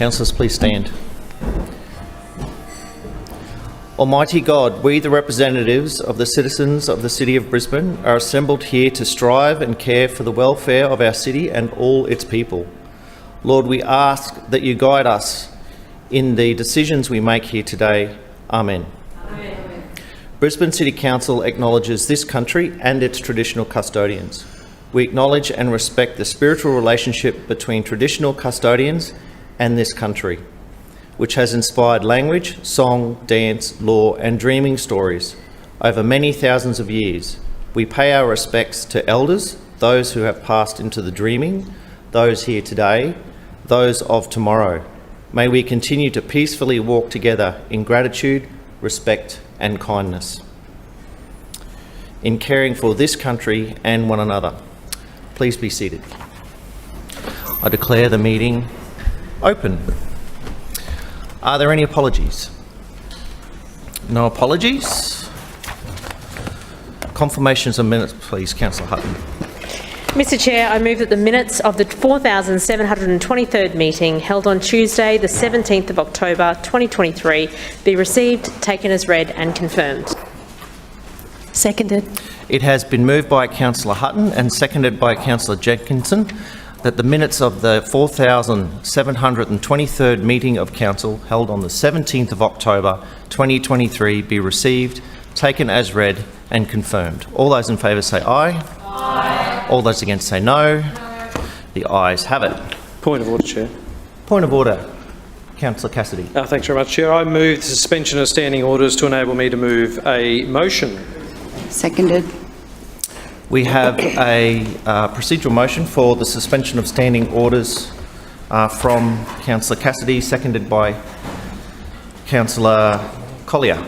Councillors, please stand. Almighty God, we, the representatives of the citizens of the City of Brisbane, are assembled here to strive and care for the welfare of our city and all its people. Lord, we ask that you guide us in the decisions we make here today. Amen. Amen. Brisbane City Council acknowledges this country and its traditional custodians. We acknowledge and respect the spiritual relationship between traditional custodians and this country, which has inspired language, song, dance, law and dreaming stories over many thousands of years. We pay our respects to elders, those who have passed into the dreaming, those here today, those of tomorrow. May we continue to peacefully walk together in gratitude, respect and kindness, in caring for this country and one another. Please be seated. I declare the meeting open. Are there any apologies? No apologies. Confirmations of minutes, please. Councillor Hutton. Mr Chair, I move that the minutes of the 4,723rd meeting held on Tuesday the 17th of October 2023 be received, taken as read and confirmed. Seconded. It has been moved by Councillor Hutton and seconded by Councillor Jenkinson that the minutes of the 4,723rd meeting of Council held on the 17th of October 2023 be received, taken as read and confirmed. All those in favour say aye. Aye. All those against say no. No. The ayes have it. Point of order, Chair. Point of order. Councillor Cassidy. Thanks very much, Chair. I move the suspension of standing orders to enable me to move a motion. Seconded. We have a procedural motion for the suspension of standing orders from Councillor Cassidy, seconded by Councillor Collier.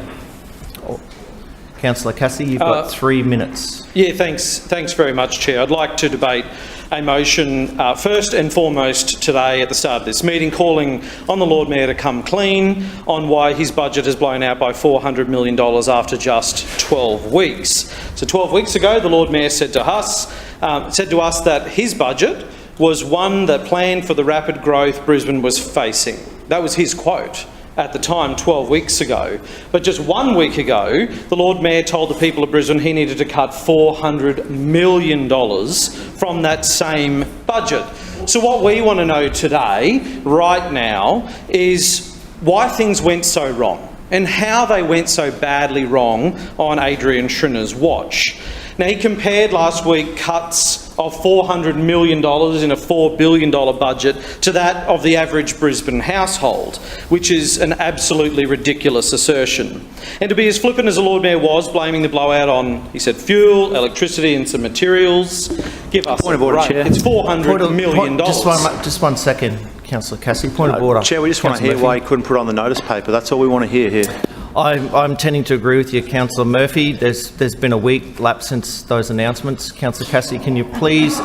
Councillor Cassidy, you've got 3 minutes. Yeah, thanks very much, Chair. I'd like to debate a motion first and foremost today at the start of this meeting, calling on the Lord Mayor to come clean on why his budget has blown out by $400 million after just 12 weeks. So 12 weeks ago, the Lord Mayor said to us that his budget was one that planned for the rapid growth Brisbane was facing. That was his quote at the time, 12 weeks ago. But just 1 week ago, the Lord Mayor told the people of Brisbane he needed to cut $400 million from that same budget. So what we want to know today, right now, is why things went so wrong and how they went so badly wrong on Adrian Schrinner's watch. Now, he compared last week cuts of $400 million in a $4 billion budget to that of the average Brisbane household, which is an absolutely ridiculous assertion. And to be as flippant as the Lord Mayor was, blaming the blowout on, he said, fuel, electricity and some materials, give us Point of order, Chair. It's $400 million. Just one second, Councillor Cassidy. Point of order. Chair, we just want to hear why he couldn't put it on the notice paper. That's all we want to hear here. I'm tending to agree with you, Councillor Murphy. There's been a week lapse since those announcements. Councillor Cassidy, can you please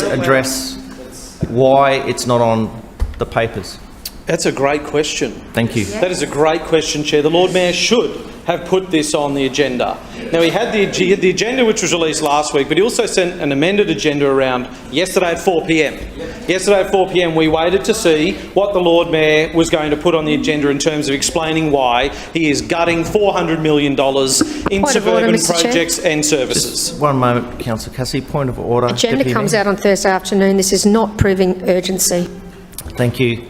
address why it's not on the papers? That's a great question. Thank you. That is a great question, Chair. The Lord Mayor should have put this on the agenda. Now, he had the agenda which was released last week, but he also sent an amended agenda around yesterday at 4 p.m. Yesterday at 4 p.m. we waited to see what the Lord Mayor was going to put on the agenda in terms of explaining why he is gutting $400 million in suburban projects and services. Just one moment, Councillor Cassidy. Point of order. Agenda comes out on Thursday afternoon. This is not proving urgency. Thank you.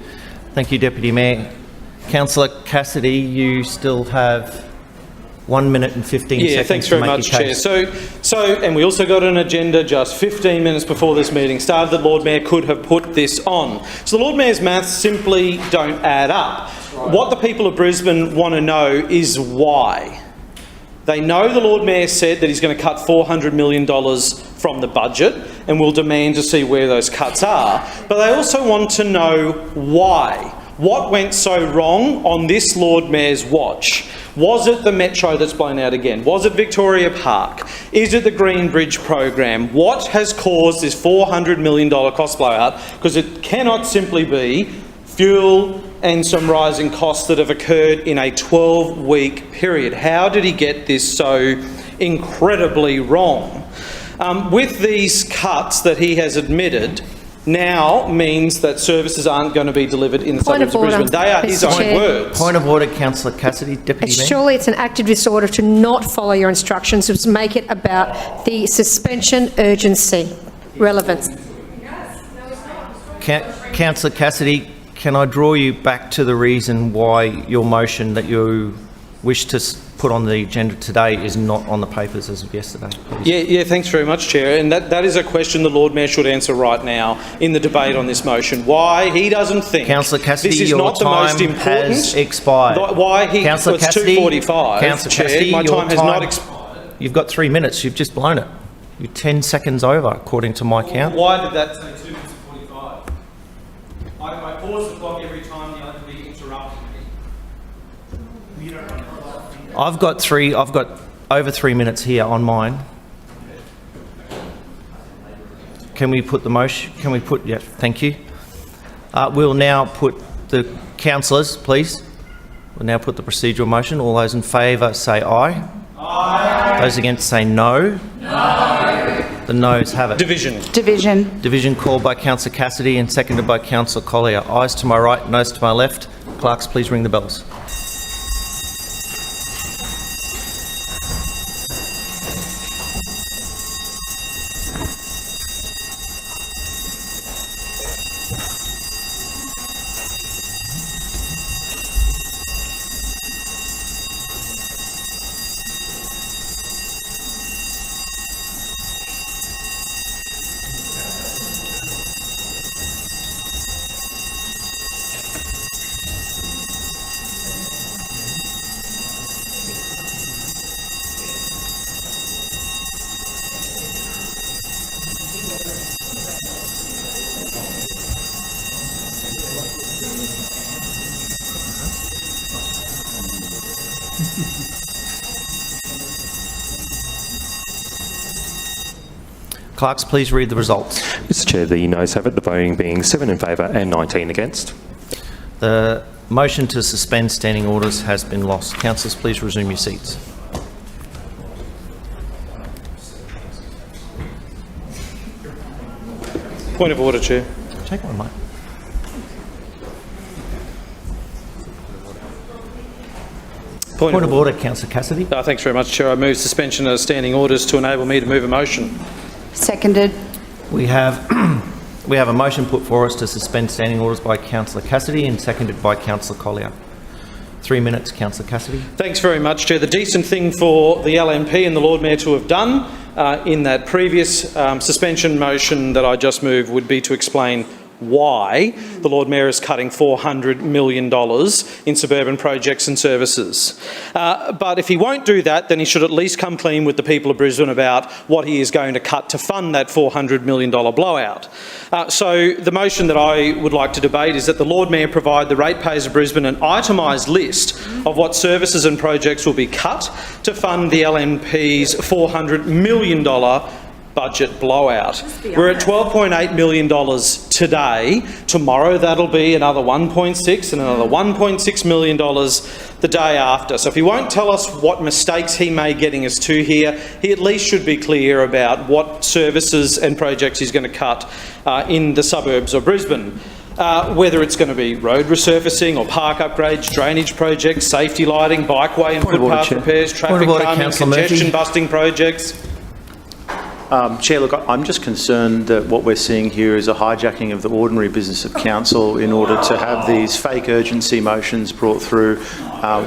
Thank you, Deputy Mayor. Councillor Cassidy, you still have 1 minute and 15 seconds. Yeah, thanks very much, Chair. And we also got an agenda just 15 minutes before this meeting started that Lord Mayor could have put this on. So the Lord Mayor's maths simply don't add up. What the people of Brisbane want to know is why. They know the Lord Mayor said that he's going to cut $400 million from the budget and will demand to see where those cuts are. But they also want to know why. What went so wrong on this Lord Mayor's watch? Was it the metro that's blown out again? Was it Victoria Park? Is it the Green Bridge program? What has caused this $400 million cost blowout? Because it cannot simply be fuel and some rising costs that have occurred in a 12-week period. How did he get this so incredibly wrong? With these cuts that he has admitted, now means that services aren't going to be delivered in the suburbs of Brisbane. They are his Mr. own Chair. words. Point of order, Councillor Cassidy. Deputy Mayor. Surely it's an active disorder to not follow your instructions, to make it about the suspension urgency, relevance. Councillor Cassidy, can I draw you back to the reason why your motion that you wish to put on the agenda today is not on the papers as of yesterday, please? Yeah, thanks very much, Chair. And that is a question the Lord Mayor should answer right now in the debate on this motion. Why he doesn't think Councillor Cassidy, this is your not the most time important. has expired. Why he Councillor was Cassidy, 2:45. Councillor Chair, Cassidy, my your time has not expired. You've got 3 minutes. You've just blown it. You're 10 seconds over, according to my count. Why did that say 2 minutes and 45? I pause the clock every time the other be interrupting me. You don't run the clock. I've got over 3 minutes here on mine. Can we put the motion? Can we put? Yeah, thank you. We'll now put the councillors, please. We'll now put the procedural motion. All those in favour say aye. Aye. Those against say no. No. The noes have it. Division. Division called by Councillor Cassidy and seconded by Councillor Collier. Ayes to my right, noes to my left. Clerks, please ring the bells. Clerks, please read the results. Mr Chair, the noes have it, the voting being 7 in favour and 19 against. The motion to suspend standing orders has been lost. Councillors, please resume your seats. Point of order, Chair. Take one, mate. Point of order, Councillor Cassidy. Thanks very much, Chair. I move suspension of standing orders to enable me to move a motion. Seconded. We have a motion put for us to suspend standing orders by Councillor Cassidy and seconded by Councillor Collier. 3 minutes, Councillor Cassidy. Thanks very much, Chair. The decent thing for the LNP and the Lord Mayor to have done in that previous suspension motion that I just moved would be to explain why the Lord Mayor is cutting $400 million in suburban projects and services. But if he won't do that, then he should at least come clean with the people of Brisbane about what he is going to cut to fund that $400 million blowout. So the motion that I would like to debate is that the Lord Mayor provide the ratepayers of Brisbane an itemised list of what services and projects will be cut to fund the LNP's $400 million budget blowout. We're at $12.8 million today. Tomorrow that'll be another 1.6 and another $1.6 million the day after. So if he won't tell us what mistakes he may getting us to here, he at least should be clear about what services and projects he's going to cut in the suburbs of Brisbane. Whether it's going to be road resurfacing or park upgrades, drainage projects, safety lighting, bikeway and footpath repairs, traffic calming, congestion busting projects. Chair, look, I'm just concerned that what we're seeing here is a hijacking of the ordinary business of council in order to have these fake urgency motions brought through.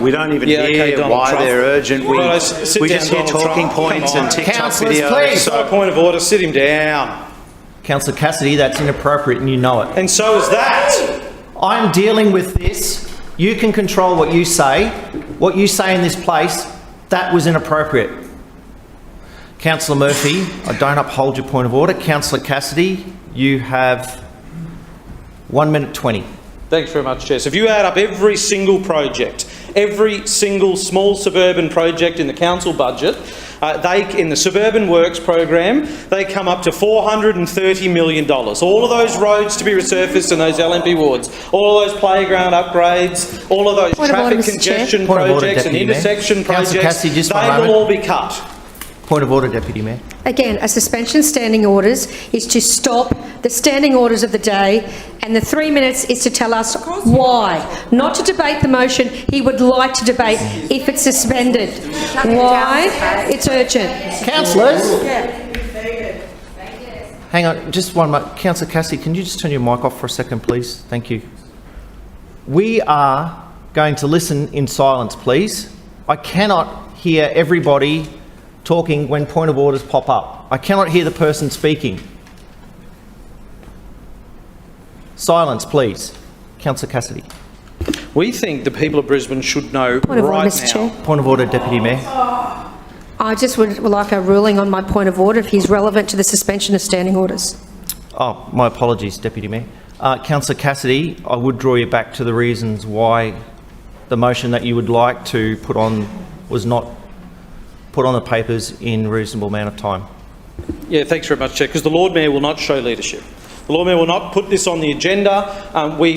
We don't even hear why they're urgent. We just hear talking points and TikTok videos. Please. So, point of order, sit him down. Councillor Cassidy, that's inappropriate and you know it. And so is that. I'm dealing with this. You can control what you say. What you say in this place, that was inappropriate. Councillor Murphy, I don't uphold your point of order. Councillor Cassidy, you have 1 minute 20. Thanks very much, Chair. So if you add up every single project, every single small suburban project in the council budget, in the Suburban Works program, they come up to $430 million. All of those roads to be resurfaced in those LNP wards, all of those playground upgrades, all of those traffic congestion projects and intersection projects, they will all be cut. Point of order, Deputy Mayor. Again, a suspension standing orders is to stop the standing orders of the day, and the 3 minutes is to tell us why. Not to debate the motion he would like to debate if it's suspended. Why? It's urgent. Councillors? Hang on, just one moment. Councillor Cassidy, can you just turn your mic off for a second, please? Thank you. We are going to listen in silence, please. I cannot hear everybody talking when point of orders pop up. I cannot hear the person speaking. Silence, please. Councillor Cassidy. We think the people of Brisbane should know Point of order, right Mr. now. Chair. Point of order, Deputy Mayor. I just would like a ruling on my point of order if he's relevant to the suspension of standing orders. Oh, my apologies, Deputy Mayor. Councillor Cassidy, I would draw you back to the reasons why the motion that you would like to put on was not put on the papers in a reasonable amount of time. Yeah, thanks very much, Chair, because the Lord Mayor will not show leadership. The Lord Mayor will not put this on the agenda. We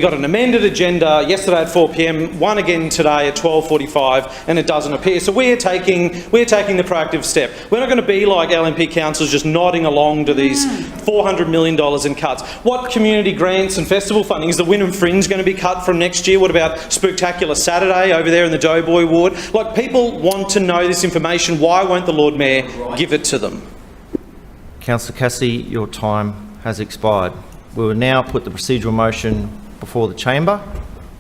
got an amended agenda yesterday at 4 p.m, one again today at 12:45, and it doesn't appear. So we're taking the proactive step. We're not going to be like LNP councillors just nodding along to these $400 million in cuts. What community grants and festival funding? Is the Wynnum Fringe going to be cut from next year? What about Spooktacular Saturday over there in the Doughboy ward? Like, people want to know this information. Why won't the Lord Mayor give it to them? Councillor Cassidy, your time has expired. We will now put the procedural motion before the chamber.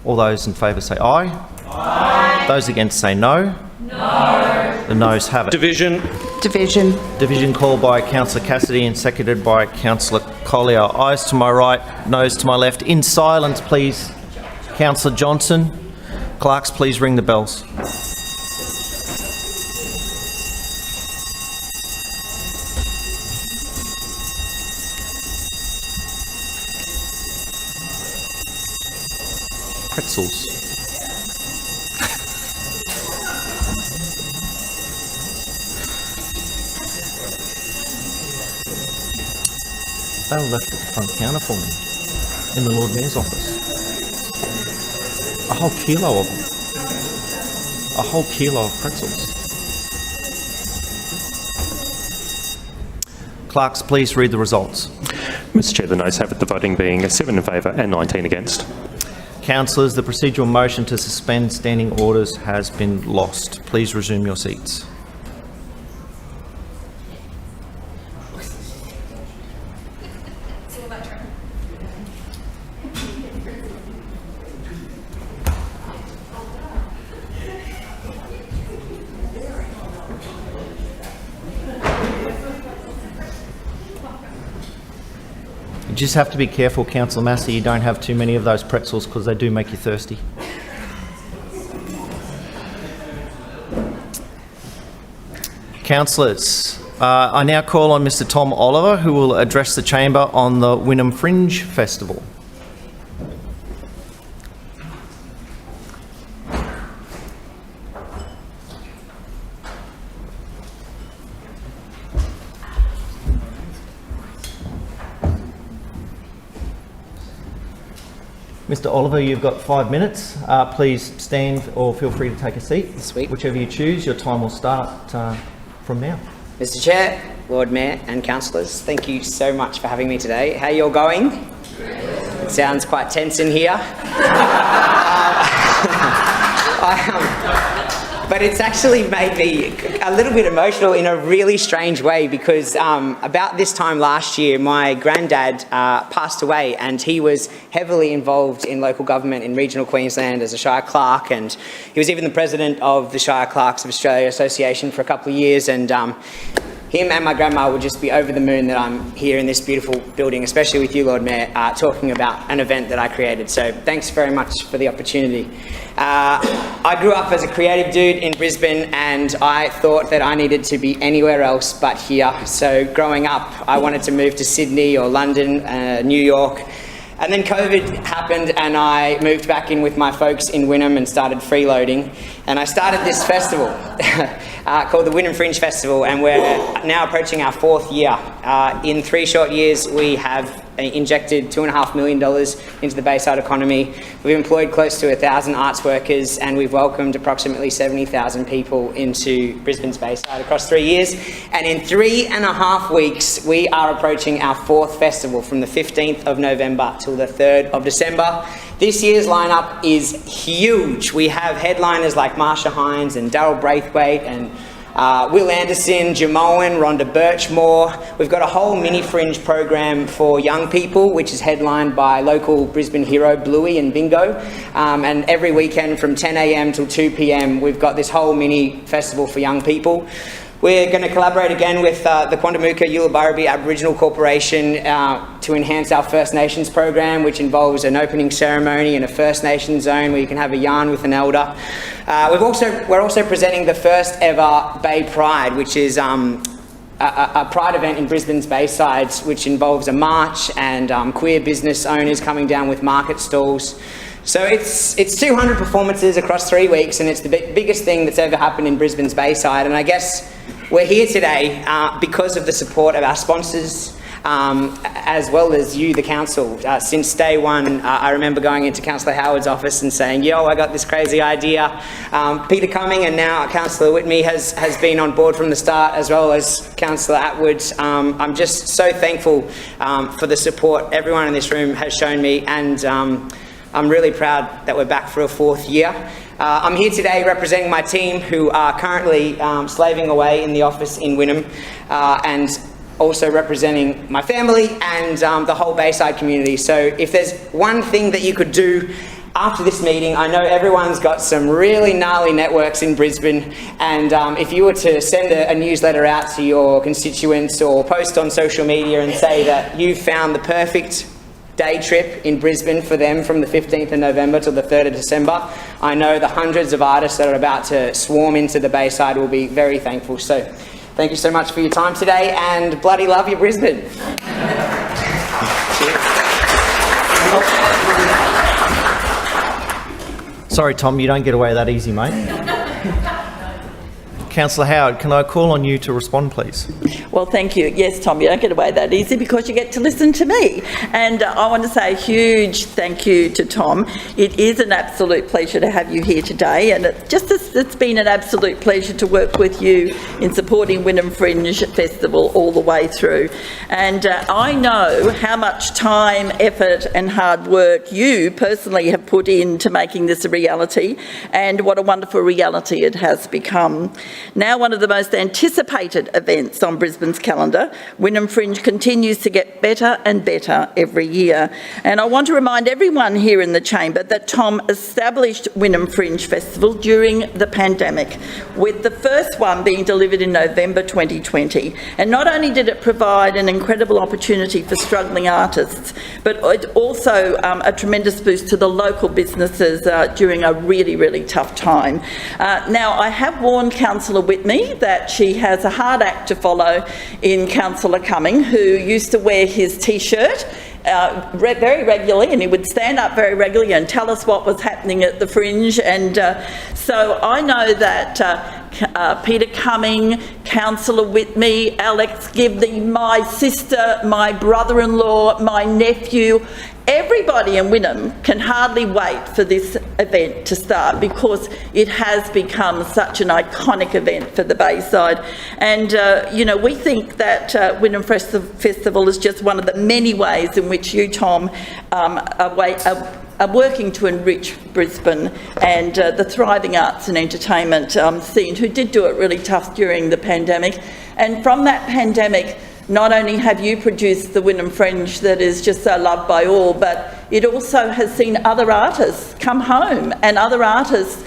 All those in favour say aye. Aye. Those against say no. No. The noes have it. Division. Division. Division called by Councillor Cassidy and seconded by Councillor Collier. Ayes to my right, noes to my left. In silence, please. Councillor Johnson. Clerks, please ring the bells. Pretzels. They were left at the front counter for me in the Lord Mayor's office. A whole kilo of them. A whole kilo of pretzels. Clerks, please read the results. Mr Chair, the noes have it, the voting being 7 in favour and 19 against. Councillors, the procedural motion to suspend standing orders has been lost. Please resume your seats. You just have to be careful, Councillor Massey, you don't have too many of those pretzels because they do make you thirsty. Councillors, I now call on Mr Tom Oliver, who will address the chamber on the Wynnum Fringe Festival. Mr Oliver, you've got 5 minutes. Please stand or feel free to take a seat. Sweet. Whichever you choose, your time will start from now. Mr Chair, Lord Mayor and councillors, thank you so much for having me today. How you all going? It sounds quite tense in here. But it's actually made me a little bit emotional in a really strange way because about this time last year, my granddad passed away, and he was heavily involved in local government in regional Queensland as a Shire Clerk, and he was even the president of the Shire Clerks of Australia Association for a couple of years, and him and my grandma would just be over the moon that I'm here in this beautiful building, especially with you, Lord Mayor, talking about an event that I created. So thanks very much for the opportunity. I grew up as a creative dude in Brisbane, and I thought that I needed to be anywhere else but here. So growing up, I wanted to move to Sydney or London, New York. And then COVID happened, and I moved back in with my folks in Wynnum and started freeloading. And I started this festival. called the Wynnum Fringe Festival, and we're now approaching our 4th year. In 3 short years, we have injected $2.5 million into the Bayside economy. We've employed close to 1,000 arts workers, and we've welcomed approximately 70,000 people into Brisbane's Bayside across 3 years. And in 3.5 weeks, we are approaching our 4th festival, from the 15th of November till the 3rd of December. This year's lineup is huge. We have headliners like Marsha Hines and Daryl Braithwaite and Will Anderson, Jamoan, Rhonda Birchmore. We've got a whole mini fringe program for young people, which is headlined by local Brisbane hero Bluey and Bingo. And every weekend from 10 a.m. till 2 p.m, we've got this whole mini festival for young people. We're going to collaborate again with the Quandamooka Yullabarabee Aboriginal Corporation to enhance our First Nations program, which involves an opening ceremony in a First Nations zone where you can have a yarn with an elder. We're also presenting the first ever Bay Pride, which is a pride event in Brisbane's Bayside, which involves a march and queer business owners coming down with market stalls. So it's 200 performances across 3 weeks, and it's the biggest thing that's ever happened in Brisbane's Bayside. And I guess we're here today because of the support of our sponsors, as well as you, the council. Since day one, I remember going into Councillor Howard's office and saying, yo, I got this crazy idea. Peter Cumming and now Councillor Whitney has been on board from the start, as well as Councillor Atwood. I'm just so thankful for the support everyone in this room has shown me, and I'm really proud that we're back for a 4th year. I'm here today representing my team, who are currently slaving away in the office in Wynnum, and also representing my family and the whole Bayside community. So if there's one thing that you could do after this meeting, I know everyone's got some really gnarly networks in Brisbane, and if you were to send a newsletter out to your constituents or post on social media and say that you found the perfect day trip in Brisbane for them from the 15th of November till the 3rd of December, I know the hundreds of artists that are about to swarm into the Bayside will be very thankful. So thank you so much for your time today, and bloody love you, Brisbane. Sorry, Tom, you don't get away that easy, mate. Councillor Howard, can I call on you to respond, please? Well, thank you. Yes, Tom, you don't get away that easy because you get to listen to me. And I want to say a huge thank you to Tom. It is an absolute pleasure to have you here today, and it's been an absolute pleasure to work with you in supporting Wynnum Fringe Festival all the way through. And I know how much time, effort and hard work you personally have put into making this a reality, and what a wonderful reality it has become. Now one of the most anticipated events on Brisbane's calendar, Wynnum Fringe continues to get better and better every year. And I want to remind everyone here in the chamber that Tom established Wynnum Fringe Festival during the pandemic, with the first one being delivered in November 2020. And not only did it provide an incredible opportunity for struggling artists, but it also a tremendous boost to the local businesses during a really, really tough time. Now, I have warned Councillor Whitney that she has a hard act to follow in Councillor Cumming, who used to wear his T-shirt very regularly, and he would stand up very regularly and tell us what was happening at the Fringe. And so I know that Peter Cumming, Councillor Whitney, Alex Gibney, my sister, my brother-in-law, my nephew, everybody in Wynnum can hardly wait for this event to start, because it has become such an iconic event for the Bayside. And, you know, we think that Wynnum Festival is just one of the many ways in which you, Tom, are working to enrich Brisbane and the thriving arts and entertainment scene, who did do it really tough during the pandemic. And from that pandemic, not only have you produced the Wynnum Fringe that is just so loved by all, but it also has seen other artists come home, and other artists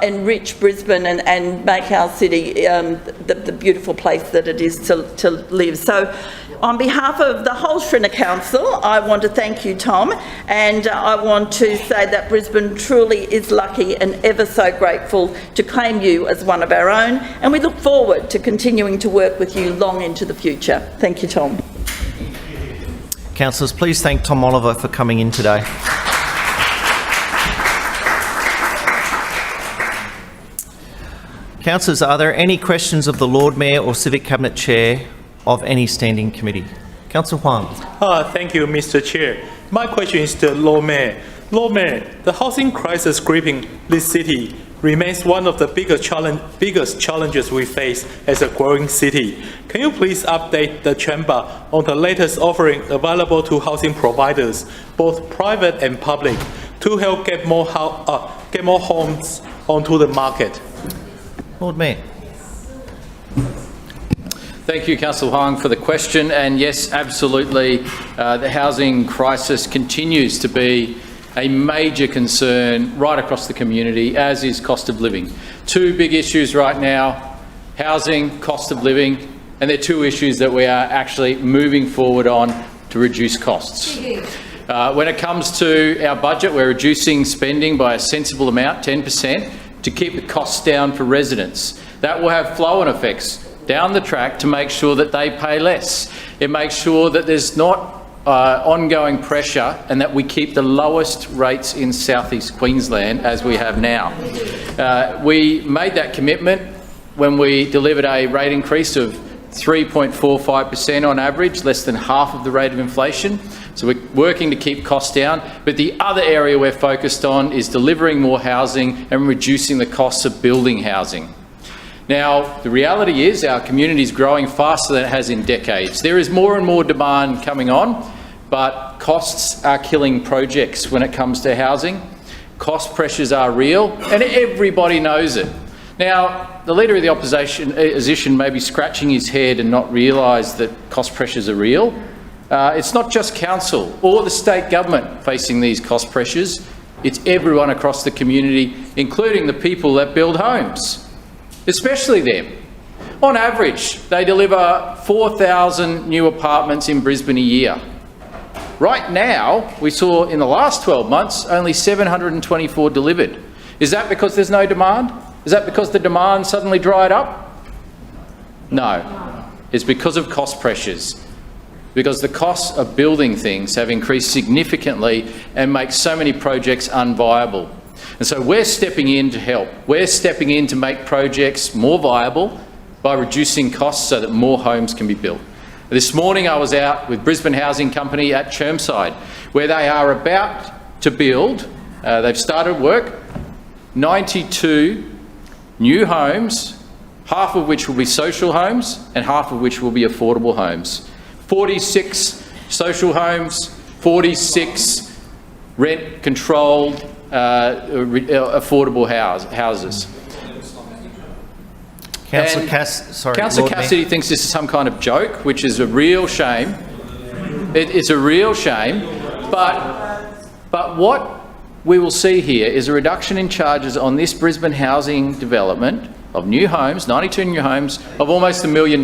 enrich Brisbane and make our city the beautiful place that it is to live. So on behalf of the whole Shrinner Council, I want to thank you, Tom, and I want to say that Brisbane truly is lucky and ever so grateful to claim you as one of our own, and we look forward to continuing to work with you long into the future. Thank you, Tom. Councillors, please thank Tom Oliver for coming in today. Councillors, are there any questions of the Lord Mayor or Civic Cabinet Chair of any standing committee? Councillor Huang. Thank you, Mr. Chair. My question is to Lord Mayor. Lord Mayor, the housing crisis gripping this city remains one of the biggest challenges we face as a growing city. Can you please update the Chamber on the latest offering available to housing providers, both private and public, to help get more homes onto the market? Lord Mayor. Thank you, Councillor Huang, for the question. And yes, absolutely, the housing crisis continues to be a major concern right across the community, as is cost of living. Two big issues right now: housing, cost of living, and they're two issues that we are actually moving forward on to reduce costs. When it comes to our budget, we're reducing spending by a sensible amount, 10%, to keep the costs down for residents. That will have flow-on effects down the track to make sure that they pay less. It makes sure that there's not ongoing pressure and that we keep the lowest rates in South East Queensland as we have now. We made that commitment when we delivered a rate increase of 3.45% on average, less than half of the rate of inflation. So we're working to keep costs down, but the other area we're focused on is delivering more housing and reducing the costs of building housing. Now, the reality is our community is growing faster than it has in decades. There is more and more demand coming on, but costs are killing projects when it comes to housing. Cost pressures are real, and everybody knows it. Now, the Leader of the Opposition may be scratching his head and not realise that cost pressures are real. It's not just council or the state government facing these cost pressures. It's everyone across the community, including the people that build homes, especially them. On average, they deliver 4,000 new apartments in Brisbane a year. Right now, we saw in the last 12 months, only 724 delivered. Is that because there's no demand? Is that because the demand suddenly dried up? No. It's because of cost pressures. Because the costs of building things have increased significantly and make so many projects unviable. And so we're stepping in to help. We're stepping in to make projects more viable by reducing costs so that more homes can be built. This morning I was out with Brisbane Housing Company at Chermside, where they are about to build, they've started work, 92 new homes, half of which will be social homes and half of which will be affordable homes. 46 social homes, 46 rent-controlled affordable houses. Councillor Cassidy thinks this is some kind of joke, which is a real shame. It's a real shame, but what we will see here is a reduction in charges on this Brisbane housing development of new homes, 92 new homes, of almost $1 million.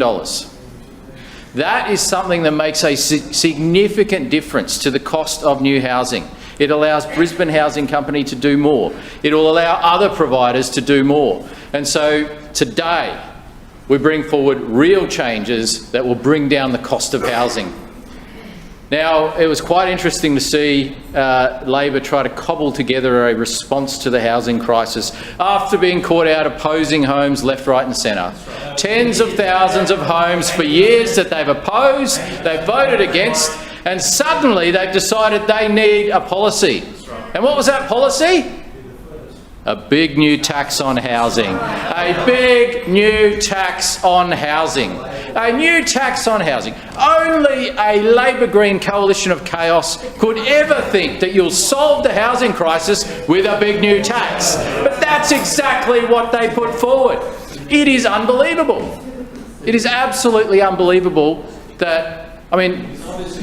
That is something that makes a significant difference to the cost of new housing. It allows Brisbane Housing Company to do more. It will allow other providers to do more. And so today, we bring forward real changes that will bring down the cost of housing. Now, it was quite interesting to see Labor try to cobble together a response to the housing crisis after being caught out opposing homes left, right and centre. Tens of thousands of homes for years that they've opposed, they've voted against, and suddenly they've decided they need a policy. And what was that policy? A big new tax on housing. A big new tax on housing. A new tax on housing. Only a Labor Green coalition of chaos could ever think that you'll solve the housing crisis with a big new tax. But that's exactly what they put forward. It is unbelievable. It is absolutely unbelievable that, I mean,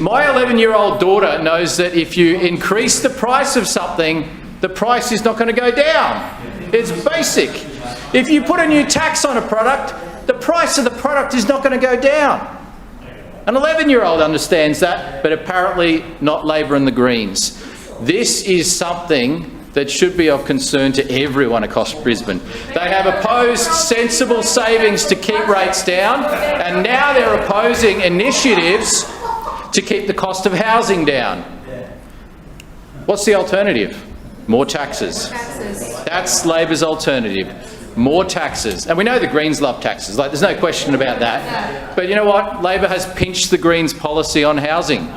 my 11-year-old daughter knows that if you increase the price of something, the price is not going to go down. It's basic. If you put a new tax on a product, the price of the product is not going to go down. An 11-year-old understands that, but apparently not Labor and the Greens. This is something that should be of concern to everyone across Brisbane. They have opposed sensible savings to keep rates down, and now they're opposing initiatives to keep the cost of housing down. What's the alternative? More taxes. That's Labor's alternative. more taxes. And we know the Greens love taxes, like there's no question about that. But you know what? Labor has pinched the Greens policy on housing,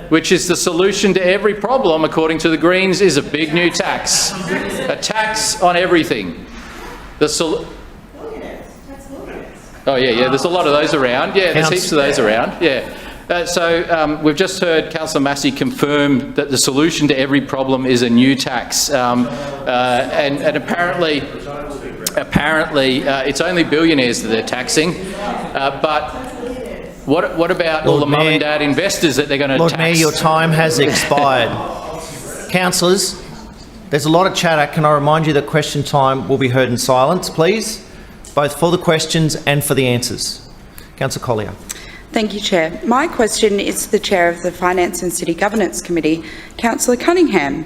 which is the solution to every problem, according to the Greens, is a big new tax. A tax on everything. Oh yeah, there's a lot of those around. Yeah, there's heaps of those around. Yeah. So we've just heard Councillor Massey confirm that the solution to every problem is a new tax, and apparently it's only billionaires that they're taxing. But what about all the mum and dad investors that they're going to tax? Lord Mayor, your time has expired. Councillors, there's a lot of chatter. Can I remind you that question time will be heard in silence, please, both for the questions and for the answers. Councillor Collier. Thank you, Chair. My question is to the Chair of the Finance and City Governance Committee, Councillor Cunningham.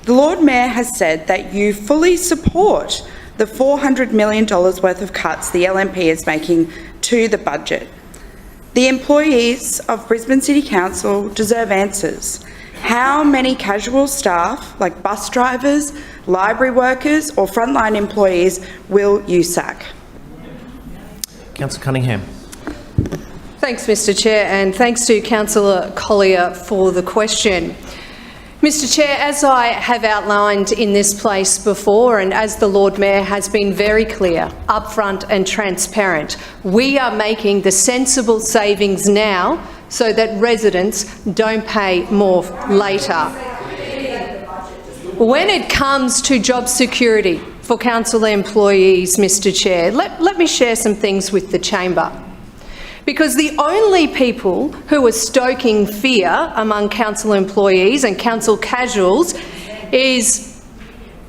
The Lord Mayor has said that you fully support the $400 million worth of cuts the LNP is making to the budget. The employees of Brisbane City Council deserve answers. How many casual staff, like bus drivers, library workers or frontline employees, will you sack? Councillor Cunningham. Thanks, Mr Chair, and thanks to Councillor Collier for the question. Mr Chair, as I have outlined in this place before, and as the Lord Mayor has been very clear, upfront and transparent, we are making the sensible savings now so that residents don't pay more later. When it comes to job security for council employees, Mr Chair, let me share some things with the chamber. Because the only people who are stoking fear among council employees and council casuals is,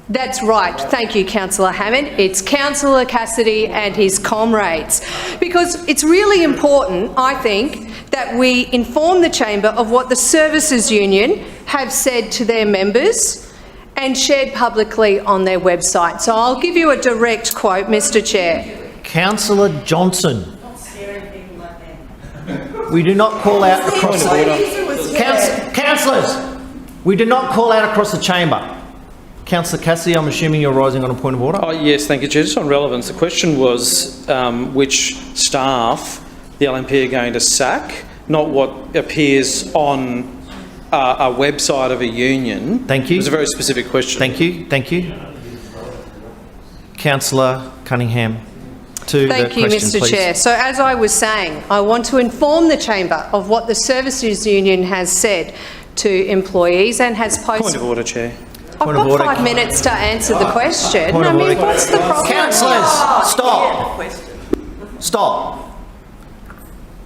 that's right, thank you, Councillor Hammond, it's Councillor Cassidy and his comrades. Because it's really important, I think, that we inform the chamber of what the Services Union have said to their members and shared publicly on their website. So I'll give you a direct quote, Mr Chair. Councillor Johnson. We do not call out across the councillors. We do not call out across the chamber. Councillor Cassidy, I'm assuming you're rising on a point of order. Oh, yes, thank you, Chair. Just on relevance, the question was which staff the LNP are going to sack, not what appears on a website of a union. Thank you. It was a very specific question. Thank you. Thank you. Councillor Cunningham. Thank you, Mr Chair. So as I was saying, I want to inform the chamber of what the Services Union has said to employees and has posted... Point of order, Chair. I've got 5 minutes to answer the question. I mean, what's the problem? Councillors, stop. Stop.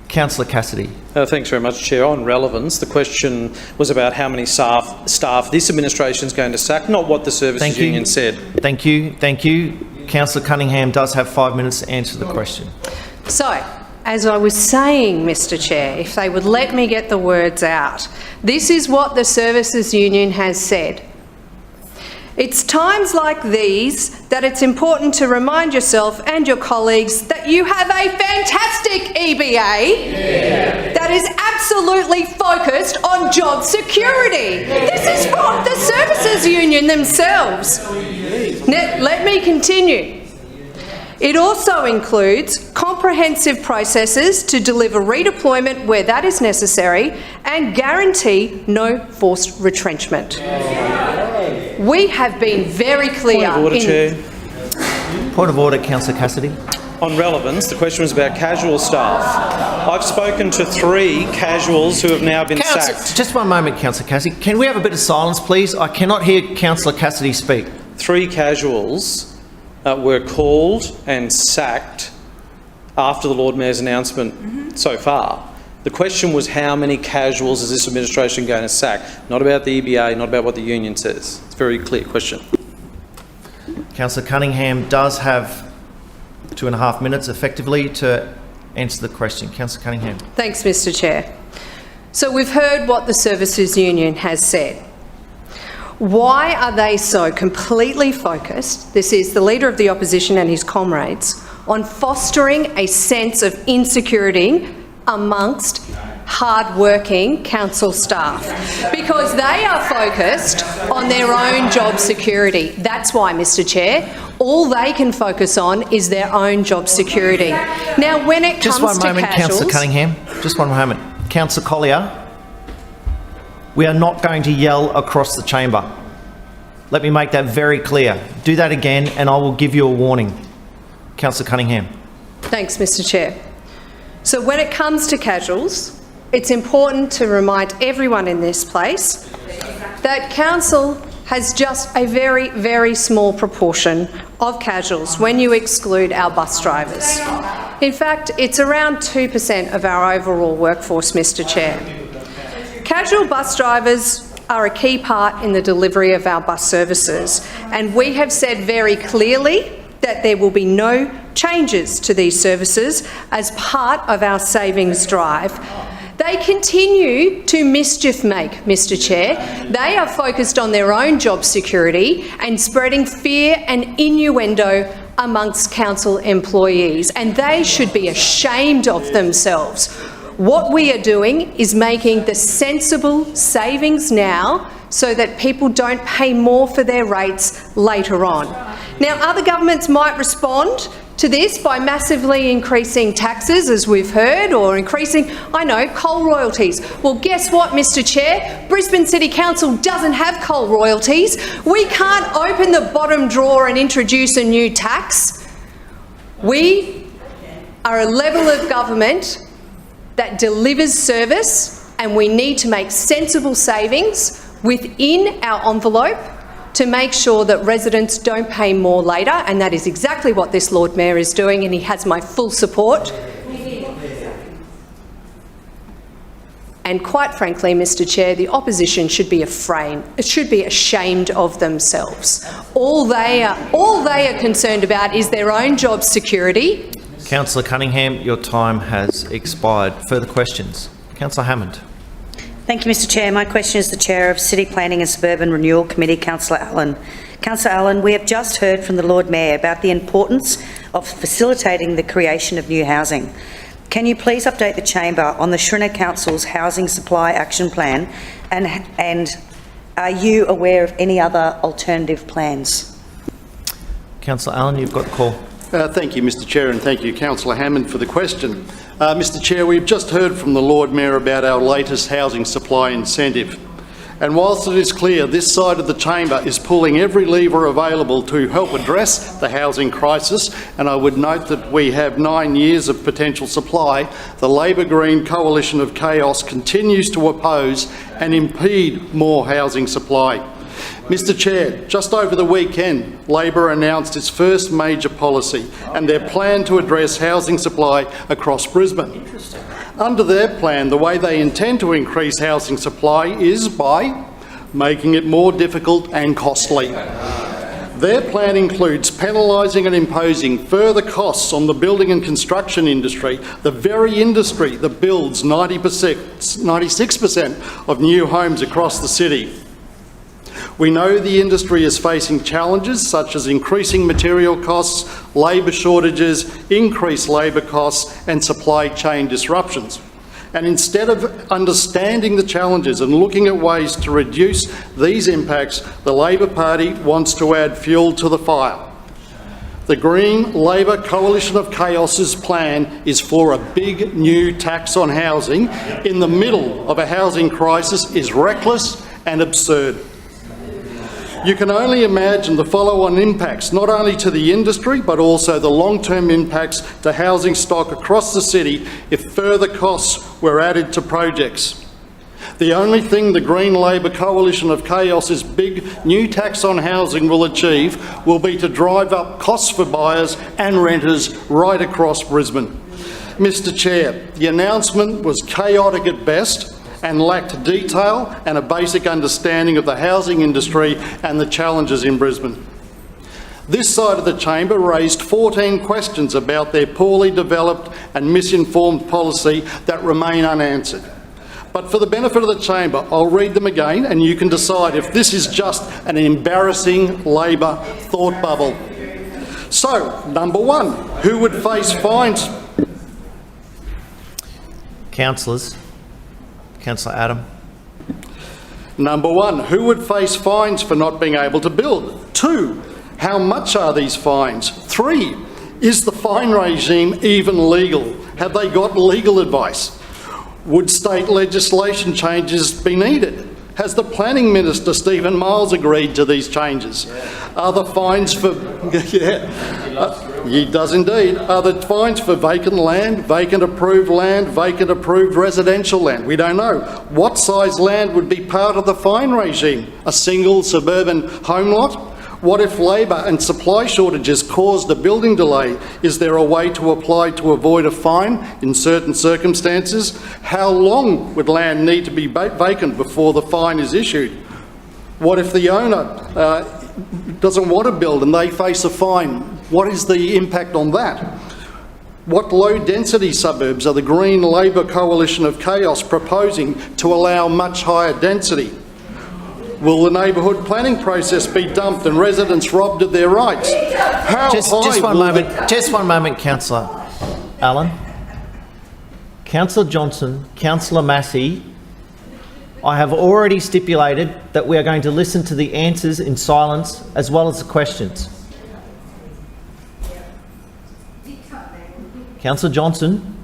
Councillor Cassidy. Thanks very much, Chair. On relevance, the question was about how many staff this administration is going to sack, not what the Services Union said. Thank you. Thank you. Councillor Cunningham does have 5 minutes to answer the question. So, as I was saying, Mr Chair, if they would let me get the words out, this is what the Services Union has said. It's times like these that it's important to remind yourself and your colleagues that you have a fantastic EBA that is absolutely focused on job security. This is from the Services Union themselves. Let me continue. It also includes comprehensive processes to deliver redeployment where that is necessary and guarantee no forced retrenchment. We have been very clear. Point of order, Chair. Point of order, Councillor Cassidy. On relevance, the question was about casual staff. I've spoken to 3 casuals who have now been sacked. Just one moment, Councillor Cassidy. Can we have a bit of silence, please? I cannot hear Councillor Cassidy speak. 3 casuals were called and sacked after the Lord Mayor's announcement so far. The question was how many casuals is this administration going to sack? Not about the EBA, not about what the union says. It's a very clear question. Councillor Cunningham does have 2.5 minutes effectively to answer the question. Councillor Cunningham. Thanks, Mr Chair. So we've heard what the Services Union has said. Why are they so completely focused, this is the Leader of the Opposition and his comrades, on fostering a sense of insecurity amongst hard-working council staff, because they are focused on their own job security. That's why, Mr Chair, all they can focus on is their own job security. Now, when it comes to Just one moment, casuals... Councillor Cunningham. Just one moment. Councillor Collier, we are not going to yell across the chamber. Let me make that very clear. Do that again and I will give you a warning. Councillor Cunningham. Thanks, Mr Chair. So when it comes to casuals, it's important to remind everyone in this place that council has just a very, very small proportion of casuals when you exclude our bus drivers. In fact, it's around 2% of our overall workforce, Mr Chair. Casual bus drivers are a key part in the delivery of our bus services, and we have said very clearly that there will be no changes to these services as part of our savings drive. They continue to mischief make, Mr Chair. They are focused on their own job security and spreading fear and innuendo amongst council employees, and they should be ashamed of themselves. What we are doing is making the sensible savings now so that people don't pay more for their rates later on. Now, other governments might respond to this by massively increasing taxes, as we've heard, or increasing, I know, coal royalties. Well, guess what, Mr Chair? Brisbane City Council doesn't have coal royalties. We can't open the bottom drawer and introduce a new tax. We are a level of government that delivers service, and we need to make sensible savings within our envelope to make sure that residents don't pay more later, and that is exactly what this Lord Mayor is doing, and he has my full support. And quite frankly, Mr Chair, the opposition should be ashamed of themselves. All they are concerned about is their own job security. Councillor Cunningham, your time has expired. Further questions? Councillor Hammond. Thank you, Mr Chair. My question is the Chair of City Planning and Suburban Renewal Committee, Councillor Allen. Councillor Allen, we have just heard from the Lord Mayor about the importance of facilitating the creation of new housing. Can you please update the Chamber on the Shrinner Council's Housing Supply Action Plan, and are you aware of any other alternative plans? Councillor Allen, you've got the call. Thank you, Mr Chair, and thank you, Councillor Hammond, for the question. Mr Chair, we've just heard from the Lord Mayor about our latest housing supply incentive. And whilst it is clear this side of the chamber is pulling every lever available to help address the housing crisis, and I would note that we have 9 years of potential supply, the Labor Green coalition of chaos continues to oppose and impede more housing supply. Mr Chair, just over the weekend, Labor announced its first major policy and their plan to address housing supply across Brisbane. Under their plan, the way they intend to increase housing supply is by making it more difficult and costly. Their plan includes penalising and imposing further costs on the building and construction industry, the very industry that builds 96% of new homes across the city. We know the industry is facing challenges such as increasing material costs, labour shortages, increased labour costs and supply chain disruptions. And instead of understanding the challenges and looking at ways to reduce these impacts, the Labor Party wants to add fuel to the fire. The Green Labor Coalition of Chaos's plan is for a big new tax on housing in the middle of a housing crisis is reckless and absurd. You can only imagine the follow-on impacts, not only to the industry, but also the long-term impacts to housing stock across the city if further costs were added to projects. The only thing the Green Labor Coalition of Chaos's big new tax on housing will achieve will be to drive up costs for buyers and renters right across Brisbane. Mr Chair, the announcement was chaotic at best and lacked detail and a basic understanding of the housing industry and the challenges in Brisbane. This side of the chamber raised 14 questions about their poorly developed and misinformed policy that remain unanswered. But for the benefit of the chamber, I'll read them again and you can decide if this is just an embarrassing Labor thought bubble. So, number one, who would face fines? Councillors, Councillor Adam. Number 1, who would face fines for not being able to build? 2, how much are these fines? 3, is the fine regime even legal? Have they got legal advice? Would state legislation changes be needed? Has the Planning Minister, Stephen Miles, agreed to these changes? Are the fines for... he does indeed. Are the fines for vacant land, vacant approved residential land? We don't know. What size land would be part of the fine regime? A single suburban home lot? What if labour and supply shortages caused a building delay? Is there a way to apply to avoid a fine in certain circumstances? How long would land need to be vacant before the fine is issued? What if the owner doesn't want to build and they face a fine? What is the impact on that? What low-density suburbs are the Green Labor Coalition of Chaos proposing to allow much higher density? Will the neighbourhood planning process be dumped and residents robbed of their rights? Just one moment, Councillor Allen. Councillor Johnson, Councillor Massey, I have already stipulated that we are going to listen to the answers in silence as well as the questions. Councillor Johnson.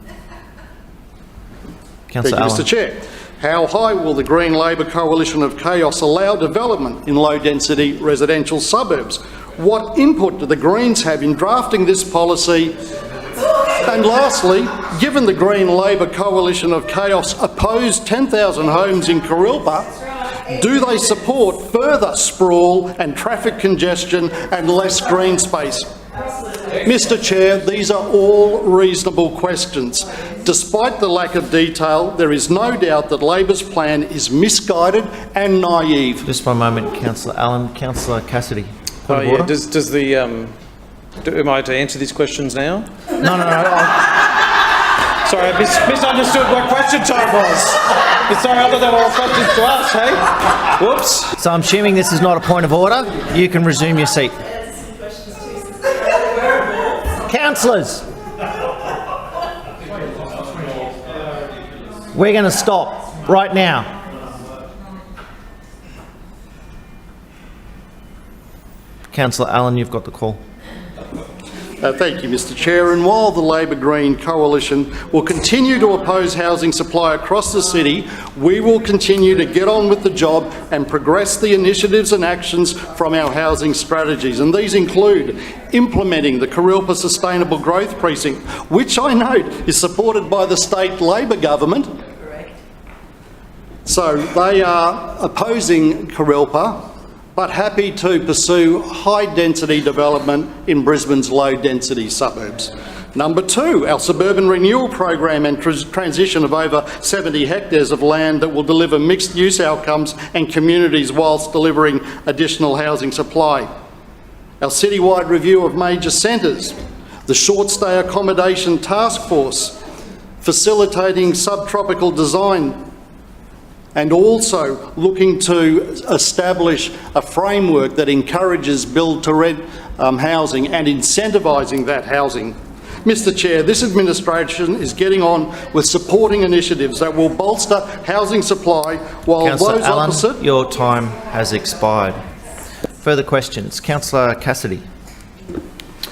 Councillor Allen. Mr. Chair. How high will the Green Labor Coalition of Chaos allow development in low-density residential suburbs? What input do the Greens have in drafting this policy? And lastly, given the Green Labor Coalition of Chaos opposed 10,000 homes in Kurilpa, do they support further sprawl and traffic congestion and less green space? Mr. Chair, these are all reasonable questions. Despite the lack of detail, there is no doubt that Labor's plan is misguided and naive. Just one moment, Councillor Allen. Councillor Cassidy. Oh, yeah. Does the... am I to answer these questions now? No. Sorry, I misunderstood what question time was. Sorry, I thought they were all questions to us, hey? Whoops. So I'm assuming this is not a point of order. You can resume your seat. Councillors, we're going to stop right now. Councillor Allen, you've got the call. Thank you, Mr. Chair. And while the Labor Green Coalition will continue to oppose housing supply across the city, we will continue to get on with the job and progress the initiatives and actions from our housing strategies. And these include implementing the Kurilpa Sustainable Growth Precinct, which I note is supported by the state Labor government. So they are opposing Kurilpa, but happy to pursue high-density development in Brisbane's low-density suburbs. Number 2, our suburban renewal program and transition of over 70 hectares of land that will deliver mixed-use outcomes and communities whilst delivering additional housing supply. Our citywide review of major centres, the short-stay accommodation task force, facilitating subtropical design, and also looking to establish a framework that encourages build-to-rent housing and incentivising that housing. Mr. Chair, this administration is getting on with supporting initiatives that will bolster housing supply while Councillor those Allen, opposite... your time has expired. Further questions? Councillor Cassidy.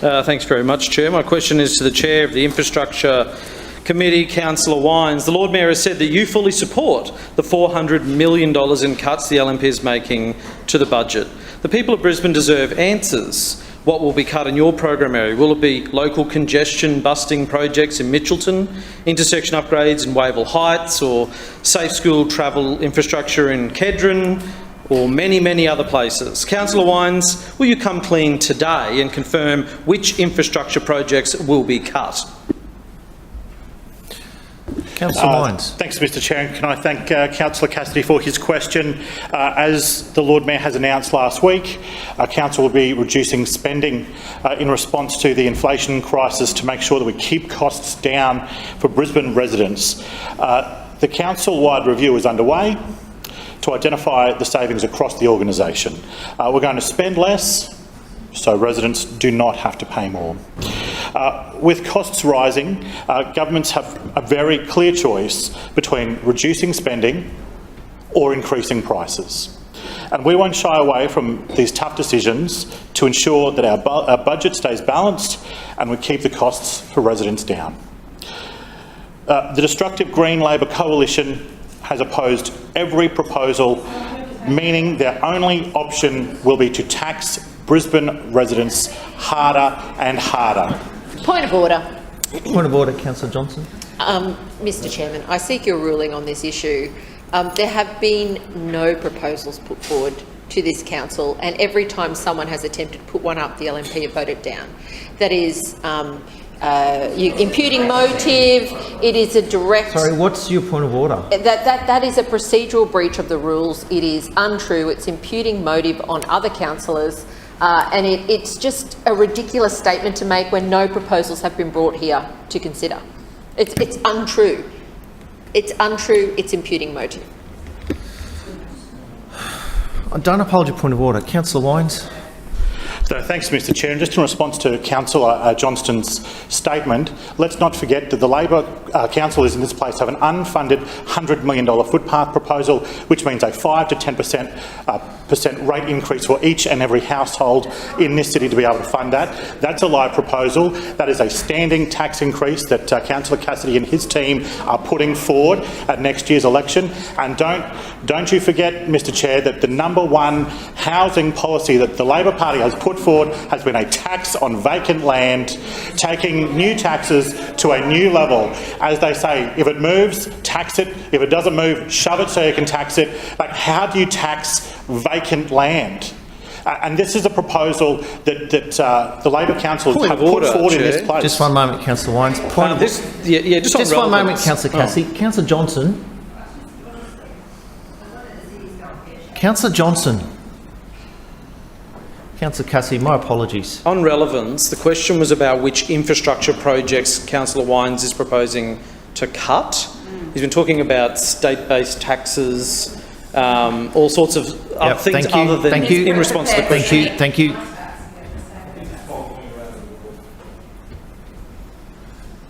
Thanks very much, Chair. My question is to the Chair of the Infrastructure Committee, Councillor Wines. The Lord Mayor has said that you fully support the $400 million in cuts the LNP is making to the budget. The people of Brisbane deserve answers. What will be cut in your program area? Will it be local congestion busting projects in Mitchelton, intersection upgrades in Wavell Heights, or safe school travel infrastructure in Kedron, or many, many other places? Councillor Wines, will you come clean today and confirm which infrastructure projects will be cut? Councillor Wines. Thanks, Mr. Chair. Can I thank Councillor Cassidy for his question? As the Lord Mayor has announced last week, Council will be reducing spending in response to the inflation crisis to make sure that we keep costs down for Brisbane residents. The council-wide review is underway to identify the savings across the organisation. We're going to spend less, so residents do not have to pay more. With costs rising, governments have a very clear choice between reducing spending or increasing prices. And we won't shy away from these tough decisions to ensure that our budget stays balanced and we keep the costs for residents down. The destructive Green Labor coalition has opposed every proposal, meaning their only option will be to tax Brisbane residents harder and harder. Point of order. Point of order, Councillor Johnson. Mr Chairman, I seek your ruling on this issue. There have been no proposals put forward to this council, and every time someone has attempted to put one up, the LNP have voted down. That is imputing motive. It is a direct... Sorry, what's your point of order? That is a procedural breach of the rules. It is untrue. It's imputing motive on other councillors, and it's just a ridiculous statement to make when no proposals have been brought here to consider. It's untrue. It's untrue. It's imputing motive. I don't uphold your point of order. Councillor Wines. So, thanks, Mr Chair. And just in response to Councillor Johnston's statement, let's not forget that the Labor councillors in this place have an unfunded $100 million footpath proposal, which means a 5 to 10% rate increase for each and every household in this city to be able to fund that. That's a live proposal. That is a standing tax increase that Councillor Cassidy and his team are putting forward at next year's election. And don't you forget, Mr Chair, that the #1 housing policy that the Labor Party has put forward has been a tax on vacant land, taking new taxes to a new level. As they say, if it moves, tax it. If it doesn't move, shove it so you can tax it. Like, how do you tax vacant land? And this is a proposal that the Labor council have put forward in this place. Just one moment, Councillor Wines. Just one moment, Councillor Cassidy. Councillor Johnson. Councillor Johnson. Councillor Cassidy, my apologies. On relevance, the question was about which infrastructure projects Councillor Wines is proposing to cut. He's been talking about state-based taxes, all sorts of things other than in response to the question. Thank you.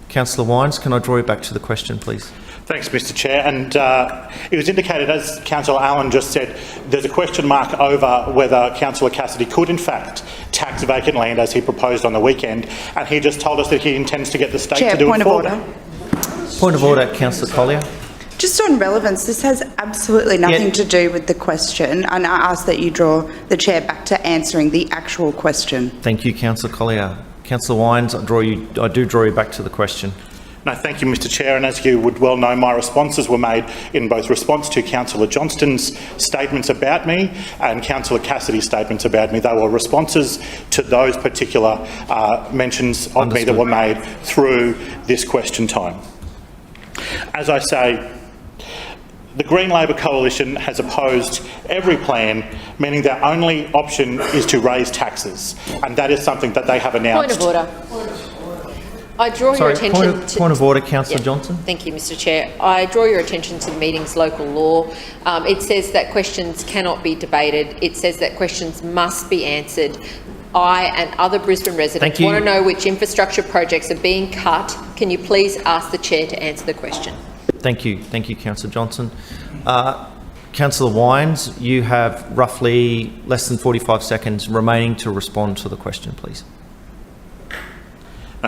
Councillor Wines, can I draw you back to the question, please? Thanks, Mr Chair. And it was indicated, as Councillor Allen just said, there's a question mark over whether Councillor Cassidy could in fact tax vacant land as he proposed on the weekend, and he just told us that he intends to get the state to do it for him. Point of order, Councillor Collier. Just on relevance, this has absolutely nothing to do with the question, and I ask that you draw the chair back to answering the actual question. Thank you, Councillor Collier. Councillor Wines, I do draw you back to the question. No, thank you, Mr Chair, and as you would well know, my responses were made in both response to Councillor Johnston's statements about me and Councillor Cassidy's statements about me. They were responses to those particular mentions of me that were made through this question time. As I say, the Green Labor coalition has opposed every plan, meaning their only option is to raise taxes, and that is something that they have announced. Point of order. I draw your attention to... Point of order, Councillor Johnson. Thank you, Mr Chair. I draw your attention to the meeting's local law. It says that questions cannot be debated. It says that questions must be answered. I and other Brisbane residents want to know which infrastructure projects are being cut. Can you please ask the Chair to answer the question? Thank you, Councillor Johnson. Councillor Wines, you have roughly less than 45 seconds remaining to respond to the question, please.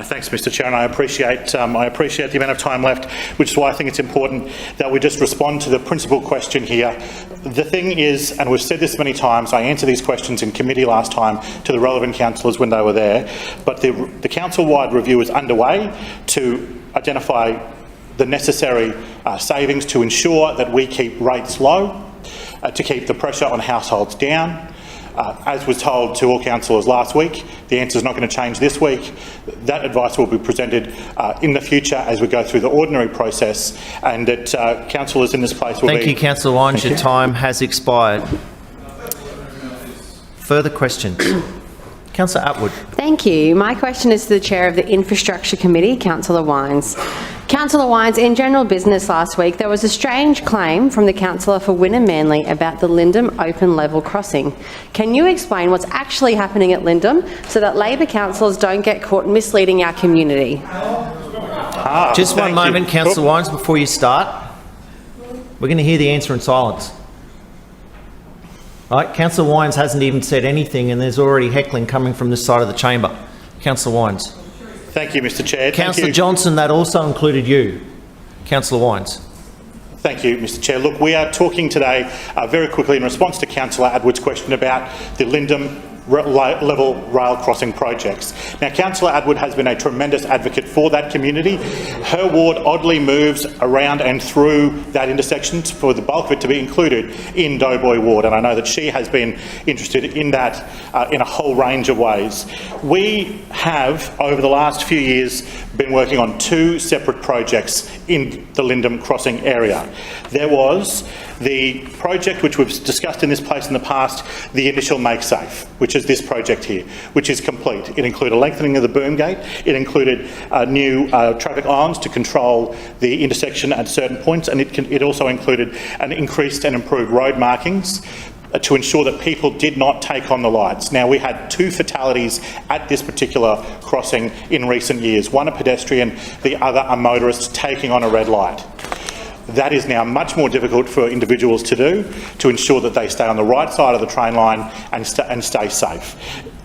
Thanks, Mr Chair, and I appreciate the amount of time left, which is why I think it's important that we just respond to the principal question here. The thing is, and we've said this many times, I answered these questions in committee last time to the relevant councillors when they were there, but the council-wide review is underway to identify the necessary savings to ensure that we keep rates low, to keep the pressure on households down. As was told to all councillors last week, the answer is not going to change this week. That advice will be presented in the future as we go through the ordinary process, and that councillors in this place will Thank you, Councillor Wines. Your time has expired. Further questions? Councillor Atwood. Thank you. My question is to the Chair of the Infrastructure Committee, Councillor Wines. Councillor Wines, in general business last week, there was a strange claim from the councillor for Wynnum Manly about the Lindum open level crossing. Can you explain what's actually happening at Lindum so that Labor councillors don't get caught misleading our community? Just one moment, Councillor Wines, before you start. We're going to hear the answer in silence. Right, Councillor Wines hasn't even said anything and there's already heckling coming from this side of the chamber. Councillor Wines. Thank you, Mr Chair. Councillor Johnson, that also included you. Councillor Wines. Thank you, Mr Chair. Look, we are talking today very quickly in response to Councillor Atwood's question about the Lindum level rail crossing projects. Now, Councillor Atwood has been a tremendous advocate for that community. Her ward oddly moves around and through that intersection for the bulk of it to be included in Doughboy ward, and I know that she has been interested in that in a whole range of ways. We have, over the last few years, been working on two separate projects in the Lindum crossing area. There was the project which we've discussed in this place in the past, the initial Make Safe, which is this project here, which is complete. It included a lengthening of the boom gate. It included new traffic islands to control the intersection at certain points, and it also included an increased and improved road markings to ensure that people did not take on the lights. Now, we had 2 fatalities at this particular crossing in recent years, one a pedestrian, the other a motorist taking on a red light. That is now much more difficult for individuals to do, to ensure that they stay on the right side of the train line and stay safe.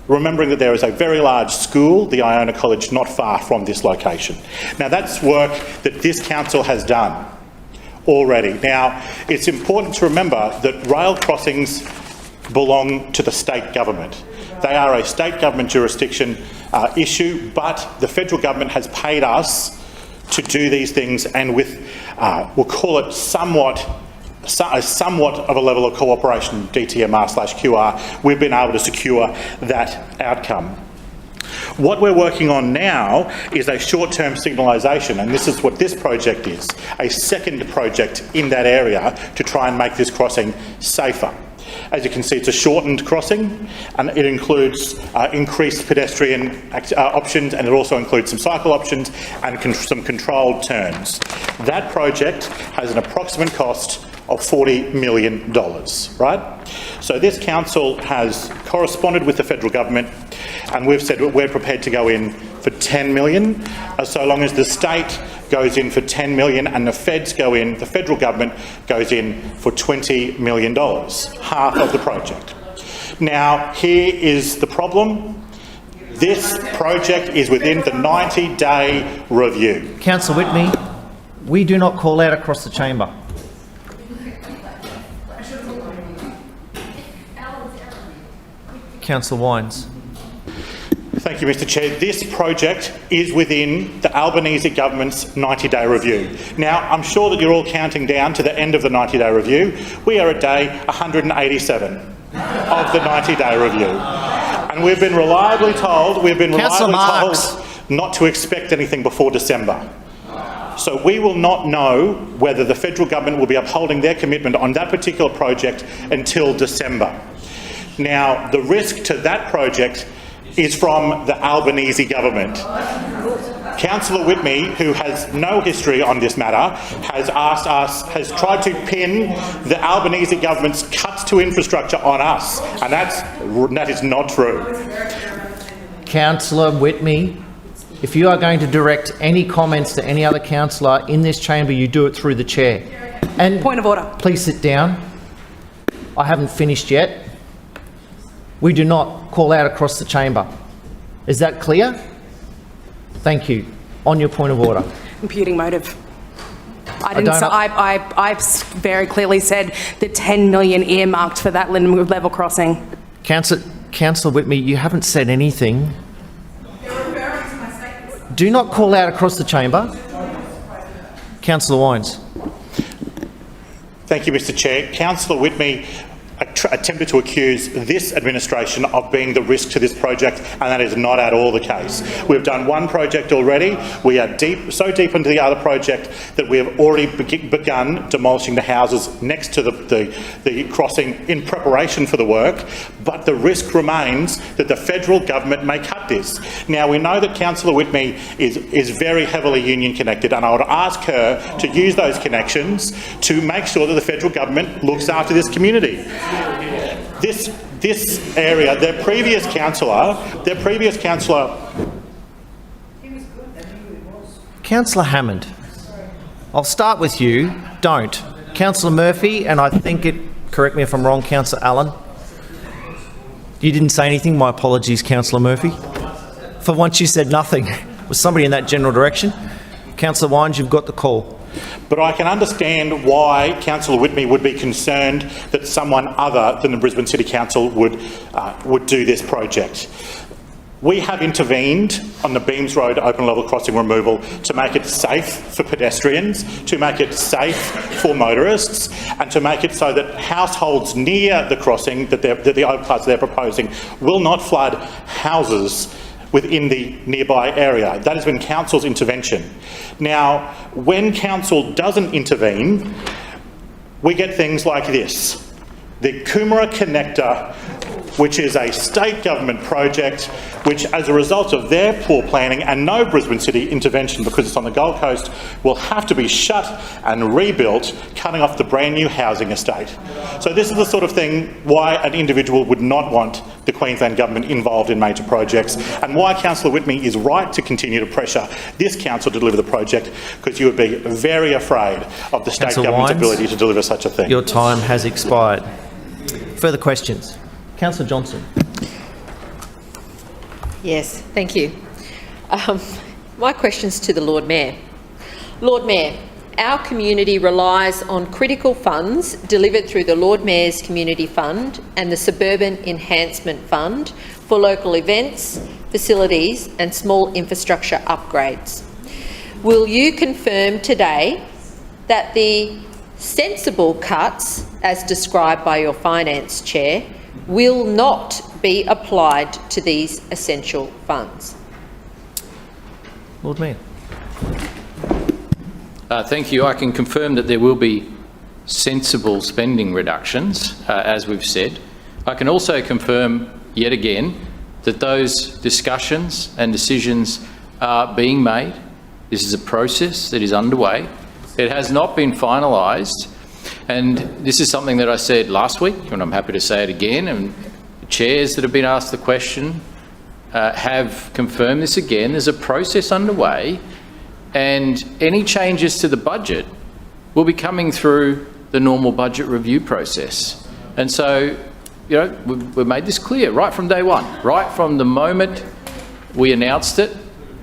Remembering that there is a very large school, the Iona College, not far from this location. Now, that's work that this council has done already. Now, it's important to remember that rail crossings belong to the state government. They are a state government jurisdiction issue, but the federal government has paid us to do these things, and with, we'll call it somewhat of a level of cooperation, DTMR/QR, we've been able to secure that outcome. What we're working on now is a short-term signalisation, and this is what this project is, a second project in that area to try and make this crossing safer. As you can see, it's a shortened crossing, and it includes increased pedestrian options, and it also includes some cycle options and some controlled turns. That project has an approximate cost of $40 million, right? So this council has corresponded with the federal government, and we've said that we're prepared to go in for $10 million, so long as the state goes in for $10 million and the federal government goes in for $20 million, half of the project. Now, here is the problem. This project is within the 90-day review. Councillor Whitney, we do not call out across the chamber. Councillor Wines. Thank you, Mr Chair. This project is within the Albanese government's 90-day review. Now, I'm sure that you're all counting down to the end of the 90-day review. We are at day 187 of the 90-day review. And we've been reliably told, not to expect anything before December. So we will not know whether the federal government will be upholding their commitment on that particular project until December. Now, the risk to that project is from the Albanese government. Councillor Whitney, who has no history on this matter, has tried to pin the Albanese government's cuts to infrastructure on us, and that is not true. Councillor Whitney, if you are going to direct any comments to any other councillor in this chamber, you do it through the chair. And point of order. Please sit down. I haven't finished yet. We do not call out across the chamber. Is that clear? Thank you. On your point of order. Imputing motive. I very clearly said the 10 million earmarked for that Lindum level crossing. Councillor Whitney, you haven't said anything. Do not call out across the chamber. Councillor Wines. Thank you, Mr Chair. Councillor Whitney attempted to accuse this administration of being the risk to this project, and that is not at all the case. We've done one project already. We are so deep into the other project that we have already begun demolishing the houses next to the crossing in preparation for the work. but the risk remains that the federal government may cut this. Now, we know that Councillor Whitney is very heavily union connected, and I would ask her to use those connections to make sure that the federal government looks after this community. This area, their previous councillor. Councillor Hammond, I'll start with you. Don't. Councillor Murphy, and I think correct me if I'm wrong, Councillor Allen. You didn't say anything. My apologies, Councillor Murphy. For once you said nothing. Was somebody in that general direction? Councillor Wines, you've got the call. But I can understand why Councillor Whitney would be concerned that someone other than the Brisbane City Council would do this project. We have intervened on the Beams Road open level crossing removal to make it safe for pedestrians, to make it safe for motorists, and to make it so that households near the crossing that the overpass they're proposing will not flood houses within the nearby area. That has been Council's intervention. Now, when Council doesn't intervene, we get things like this. The Coomera Connector, which is a state government project which, as a result of their poor planning and no Brisbane City intervention because it's on the Gold Coast, will have to be shut and rebuilt, cutting off the brand new housing estate. So this is the sort of thing why an individual would not want the Queensland Government involved in major projects, and why Councillor Whitney is right to continue to pressure this council to deliver the project, because you would be very afraid of the state Councillor government's Wines, ability to deliver such a thing. Your time has expired. Further questions? Councillor Johnson. Yes, thank you. My question's to the Lord Mayor. Lord Mayor, our community relies on critical funds delivered through the Lord Mayor's Community Fund and the Suburban Enhancement Fund for local events, facilities and small infrastructure upgrades. Will you confirm today that the sensible cuts, as described by your Finance Chair, will not be applied to these essential funds? Lord Mayor. Thank you. I can confirm that there will be sensible spending reductions, as we've said. I can also confirm, yet again, that those discussions and decisions are being made. This is a process that is underway. It has not been finalised, and this is something that I said last week, and I'm happy to say it again, and the chairs that have been asked the question have confirmed this again. There's a process underway, and any changes to the budget will be coming through the normal budget review process. And so, you know, we've made this clear right from day one, right from the moment we announced it.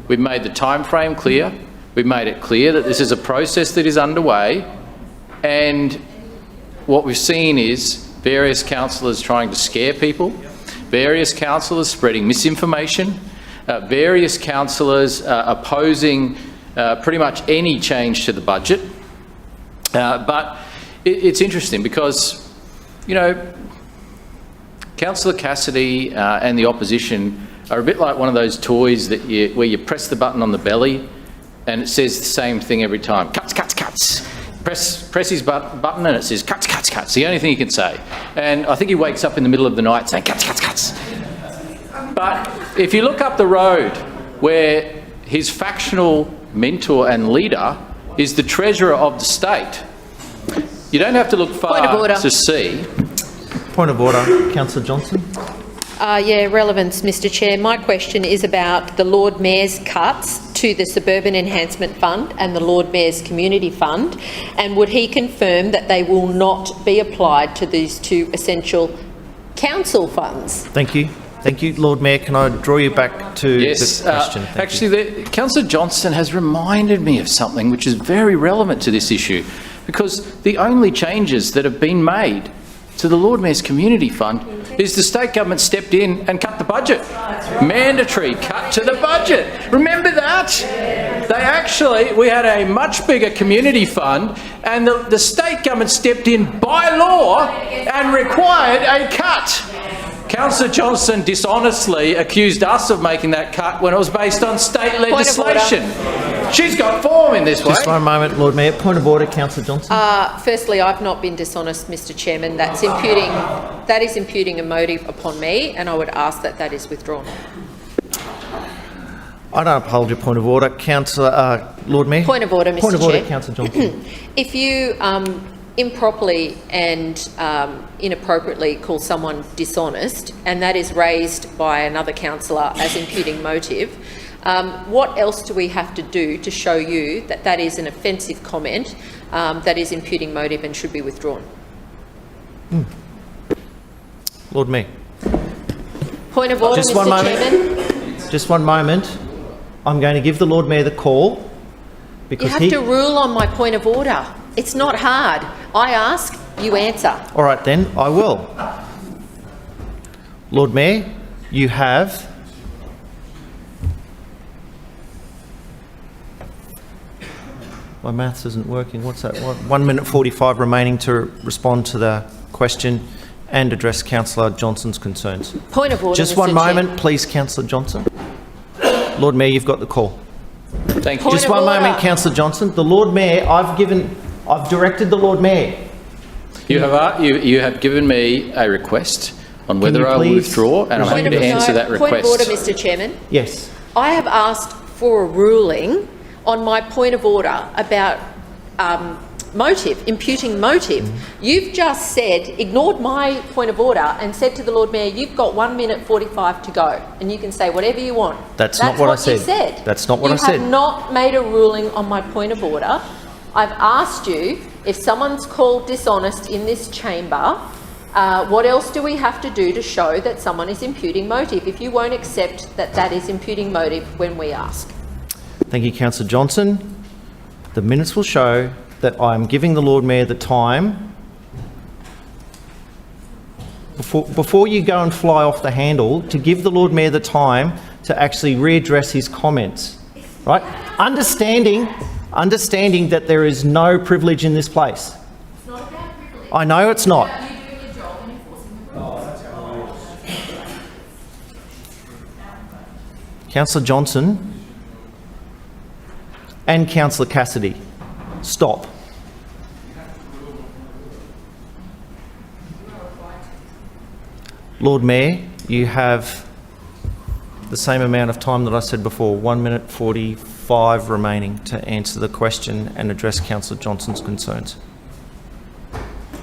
We've made the time frame clear. We've made it clear that this is a process that is underway, and what we've seen is various councillors trying to scare people, various councillors spreading misinformation, various councillors opposing pretty much any change to the budget. But it's interesting because, you know, Councillor Cassidy and the opposition are a bit like one of those toys that where you press the button on the belly and it says the same thing every time. Cuts, cuts, cuts. Press his button and it says cuts, cuts, cuts. The only thing he can say. And I think he wakes up in the middle of the night saying cuts, cuts, cuts. But if you look up the road where his factional mentor and leader is the Treasurer of the state, you don't have to look far to see. Point of order, Councillor Johnson. Yeah, relevance, Mr Chair. My question is about the Lord Mayor's cuts to the Suburban Enhancement Fund and the Lord Mayor's Community Fund, and would he confirm that they will not be applied to these two essential council funds? Thank you. Thank you. Lord Mayor, can I draw you back to the question? Actually, Councillor Johnson has reminded me of something which is very relevant to this issue, because the only changes that have been made to the Lord Mayor's Community Fund is the state government stepped in and cut the budget. Mandatory cut to the budget. Remember that? We had a much bigger community fund, and the state government stepped in by law and required a cut. Councillor Johnson dishonestly accused us of making that cut when it was based on state legislation. She's got form in this way. Just one moment, Lord Mayor. Point of order, Councillor Johnson. Firstly, I've not been dishonest, Mr Chairman. That is imputing a motive upon me, and I would ask that that is withdrawn. I don't uphold your point of order, Councillor Lord Mayor. Point of order, Mr Chair. Point of order, Councillor Johnson. If you improperly and inappropriately call someone dishonest, and that is raised by another councillor as imputing motive, what else do we have to do to show you that that is an offensive comment that is imputing motive and should be withdrawn? Lord Mayor. Point of order, Just one Mr moment. Chairman. Just one moment. I'm going to give the Lord Mayor the call because You have to rule on my point of order. It's not hard. I ask, you answer. All right then, I will. Lord Mayor, you have my maths isn't working. What's that? 1 minute 45 remaining to respond to the question and address Councillor Johnson's concerns. Point of order, Just Mr. one Chair. moment, please, Councillor Johnson. Lord Mayor, you've got the call. Thank you. Just one moment, Councillor Johnson. The Lord Mayor, I've directed the Lord Mayor. You have given me a request on whether I will please withdraw, and I'm happy to answer that request. Point of order, Mr Chairman. Yes. I have asked for a ruling on my point of order about motive, imputing motive. You've just ignored my point of order and said to the Lord Mayor, you've got 1 minute 45 to go, and you can say whatever you want. That's not what I said. You said. That's not what I said. You have not made a ruling on my point of order. I've asked you, if someone's called dishonest in this chamber, what else do we have to do to show that someone is imputing motive? If you won't accept that that is imputing motive when we ask. Thank you, Councillor Johnson. The minutes will show that I am giving the Lord Mayor the time. Before you go and fly off the handle, to give the Lord Mayor the time to actually readdress his comments, right? Understanding that there is no privilege in this place. It's not about privilege. I know it's not. It's about you doing your job and enforcing the rules. Councillor Johnson and Councillor Cassidy, stop. Lord Mayor, you have the same amount of time that I said before, 1 minute 45 remaining to answer the question and address Councillor Johnson's concerns.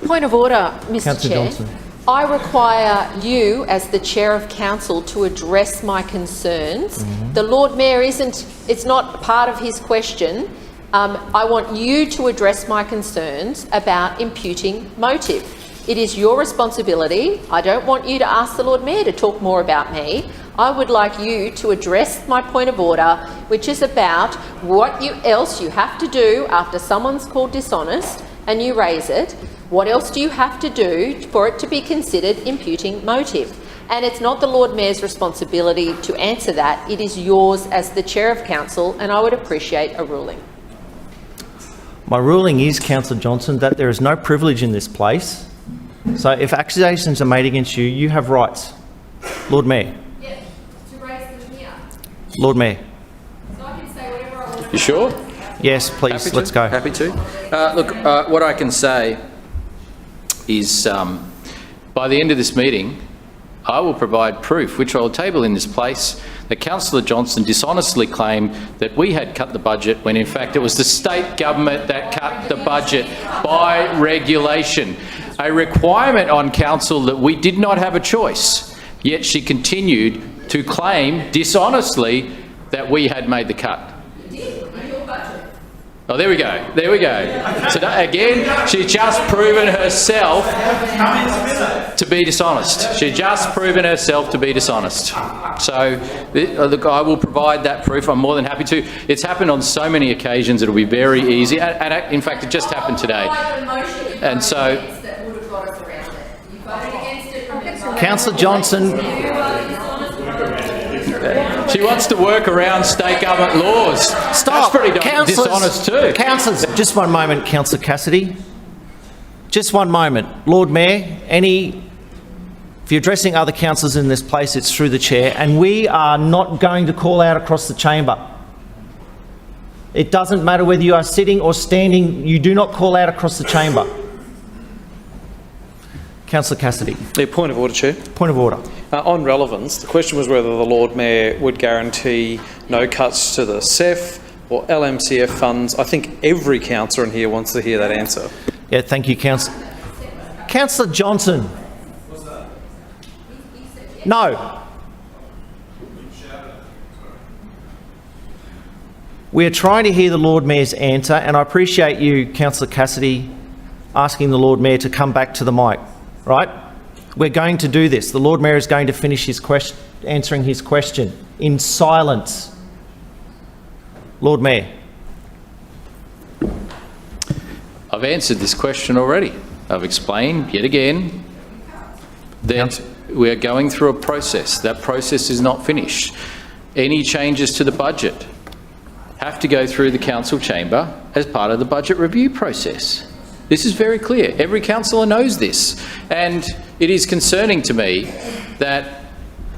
Point of order, Mr Councillor Chair. Johnson. I require you, as the Chair of Council, to address my concerns. The Lord Mayor it's not part of his question. I want you to address my concerns about imputing motive. It is your responsibility. I don't want you to ask the Lord Mayor to talk more about me. I would like you to address my point of order, which is about what else you have to do after someone's called dishonest and you raise it. What else do you have to do for it to be considered imputing motive? And it's not the Lord Mayor's responsibility to answer that. It is yours as the Chair of Council, and I would appreciate a ruling. My ruling is, Councillor Johnson, that there is no privilege in this place. So if accusations are made against you, you have rights. Lord Mayor. Yes, to raise them here. Lord Mayor. So I can say whatever I want. You sure? Yes, please, let's go. Happy to. Look, what I can say is by the end of this meeting, I will provide proof, which I will table in this place, that Councillor Johnson dishonestly claimed that we had cut the budget when in fact it was the state government that cut the budget by regulation. A requirement on council that we did not have a choice, yet she continued to claim dishonestly that we had made the cut. Oh, there we go. There we go. So that, again, she's just proven herself to be dishonest. She's just proven herself to be dishonest. So, look, I will provide that proof. I'm more than happy to. It's happened on so many occasions. It'll be very easy. And in fact, it just happened today. And so, Councillor Johnson. She wants to work around state government laws. Stop. That's pretty dishonest too. Councillors, just one moment, Councillor Cassidy. Just one moment. Lord Mayor, if you're addressing other councillors in this place, it's through the chair, and we are not going to call out across the chamber. It doesn't matter whether you are sitting or standing. You do not call out across the chamber. Councillor Cassidy. Yeah, point of order, Chair. Point of order. On relevance, the question was whether the Lord Mayor would guarantee no cuts to the CEF or LMCF funds. I think every councillor in here wants to hear that answer. Yeah, thank you, Councillor. Councillor Johnson. No. We are trying to hear the Lord Mayor's answer, and I appreciate you, Councillor Cassidy, asking the Lord Mayor to come back to the mic, right? We're going to do this. The Lord Mayor is going to finish his answering his question in silence. Lord Mayor. I've answered this question already. I've explained yet again that we are going through a process. That process is not finished. Any changes to the budget have to go through the council chamber as part of the budget review process. This is very clear. Every councillor knows this. And it is concerning to me that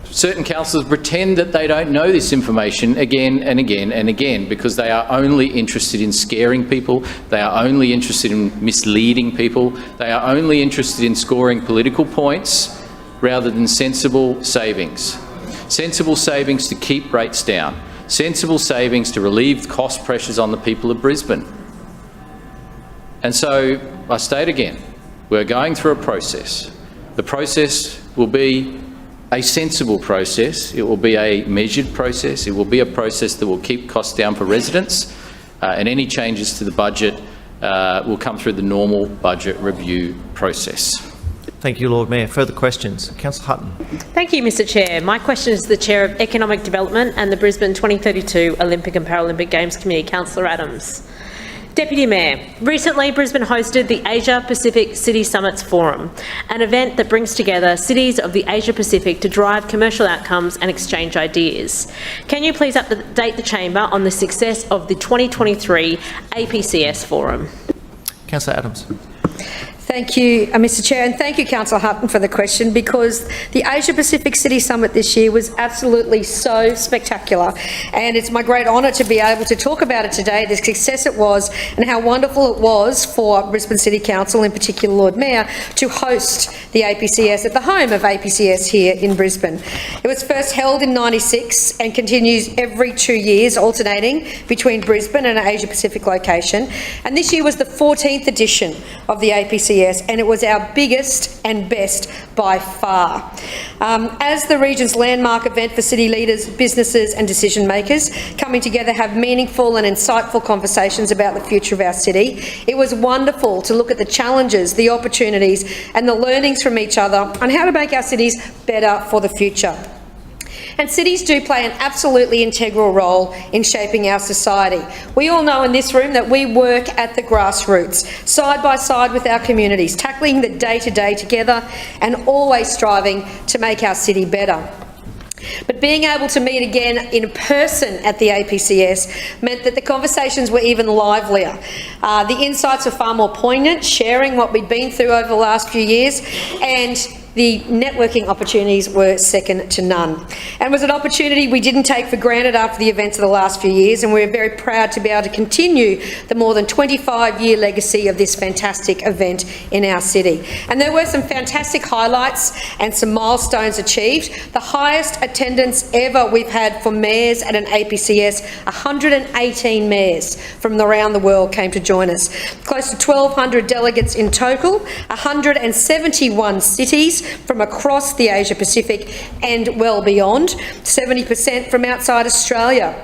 certain councillors pretend that they don't know this information again and again and again, because they are only interested in scaring people, they are only interested in misleading people, they are only interested in scoring political points rather than sensible savings. Sensible savings to keep rates down. Sensible savings to relieve cost pressures on the people of Brisbane. And so, I state again, we're going through a process. The process will be a sensible process. It will be a measured process. It will be a process that will keep costs down for residents, and any changes to the budget will come through the normal budget review process. Thank you, Lord Mayor. Further questions? Councillor Hutton. Thank you, Mr Chair. My question is to the Chair of Economic Development and the Brisbane 2032 Olympic and Paralympic Games Committee, Councillor Adams. Deputy Mayor, recently Brisbane hosted the Asia Pacific City Summits Forum, an event that brings together cities of the Asia Pacific to drive commercial outcomes and exchange ideas. Can you please update the Chamber on the success of the 2023 APCS Forum? Councillor Adams. Thank you, Mr Chair, and thank you, Councillor Hutton, for the question, because the Asia Pacific City Summit this year was absolutely so spectacular, and it's my great honour to be able to talk about it today, the success it was and how wonderful it was for Brisbane City Council, in particular Lord Mayor, to host the APCS at the home of APCS here in Brisbane. It was first held in '96 and continues every 2 years, alternating between Brisbane and an Asia Pacific location, and this year was the 14th edition of the APCS, and it was our biggest and best by far. As the region's landmark event for city leaders, businesses and decision makers coming together have meaningful and insightful conversations about the future of our city, it was wonderful to look at the challenges, the opportunities and the learnings from each other on how to make our cities better for the future. And cities do play an absolutely integral role in shaping our society. We all know in this room that we work at the grassroots, side by side with our communities, tackling the day-to-day together and always striving to make our city better. But being able to meet again in person at the APCS meant that the conversations were even livelier. The insights were far more poignant, sharing what we'd been through over the last few years, and the networking opportunities were second to none. And it was an opportunity we didn't take for granted after the events of the last few years, and we're very proud to be able to continue the more than 25-year legacy of this fantastic event in our city. And there were some fantastic highlights and some milestones achieved. The highest attendance ever we've had for mayors at an APCS, 118 mayors from around the world came to join us. Close to 1,200 delegates in total, 171 cities from across the Asia Pacific and well beyond, 70% from outside Australia.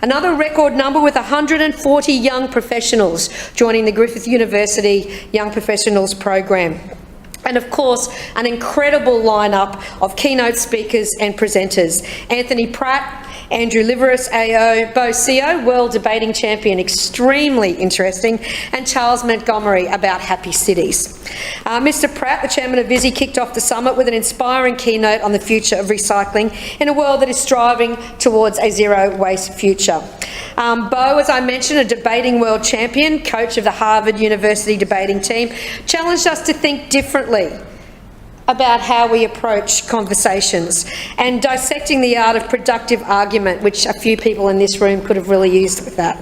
Another record number with 140 young professionals joining the Griffith University Young Professionals program. And of course, an incredible lineup of keynote speakers and presenters. Anthony Pratt, Andrew Liveris AO, Bo CO, World Debating Champion, extremely interesting, and Charles Montgomery about happy cities. Mr Pratt, the Chairman of Visy, kicked off the summit with an inspiring keynote on the future of recycling in a world that is striving towards a zero-waste future. Bo, as I mentioned, a debating world champion, coach of the Harvard University debating team, challenged us to think differently about how we approach conversations and dissecting the art of productive argument, which a few people in this room could have really used with that.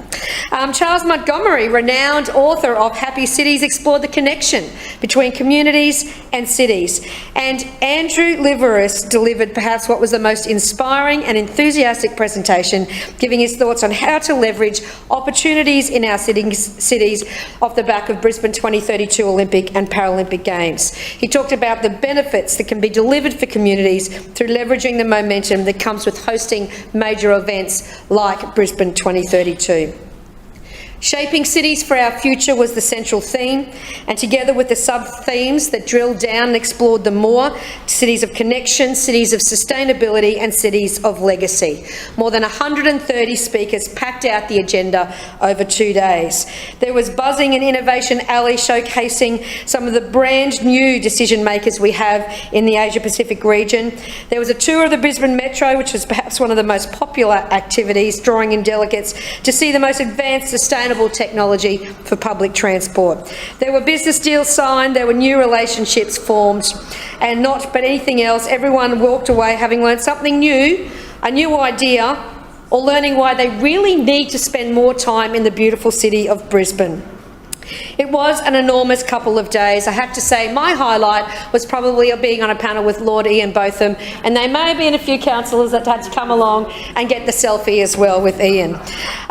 Charles Montgomery, renowned author of Happy Cities, explored the connection between communities and cities. And Andrew Liveris delivered perhaps what was the most inspiring and enthusiastic presentation, giving his thoughts on how to leverage opportunities in our cities off the back of Brisbane 2032 Olympic and Paralympic Games. He talked about the benefits that can be delivered for communities through leveraging the momentum that comes with hosting major events like Brisbane 2032. Shaping cities for our future was the central theme, and together with the sub-themes that drilled down and explored them more, cities of connection, cities of sustainability and cities of legacy. More than 130 speakers packed out the agenda over 2 days. There was buzzing in Innovation Alley, showcasing some of the brand new decision makers we have in the Asia Pacific region. There was a tour of the Brisbane Metro, which was perhaps one of the most popular activities, drawing in delegates to see the most advanced sustainable technology for public transport. There were business deals signed, there were new relationships formed, and not but anything else, everyone walked away having learned something new, a new idea, or learning why they really need to spend more time in the beautiful city of Brisbane. It was an enormous couple of days. I have to say my highlight was probably being on a panel with Lord Ian Botham, and there may have been a few councillors that had to come along and get the selfie as well with Ian.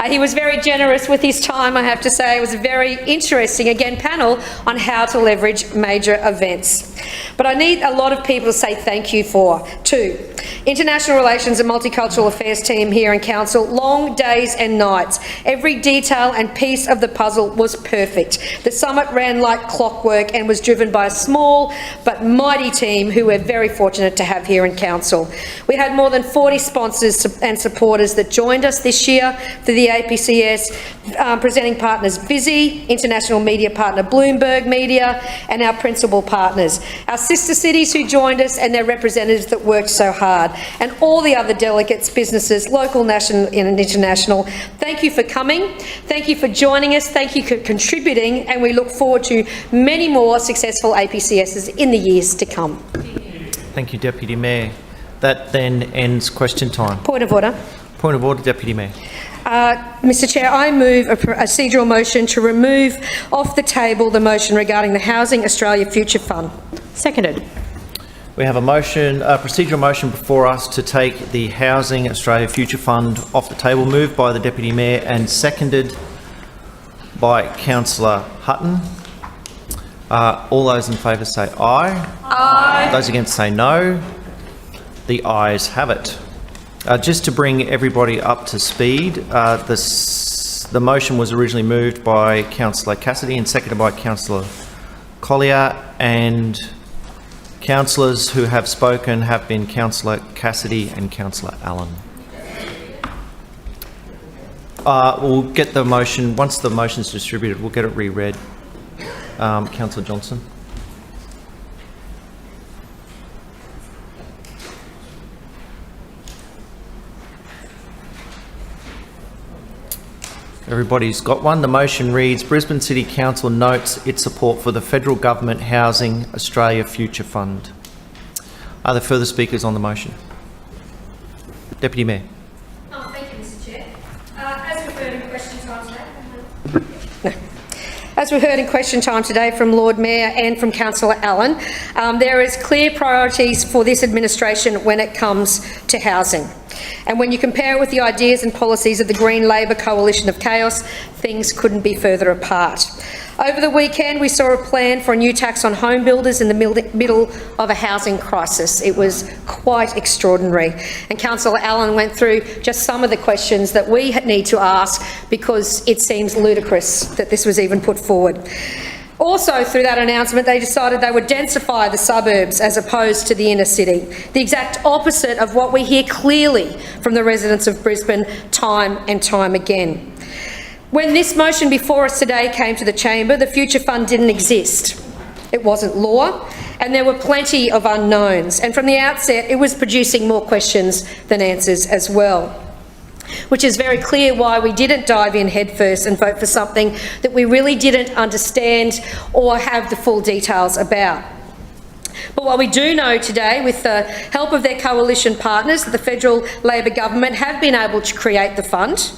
He was very generous with his time, I have to say. It was a very interesting, again, panel on how to leverage major events. But I need a lot of people to say thank you for. Two, International Relations and Multicultural Affairs team here in Council, long days and nights. Every detail and piece of the puzzle was perfect. The summit ran like clockwork and was driven by a small but mighty team who we're very fortunate to have here in Council. We had more than 40 sponsors and supporters that joined us this year for the APCS, presenting partners Visi, international media partner Bloomberg Media, and our principal partners. Our sister cities who joined us and their representatives that worked so hard, and all the other delegates, businesses, local, national and international. Thank you for coming. Thank you for joining us. Thank you for contributing, and we look forward to many more successful APCSs in the years to come. Thank you, Deputy Mayor. That then ends question time. Point of order. Point of order, Deputy Mayor. Mr Chair, I move a procedural motion to remove off the table the motion regarding the Housing Australia Future Fund. Seconded. We have a motion, a procedural motion before us to take the Housing Australia Future Fund off the table, moved by the Deputy Mayor and seconded by Councillor Hutton. All those in favour say aye. Aye. Those against say no. The ayes have it. Just to bring everybody up to speed, the motion was originally moved by Councillor Cassidy and seconded by Councillor Collier, and councillors who have spoken have been Councillor Cassidy and Councillor Allen. We'll get the motion, once the motion is distributed, we'll get it reread. Councillor Johnson. Everybody's got one. The motion reads, Brisbane City Council notes its support for the Federal Government Housing Australia Future Fund. Are there further speakers on the motion? Deputy Mayor. Thank you, Mr Chair. As we've heard in question time today, as we heard in question time today from Lord Mayor and from Councillor Allen, there is clear priorities for this administration when it comes to housing. And when you compare it with the ideas and policies of the Green Labor coalition of chaos, things couldn't be further apart. Over the weekend, we saw a plan for a new tax on home builders in the middle of a housing crisis. It was quite extraordinary. And Councillor Allen went through just some of the questions that we need to ask, because it seems ludicrous that this was even put forward. Also, through that announcement, they decided they would densify the suburbs as opposed to the inner city, the exact opposite of what we hear clearly from the residents of Brisbane time and time again. When this motion before us today came to the chamber, the Future Fund didn't exist. It wasn't law, and there were plenty of unknowns. And from the outset, it was producing more questions than answers as well, which is very clear why we didn't dive in headfirst and vote for something that we really didn't understand or have the full details about. But what we do know today, with the help of their coalition partners, that the federal Labor government have been able to create the fund.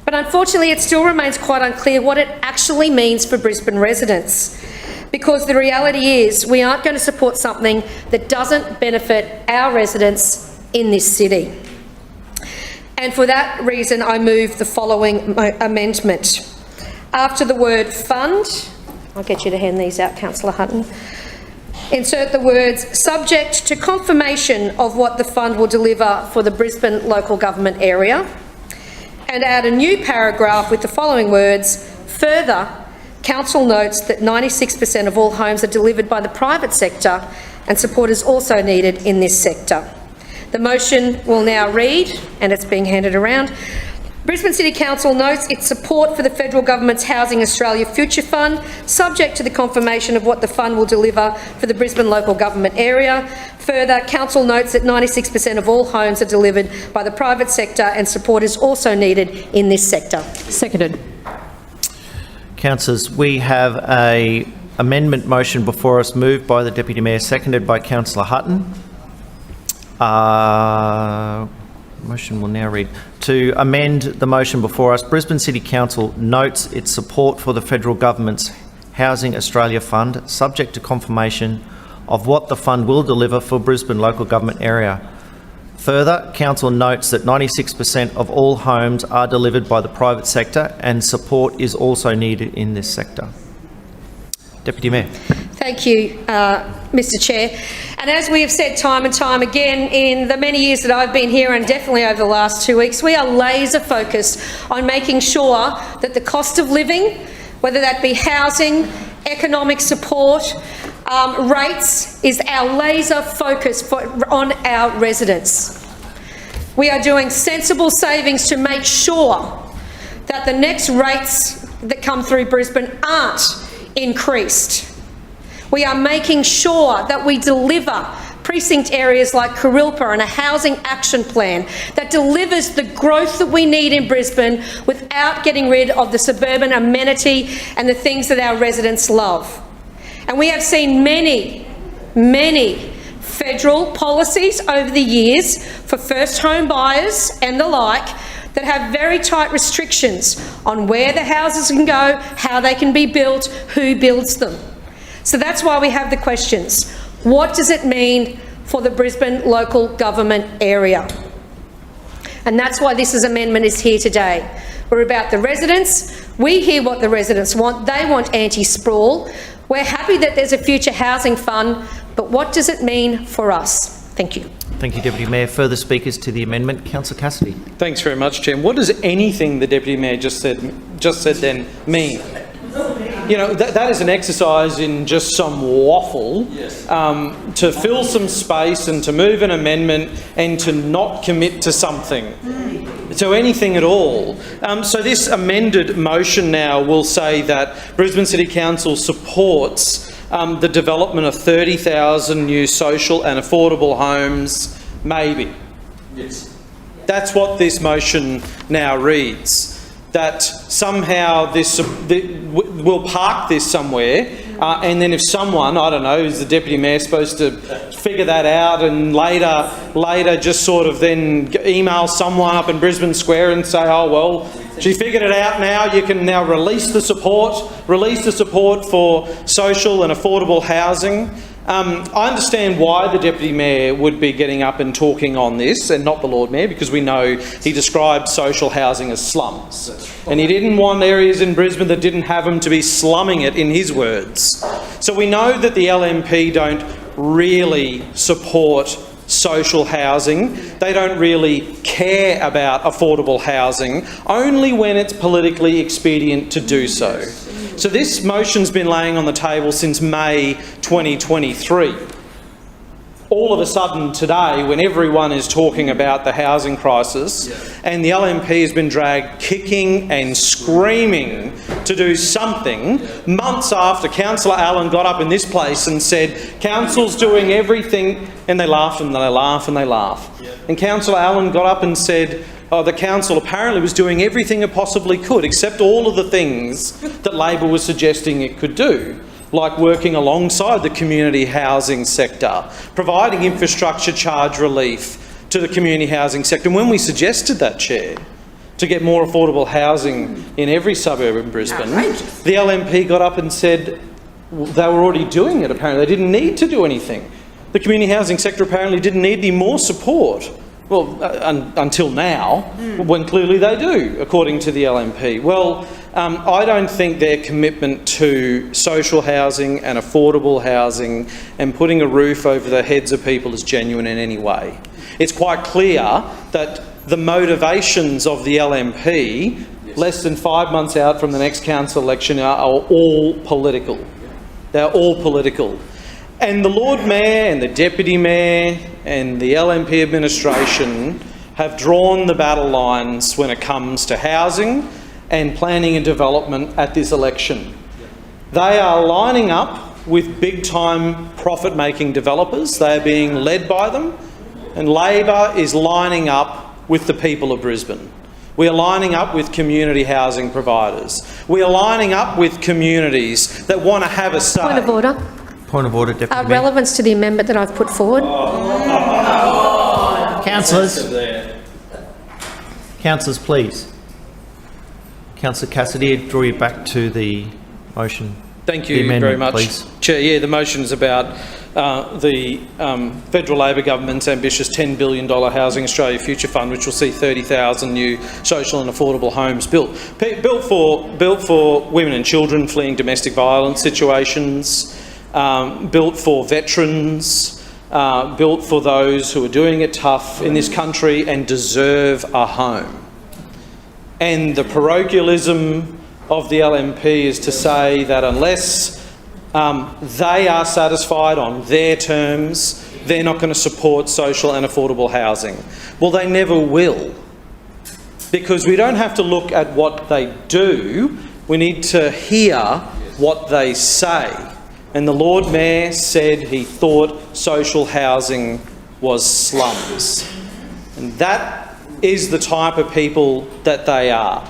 But unfortunately, it still remains quite unclear what it actually means for Brisbane residents. Because the reality is we aren't going to support something that doesn't benefit our residents in this city. And for that reason, I move the following amendment. After the word fund, I'll get you to hand these out, Councillor Hutton, insert the words subject to confirmation of what the fund will deliver for the Brisbane local government area, and add a new paragraph with the following words, further, Council notes that 96% of all homes are delivered by the private sector and support is also needed in this sector. The motion will now read, and it's being handed around, Brisbane City Council notes its support for the federal government's Housing Australia Future Fund, subject to the confirmation of what the fund will deliver for the Brisbane local government area. Further, Council notes that 96% of all homes are delivered by the private sector and support is also needed in this sector. Seconded. Councillors, we have an amendment motion before us, moved by the Deputy Mayor, seconded by Councillor Hutton. Motion will now read, to amend the motion before us, Brisbane City Council notes its support for the federal government's Housing Australia Fund, subject to confirmation of what the fund will deliver for Brisbane local government area. Further, Council notes that 96% of all homes are delivered by the private sector and support is also needed in this sector. Deputy Mayor. Thank you, Mr Chair. And as we have said time and time again in the many years that I've been here, and definitely over the last 2 weeks, we are laser focused on making sure that the cost of living, whether that be housing, economic support, rates, is our laser focus on our residents. We are doing sensible savings to make sure that the next rates that come through Brisbane aren't increased. We are making sure that we deliver precinct areas like Kurilpa and a housing action plan that delivers the growth that we need in Brisbane without getting rid of the suburban amenity and the things that our residents love. And we have seen many federal policies over the years for first home buyers and the like that have very tight restrictions on where the houses can go, how they can be built, who builds them. So that's why we have the questions. What does it mean for the Brisbane local government area? And that's why this amendment is here today. We're about the residents. We hear what the residents want. They want anti-sprawl. We're happy that there's a future housing fund, but what does it mean for us? Thank you. Thank you, Deputy Mayor. Further speakers to the amendment. Councillor Cassidy. Thanks very much, Chair. What does anything the Deputy Mayor just said then mean? You know, that is an exercise in just some waffle, to fill some space and to move an amendment and to not commit to something, to anything at all. So this amended motion now will say that Brisbane City Council supports the development of 30,000 new social and affordable homes, maybe. Yes. That's what this motion now reads. That somehow we'll park this somewhere, and then if someone, I don't know, is the Deputy Mayor supposed to figure that out and later just sort of then email someone up in Brisbane Square and say, oh, well, she figured it out now, you can now release the support for social and affordable housing. I understand why the Deputy Mayor would be getting up and talking on this and not the Lord Mayor, because we know he described social housing as slums. And he didn't want areas in Brisbane that didn't have them to be slumming it, in his words. So we know that the LNP don't really support social housing. They don't really care about affordable housing, only when it's politically expedient to do so. So this motion's been laying on the table since May 2023. All of a sudden today, when everyone is talking about the housing crisis, and the LNP has been dragged kicking and screaming to do something, months after Councillor Allen got up in this place and said, Council's doing everything, and they laughed and they laughed and they laughed. And Councillor Allen got up and said, the Council apparently was doing everything it possibly could, except all of the things that Labor was suggesting it could do. like working alongside the community housing sector, providing infrastructure charge relief to the community housing sector. And when we suggested that, Chair, to get more affordable housing in every suburb in Brisbane, the LNP got up and said they were already doing it, apparently. They didn't need to do anything. The community housing sector apparently didn't need any more support. Well, until now, when clearly they do, according to the LNP. Well, I don't think their commitment to social housing and affordable housing and putting a roof over the heads of people is genuine in any way. It's quite clear that the motivations of the LNP, less than 5 months out from the next council election, are all political. They're all political. And the Lord Mayor and the Deputy Mayor and the LNP administration have drawn the battle lines when it comes to housing and planning and development at this election. They are lining up with big-time profit-making developers. They are being led by them, and Labor is lining up with the people of Brisbane. We are lining up with community housing providers. We are lining up with communities that want to have a say. Point of order. Point of order, Deputy Mayor. Relevance to the amendment that I've put forward. Councillors, please. Councillor Cassidy, I draw you back to the motion. Thank you very much, please. Chair. Yeah, the motion is about the federal Labor government's ambitious $10 billion Housing Australia Future Fund, which will see 30,000 new social and affordable homes built for women and children fleeing domestic violence situations, built for veterans, built for those who are doing it tough in this country and deserve a home. And the parochialism of the LNP is to say that unless they are satisfied on their terms, they're not going to support social and affordable housing. Well, they never will, because we don't have to look at what they do, we need to hear what they say. And the Lord Mayor said he thought social housing was slums. And that is the type of people that they are.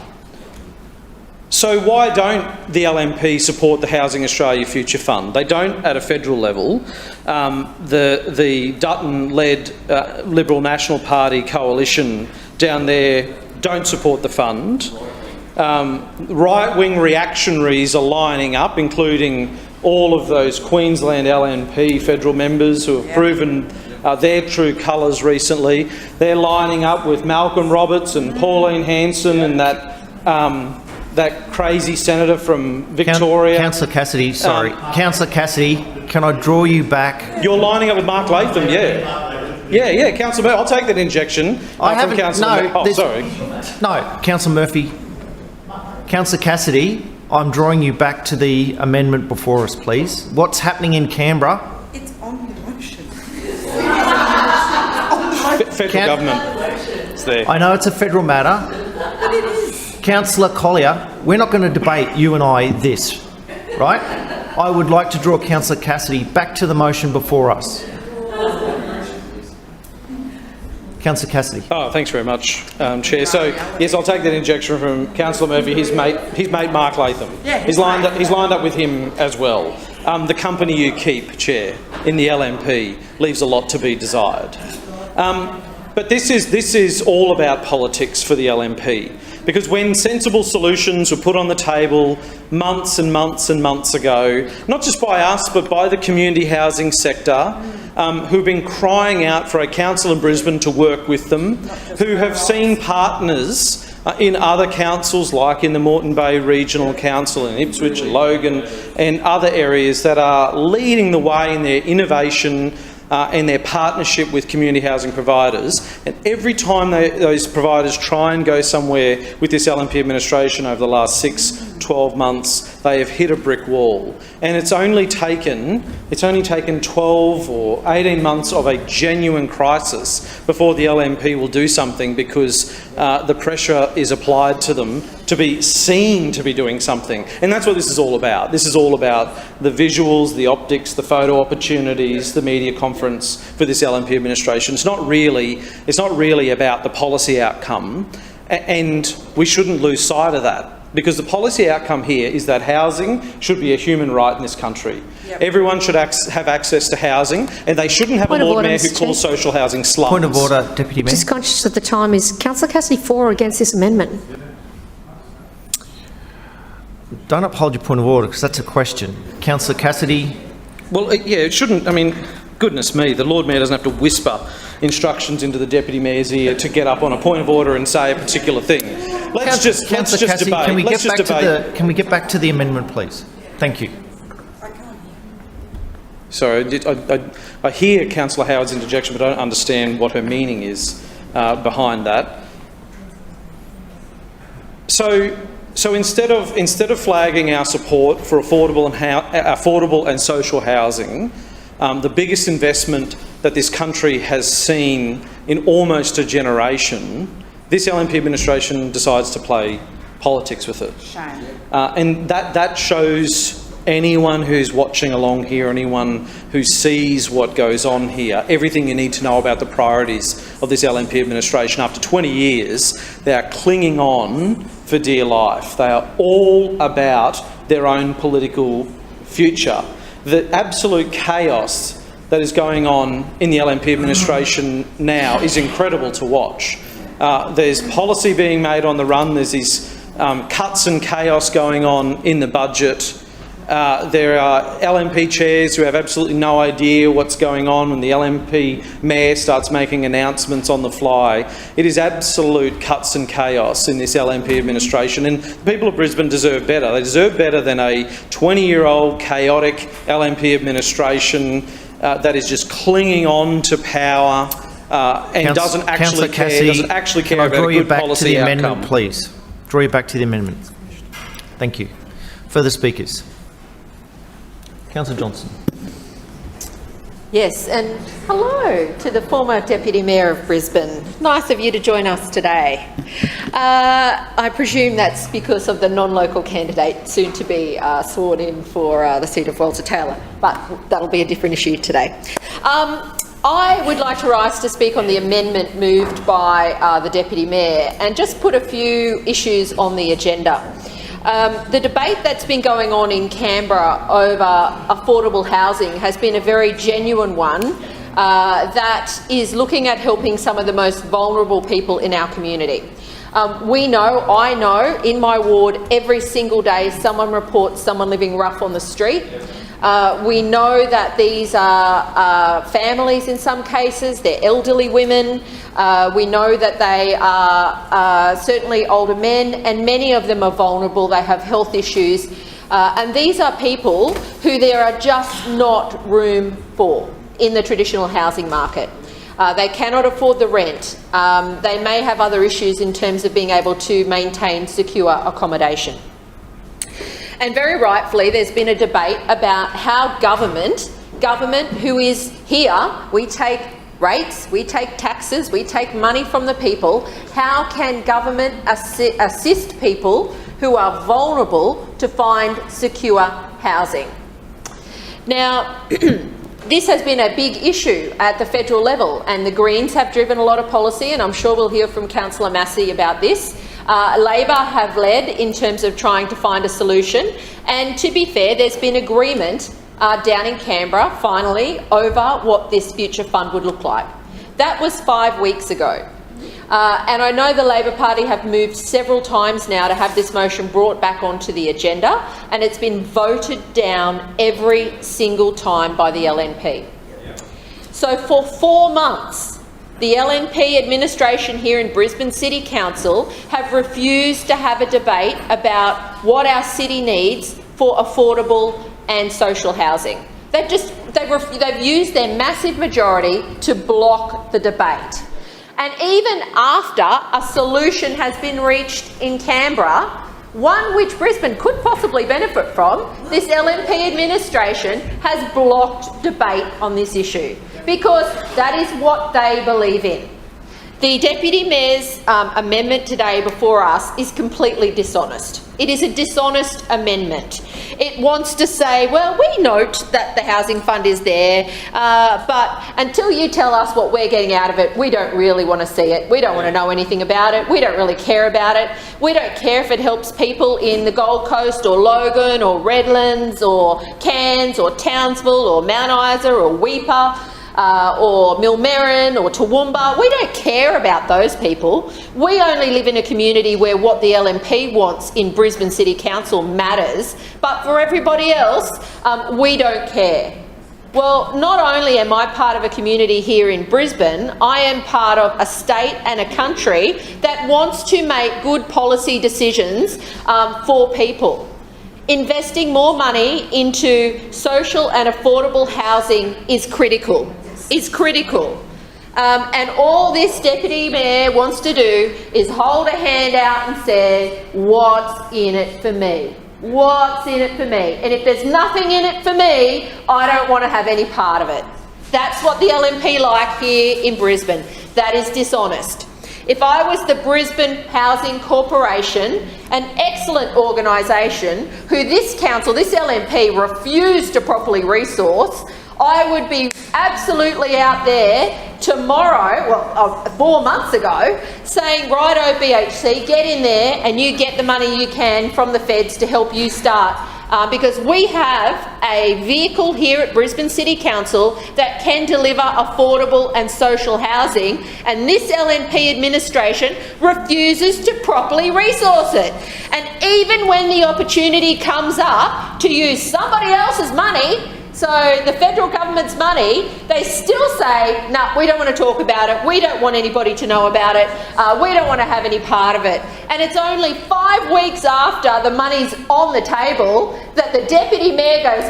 So why don't the LNP support the Housing Australia Future Fund? They don't at a federal level. The Dutton-led Liberal National Party coalition down there don't support the fund. Right-wing reactionaries are lining up, including all of those Queensland LNP federal members who have proven their true colours recently. They're lining up with Malcolm Roberts and Pauline Hanson and that crazy senator from Victoria. Councillor Cassidy, sorry. Councillor Cassidy, can I draw you back? You're lining up with Mark Latham, yeah. Yeah, Councillor Murphy, I'll take that injection. I haven't, sorry. No, Councillor Murphy. Councillor Cassidy, I'm drawing you back to the amendment before us, please. What's happening in Canberra? It's on the motion. Federal government is there. I know it's a federal matter. But it is. Councillor Collier, we're not going to debate, you and I, this, right? I would like to draw Councillor Cassidy back to the motion before us. Councillor Cassidy. Oh, thanks very much, Chair. So, yes, I'll take that injection from Councillor Murphy. His mate Mark Latham. Yeah, he's lined up with him as well. The company you keep, Chair, in the LNP leaves a lot to be desired. But this is all about politics for the LNP, because when sensible solutions were put on the table months and months and months ago, not just by us but by the community housing sector, who've been crying out for a council in Brisbane to work with them, who have seen partners in other councils like in the Moreton Bay Regional Council in Ipswich and Logan and other areas that are leading the way in their innovation and their partnership with community housing providers. And every time those providers try and go somewhere with this LNP administration over the last 6-12 months, they have hit a brick wall. And it's only taken 12 or 18 months of a genuine crisis before the LNP will do something, because the pressure is applied to them to be seen to be doing something. And that's what this is all about. This is all about the visuals, the optics, the photo opportunities, the media conference for this LNP administration. It's not really about the policy outcome, and we shouldn't lose sight of that. because the policy outcome here is that housing should be a human right in this country. Everyone should have access to housing, and they shouldn't have a Lord Mayor who calls social housing slums. Point of order, Deputy Mayor. Just conscious of the time. Is Councillor Cassidy for or against this amendment? Don't uphold your point of order, because that's a question. Councillor Cassidy. Well, yeah, it shouldn't. I mean, goodness me, the Lord Mayor doesn't have to whisper instructions into the Deputy Mayor's ear to get up on a point of order and say a particular thing. Let's just debate. Can we get back to the amendment, please? Thank you. Sorry, I hear Councillor Howard's interjection, but I don't understand what her meaning is behind that. So instead of flagging our support for affordable and social housing, the biggest investment that this country has seen in almost a generation, this LNP administration decides to play politics with it. Shame. And that shows anyone who's watching along here, anyone who sees what goes on here, everything you need to know about the priorities of this LNP administration. After 20 years, they are clinging on for dear life. They are all about their own political future. The absolute chaos that is going on in the LNP administration now is incredible to watch. There's policy being made on the run. There's these cuts and chaos going on in the budget. There are LNP chairs who have absolutely no idea what's going on when the LNP mayor starts making announcements on the fly. It is absolute cuts and chaos in this LNP administration, and the people of Brisbane deserve better. They deserve better than a 20-year-old chaotic LNP administration that is just clinging on to power and doesn't actually care about a good policy outcome. Amendment, please. Draw you back to the amendment. Thank you. Further speakers. Councillor Johnson. Yes, and hello to the former Deputy Mayor of Brisbane. Nice of you to join us today. I presume that's because of the non-local candidate soon to be sworn in for the seat of Walter Taylor, but that'll be a different issue today. I would like to rise to speak on the amendment moved by the Deputy Mayor and just put a few issues on the agenda. The debate that's been going on in Canberra over affordable housing has been a very genuine one that is looking at helping some of the most vulnerable people in our community. I know, in my ward every single day someone reports someone living rough on the street. We know that these are families in some cases, they're elderly women. We know that they are certainly older men, and many of them are vulnerable. They have health issues. And these are people who there are just not room for in the traditional housing market. They cannot afford the rent. They may have other issues in terms of being able to maintain secure accommodation. And very rightfully, there's been a debate about how government who is here, we take rates, we take taxes, we take money from the people. How can government assist people who are vulnerable to find secure housing? Now, this has been a big issue at the federal level, and the Greens have driven a lot of policy, and I'm sure we'll hear from Councillor Massey about this. Labor have led in terms of trying to find a solution, and to be fair, there's been agreement down in Canberra, finally, over what this future fund would look like. That was 5 weeks ago. And I know the Labor Party have moved several times now to have this motion brought back onto the agenda, and it's been voted down every single time by the LNP. So for 4 months, the LNP administration here in Brisbane City Council have refused to have a debate about what our city needs for affordable and social housing. They've used their massive majority to block the debate. And even after a solution has been reached in Canberra, one which Brisbane could possibly benefit from, this LNP administration has blocked debate on this issue, because that is what they believe in. The Deputy Mayor's amendment today before us is completely dishonest. It is a dishonest amendment. It wants to say, well, we note that the housing fund is there, but until you tell us what we're getting out of it, we don't really want to see it. We don't want to know anything about it. We don't really care about it. We don't care if it helps people in the Gold Coast or Logan or Redlands or Cairns or Townsville or Mount Isa or Weipa. Or Millmerran or Toowoomba. We don't care about those people. We only live in a community where what the LNP wants in Brisbane City Council matters, but for everybody else, we don't care. Well, not only am I part of a community here in Brisbane, I am part of a state and a country that wants to make good policy decisions for people. Investing more money into social and affordable housing is critical. And all this Deputy Mayor wants to do is hold a hand out and say, what's in it for me? What's in it for me? And if there's nothing in it for me, I don't want to have any part of it. That's what the LNP like here in Brisbane. That is dishonest. If I was the Brisbane Housing Corporation, an excellent organisation who this council, this LNP refused to properly resource, I would be absolutely out there tomorrow, well, 4 months ago, saying, righto BHC, get in there and you get the money you can from the feds to help you start. Because we have a vehicle here at Brisbane City Council that can deliver affordable and social housing, and this LNP administration refuses to properly resource it. And even when the opportunity comes up to use somebody else's money, so the federal government's money, they still say, no, we don't want to talk about it, we don't want anybody to know about it, we don't want to have any part of it. And it's only 5 weeks after the money's on the table that the Deputy Mayor goes,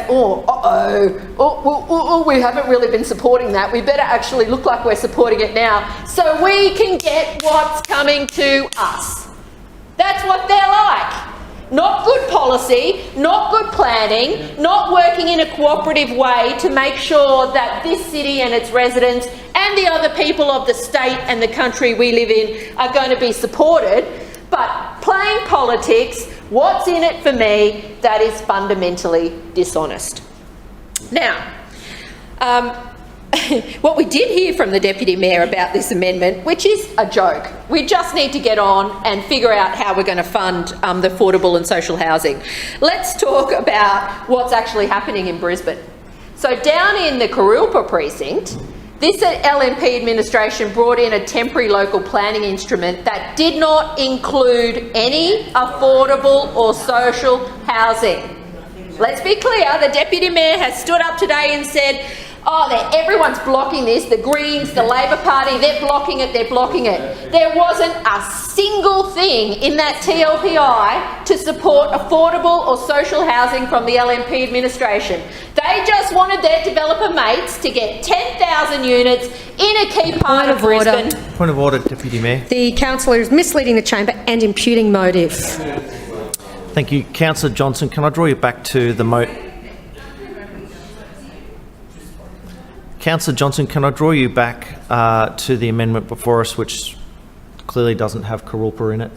we haven't really been supporting that, we better actually look like we're supporting it now so we can get what's coming to us. That's what they're like. Not good policy, not good planning, not working in a cooperative way to make sure that this city and its residents and the other people of the state and the country we live in are going to be supported, but playing politics, what's in it for me, that is fundamentally dishonest. Now, what we did hear from the Deputy Mayor about this amendment, which is a joke. We just need to get on and figure out how we're going to fund the affordable and social housing. Let's talk about what's actually happening in Brisbane. So down in the Kurilpa precinct, this LNP administration brought in a temporary local planning instrument that did not include any affordable or social housing. Let's be clear, the Deputy Mayor has stood up today and said, everyone's blocking this, the Greens, the Labor Party, they're blocking it, they're blocking it. There wasn't a single thing in that TLPI to support affordable or social housing from the LNP administration. They just wanted their developer mates to get 10,000 units in a key part of Brisbane. Point of order, Deputy Mayor. The councillor is misleading the chamber and imputing motive. Thank you. Councillor Johnson, can I draw you back to the Councillor Johnson, can I draw you back to the amendment before us, which clearly doesn't have Kurilpa in it?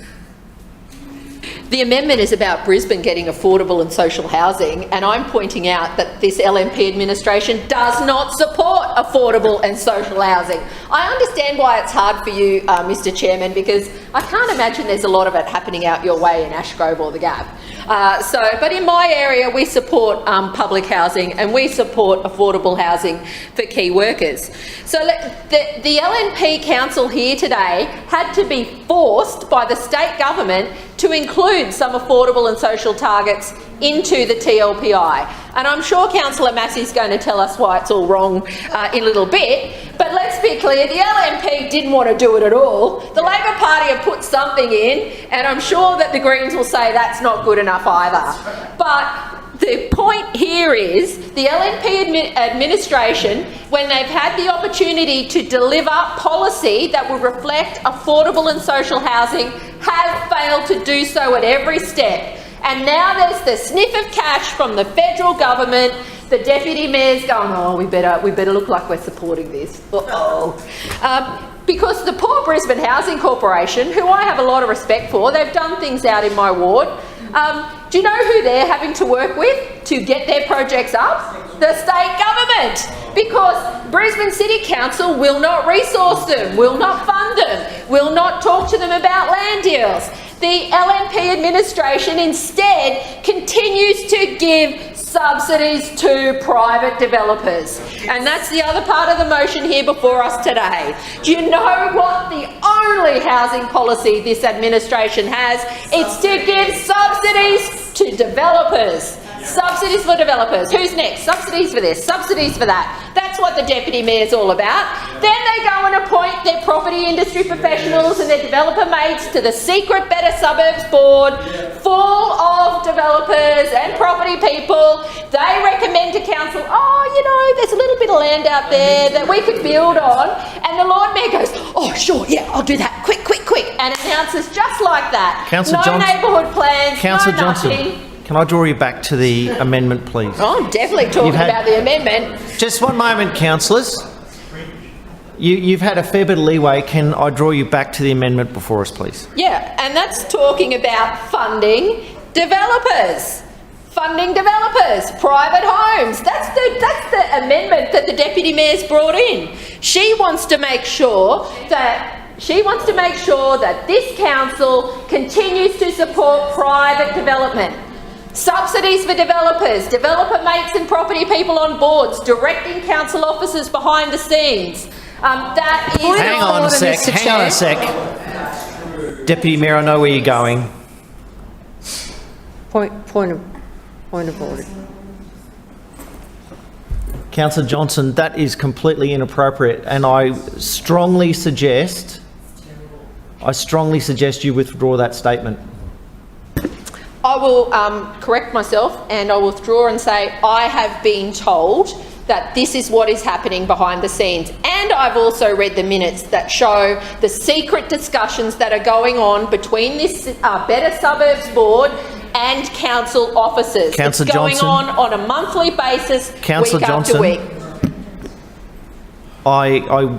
The amendment is about Brisbane getting affordable and social housing, and I'm pointing out that this LNP administration does not support affordable and social housing. I understand why it's hard for you, Mr Chairman, because I can't imagine there's a lot of it happening out your way in Ashgrove or the Gap. But in my area, we support public housing and we support affordable housing for key workers. So the LNP council here today had to be forced by the state government to include some affordable and social targets into the TLPI. And I'm sure Councillor Massey's going to tell us why it's all wrong in a little bit. But let's be clear, the LNP didn't want to do it at all. The Labor Party have put something in, and I'm sure that the Greens will say that's not good enough either. But the point here is the LNP administration, when they've had the opportunity to deliver policy that will reflect affordable and social housing, have failed to do so at every step. And now there's the sniff of cash from the federal government The deputy mayor's going, oh, we better look like we're supporting this. Because the poor Brisbane Housing Corporation, who I have a lot of respect for, they've done things out in my ward. Do you know who they're having to work with to get their projects up? The state government. Because Brisbane City Council will not resource them, will not fund them, will not talk to them about land deals. The LNP administration instead continues to give subsidies to private developers. And that's the other part of the motion here before us today. Do you know what the only housing policy this administration has? It's to give subsidies to developers. Subsidies for developers. Who's next? Subsidies for this, subsidies for that. That's what the Deputy Mayor's all about. Then they go and appoint their property industry professionals and their developer mates to the secret Better Suburbs Board, full of developers and property people. They recommend to council, oh, you know, there's a little bit of land out there that we could build on. And the Lord Mayor goes, oh, sure, yeah, I'll do that. Quick, quick, quick. And announces just like that. Councillor No neighbourhood plans, Councillor no Johnson, nothing. can I draw you back to the amendment, please? Oh, I'm definitely talking about the amendment. Just one moment, councillors. You've had a fair bit of leeway. Can I draw you back to the amendment before us, please? Yeah, and that's talking about funding developers. Funding developers, private homes. That's the amendment that the Deputy Mayor's brought in. She wants to make sure that this council continues to support private development. Subsidies for developers, developer mates and property people on boards, directing council officers behind the scenes. That is... Hang on a sec. Deputy Mayor, I know where you're going. Point of order. Councillor Johnson, that is completely inappropriate, and I strongly suggest you withdraw that statement. I will correct myself and I will withdraw and say I have been told that this is what is happening behind the scenes. And I've also read the minutes that show the secret discussions that are going on between this Better Suburbs Board and council officers. Councillor It's going Johnson. on a monthly basis, Councillor week after Johnson. week. I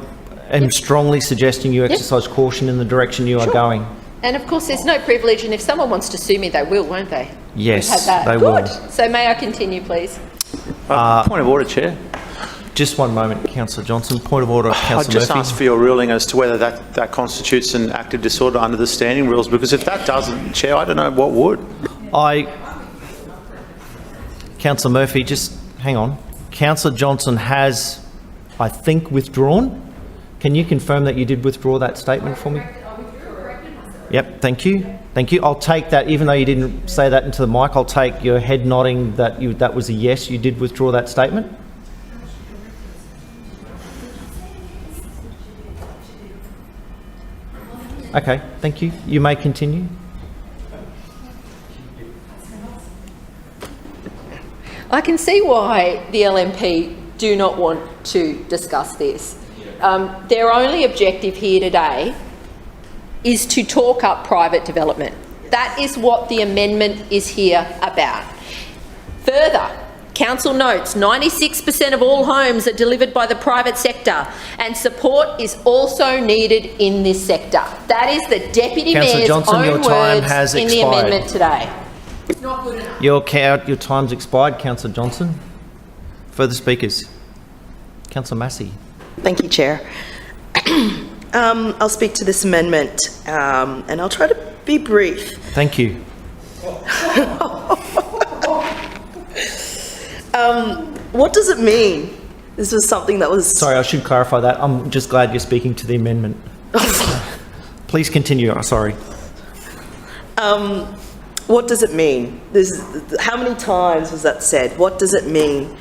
am strongly suggesting you exercise caution in the direction you are going. And of course there's no privilege, and if someone wants to sue me, they will, won't they? Yes, We've had that. they Good. will. So may I continue, please? Point of order, Chair. Just one moment, Councillor Johnson. Point of order, Councillor I'd just Murphy. ask for your ruling as to whether that constitutes an active disorder under the standing rules, because if that doesn't, Chair, I don't know what would. Councillor Murphy, just hang on. Councillor Johnson has, I think, withdrawn. Can you confirm that you did withdraw that statement for me? Yep, thank you. Thank you. I'll take that, even though you didn't say that into the mic, I'll take your head nodding that that was a yes, you did withdraw that statement. Okay, thank you. You may continue. I can see why the LNP do not want to discuss this. Their only objective here today is to talk up private development. That is what the amendment is here about. Further, council notes 96% of all homes are delivered by the private sector, and support is also needed in this sector. That is the Deputy Mayor's own words in the amendment today. It's not good enough. Your time's expired, Councillor Johnson. Further speakers. Councillor Massey. Thank you, Chair. I'll speak to this amendment and I'll try to be brief. Thank you. What does it mean? This was something that was... Sorry, I should clarify that. I'm just glad you're speaking to the amendment. Please continue. Sorry. What does it mean? How many times was that said? What does it mean?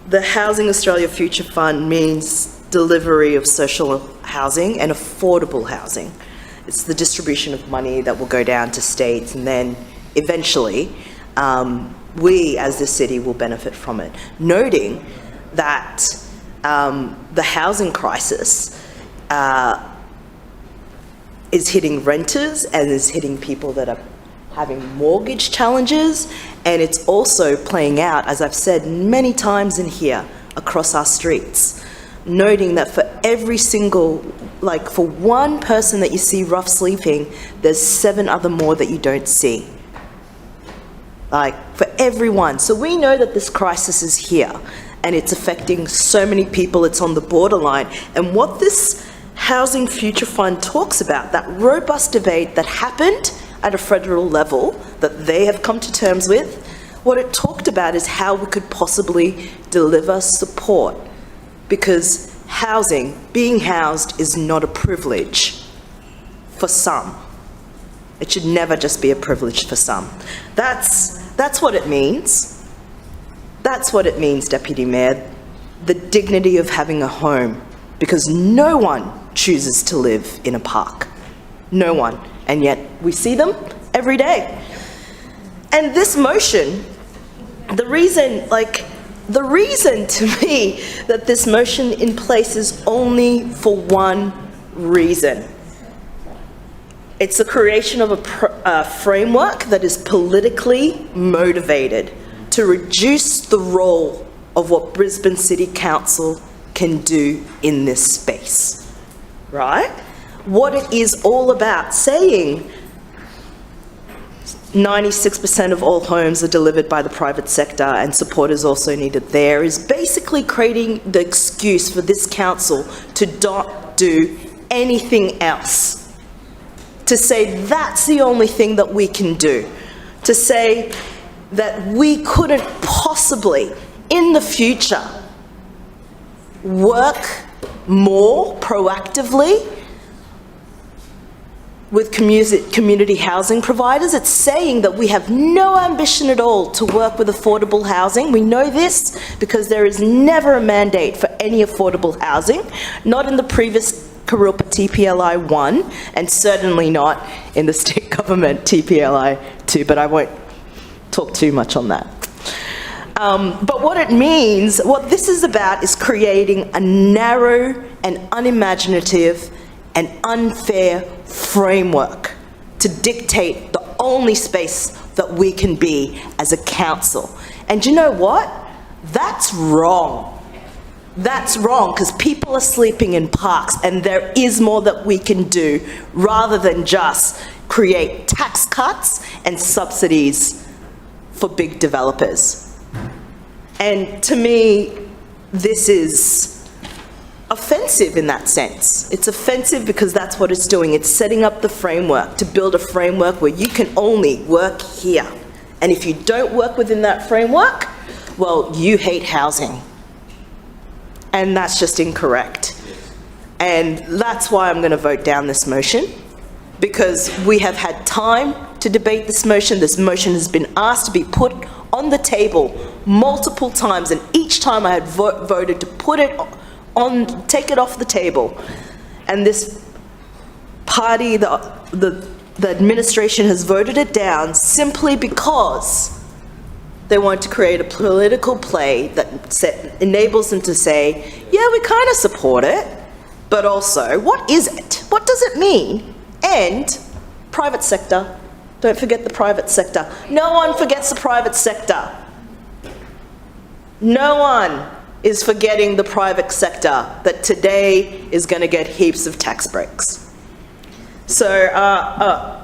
The Housing Australia Future Fund means delivery of social housing and affordable housing. It's the distribution of money that will go down to states, and then eventually we as the city will benefit from it. Noting that the housing crisis is hitting renters and is hitting people that are having mortgage challenges, and it's also playing out, as I've said many times in here, across our streets. Noting that for every single, for one person that you see rough sleeping, there's 7 other more that you don't see. For everyone. So we know that this crisis is here and it's affecting so many people, it's on the borderline. And what this Housing Future Fund talks about, that robust debate that happened at a federal level that they have come to terms with, what it talked about is how we could possibly deliver support. Because housing, being housed, is not a privilege for some. It should never just be a privilege for some. That's what it means. That's what it means, Deputy Mayor, the dignity of having a home, because no one chooses to live in a park. No one. And yet we see them every day. And this motion, the reason to me that this motion in place is only for one reason. It's the creation of a framework that is politically motivated to reduce the role of what Brisbane City Council can do in this space, right? What it is all about, saying 96% of all homes are delivered by the private sector and support is also needed there, is basically creating the excuse for this council to not do anything else. To say that's the only thing that we can do. To say that we couldn't possibly, in the future, work more proactively with community housing providers. It's saying that we have no ambition at all to work with affordable housing. We know this because there is never a mandate for any affordable housing, not in the previous Karilpa TPLI 1, and certainly not in the state government TPLI 2, but I won't talk too much on that. But what it means, what this is about, is creating a narrow and unimaginative and unfair framework to dictate the only space that we can be as a council. And you know what? That's wrong. That's wrong, because people are sleeping in parks and there is more that we can do rather than just create tax cuts and subsidies for big developers. And to me, this is offensive in that sense. It's offensive because that's what it's doing. It's setting up the framework to build a framework where you can only work here. And if you don't work within that framework, well, you hate housing. And that's just incorrect. And that's why I'm going to vote down this motion, because we have had time to debate this motion. This motion has been asked to be put on the table multiple times, and each time I had voted to put it on, take it off the table. And this party, the administration, has voted it down simply because they want to create a political play that enables them to say, yeah, we kind of support it, but also, what is it? What does it mean? And private sector. Don't forget the private sector. No one forgets the private sector. No one is forgetting the private sector that today is going to get heaps of tax breaks. So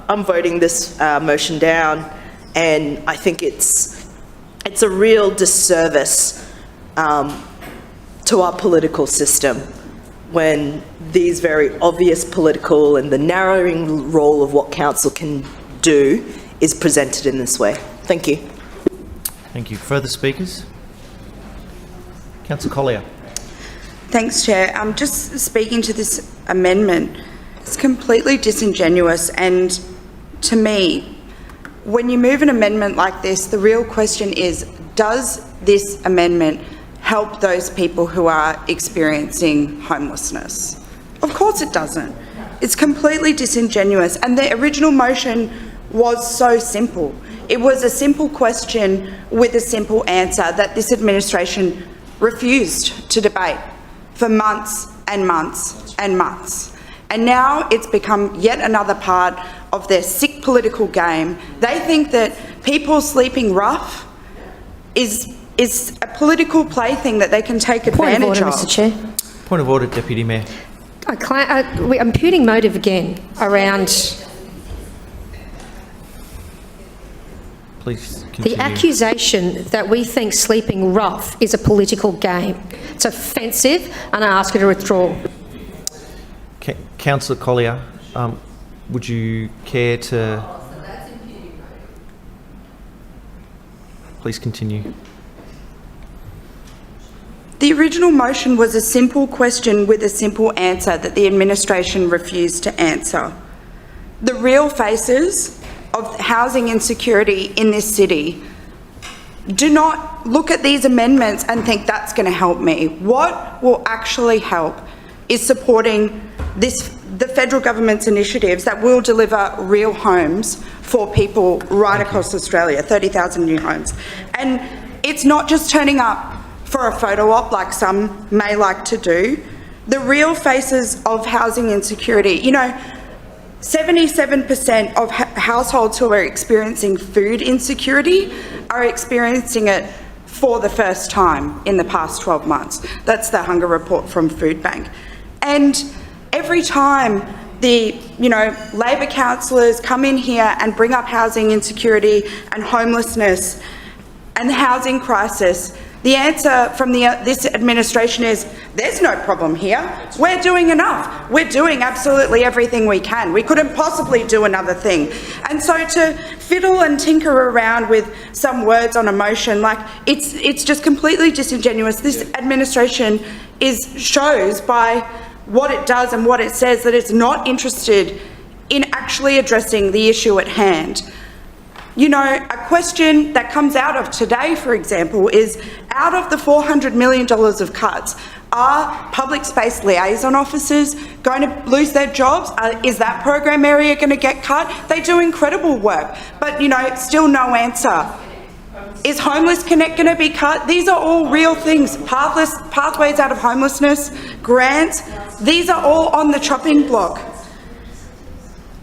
I'm voting this motion down, and I think it's a real disservice to our political system when these very obvious political and the narrowing role of what council can do is presented in this way. Thank you. Thank you. Further speakers? Councillor Collier. Thanks, Chair. I'm just speaking to this amendment. It's completely disingenuous, and to me, when you move an amendment like this, the real question is, does this amendment help those people who are experiencing homelessness? Of course it doesn't. It's completely disingenuous, and the original motion was so simple. It was a simple question with a simple answer that this administration refused to debate for months and months and months. And now it's become yet another part of their sick political game. They think that people sleeping rough is a political plaything that they can take advantage of. Point of order, Mr Chair. Point of order, Deputy Mayor. I'm imputing motive again around Please continue. the accusation that we think sleeping rough is a political game. It's offensive, and I ask you to withdraw. Councillor Collier, would you care to... Please continue. The original motion was a simple question with a simple answer that the administration refused to answer. The real faces of housing insecurity in this city do not look at these amendments and think that's going to help me. What will actually help is supporting the federal government's initiatives that will deliver real homes for people right across Australia, 30,000 new homes. And it's not just turning up for a photo op like some may like to do. The real faces of housing insecurity, 77% of households who are experiencing food insecurity are experiencing it for the first time in the past 12 months. That's the hunger report from Food Bank. And every time the Labor councillors come in here and bring up housing insecurity and homelessness and the housing crisis, the answer from this administration is, there's no problem here. We're doing enough. We're doing absolutely everything we can. We couldn't possibly do another thing. And so to fiddle and tinker around with some words on a motion, it's just completely disingenuous. This administration shows by what it does and what it says that it's not interested in actually addressing the issue at hand. A question that comes out of today, for example, is out of the $400 million of cuts, are public space liaison officers going to lose their jobs? Is that program area going to get cut? They do incredible work, but still no answer. Is Homeless Connect going to be cut? These are all real things. Pathways out of homelessness, grants, these are all on the chopping block.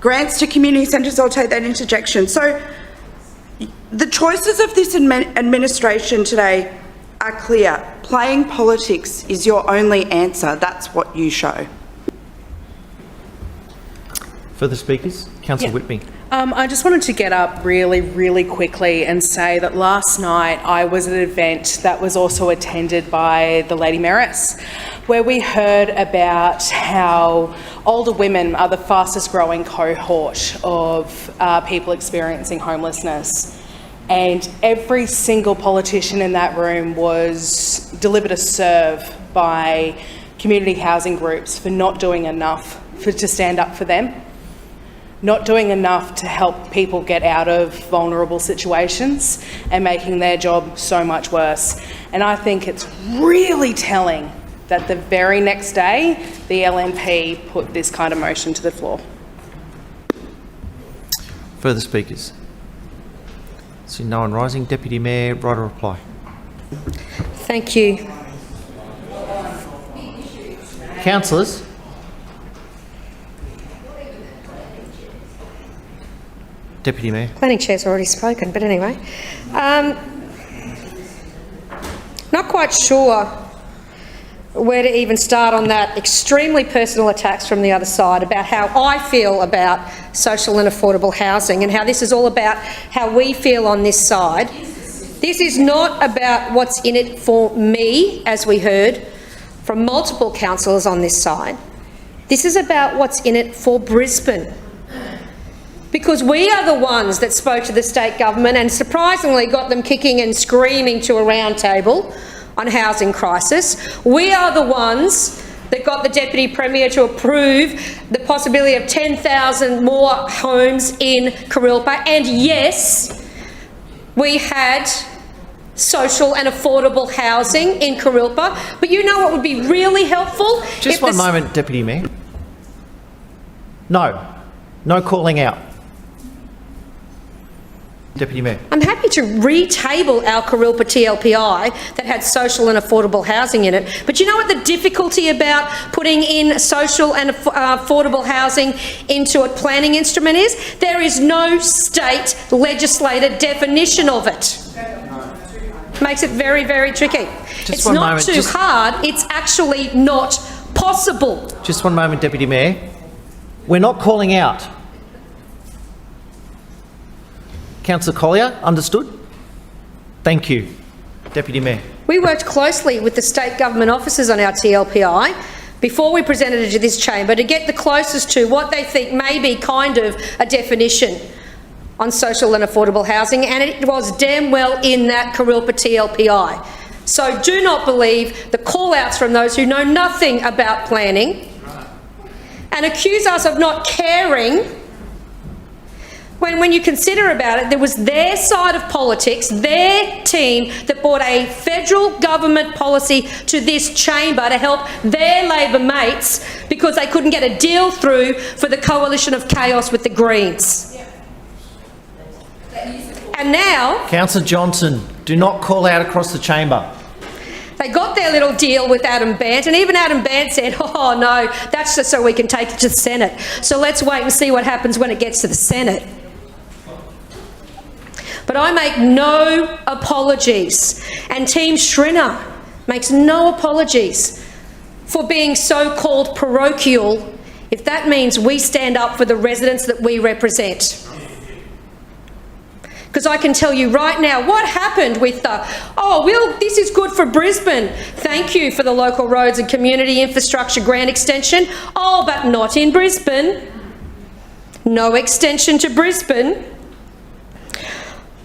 Grants to community centres, I'll take that interjection. So the choices of this administration today are clear. Playing politics is your only answer. That's what you show. Further speakers? Councillor Whitby. I just wanted to get up really quickly and say that last night I was at an event that was also attended by the Lady Mayoress, where we heard about how older women are the fastest growing cohort of people experiencing homelessness. And every single politician in that room was delivered a serve by community housing groups for not doing enough to stand up for them, not doing enough to help people get out of vulnerable situations and making their job so much worse. And I think it's really telling that the very next day, the LNP put this kind of motion to the floor. Further speakers? See no one rising. Deputy Mayor, right of reply. Thank you. Councillors? Deputy Mayor. Planning Chair's already spoken, but anyway. Not quite sure where to even start on that extremely personal attacks from the other side about how I feel about social and affordable housing and how this is all about how we feel on this side. This is not about what's in it for me, as we heard from multiple councillors on this side. This is about what's in it for Brisbane. Because we are the ones that spoke to the state government and surprisingly got them kicking and screaming to a round table on housing crisis. We are the ones that got the Deputy Premier to approve the possibility of 10,000 more homes in Kurilpa. And yes, we had social and affordable housing in Kurilpa. But you know what would be really helpful? Just one moment, Deputy Mayor. No calling out. Deputy Mayor. I'm happy to retable our Kurilpa TLPI that had social and affordable housing in it. But you know what the difficulty about putting in social and affordable housing into a planning instrument is? There is no state legislated definition of it. Makes it very, very tricky. It's not too hard, it's actually not possible. Just one moment, Deputy Mayor. We're not calling out. Councillor Collier, understood? Thank you. Deputy Mayor. We worked closely with the state government officers on our TLPI before we presented it to this chamber to get the closest to what they think may be kind of a definition on social and affordable housing, and it was damn well in that Kurilpa TLPI. So do not believe the call-outs from those who know nothing about planning and accuse us of not caring when you consider about it, there was their side of politics, their team, that brought a federal government policy to this chamber to help their Labor mates because they couldn't get a deal through for the coalition of chaos with the Greens. And now... Councillor Johnson, do not call out across the chamber. They got their little deal with Adam Bandt, and even Adam Bandt said, oh no, that's just so we can take it to the Senate. So let's wait and see what happens when it gets to the Senate. But I make no apologies, and Team Schrinner makes no apologies for being so-called parochial if that means we stand up for the residents that we represent. Because I can tell you right now what happened with the, oh, well, this is good for Brisbane. Thank you for the local roads and community infrastructure grant extension. Oh, but not in Brisbane. No extension to Brisbane.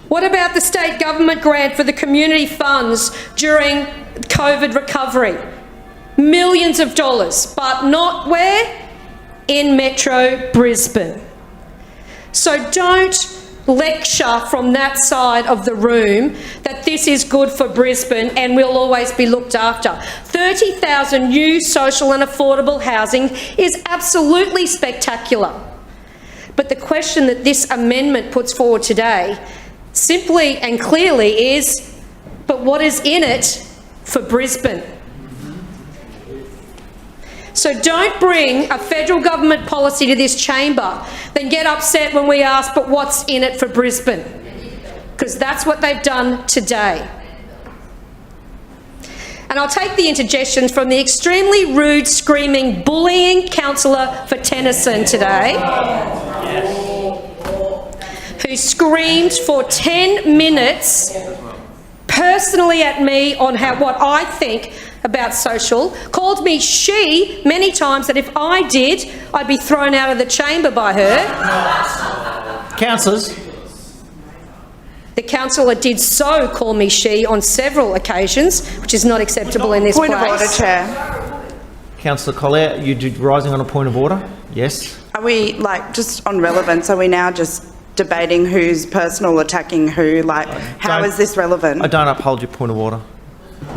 What about the state government grant for the community funds during COVID recovery? Millions of dollars, but not where? In Metro Brisbane. So don't lecture from that side of the room that this is good for Brisbane and will always be looked after. 30,000 new social and affordable housing is absolutely spectacular. But the question that this amendment puts forward today simply and clearly is, but what is in it for Brisbane? So don't bring a federal government policy to this chamber, then get upset when we ask, but what's in it for Brisbane? Because that's what they've done today. And I'll take the interjections from the extremely rude, screaming, bullying councillor for Tennyson today, who screamed for 10 minutes personally at me on what I think about social, called me she many times, that if I did, I'd be thrown out of the chamber by her. Councillors. The councillor did so call me she on several occasions, which is not acceptable in this place. Point of order, Chair. Councillor Collier, you rising on a point of order? Yes. Are we, just on relevance, are we now just debating who's personal attacking who? How is this relevant? I don't uphold your point of order.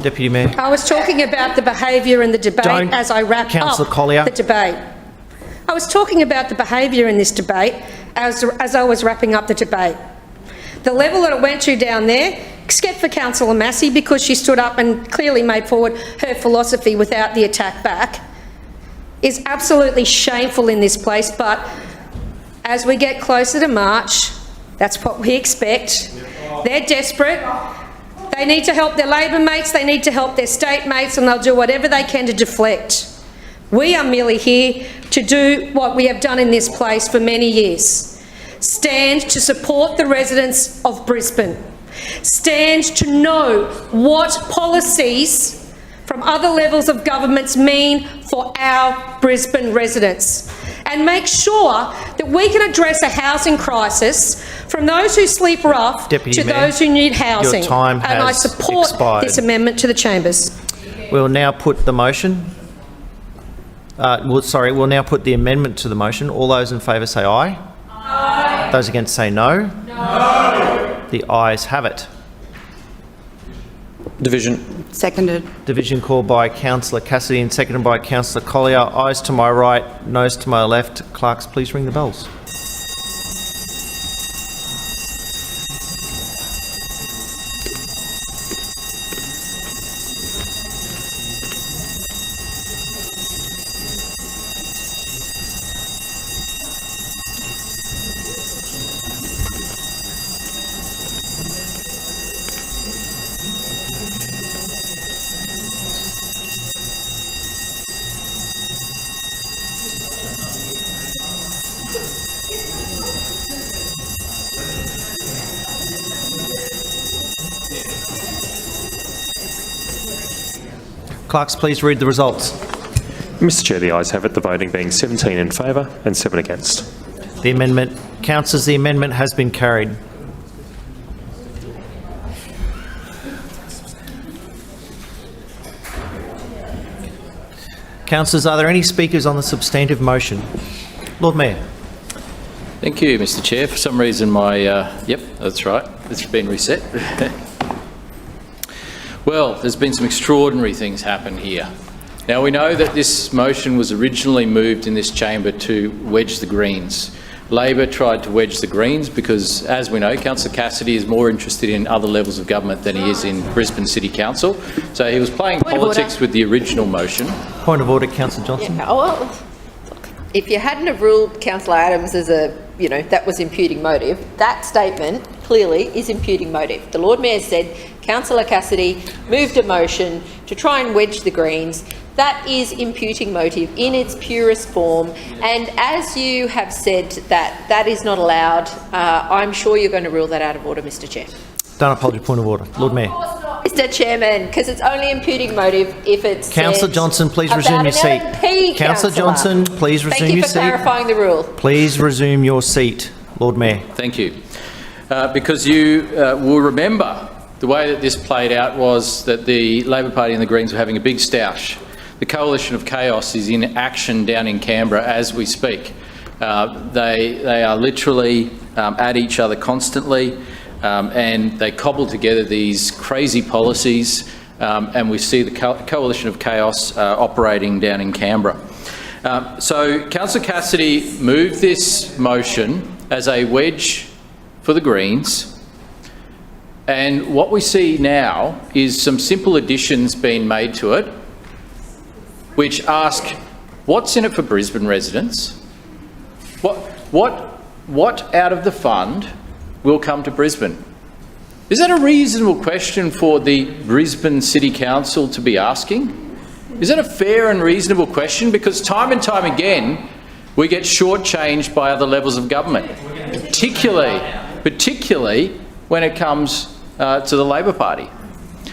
Deputy Mayor. I was talking about the behaviour in the debate as I wrap up the debate. I was talking about the behaviour in this debate as I was wrapping up the debate. The level that it went to down there, except for Councillor Massey, because she stood up and clearly made forward her philosophy without the attack back, is absolutely shameful in this place. But as we get closer to March, that's what we expect. They're desperate. They need to help their Labor mates, they need to help their state mates, and they'll do whatever they can to deflect. We are merely here to do what we have done in this place for many years. Stand to support the residents of Brisbane. Stand to know what policies from other levels of governments mean for our Brisbane residents. And make sure that we can address a housing crisis from those who sleep rough Deputy to Mayor, those who need housing. your time and I has support expired. this amendment to the chambers. We'll now put the motion. We'll now put the amendment to the motion. All those in favour say aye. Aye. Those against say no. No. The ayes have it. Division. Seconded. Division called by Councillor Cassidy and seconded by Councillor Collier. Ayes to my right, noes to my left. Clerks, please ring the bells. Clerks, please read the results. Mr Chair, the ayes have it, the voting being 17 in favour and 7 against. The amendment, councillors, the amendment has been carried. Councillors, are there any speakers on the substantive motion? Lord Mayor. Thank you, Mr Chair. For some reason my, yep, that's right, it's been reset. Well, there's been some extraordinary things happen here. Now, we know that this motion was originally moved in this chamber to wedge the Greens. Labor tried to wedge the Greens because, as we know, Councillor Cassidy is more interested in other levels of government than he is in Brisbane City Council. So he was playing politics with the original motion. Point of order, Councillor Johnson. Yeah, well, if you hadn't have ruled Councillor Adams as that was imputing motive, that statement clearly is imputing motive. The Lord Mayor said Councillor Cassidy moved a motion to try and wedge the Greens. That is imputing motive in its purest form, and as you have said that is not allowed, I'm sure you're going to rule that out of order, Mr Chair. Don't apologize, point of order. Lord Mayor. Mr Chairman, because it's only imputing motive if it's Councillor Johnson, please resume your seat. Councillor Johnson, please resume your seat. Thank you for clarifying the rule. Please resume your seat, Lord Mayor. Thank you. Because you will remember the way that this played out was that the Labor Party and the Greens were having a big stoush. The coalition of chaos is in action down in Canberra as we speak. They are literally at each other constantly, and they cobble together these crazy policies, and we see the coalition of chaos operating down in Canberra. So Councillor Cassidy moved this motion as a wedge for the Greens, and what we see now is some simple additions being made to it, which ask, what's in it for Brisbane residents? What out of the fund will come to Brisbane? Is that a reasonable question for the Brisbane City Council to be asking? Is that a fair and reasonable question? Because time and time again, we get shortchanged by other levels of government, particularly when it comes to the Labor Party.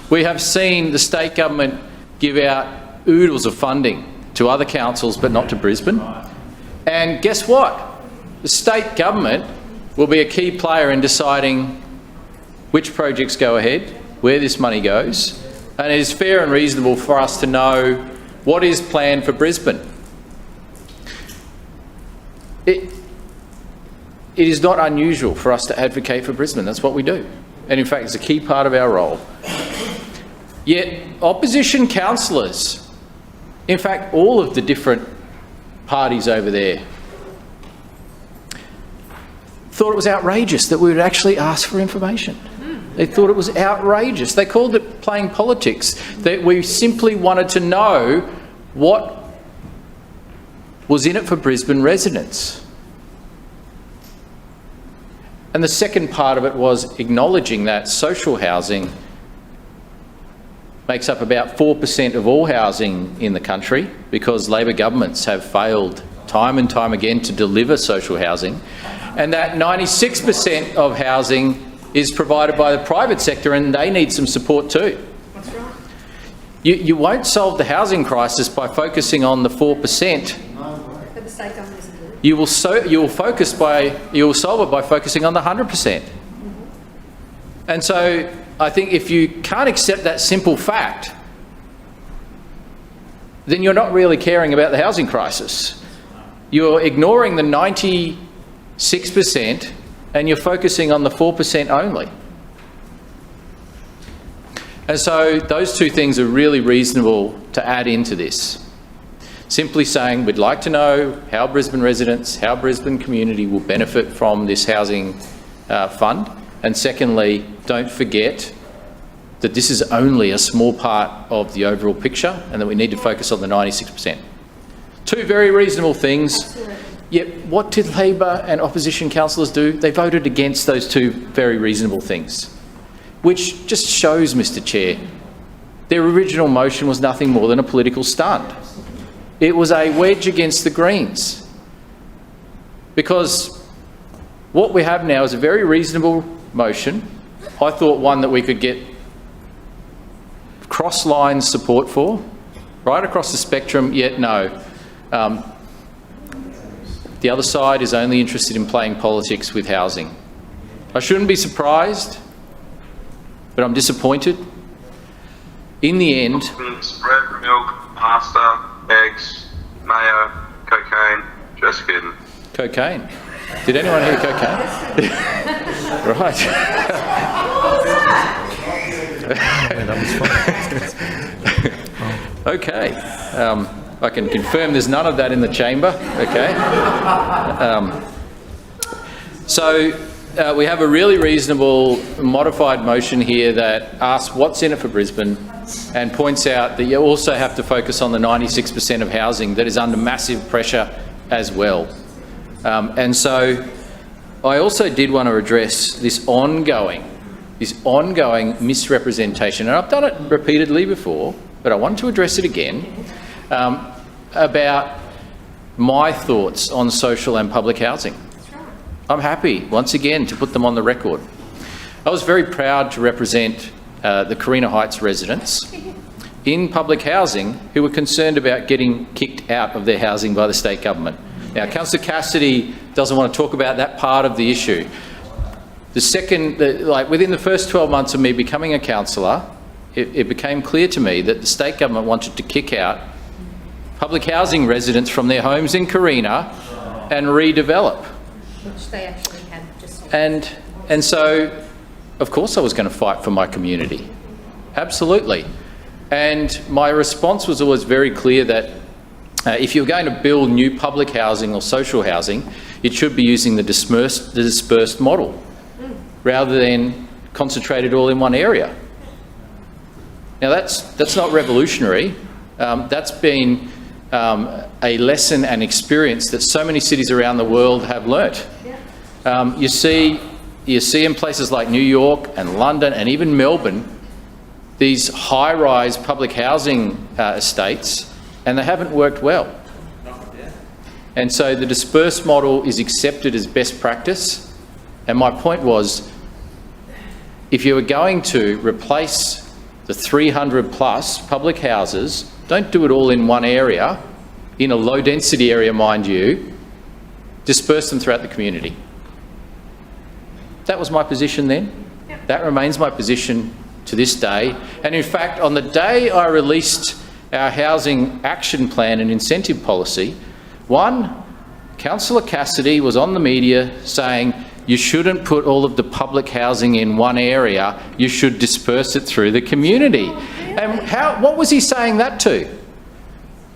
We have seen the state government give out oodles of funding to other councils but not to Brisbane. And guess what? The state government will be a key player in deciding which projects go ahead, where this money goes, and it is fair and reasonable for us to know what is planned for Brisbane. It is not unusual for us to advocate for Brisbane. That's what we do. And in fact, it's a key part of our role. Yet opposition councillors, in fact, all of the different parties over there, thought it was outrageous that we would actually ask for information. They thought it was outrageous. They called it playing politics, that we simply wanted to know what was in it for Brisbane residents. And the second part of it was acknowledging that social housing makes up about 4% of all housing in the country, because Labor governments have failed time and time again to deliver social housing, and that 96% of housing is provided by the private sector, and they need some support too. That's right. You won't solve the housing crisis by focusing on the 4%. But the state government isn't doing it. You will solve it by focusing on the 100%. And so I think if you can't accept that simple fact, then you're not really caring about the housing crisis. You're ignoring the 96% and you're focusing on the 4% only. And so those two things are really reasonable to add into this. Simply saying we'd like to know how Brisbane residents, how Brisbane community will benefit from this housing fund. And secondly, don't forget that this is only a small part of the overall picture and that we need to focus on the 96%. Two very reasonable things. Absolutely. Yet what did Labor and opposition councillors do? They voted against those two very reasonable things, which just shows, Mr Chair, their original motion was nothing more than a political stunt. It was a wedge against the Greens, because what we have now is a very reasonable motion. I thought one that we could get cross-line support for, right across the spectrum, yet no. The other side is only interested in playing politics with housing. I shouldn't be surprised, but I'm disappointed. In the end... Bread, milk, pasta, eggs, mayo, cocaine, dress kitten. Cocaine? Did anyone hear cocaine? Right. Okay. I can confirm there's none of that in the chamber. Okay. We have a really reasonable modified motion here that asks what's in it for Brisbane and points out that you also have to focus on the 96% of housing that is under massive pressure as well. And so I also did want to address this ongoing misrepresentation, and I've done it repeatedly before, but I want to address it again, about my thoughts on social and public housing. I'm happy, once again, to put them on the record. I was very proud to represent the Carina Heights residents in public housing who were concerned about getting kicked out of their housing by the state government. Now, Councillor Cassidy doesn't want to talk about that part of the issue. Within the first 12 months of me becoming a councillor, it became clear to me that the state government wanted to kick out public housing residents from their homes in Carina and redevelop. Which they actually had just... And so, of course I was going to fight for my community. Absolutely. And my response was always very clear that if you're going to build new public housing or social housing, it should be using the dispersed model rather than concentrated all in one area. Now that's not revolutionary. That's been a lesson and experience that so many cities around the world have learnt. You see in places like New York and London and even Melbourne, these high-rise public housing estates, and they haven't worked well. And so the dispersed model is accepted as best practice. And my point was, if you were going to replace the 300 plus public houses, don't do it all in one area, in a low density area, mind you, disperse them throughout the community. That was my position then. That remains my position to this day. And in fact, on the day I released our housing action plan and incentive policy, Councillor Cassidy was on the media saying, you shouldn't put all of the public housing in one area, you should disperse it through the community. And what was he saying that to?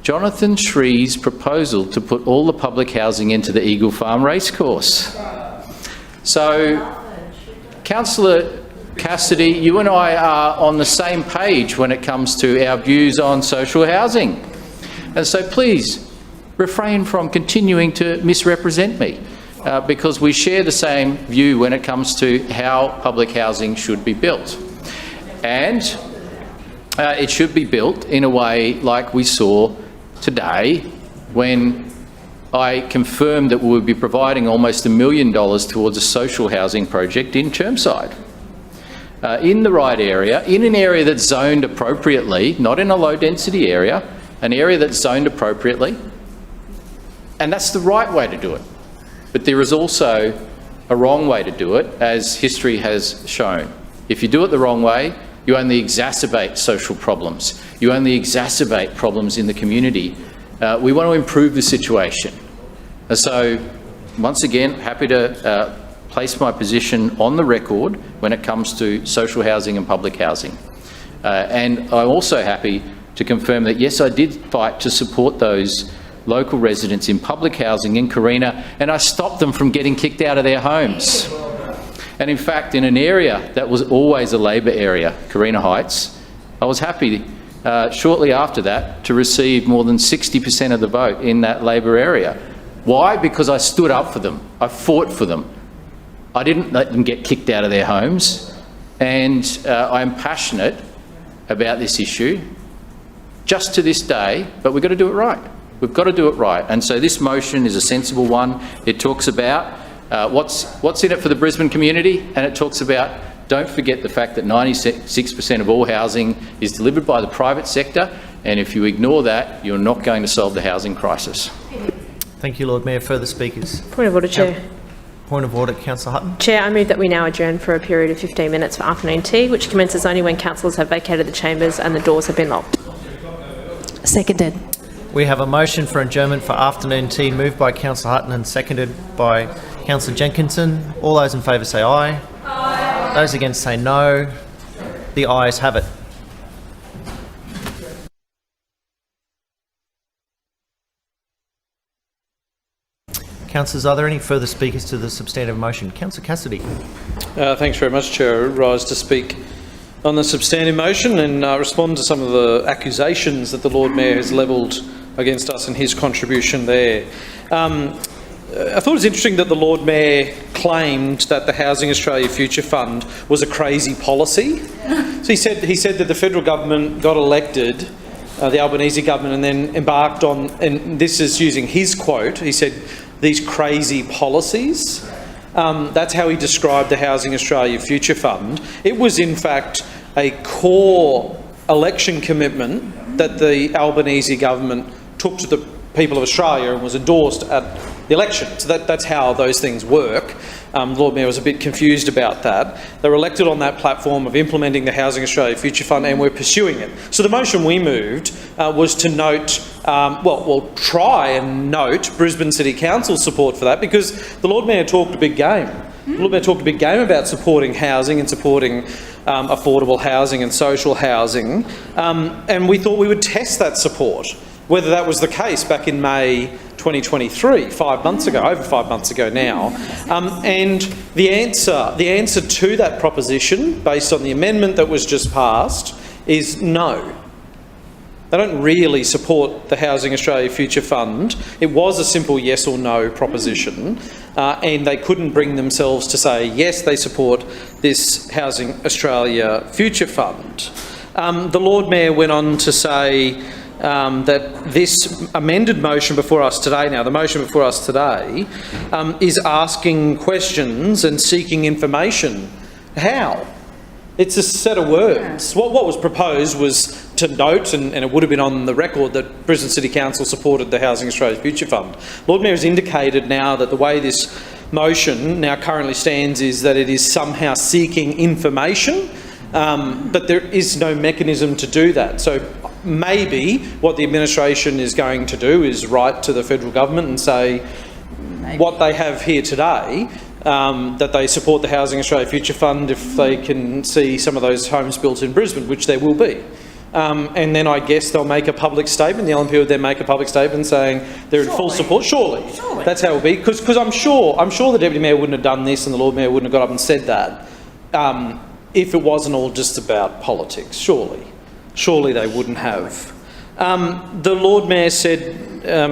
Jonathan Shree's proposal to put all the public housing into the Eagle Farm Racecourse. So, Councillor Cassidy, you and I are on the same page when it comes to our views on social housing. And so please refrain from continuing to misrepresent me because we share the same view when it comes to how public housing should be built. And it should be built in a way like we saw today when I confirmed that we would be providing almost $1 million towards a social housing project in Chermside. In the right area, in an area that's zoned appropriately, not in a low density area, an area that's zoned appropriately, and that's the right way to do it. But there is also a wrong way to do it, as history has shown. If you do it the wrong way, you only exacerbate social problems. You only exacerbate problems in the community. We want to improve the situation. And so, once again, happy to place my position on the record when it comes to social housing and public housing. And I'm also happy to confirm that, yes, I did fight to support those local residents in public housing in Carina, and I stopped them from getting kicked out of their homes. And in fact, in an area that was always a Labor area, Carina Heights, I was happy shortly after that to receive more than 60% of the vote in that Labor area. Why? Because I stood up for them. I fought for them. I didn't let them get kicked out of their homes. And I'm passionate about this issue, just to this day, but we've got to do it right. We've got to do it right. And so this motion is a sensible one. It talks about what's in it for the Brisbane community, and it talks about, don't forget the fact that 96% of all housing is delivered by the private sector, And if you ignore that, you're not going to solve the housing crisis. Thank you, Lord Mayor. Further speakers? Point of order, Chair. Point of order, Councillor Hutton. Chair, I move that we now adjourn for a period of 15 minutes for afternoon tea, which commences only when councillors have vacated the chambers and the doors have been locked. Seconded. We have a motion for adjournment for afternoon tea moved by Councillor Hutton and seconded by Councillor Jenkinson. All those in favour say aye. Aye. Those against say no. The ayes have it. Councillors, are there any further speakers to the substantive motion? Councillor Cassidy. Thanks very much, Chair. I rise to speak on the substantive motion and respond to some of the accusations that the Lord Mayor has levelled against us and his contribution there. I thought it was interesting that the Lord Mayor claimed that the Housing Australia Future Fund was a crazy policy. So he said that the federal government got elected, the Albanese government, and then embarked on, and this is using his quote, he said, these crazy policies. That's how he described the Housing Australia Future Fund. It was in fact a core election commitment that the Albanese government took to the people of Australia and was endorsed at the election. So that's how those things work. The Lord Mayor was a bit confused about that. They were elected on that platform of implementing the Housing Australia Future Fund, and we're pursuing it. So the motion we moved was to note, try and note Brisbane City Council support for that, because the Lord Mayor talked a big game. The Lord Mayor talked a big game about supporting housing and supporting affordable housing and social housing, and we thought we would test that support, whether that was the case back in May 2023, 5 months ago, over 5 months ago now. And the answer to that proposition, based on the amendment that was just passed, is no. They don't really support the Housing Australia Future Fund. It was a simple yes or no proposition, and they couldn't bring themselves to say, yes, they support this Housing Australia Future Fund. The Lord Mayor went on to say that this amended motion before us today, now the motion before us today, is asking questions and seeking information. How? It's a set of words. What was proposed was to note, and it would have been on the record, that Brisbane City Council supported the Housing Australia Future Fund. Lord Mayor has indicated now that the way this motion now currently stands is that it is somehow seeking information, but there is no mechanism to do that. So maybe what the administration is going to do is write to the federal government and say what they have here today, that they support the Housing Australia Future Fund if they can see some of those homes built in Brisbane, which there will be. And then I guess they'll make a public statement. The LNP would then make a public statement saying they're in full support. Surely. That's how it will be. Because I'm sure the Deputy Mayor wouldn't have done this and the Lord Mayor wouldn't have got up and said that if it wasn't all just about politics. Surely they wouldn't have. The Lord Mayor said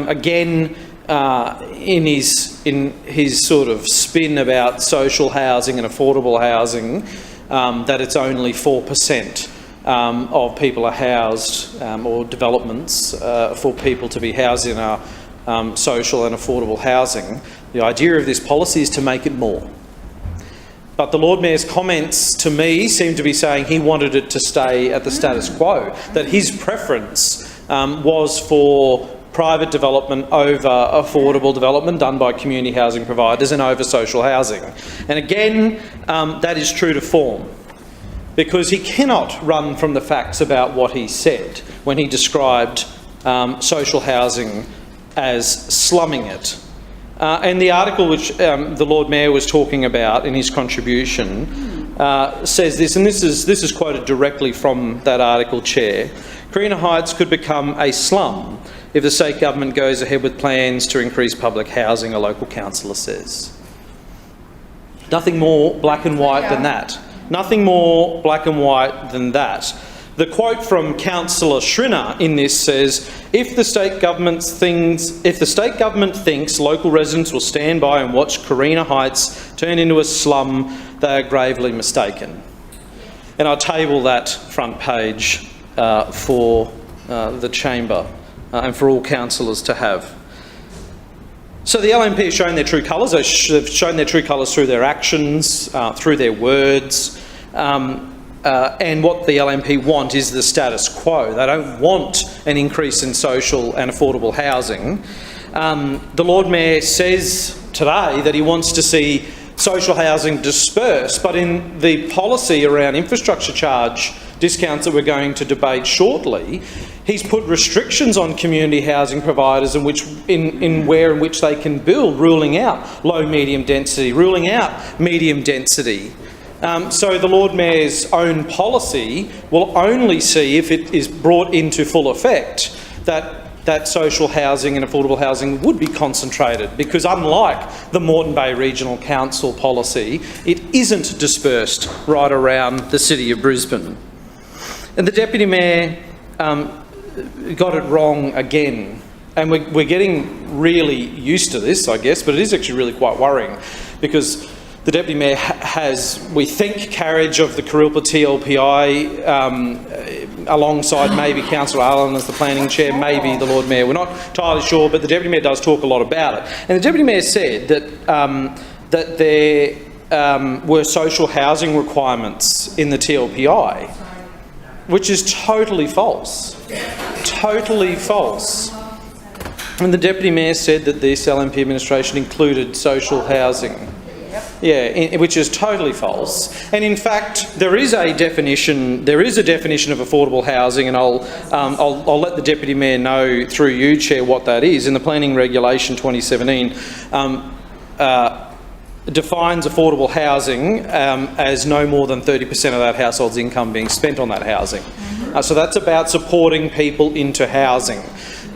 again in his sort of spin about social housing and affordable housing that it's only 4% of people are housed, or developments for people to be housed in our social and affordable housing. The idea of this policy is to make it more. But the Lord Mayor's comments to me seem to be saying he wanted it to stay at the status quo, that his preference was for private development over affordable development done by community housing providers and over social housing. And again, that is true to form, because he cannot run from the facts about what he said when he described social housing as slumming it. And the article which the Lord Mayor was talking about in his contribution says this, and this is quoted directly from that article, Chair. Carina Heights could become a slum if the state government goes ahead with plans to increase public housing, a local councillor says. Nothing more black and white than that. Nothing more black and white than that. The quote from Councillor Schrinner in this says, if the state government thinks local residents will stand by and watch Carina Heights turn into a slum, they are gravely mistaken. And I'll table that front page for the chamber and for all councillors to have. So the LNP has shown their true colours. They've shown their true colours through their actions, through their words. and what the LNP want is the status quo. They don't want an increase in social and affordable housing. The Lord Mayor says today that he wants to see social housing dispersed, but in the policy around infrastructure charge discounts that we're going to debate shortly, he's put restrictions on community housing providers in which they can build, ruling out low medium density, ruling out medium density. So the Lord Mayor's own policy will only see, if it is brought into full effect, that social housing and affordable housing would be concentrated, because unlike the Moreton Bay Regional Council policy, it isn't dispersed right around the city of Brisbane. And the Deputy Mayor got it wrong again. And we're getting really used to this, I guess, but it is actually really quite worrying, because the Deputy Mayor has, we think, carriage of the Kurilpa TLPI alongside maybe Councillor Allen as the Planning Chair, maybe the Lord Mayor. We're not entirely sure, but the Deputy Mayor does talk a lot about it. And the Deputy Mayor said that there were social housing requirements in the TLPI, which is totally false. Totally false. And the Deputy Mayor said that this LNP administration included social housing. Yeah, which is totally false. And in fact, there is a definition of affordable housing, and I'll let the Deputy Mayor know through you, Chair, what that is. In the Planning Regulation 2017, defines affordable housing as no more than 30% of that household's income being spent on that housing. So that's about supporting people into housing.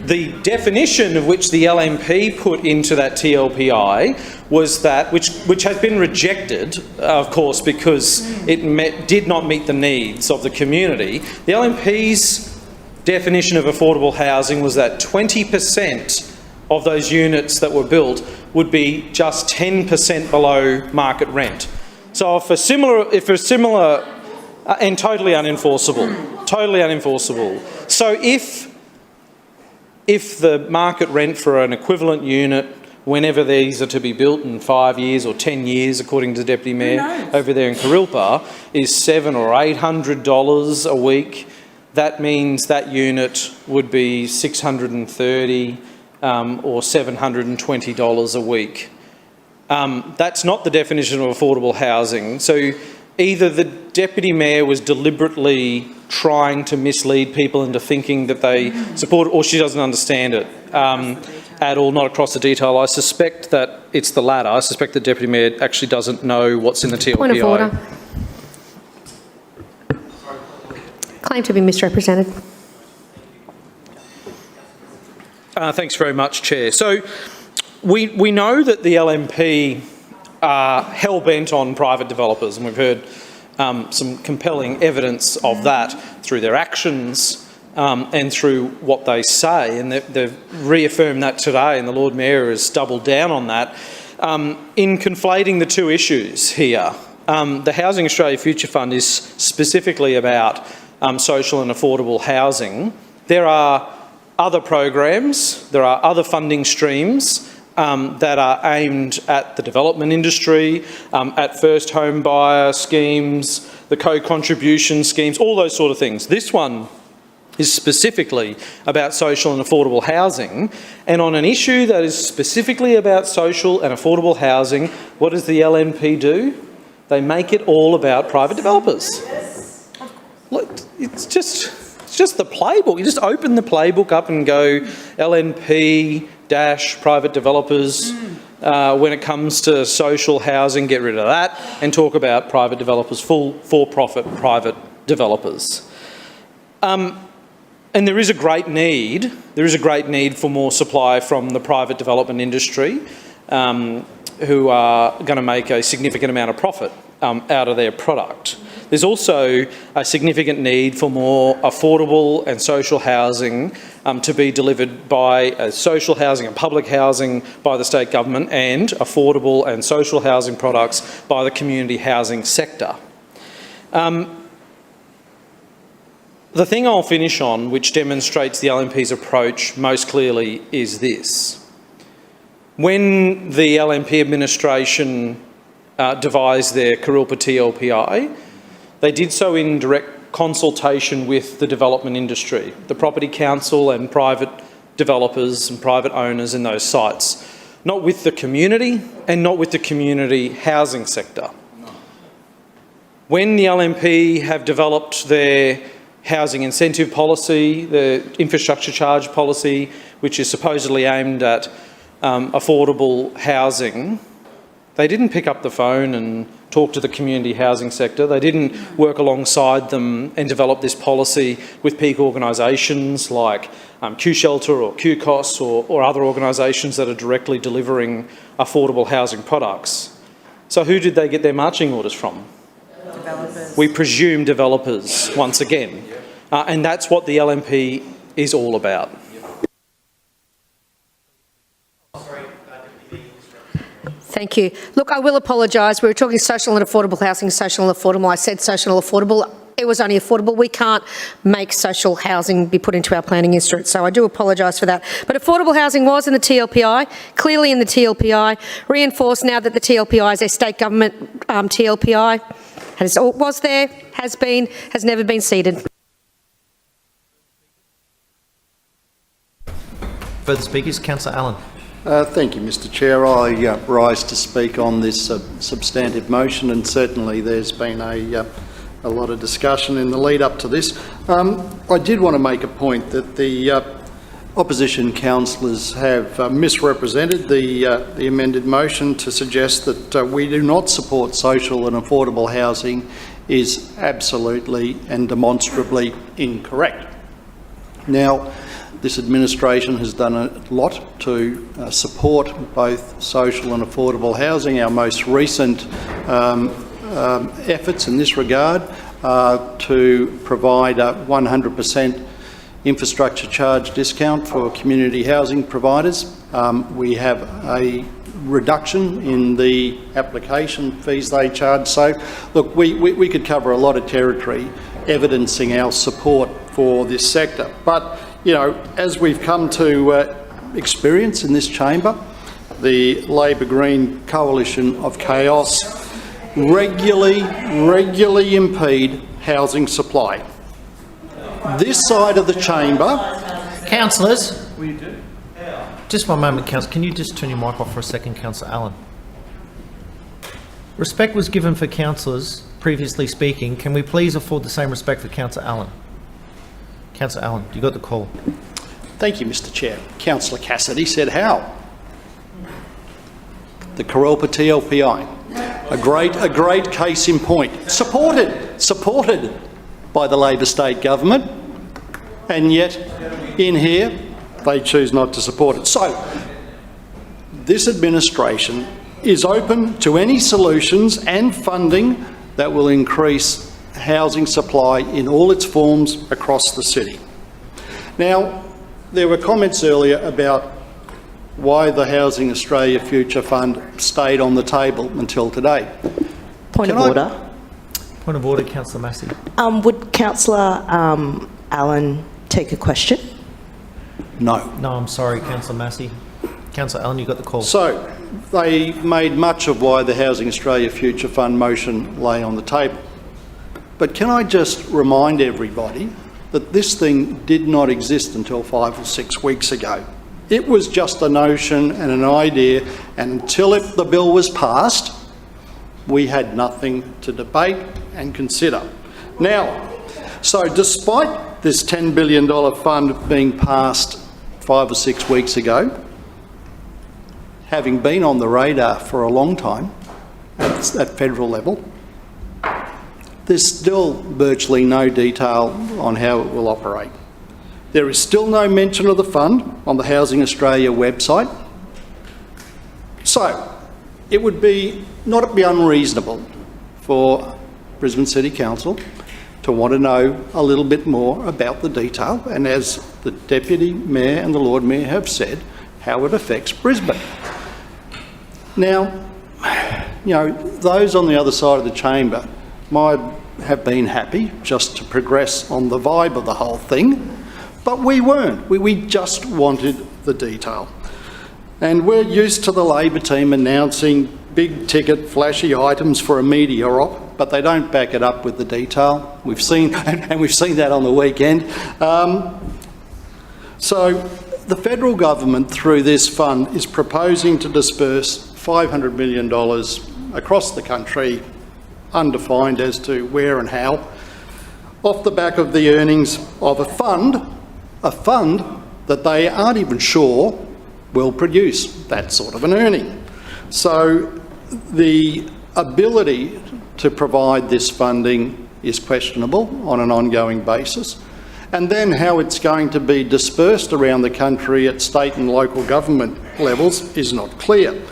The definition of which the LNP put into that TLPI was that, which has been rejected, of course, because it did not meet the needs of the community. The LNP's definition of affordable housing was that 20% of those units that were built would be just 10% below market rent. So if a similar and totally unenforceable. So if the market rent for an equivalent unit, whenever these are to be built in 5 years or 10 years, according to the Deputy Mayor over there in Kurilpa, is $700 or $800 a week, that means that unit would be $630 or $720 a week. That's not the definition of affordable housing. So either the Deputy Mayor was deliberately trying to mislead people into thinking that they support it, or she doesn't understand it at all, not across the detail. I suspect that it's the latter. I suspect the Deputy Mayor actually doesn't know what's in the TLPI. Point of order. Claim to be misrepresented. Thanks very much, Chair. So we know that the LNP are hell-bent on private developers, and we've heard some compelling evidence of that through their actions and through what they say, and they've reaffirmed that today, and the Lord Mayor has doubled down on that. In conflating the two issues here, the Housing Australia Future Fund is specifically about social and affordable housing. There are other programs, there are other funding streams that are aimed at the development industry, at first home buyer schemes, the co-contribution schemes, all those sort of things. This one is specifically about social and affordable housing, and on an issue that is specifically about social and affordable housing, what does the LNP do? They make it all about private developers. Look, it's just the playbook. You just open the playbook up and go LNP private developers. When it comes to social housing, get rid of that and talk about private developers, full for-profit private developers. And there is a great need. There is a great need for more supply from the private development industry, who are going to make a significant amount of profit out of their product. There's also a significant need for more affordable and social housing to be delivered by social housing and public housing by the state government, and affordable and social housing products by the community housing sector. The thing I'll finish on, which demonstrates the LNP's approach most clearly, is this. When the LNP administration devised their Kurilpa TLPI, They did so in direct consultation with the development industry, the property council and private developers and private owners in those sites, not with the community and not with the community housing sector. When the LNP have developed their housing incentive policy, the infrastructure charge policy, which is supposedly aimed at affordable housing, they didn't pick up the phone and talk to the community housing sector. They didn't work alongside them and develop this policy with peak organisations like Q-Shelter or Q-Costs or other organisations that are directly delivering affordable housing products. So who did they get their marching orders from? Developers. We presume developers, once again. And that's what the LNP is all about. Thank you. Look, I will apologise. We were talking social and affordable housing, social and affordable. I said social and affordable. It was only affordable. We can't make social housing be put into our planning instrument, so I do apologise for that. But affordable housing was in the TLPI, clearly in the TLPI, reinforced now that the TLPI is a state government TLPI. Was there, has been, has never been ceded. Further speakers, Councillor Allen. Thank you, Mr Chair. I rise to speak on this substantive motion, and certainly there's been a lot of discussion in the lead up to this. I did want to make a point that the opposition councillors have misrepresented the amended motion to suggest that we do not support social and affordable housing is absolutely and demonstrably incorrect. Now, this administration has done a lot to support both social and affordable housing. Our most recent efforts in this regard are to provide a 100% infrastructure charge discount for community housing providers. We have a reduction in the application fees they charge. So, look, we could cover a lot of territory evidencing our support for this sector. But, you know, as we've come to experience in this chamber, the Labor Green coalition of chaos regularly impede housing supply. This side of the chamber... Councillors, just one moment, Councillor. Can you just turn your mic off for a second, Councillor Allen? Respect was given for councillors previously speaking. Can we please afford the same respect for Councillor Allen? Councillor Allen, you got the call. Thank you, Mr Chair. Councillor Cassidy said how? The Corelpa TLPI. A great case in point. Supported by the Labor state government, and yet in here they choose not to support it. So this administration is open to any solutions and funding that will increase housing supply in all its forms across the city. Now, there were comments earlier about why the Housing Australia Future Fund stayed on the table until today. Point of order. Point of order, Councillor Massey. Would Councillor Allen take a question? No. No, I'm sorry, Councillor Massey. Councillor Allen, you got the call. So, they made much of why the Housing Australia Future Fund motion lay on the table. But can I just remind everybody that this thing did not exist until 5 or 6 weeks ago. It was just a notion and an idea, and until the bill was passed, we had nothing to debate and consider. Now, so despite this $10 billion fund being passed 5 or 6 weeks ago, having been on the radar for a long time at federal level, there's still virtually no detail on how it will operate. There is still no mention of the fund on the Housing Australia website. So, it would not be unreasonable for Brisbane City Council to want to know a little bit more about the detail, and as the Deputy Mayor and the Lord Mayor have said, how it affects Brisbane. Now, you know, those on the other side of the chamber might have been happy just to progress on the vibe of the whole thing, but we weren't. We just wanted the detail. And we're used to the Labor team announcing big ticket flashy items for a media op, but they don't back it up with the detail. We've seen, and we've seen that on the weekend. So the federal government, through this fund, is proposing to disperse $500 million across the country, undefined as to where and how, off the back of the earnings of a fund that they aren't even sure will produce that sort of an earning. So the ability to provide this funding is questionable on an ongoing basis. And then how it's going to be dispersed around the country at state and local government levels is not clear.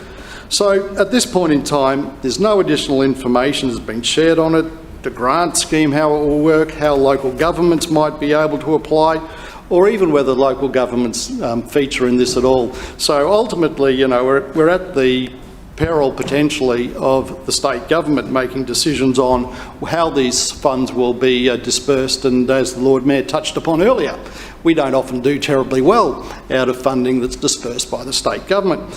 So at this point in time, there's no additional information has been shared on it, the grant scheme, how it will work, how local governments might be able to apply, or even whether local governments feature in this at all. So ultimately, you know, we're at the peril potentially of the state government making decisions on how these funds will be dispersed, and as the Lord Mayor touched upon earlier, we don't often do terribly well out of funding that's dispersed by the state government.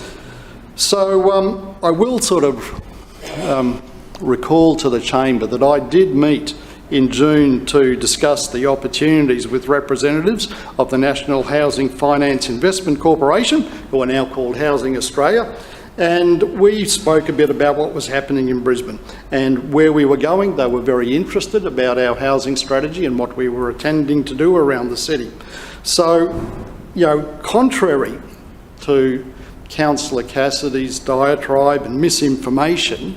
So I will sort of recall to the chamber that I did meet in June to discuss the opportunities with representatives of the National Housing Finance Investment Corporation, who are now called Housing Australia, and we spoke a bit about what was happening in Brisbane and where we were going. They were very interested about our housing strategy and what we were intending to do around the city. So, you know, contrary to Councillor Cassidy's diatribe and misinformation,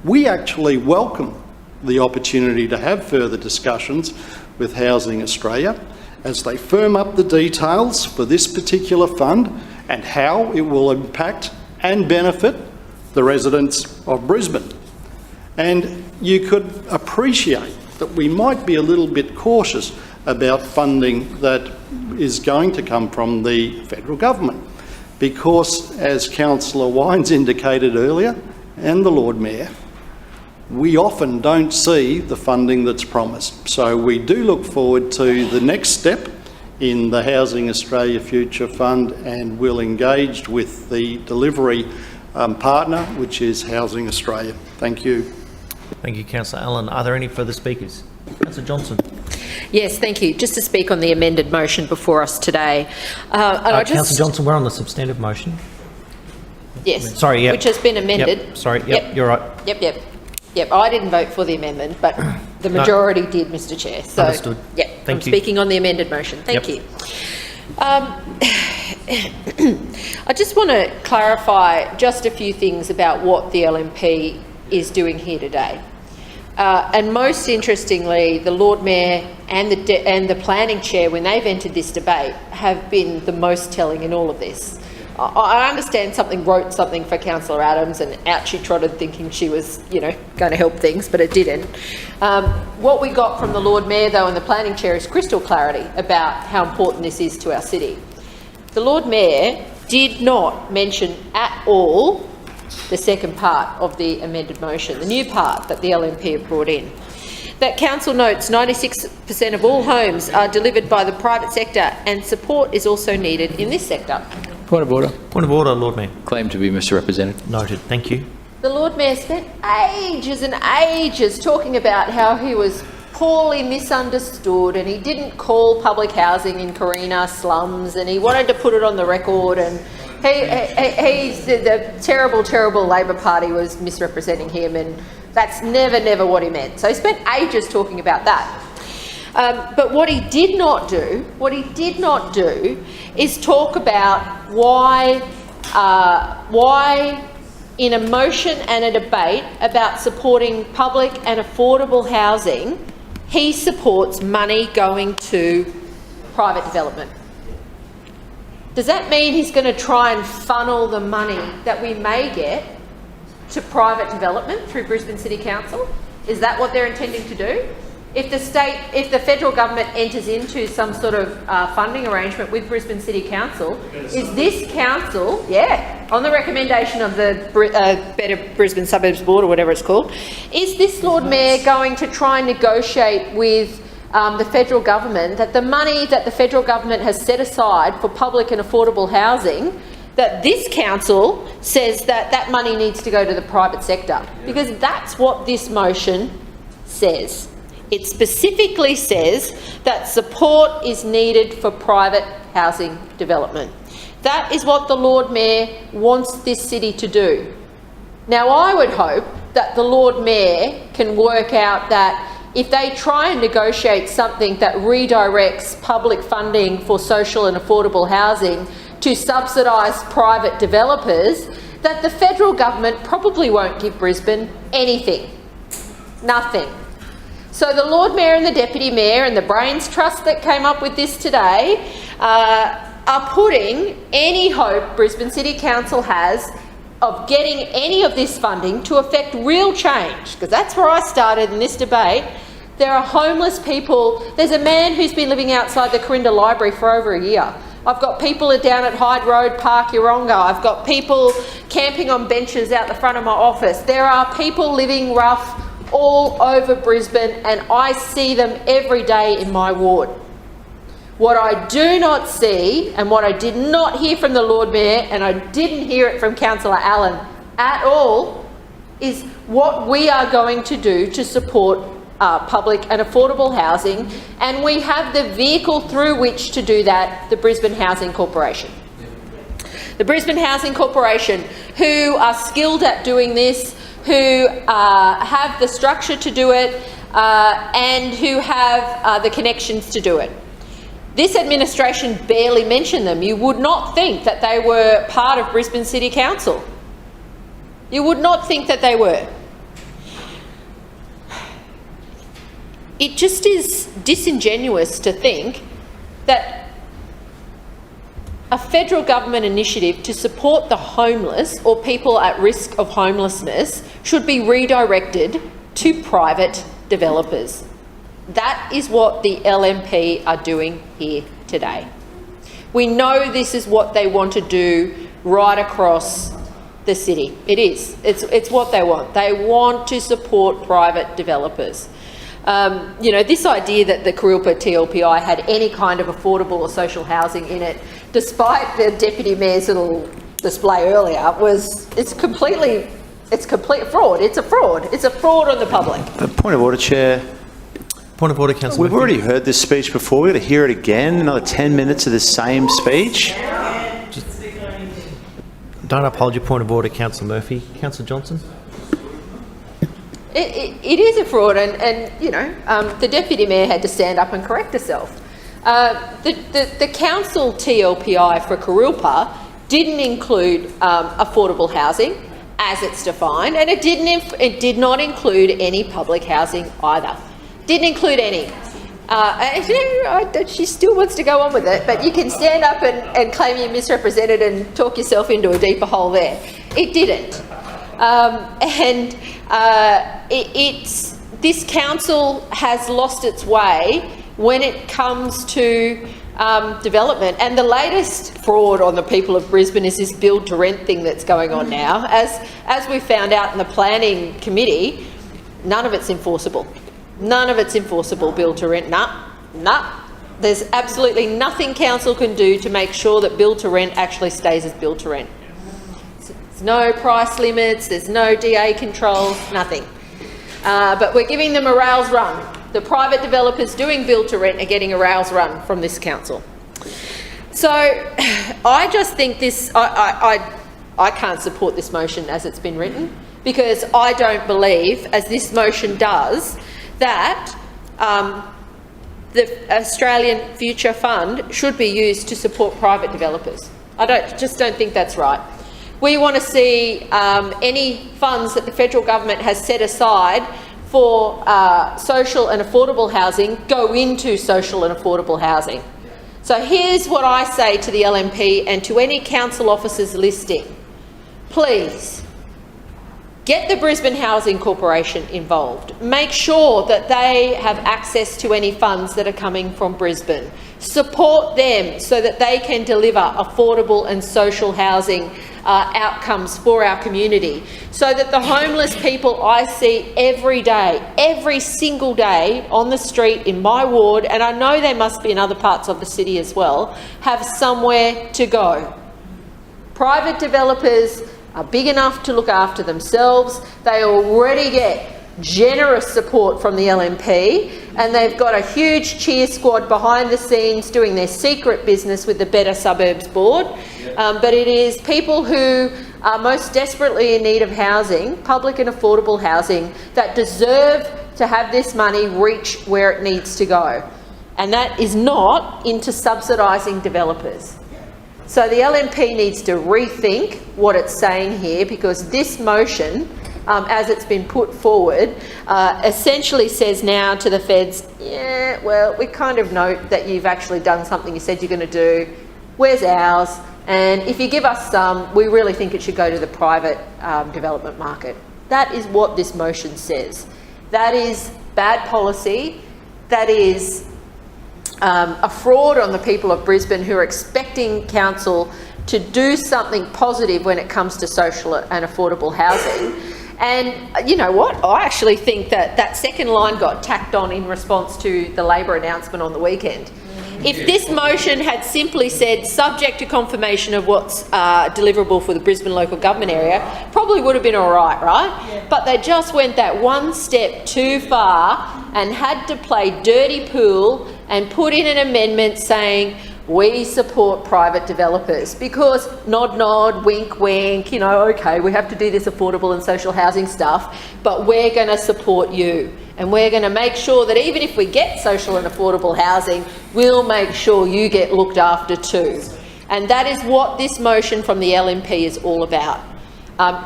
we actually welcome the opportunity to have further discussions with Housing Australia as they firm up the details for this particular fund and how it will impact and benefit the residents of Brisbane. And you could appreciate that we might be a little bit cautious about funding that is going to come from the federal government, because as Councillor Wines indicated earlier, and the Lord Mayor, we often don't see the funding that's promised. So we do look forward to the next step in the Housing Australia Future Fund, and we'll engage with the delivery partner, which is Housing Australia. Thank you. Thank you, Councillor Allen. Are there any further speakers? Councillor Johnson. Yes, thank you. Just to speak on the amended motion before us today. Councillor Johnson, we're on the substantive motion. Yes. Sorry, yep. Which has been amended. Yep. Sorry, yep, you're right. Yep, I didn't vote for the amendment, but the majority did, Mr Chair. So, understood. Yep, I'm speaking on the amended motion. Thank you. I just want to clarify just a few things about what the LNP is doing here today. And most interestingly, the Lord Mayor and the Planning Chair, when they've entered this debate, have been the most telling in all of this. I understand wrote something for Councillor Adams, and out she trotted thinking she was, you know, going to help things, but it didn't. What we got from the Lord Mayor, though, and the Planning Chair is crystal clarity about how important this is to our city. The Lord Mayor did not mention at all the second part of the amended motion, the new part that the LNP have brought in. That council notes 96% of all homes are delivered by the private sector, and support is also needed in this sector. Point of order. Point of order, Lord Mayor. Claim to be misrepresented. Noted. Thank you. The Lord Mayor spent ages and ages talking about how he was poorly misunderstood, and he didn't call public housing in Carina slums, and he wanted to put it on the record, and the terrible, terrible Labor Party was misrepresenting him, and that's never what he meant. So he spent ages talking about that. But what he did not do is talk about why in a motion and a debate about supporting public and affordable housing, he supports money going to private development. Does that mean he's going to try and funnel the money that we may get to private development through Brisbane City Council? Is that what they're intending to do? If the federal government enters into some sort of funding arrangement with Brisbane City Council, is this council, on the recommendation of the Better Brisbane Suburbs Board or whatever it's called, is this Lord Mayor going to try and negotiate with the federal government that the money that the federal government has set aside for public and affordable housing, that this council says that that money needs to go to the private sector? Because that's what this motion says. It specifically says that support is needed for private housing development. That is what the Lord Mayor wants this city to do. Now, I would hope that the Lord Mayor can work out that if they try and negotiate something that redirects public funding for social and affordable housing to subsidise private developers, that the federal government probably won't give Brisbane anything. Nothing. So the Lord Mayor and the Deputy Mayor and the Brains Trust that came up with this today are putting any hope Brisbane City Council has of getting any of this funding to affect real change, because that's where I started in this debate. There are homeless people. There's a man who's been living outside the Corinda Library for over a year. I've got people down at Hyde Road Park, Yeronga. I've got people camping on benches out the front of my office. There are people living rough all over Brisbane, and I see them every day in my ward. What I do not see, and what I did not hear from the Lord Mayor, and I didn't hear it from Councillor Allen at all, is what we are going to do to support public and affordable housing, and we have the vehicle through which to do that, the Brisbane Housing Corporation. The Brisbane Housing Corporation, who are skilled at doing this, who have the structure to do it, and who have the connections to do it. This administration barely mentioned them. You would not think that they were part of Brisbane City Council. You would not think that they were. It just is disingenuous to think that a federal government initiative to support the homeless or people at risk of homelessness should be redirected to private developers. That is what the LNP are doing here today. We know this is what they want to do right across the city. It is. It's what they want. They want to support private developers. You know, this idea that the Kurilpa TLPI had any kind of affordable or social housing in it, despite the Deputy Mayor's little display earlier, it's complete fraud. It's a fraud. It's a fraud on the public. Point of order, Chair. Point of order, Councillor We've already heard this speech before. We're going to hear it again, another 10 minutes of the same speech. Don't uphold your point of order, Councillor Murphy. Councillor Johnson? It is a fraud, and you know, the Deputy Mayor had to stand up and correct herself. The council TLPI for Kurilpa didn't include affordable housing as it's defined, and it did not include any public housing either. Didn't include any. She still wants to go on with it, but you can stand up and claim you misrepresented and talk yourself into a deeper hole there. It didn't. This council has lost its way when it comes to development, and the latest fraud on the people of Brisbane is this build to rent thing that's going on now. As we found out in the planning committee, none of it's enforceable. None of it's enforceable, build to rent. Nah. There's absolutely nothing council can do to make sure that build to rent actually stays as build to rent. There's no price limits, there's no DA controls, nothing. But we're giving them a rails run. The private developers doing build to rent are getting a rails run from this council. So I just think this, I can't support this motion as it's been written, because I don't believe, as this motion does, that the Australian Future Fund should be used to support private developers. I just don't think that's right. We want to see any funds that the federal government has set aside for social and affordable housing go into social and affordable housing. So here's what I say to the LNP and to any council officers listening. Please, get the Brisbane Housing Corporation involved. Make sure that they have access to any funds that are coming from Brisbane. Support them so that they can deliver affordable and social housing outcomes for our community, so that the homeless people I see every day, every single day on the street in my ward, and I know there must be in other parts of the city as well, have somewhere to go. Private developers are big enough to look after themselves. They already get generous support from the LNP, and they've got a huge cheer squad behind the scenes doing their secret business with the Better Suburbs Board. But it is people who are most desperately in need of housing, public and affordable housing, that deserve to have this money reach where it needs to go. And that is not into subsidising developers. So the LNP needs to rethink what it's saying here, because this motion, as it's been put forward, essentially says now to the feds, yeah, well, we kind of note that you've actually done something you said you're going to do. Where's ours? And if you give us some, we really think it should go to the private development market. That is what this motion says. That is bad policy. That is a fraud on the people of Brisbane who are expecting council to do something positive when it comes to social and affordable housing. And you know what? I actually think that that second line got tacked on in response to the Labor announcement on the weekend. If this motion had simply said, subject to confirmation of what's deliverable for the Brisbane local government area, probably would have been all right, right? Yeah. But they just went that one step too far and had to play dirty pool and put in an amendment saying, we support private developers, because nod, nod, wink, wink, you know, okay, we have to do this affordable and social housing stuff, but we're going to support you. And we're going to make sure that even if we get social and affordable housing, we'll make sure you get looked after too. And that is what this motion from the LNP is all about.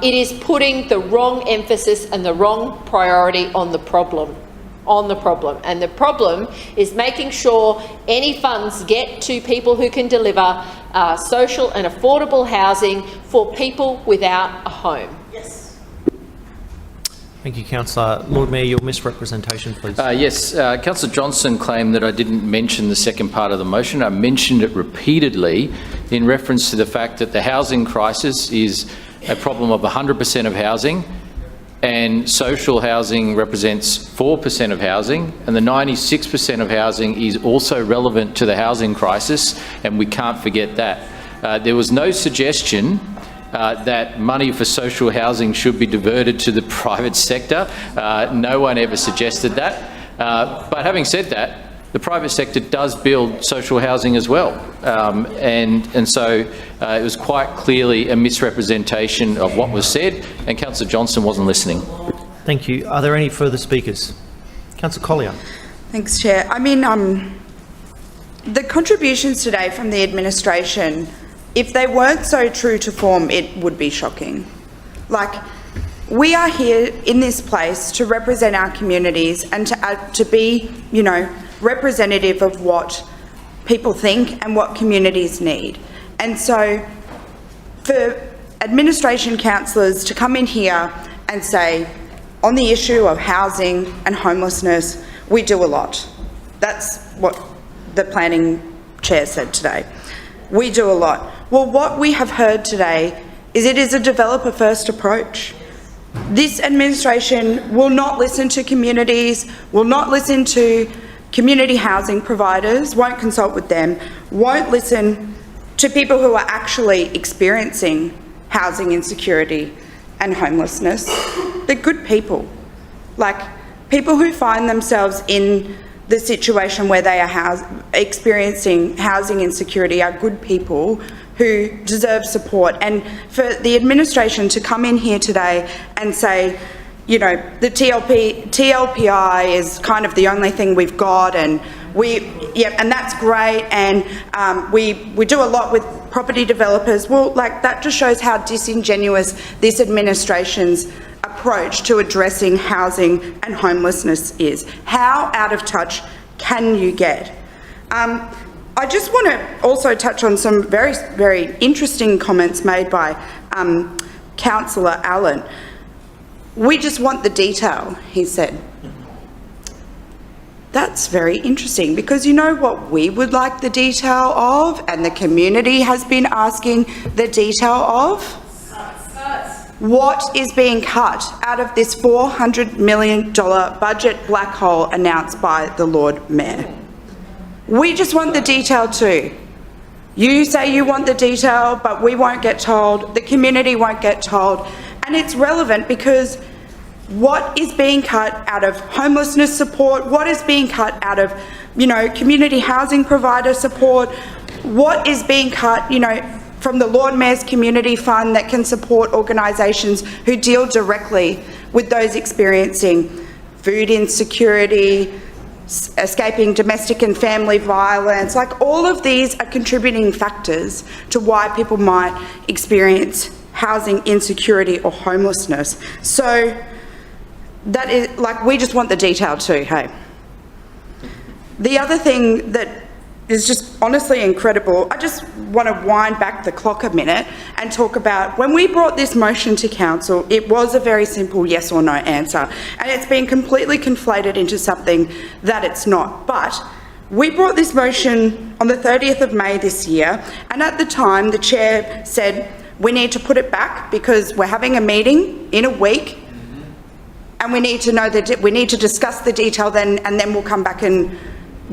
It is putting the wrong emphasis and the wrong priority on the problem. And the problem is making sure any funds get to people who can deliver social and affordable housing for people without a home. Yes. Thank you, Councillor. Lord Mayor, your misrepresentation, please. Yes, Councillor Johnson claimed that I didn't mention the second part of the motion. I mentioned it repeatedly in reference to the fact that the housing crisis is a problem of 100% of housing, and social housing represents 4% of housing, and the 96% of housing is also relevant to the housing crisis, and we can't forget that. There was no suggestion that money for social housing should be diverted to the private sector. No one ever suggested that. But having said that, the private sector does build social housing as well. And so it was quite clearly a misrepresentation of what was said, and Councillor Johnson wasn't listening. Thank you. Are there any further speakers? Councillor Collier. Thanks, Chair. I mean, the contributions today from the administration, if they weren't so true to form, it would be shocking. Like, we are here in this place to represent our communities and to be, you know, representative of what people think and what communities need. And so for administration councillors to come in here and say, on the issue of housing and homelessness, we do a lot. That's what the planning chair said today. We do a lot. Well, what we have heard today is it is a developer-first approach. This administration will not listen to communities, will not listen to community housing providers, won't consult with them, won't listen to people who are actually experiencing housing insecurity and homelessness. They're good people. Like, people who find themselves in the situation where they are experiencing housing insecurity are good people who deserve support. And for the administration to come in here today and say, you know, the TLPI is kind of the only thing we've got, and and that's great, and we do a lot with property developers. Well, like, that just shows how disingenuous this administration's approach to addressing housing and homelessness is. How out of touch can you get? I just want to also touch on some very, very interesting comments made by Councillor Allen. We just want the detail, he said. That's very interesting, because you know what we would like the detail of, and the community has been asking the detail of? What is being cut out of this $400 million budget black hole announced by the Lord Mayor? We just want the detail too. You say you want the detail, but we won't get told, the community won't get told. And it's relevant because What is being cut out of homelessness support? What is being cut out of, community housing provider support? What is being cut, from the Lord Mayor's Community Fund that can support organisations who deal directly with those experiencing food insecurity, escaping domestic and family violence? Like, all of these are contributing factors to why people might experience housing insecurity or homelessness. So that is, we just want the detail too, hey? The other thing that is just honestly incredible, I just want to wind back the clock a minute and talk about when we brought this motion to council, it was a very simple yes or no answer, and it's been completely conflated into something that it's not. But we brought this motion on the 30th of May this year, and at the time the chair said we need to put it back because we're having a meeting in a week and we need to know that we need to discuss the detail then, and then we'll come back and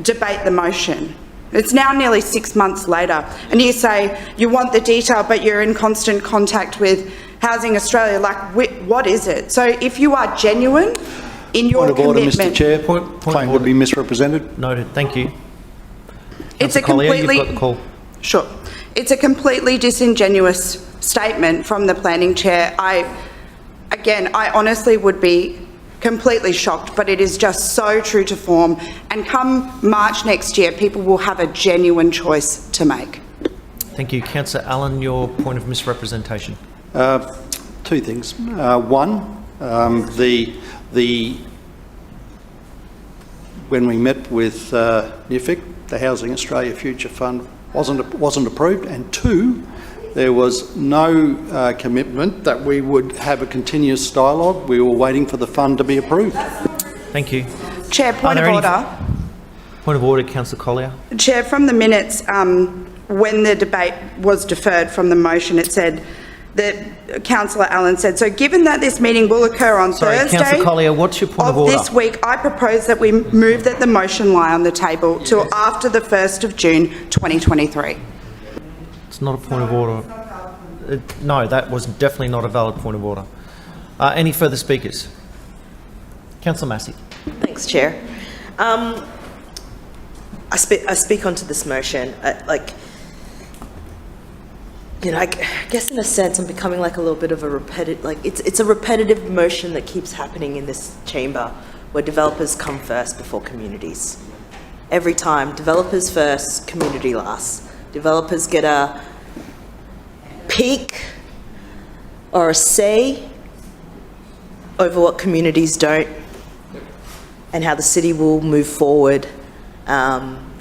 debate the motion. It's now nearly 6 months later, and you say you want the detail, but you're in constant contact with Housing Australia. What is it? So if you are genuine in your commitment... Point of order, Mr Chair. Point would be misrepresented. Noted. Thank you. It's a completely... You've got the call. Sure. It's a completely disingenuous statement from the planning chair. I honestly would be completely shocked, but it is just so true to form, and come March next year people will have a genuine choice to make. Thank you. Councillor Allen, your point of misrepresentation. Two things. One, when we met with NIFIC, the Housing Australia Future Fund wasn't approved, and two, there was no commitment that we would have a continuous dialogue. We were waiting for the fund to be approved. Thank you. Chair, point of order. Point of order, Councillor Collier. Chair, from the minutes, when the debate was deferred from the motion, it said that Councillor Allen said, so given that this meeting will occur on Thursday Councillor Collier, what's your point of order? This week, I propose that we move that the motion lie on the table till after the 1st of June 2023. It's not a point of order. No, that was definitely not a valid point of order. Any further speakers? Councillor Massey. Thanks, Chair. I speak onto this motion. I guess in a sense I'm becoming like a little bit of a repetitive, it's a repetitive motion that keeps happening in this chamber where developers come first before communities. Every time, developers first, community last. Developers get a peek or a say over what communities don't and how the city will move forward.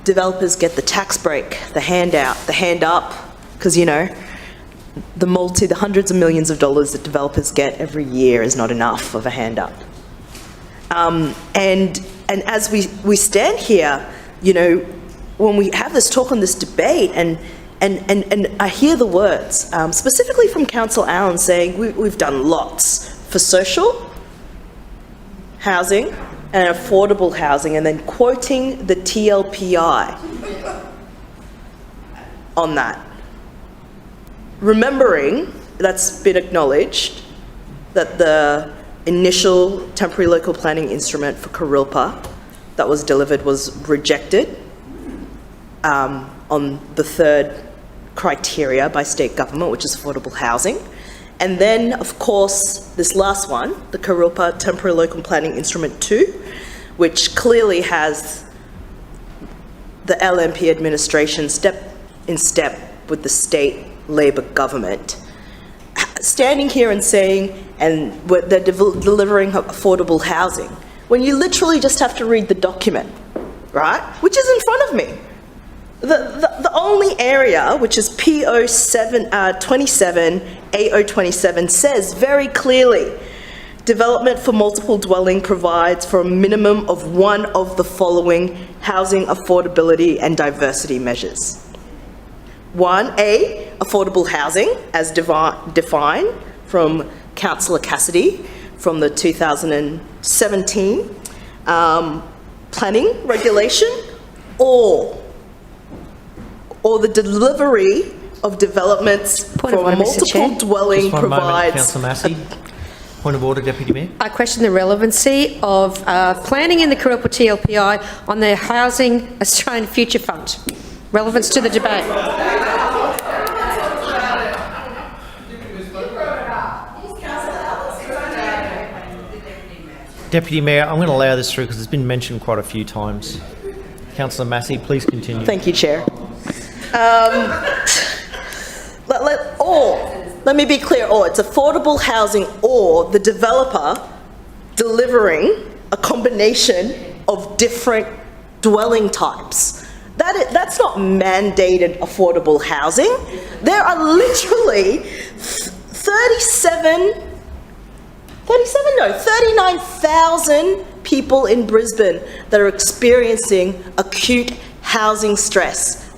Developers get the tax break, the handout, the hand up, because the hundreds of millions of dollars that developers get every year is not enough of a hand up. And as we stand here, when we have this talk on this debate, and I hear the words, specifically from Councillor Allen saying we've done lots for social housing and affordable housing, and then quoting the TLPI on that. Remembering that's been acknowledged that the initial temporary local planning instrument for Kurilpa that was delivered was rejected on the third criteria by state government, which is affordable housing. And then, of course, this last one, the Kurilpa Temporary Local Planning Instrument 2, which clearly has the LNP administration step in step with the state Labor government, standing here and saying, and they're delivering affordable housing, when you literally just have to read the document, right, which is in front of me. The only area, which is PO 27, AO 27, says very clearly, development for multiple dwelling provides for a minimum of one of the following housing affordability and diversity measures. 1A, affordable housing, as defined from Councillor Cassidy from the 2017 planning regulation, or the delivery of developments for multiple dwelling provides. Councillor Massey. Point of order, Deputy Mayor. I question the relevancy of planning in the Kurilpa TLPI on the Housing Australian Future Fund. Relevance to the debate. Deputy Mayor, I'm going to allow this through because it's been mentioned quite a few times. Councillor Massey, please continue. Thank you, Chair. Let me be clear, it's affordable housing or the developer delivering a combination of different dwelling types. That's not mandated affordable housing. There are literally 39,000 people in Brisbane that are experiencing acute housing stress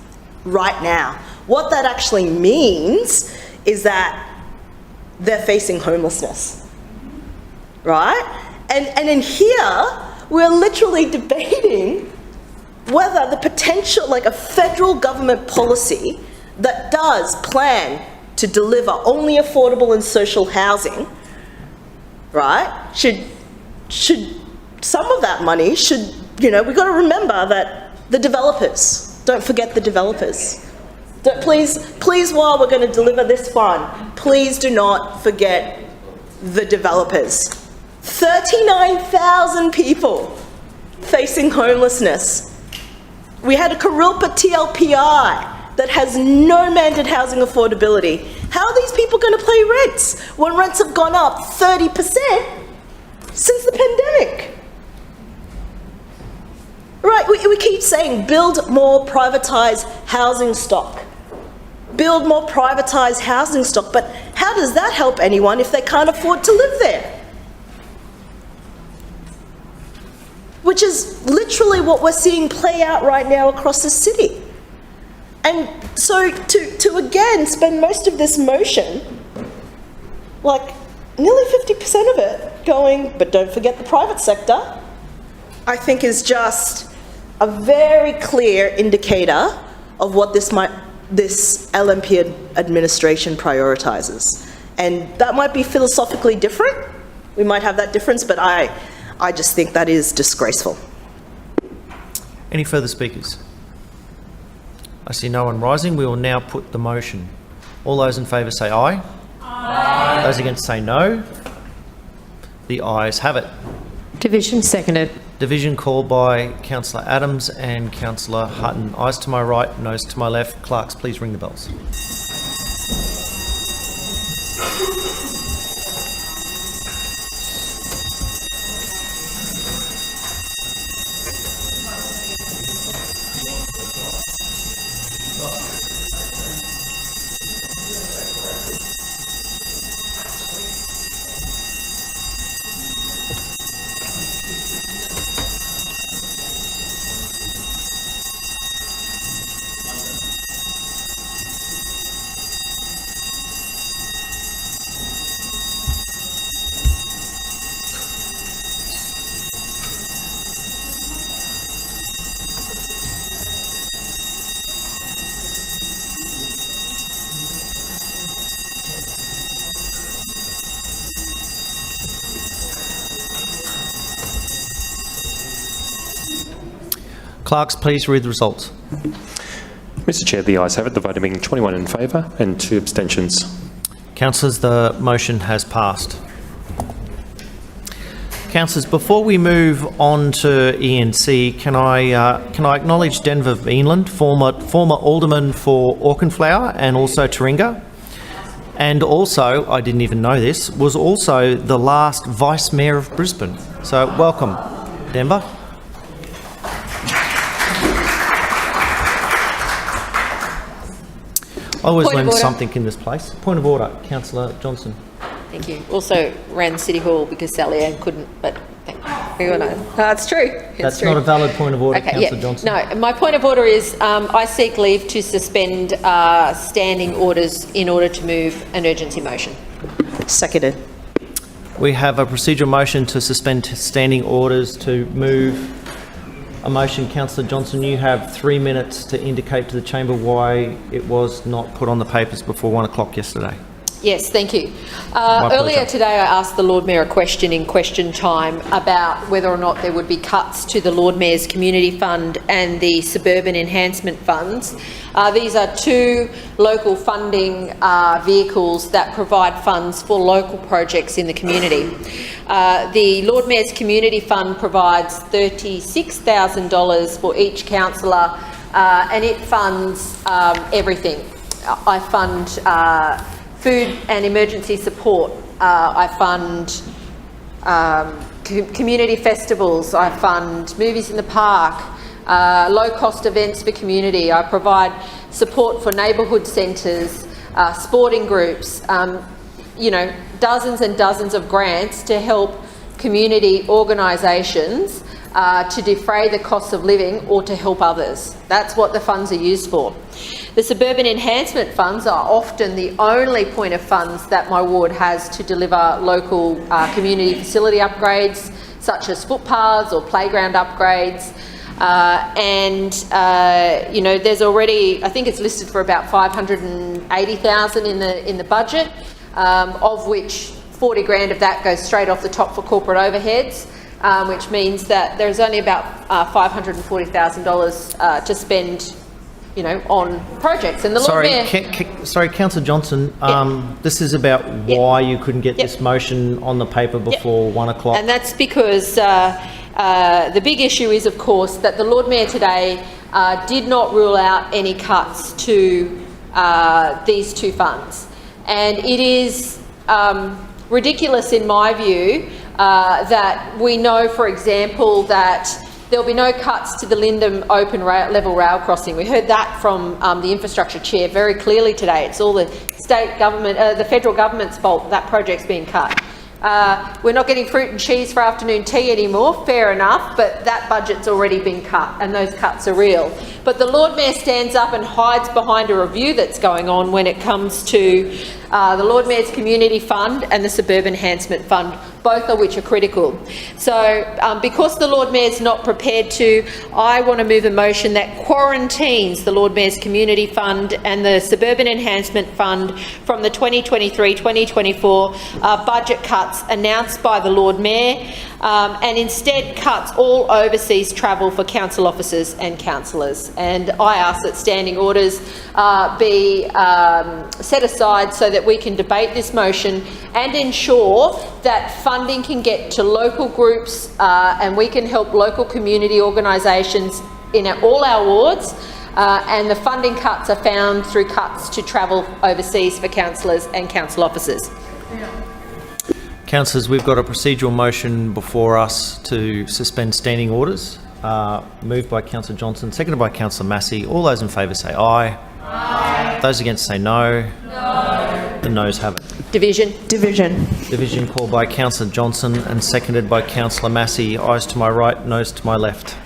right now. What that actually means is that they're facing homelessness, right? And in here, we're literally debating whether the potential, like a federal government policy that does plan to deliver only affordable and social housing, right, should some of that money should, we've got to remember that the developers, don't forget the developers. Please, while we're going to deliver this fund, please do not forget the developers. 39,000 people facing homelessness. We had a Kurilpa TLPI that has no mandated housing affordability. How are these people going to pay rents when rents have gone up 30% since the pandemic? Right, we keep saying build more privatised housing stock. Build more privatised housing stock, but how does that help anyone if they can't afford to live there? Which is literally what we're seeing play out right now across the city. And so to again spend most of this motion, like nearly 50% of it going, but don't forget the private sector, I think is just a very clear indicator of what this LNP administration prioritises. And that might be philosophically different. We might have that difference, but I just think that is disgraceful. Any further speakers? I see no one rising. We will now put the motion. All those in favour say aye. Aye. Those against say no. The ayes have it. Division seconded. Division called by Councillor Adams and Councillor Hutton. Ayes to my right, noes to my left. Clerks, please ring the bells. Clerks, please read the results. Mr Chair, the ayes have it. The voting being 21 in favour and 2 abstentions. Councillors, the motion has passed. Councillors, before we move on to ENC, can I acknowledge Denver Beanland, former alderman for Auchenflower and also Taringa, and also, I didn't even know this, was also the last Vice Mayor of Brisbane. So welcome, Denver. I always learn something in this place. Point of order, Councillor Johnson. Thank you. Also ran City Hall because Sally Ann couldn't, but it's true. That's not a valid point of order, Okay, Councillor Johnson. No, my point of order is I seek leave to suspend standing orders in order to move an urgency motion. Seconded. We have a procedural motion to suspend standing orders to move a motion. Councillor Johnson, you have 3 minutes to indicate to the chamber why it was not put on the papers before 1 o'clock yesterday. Yes, thank you. pleasure. Earlier today, I asked the Lord Mayor a question in question time about whether or not there would be cuts to the Lord Mayor's Community Fund and the Suburban Enhancement Funds. These are two local funding vehicles that provide funds for local projects in the community. The Lord Mayor's Community Fund provides $36,000 for each councillor, and it funds everything. I fund food and emergency support. I fund community festivals. I fund movies in the park, low-cost events for community. I provide support for neighbourhood centres, sporting groups, you know, dozens and dozens of grants to help community organisations to defray the cost of living or to help others. That's what the funds are used for. The suburban enhancement funds are often the only point of funds that my ward has to deliver local community facility upgrades, such as footpaths or playground upgrades. You know, there's already, I think it's listed for about $580,000 in the budget, of which 40 grand of that goes straight off the top for corporate overheads. Which means that there's only about $540,000 to spend, you know, on projects. And the Lord Mayor... Sorry, Councillor Johnson. This is about why you couldn't get this motion on the paper before 1 o'clock. And that's because the big issue is, of course, that the Lord Mayor today did not rule out any cuts to these two funds. And it is ridiculous, in my view, that we know, for example, that there'll be no cuts to the Lindum open level rail crossing. We heard that from the infrastructure chair very clearly today. It's all the state government, the federal government's fault that project's being cut. We're not getting fruit and cheese for afternoon tea anymore, fair enough, but that budget's already been cut and those cuts are real. But the Lord Mayor stands up and hides behind a review that's going on when it comes to the Lord Mayor's Community Fund and the Suburban Enhancement Fund, both of which are critical. So because the Lord Mayor's not prepared to, I want to move a motion that quarantines the Lord Mayor's Community Fund and the Suburban Enhancement Fund from the 2023-2024 budget cuts announced by the Lord Mayor, and instead cuts all overseas travel for council officers and councillors. And I ask that standing orders be set aside so that we can debate this motion and ensure that funding can get to local groups and we can help local community organisations in all our wards, and the funding cuts are found through cuts to travel overseas for councillors and council officers. Councillors, we've got a procedural motion before us to suspend standing orders. Moved by Councillor Johnson, seconded by Councillor Massey. All those in favour say aye. Aye. Those against say no. No. The noes have it. Division. Division called by Councillor Johnson and seconded by Councillor Massey. Ayes to my right, noes to my left.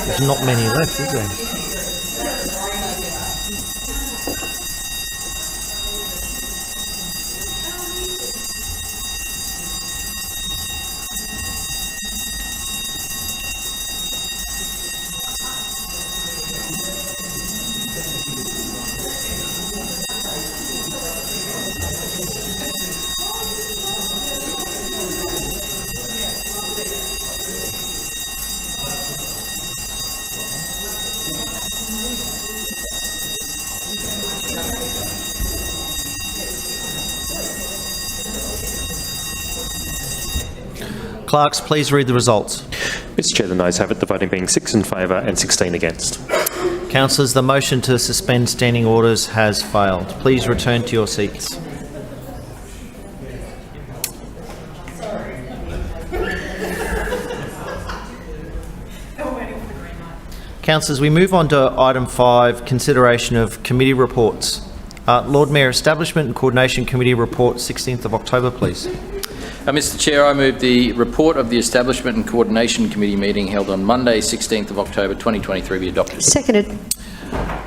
There's not many left, is there? Clerks, please read the results. Mr Chair, the noes have it, the voting being 6 in favour and 16 against. Councillors, the motion to suspend standing orders has failed. Please return to your seats. Councillors, we move on to item 5, consideration of committee reports. Lord Mayor, Establishment and Coordination Committee report, 16th of October, please. Mr Chair, I move the report of the Establishment and Coordination Committee meeting held on Monday, 16th of October 2023 be adopted. Seconded.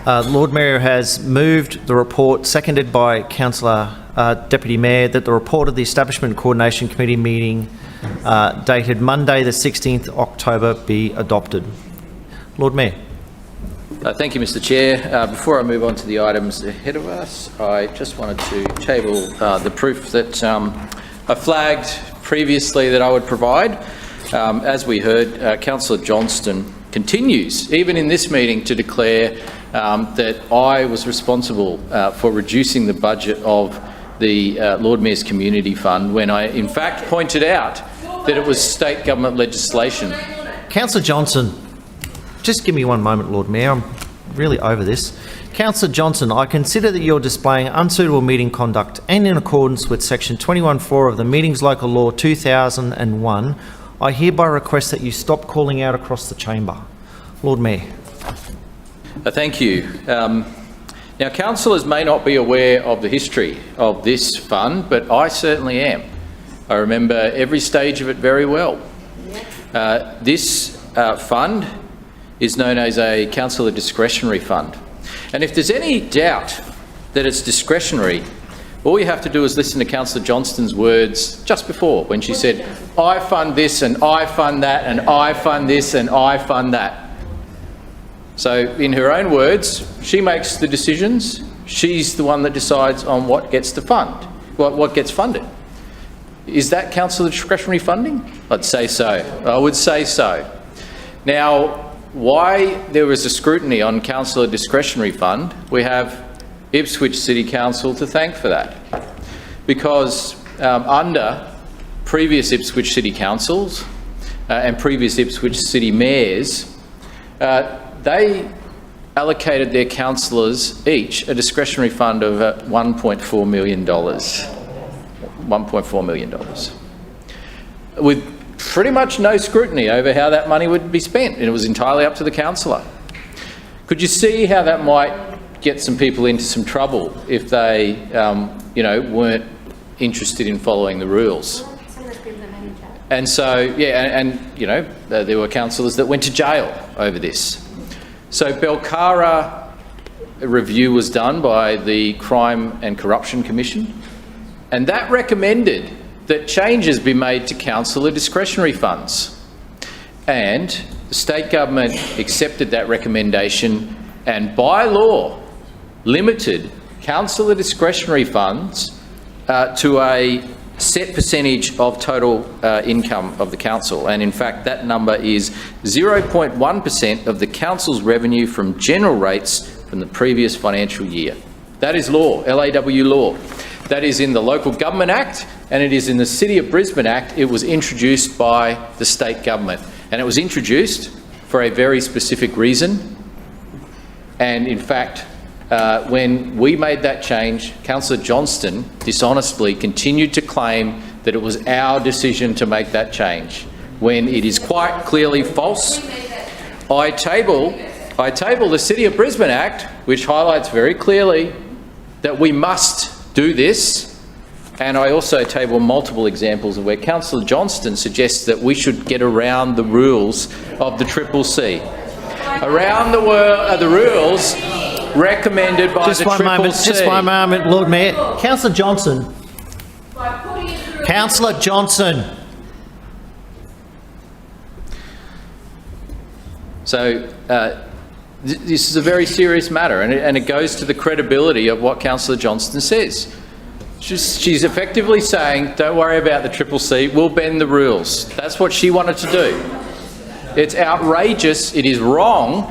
Lord Mayor has moved the report, seconded by Councillor Deputy Mayor, that the report of the Establishment and Coordination Committee meeting dated Monday the 16th October be adopted. Lord Mayor. Thank you, Mr Chair. Before I move on to the items ahead of us, I just wanted to table the proof that I flagged previously that I would provide. As we heard, Councillor Johnston continues, even in this meeting, to declare that I was responsible for reducing the budget of the Lord Mayor's Community Fund when I, in fact, pointed out that it was state government legislation. Councillor Johnson, just give me one moment, Lord Mayor. I'm really over this. Councillor Johnson, I consider that you're displaying unsuitable meeting conduct and in accordance with Section 21(4) of the Meetings Local Law 2001, I hereby request that you stop calling out across the chamber. Lord Mayor. Thank you. Now, councillors may not be aware of the history of this fund, but I certainly am. I remember every stage of it very well. This fund is known as a councillor discretionary fund. And if there's any doubt that it's discretionary, all you have to do is listen to Councillor Johnston's words just before, when she said, I fund this and I fund that and I fund this and I fund that. So in her own words, she makes the decisions. She's the one that decides on what gets to fund, what gets funded. Is that councillor discretionary funding? I'd say so. I would say so. Now, why there was a scrutiny on councillor discretionary fund, we have Ipswich City Council to thank for that. Because under previous Ipswich City Councils and previous Ipswich City Mayors, they allocated their councillors each a discretionary fund of $1.4 million. $1.4 million. With pretty much no scrutiny over how that money would be spent, and it was entirely up to the councillor. Could you see how that might get some people into some trouble if they, weren't interested in following the rules? And so, yeah, there were councillors that went to jail over this. So Belcara, a review was done by the Crime and Corruption Commission, and that recommended that changes be made to councillor discretionary funds. And the state government accepted that recommendation and by law limited councillor discretionary funds to a set percentage of total income of the council. And in fact, that number is 0.1% of the council's revenue from general rates from the previous financial year. That is law, LAW law. That is in the Local Government Act and it is in the City of Brisbane Act. It was introduced by the state government and it was introduced for a very specific reason. And in fact, when we made that change, Councillor Johnston dishonestly continued to claim that it was our decision to make that change, when it is quite clearly false. I table the City of Brisbane Act, which highlights very clearly that we must do this, and I also table multiple examples of where Councillor Johnston suggests that we should get around the rules of the CCC. Around the rules recommended by the CCC. Just one moment, Lord Mayor. Councillor Johnson. Councillor Johnson. So this is a very serious matter and it goes to the credibility of what Councillor Johnston says. She's effectively saying, don't worry about the CCC, we'll bend the rules. That's what she wanted to do. It's outrageous, it is wrong,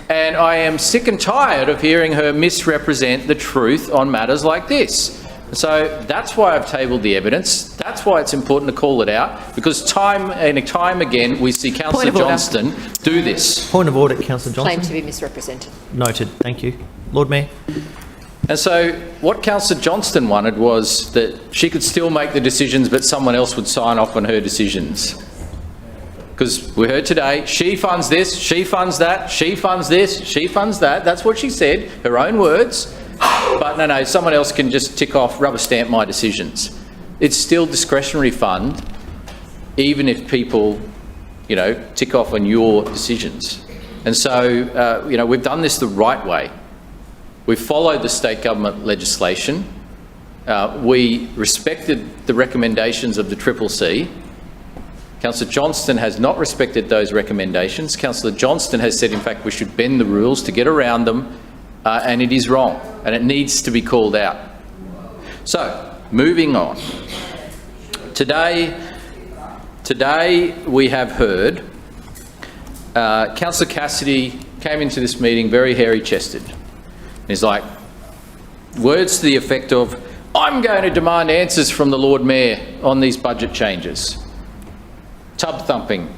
and I am sick and tired of hearing her misrepresent the truth on matters like this. So that's why I've tabled the evidence. That's why it's important to call it out, because time and time again we see Councillor Johnston do this. Point of order, Councillor Johnston. Claim to be misrepresented. Noted. Thank you. Lord Mayor. And so what Councillor Johnston wanted was that she could still make the decisions but someone else would sign off on her decisions. Because we heard today, she funds this, she funds that, she funds this, she funds that. That's what she said, her own words. But no, someone else can just tick off, rubber stamp my decisions. It's still discretionary fund, even if people, tick off on your decisions. And so, we've done this the right way. We've followed the state government legislation. We respected the recommendations of the CCC. Councillor Johnston has not respected those recommendations. Councillor Johnston has said, in fact, we should bend the rules to get around them, and it is wrong, and it needs to be called out. So, moving on. Today we have heard Councillor Cassidy came into this meeting very hairy-chested. He's like, words to the effect of, I'm going to demand answers from the Lord Mayor on these budget changes. Tub thumping,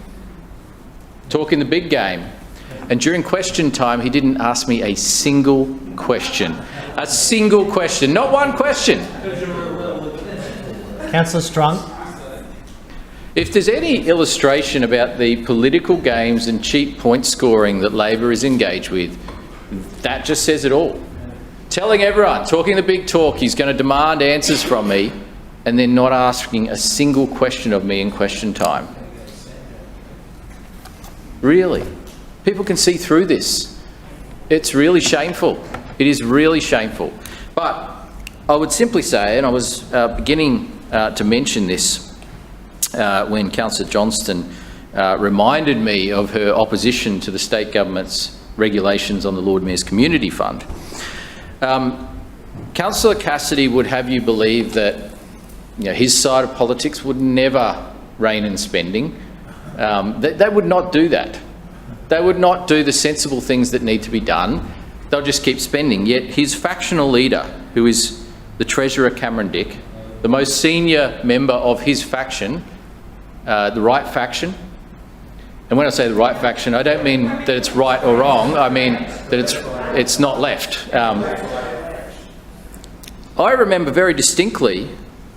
talking the big game. And during question time, he didn't ask me a single question. A single question, not one question. Councillor Strunk. If there's any illustration about the political games and cheap point scoring that Labor is engaged with, that just says it all. Telling everyone, talking the big talk, he's going to demand answers from me, and then not asking a single question of me in question time. Really? People can see through this. It's really shameful. It is really shameful. But I would simply say, and I was beginning to mention this when Councillor Johnston reminded me of her opposition to the state government's regulations on the Lord Mayor's Community Fund. Councillor Cassidy would have you believe that his side of politics would never rein in spending. They would not do that. They would not do the sensible things that need to be done. They'll just keep spending. Yet his factional leader, who is the Treasurer Cameron Dick, the most senior member of his faction, the right faction, and when I say the right faction, I don't mean that it's right or wrong, I mean that it's not left. I remember very distinctly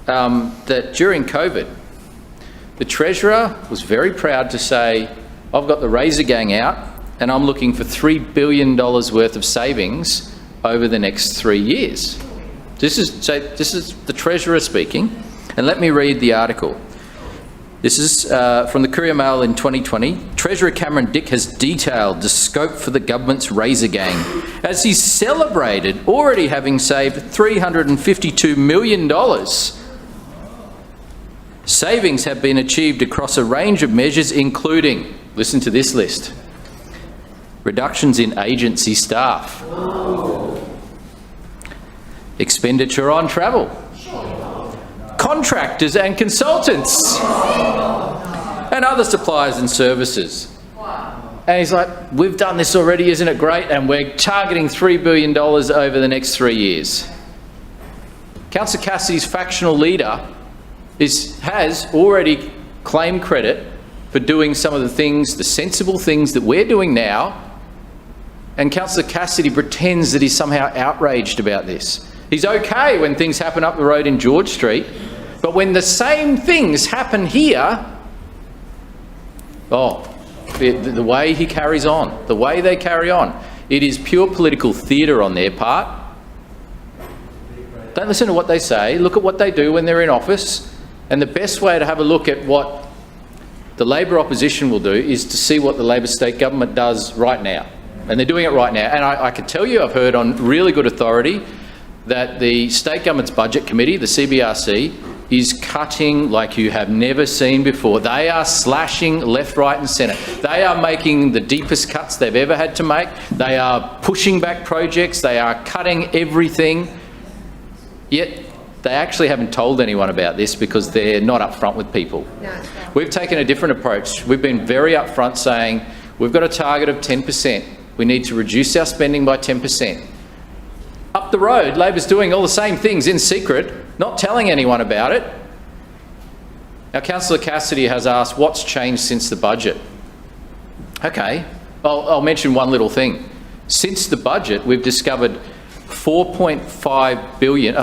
that during COVID, the Treasurer was very proud to say, I've got the razor gang out and I'm looking for $3 billion worth of savings over the next 3 years. This is the Treasurer speaking, and let me read the article. This is from the Courier Mail in 2020. Treasurer Cameron Dick has detailed the scope for the government's razor gang as he celebrated already having saved $352 million. Savings have been achieved across a range of measures including, listen to this list, reductions in agency staff, expenditure on travel, contractors and consultants, and other suppliers and services. And he's like, we've done this already, isn't it great? And we're targeting $3 billion over the next 3 years. Councillor Cassidy's factional leader has already claimed credit for doing some of the things, the sensible things that we're doing now, and Councillor Cassidy pretends that he's somehow outraged about this. He's okay when things happen up the road in George Street, but when the same things happen here, the way he carries on, the way they carry on, it is pure political theatre on their part. Don't listen to what they say, look at what they do when they're in office, and the best way to have a look at what the Labor opposition will do is to see what the Labor state government does right now. And they're doing it right now. And I can tell you, I've heard on really good authority that the state government's budget committee, the CBRC, is cutting like you have never seen before. They are slashing left, right and centre. They are making the deepest cuts they've ever had to make. They are pushing back projects. They are cutting everything. Yet they actually haven't told anyone about this because they're not upfront with people. No. We've taken a different approach. We've been very upfront saying we've got a target of 10%. We need to reduce our spending by 10%. Up the road, Labor's doing all the same things in secret, not telling anyone about it. Now, Councillor Cassidy has asked, what's changed since the budget? Okay, I'll mention one little thing. Since the budget, we've discovered $4.3 billion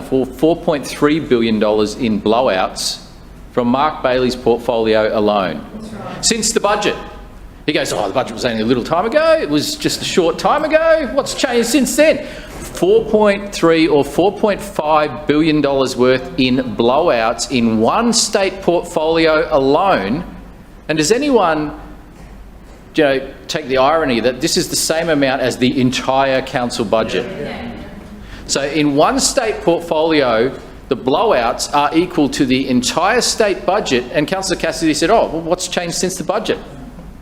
in blowouts from Mark Bailey's portfolio alone. Since the budget. He goes, the budget was only a little time ago. It was just a short time ago. What's changed since then? $4.3 or $4.5 billion worth in blowouts in one state portfolio alone. And does anyone take the irony that this is the same amount as the entire council budget? Yeah. So in one state portfolio, the blowouts are equal to the entire state budget. And Councillor Cassidy said, oh, well, what's changed since the budget?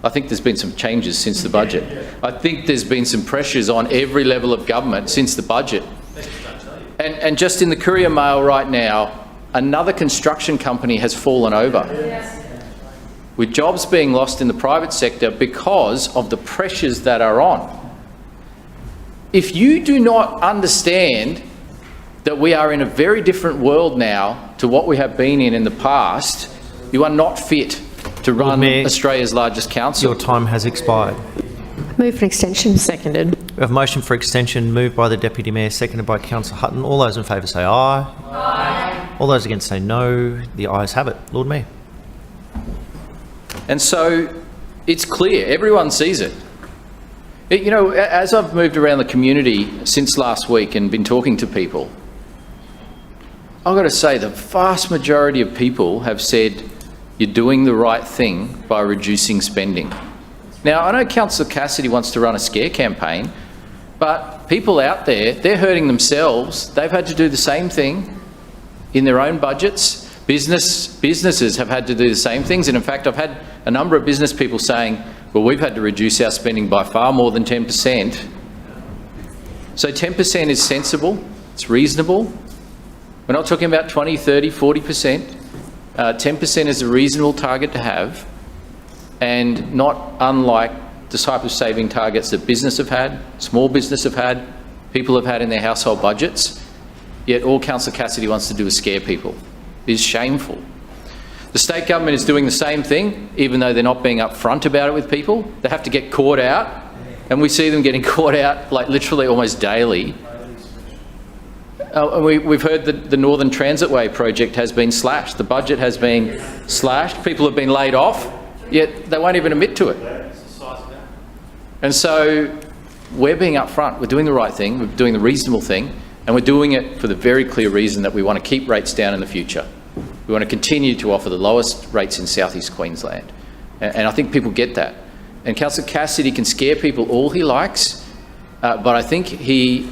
I think there's been some changes since the budget. I think there's been some pressures on every level of government since the budget. And just in the Courier Mail right now, another construction company has fallen over, with jobs being lost in the private sector because of the pressures that are on. If you do not understand that we are in a very different world now to what we have been in the past, you are not fit to run Australia's largest council. Your time has expired. Move for extension. Seconded. We have a motion for extension moved by the Deputy Mayor, seconded by Councillor Hutton. All those in favour say aye. Aye. All those against say no. The ayes have it. Lord Mayor. And so it's clear, everyone sees it. You know, as I've moved around the community since last week and been talking to people, I've got to say the vast majority of people have said you're doing the right thing by reducing spending. Now, I know Councillor Cassidy wants to run a scare campaign, but people out there, they're hurting themselves. They've had to do the same thing in their own budgets. Businesses have had to do the same things. And in fact, I've had a number of business people saying, well, we've had to reduce our spending by far more than 10%. So 10% is sensible, it's reasonable. We're not talking about 20, 30, 40%. 10% is a reasonable target to have, and not unlike the type of saving targets that business have had, small business have had, people have had in their household budgets. Yet all Councillor Cassidy wants to do is scare people. It is shameful. The state government is doing the same thing, even though they're not being upfront about it with people. They have to get caught out, and we see them getting caught out like literally almost daily. We've heard that the Northern Transitway project has been slashed. The budget has been slashed. People have been laid off, yet they won't even admit to it. And so we're being upfront. We're doing the right thing. We're doing the reasonable thing, and we're doing it for the very clear reason that we want to keep rates down in the future. We want to continue to offer the lowest rates in South East Queensland. And I think people get that. And Councillor Cassidy can scare people all he likes, but I think he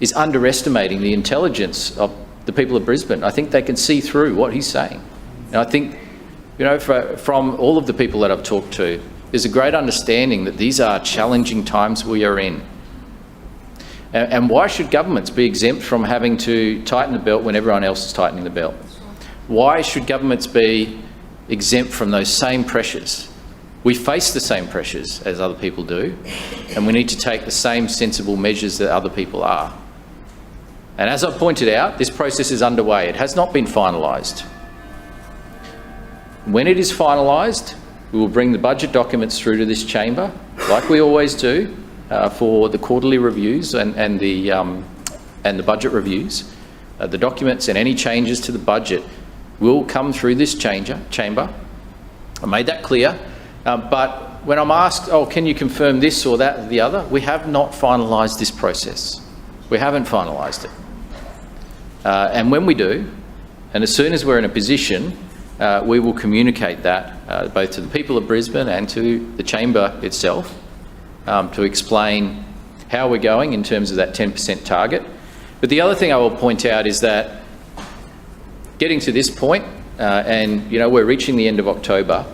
is underestimating the intelligence of the people of Brisbane. I think they can see through what he's saying. And I think, you know, from all of the people that I've talked to, there's a great understanding that these are challenging times we are in. And why should governments be exempt from having to tighten the belt when everyone else is tightening the belt? Why should governments be exempt from those same pressures? We face the same pressures as other people do, and we need to take the same sensible measures that other people are. And as I pointed out, this process is underway. It has not been finalised. When it is finalised, we will bring the budget documents through to this chamber, like we always do, for the quarterly reviews and the budget reviews. The documents and any changes to the budget will come through this chamber. I made that clear. But when I'm asked, oh, can you confirm this or that or the other, we have not finalised this process. We haven't finalised it. And when we do, and as soon as we're in a position, we will communicate that both to the people of Brisbane and to the chamber itself to explain how we're going in terms of that 10% target. But the other thing I will point out is that getting to this point, and you know, we're reaching the end of October,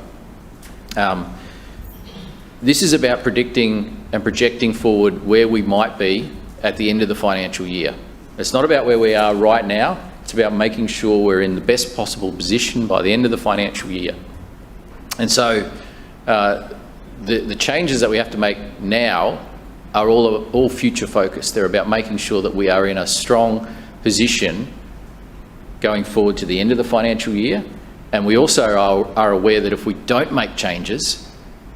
this is about predicting and projecting forward where we might be at the end of the financial year. It's not about where we are right now, it's about making sure we're in the best possible position by the end of the financial year. And so the changes that we have to make now are all future focused. They're about making sure that we are in a strong position going forward to the end of the financial year. And we also are aware that if we don't make changes,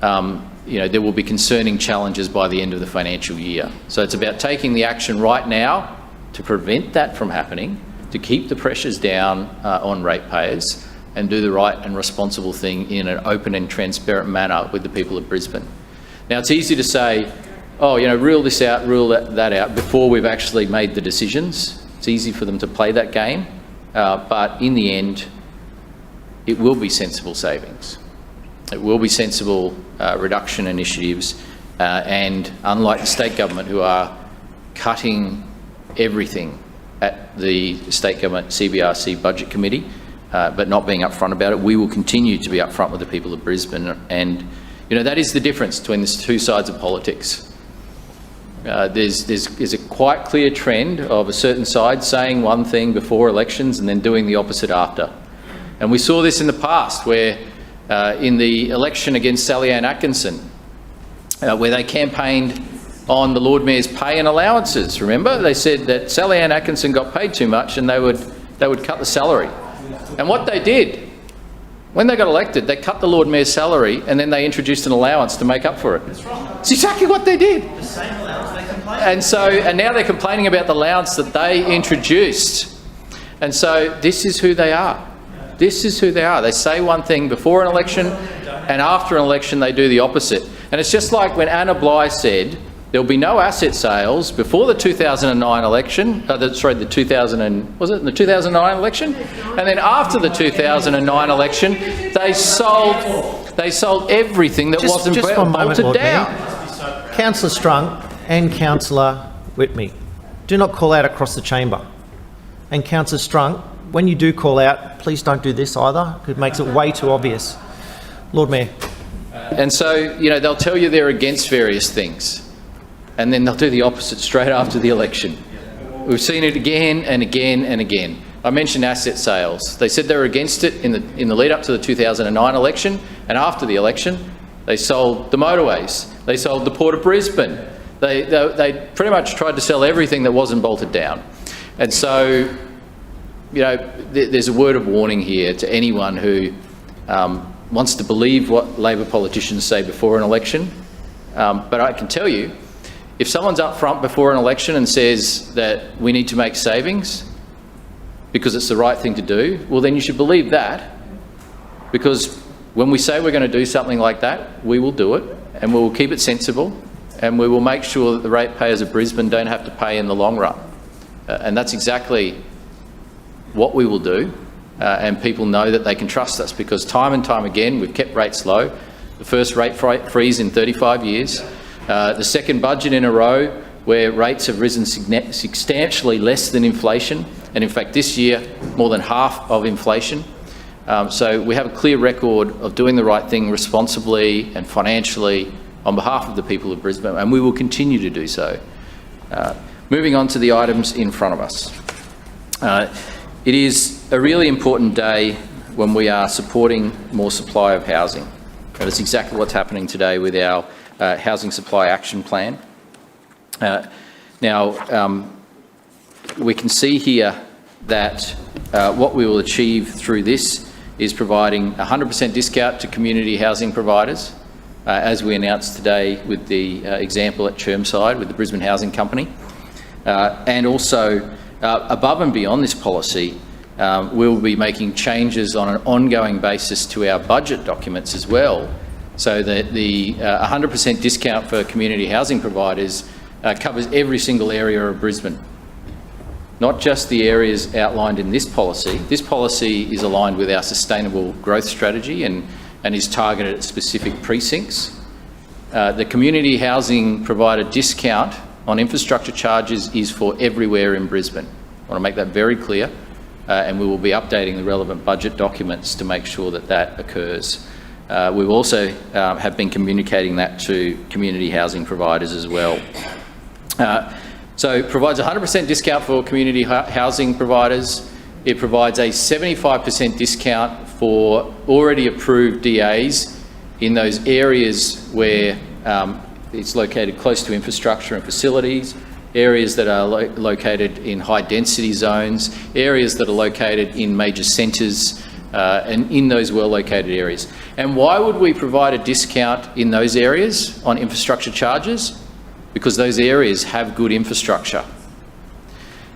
you know, there will be concerning challenges by the end of the financial year. So it's about taking the action right now to prevent that from happening, to keep the pressures down on ratepayers, and do the right and responsible thing in an open and transparent manner with the people of Brisbane. Now, it's easy to say, oh, you know, rule this out, rule that out, before we've actually made the decisions. It's easy for them to play that game, but in the end, it will be sensible savings. It will be sensible reduction initiatives, and unlike the state government, who are cutting everything at the State Government CBRC Budget Committee, but not being upfront about it. We will continue to be upfront with the people of Brisbane, and that is the difference between the two sides of politics. There's a quite clear trend of a certain side saying one thing before elections and then doing the opposite after. And we saw this in the past where in the election against Sally Ann Atkinson, where they campaigned on the Lord Mayor's pay and allowances. Remember, they said that Sally Ann Atkinson got paid too much and they would cut the salary. And what they did, when they got elected, they cut the Lord Mayor's salary and then they introduced an allowance to make up for it. It's exactly what they did. The same allowance they complained. And now they're complaining about the allowance that they introduced. And so this is who they are. This is who they are. They say one thing before an election, and after an election they do the opposite. And it's just like when Anna Bligh said there'll be no asset sales before the 2009 election, the 2009 election, and then after the 2009 election, they sold everything that wasn't bolted down. Councillor Strunk and Councillor Whitney, do not call out across the chamber. And Councillor Strunk, when you do call out, please don't do this either, because it makes it way too obvious. Lord Mayor. And so, they'll tell you they're against various things, and then they'll do the opposite straight after the election. We've seen it again and again and again. I mentioned asset sales. They said they were against it in the lead up to the 2009 election, and after the election, they sold the motorways. They sold the Port of Brisbane. They pretty much tried to sell everything that wasn't bolted down. And so, there's a word of warning here to anyone who wants to believe what Labor politicians say before an election. But I can tell you, if someone's up front before an election and says that we need to make savings because it's the right thing to do, well, then you should believe that, because when we say we're going to do something like that, we will do it, and we will keep it sensible, and we will make sure that the ratepayers of Brisbane don't have to pay in the long run. And that's exactly what we will do, and people know that they can trust us, because time and time again we've kept rates low. The first rate freeze in 35 years. The second budget in a row where rates have risen substantially less than inflation, and in fact this year more than half of inflation. So we have a clear record of doing the right thing responsibly and financially on behalf of the people of Brisbane, and we will continue to do so. Moving on to the items in front of us. It is a really important day when we are supporting more supply of housing. And that's exactly what's happening today with our Housing Supply Action Plan. We can see here that what we will achieve through this is providing 100% discount to community housing providers, as we announced today with the example at Chermside with the Brisbane Housing Company. And also, above and beyond this policy, we'll be making changes on an ongoing basis to our budget documents as well, so that the 100% discount for community housing providers covers every single area of Brisbane, not just the areas outlined in this policy. This policy is aligned with our sustainable growth strategy and is targeted at specific precincts. The community housing provider discount on infrastructure charges is for everywhere in Brisbane. I want to make that very clear, and we will be updating the relevant budget documents to make sure that that occurs. We've also have been communicating that to community housing providers as well. So it provides 100% discount for community housing providers. It provides a 75% discount for already approved DAs in those areas where it's located close to infrastructure and facilities, areas that are located in high density zones, areas that are located in major centres, and in those well-located areas. And why would we provide a discount in those areas on infrastructure charges? Because those areas have good infrastructure.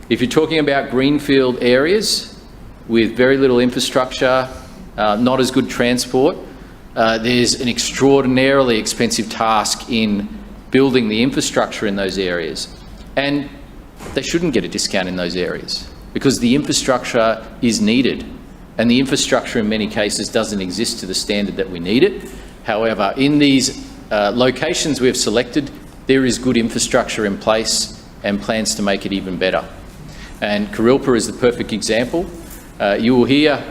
If you're talking about greenfield areas with very little infrastructure, not as good transport, there's an extraordinarily expensive task in building the infrastructure in those areas. And they shouldn't get a discount in those areas because the infrastructure is needed. And the infrastructure in many cases doesn't exist to the standard that we need it. However, in these locations we have selected, there is good infrastructure in place and plans to make it even better. And Kurilpa is the perfect example. You will hear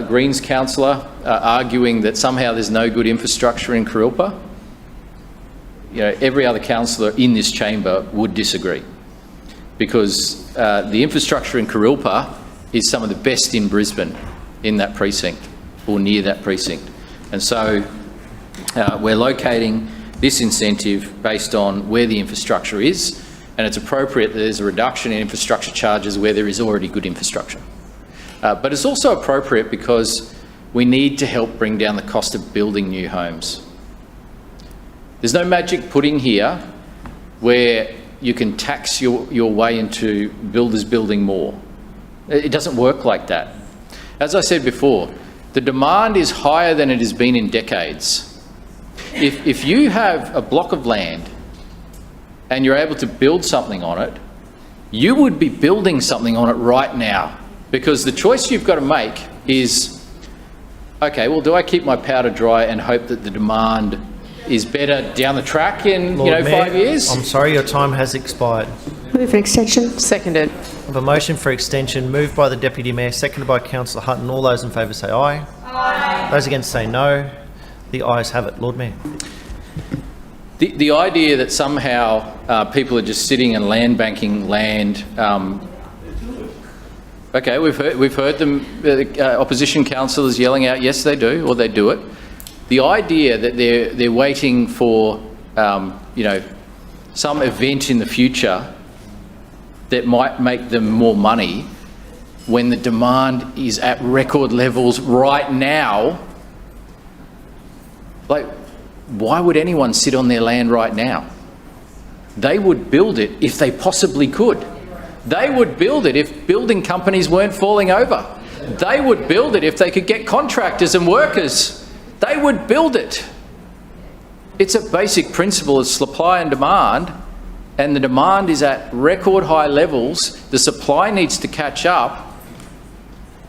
Greens councillor arguing that somehow there's no good infrastructure in Kurilpa. You know, every other councillor in this chamber would disagree, because the infrastructure in Kurilpa is some of the best in Brisbane, in that precinct or near that precinct. And so we're locating this incentive based on where the infrastructure is, and it's appropriate that there's a reduction in infrastructure charges where there is already good infrastructure. But it's also appropriate because we need to help bring down the cost of building new homes. There's no magic pudding here where you can tax your way into builders building more. It doesn't work like that. As I said before, the demand is higher than it has been in decades. If you have a block of land and you're able to build something on it, you would be building something on it right now, because the choice you've got to make is, okay, well, do I keep my powder dry and hope that the demand is better down the track in, Lord Mayor, 5 years? I'm sorry, your time has expired. Move an extension. Seconded. I have a motion for extension moved by the Deputy Mayor, seconded by Councillor Hutton. All those in favour say aye. Aye. Those against say no. The ayes have it. Lord Mayor. The idea that somehow people are just sitting and land banking land. Okay, we've heard them, opposition councillors yelling out, yes, they do, or they do it. The idea that they're waiting for, you know, some event in the future that might make them more money when the demand is at record levels right now. Like, why would anyone sit on their land right now? They would build it if they possibly could. They would build it if building companies weren't falling over. They would build it if they could get contractors and workers. They would build it. It's a basic principle of supply and demand, and the demand is at record high levels. The supply needs to catch up,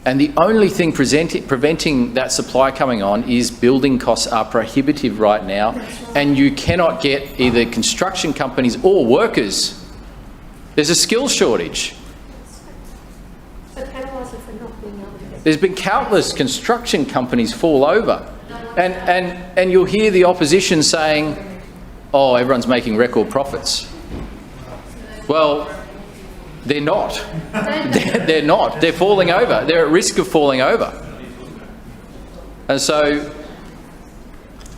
and the only thing preventing that supply coming on is building costs are prohibitive right now, and you cannot get either construction companies or workers. There's a skills shortage. There's been countless construction companies fall over, and you'll hear the opposition saying, oh, everyone's making record profits. Well, they're not. They're not. They're falling over. They're at risk of falling over. And so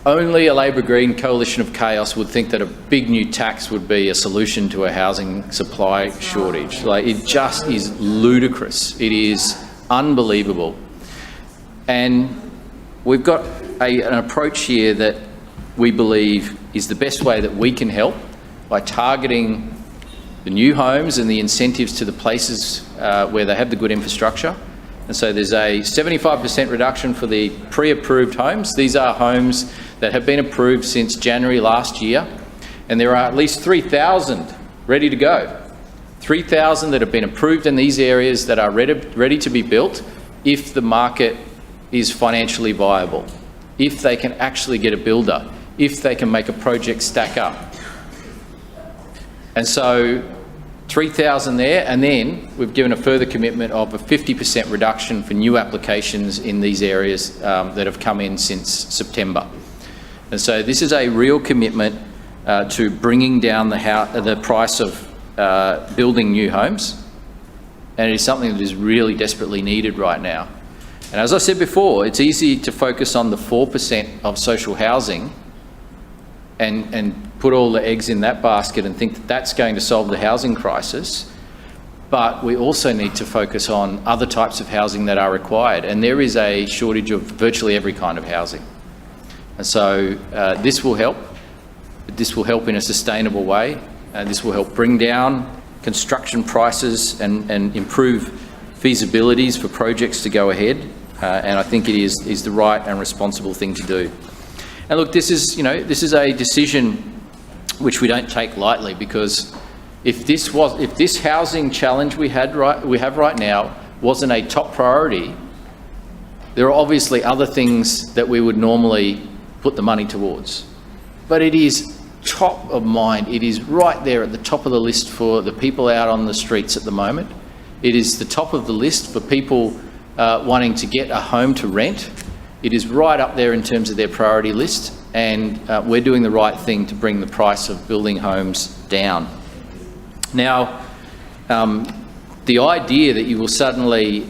only a Labor Green coalition of chaos would think that a big new tax would be a solution to a housing supply shortage. Like, it just is ludicrous. It is unbelievable. And we've got an approach here that we believe is the best way that we can help, by targeting the new homes and the incentives to the places where they have the good infrastructure. And so there's a 75% reduction for the pre-approved homes. These are homes that have been approved since January last year, and there are at least 3,000 ready to go. 3,000 that have been approved in these areas that are ready to be built if the market is financially viable, if they can actually get a builder, if they can make a project stack up. And so 3,000 there, and then we've given a further commitment of a 50% reduction for new applications in these areas that have come in since September. And so this is a real commitment to bringing down the price of building new homes, and it is something that is really desperately needed right now. And as I said before, it's easy to focus on the 4% of social housing and put all the eggs in that basket and think that that's going to solve the housing crisis. But we also need to focus on other types of housing that are required. And there is a shortage of virtually every kind of housing. And so this will help. This will help in a sustainable way. This will help bring down construction prices and improve feasibilities for projects to go ahead. And I think it is the right and responsible thing to do. And look, this is a decision which we don't take lightly, because if this housing challenge we have right now wasn't a top priority, there are obviously other things that we would normally put the money towards. But it is top of mind. It is right there at the top of the list for the people out on the streets at the moment. It is the top of the list for people wanting to get a home to rent. It is right up there in terms of their priority list, and we're doing the right thing to bring the price of building homes down. Now, the idea that you will suddenly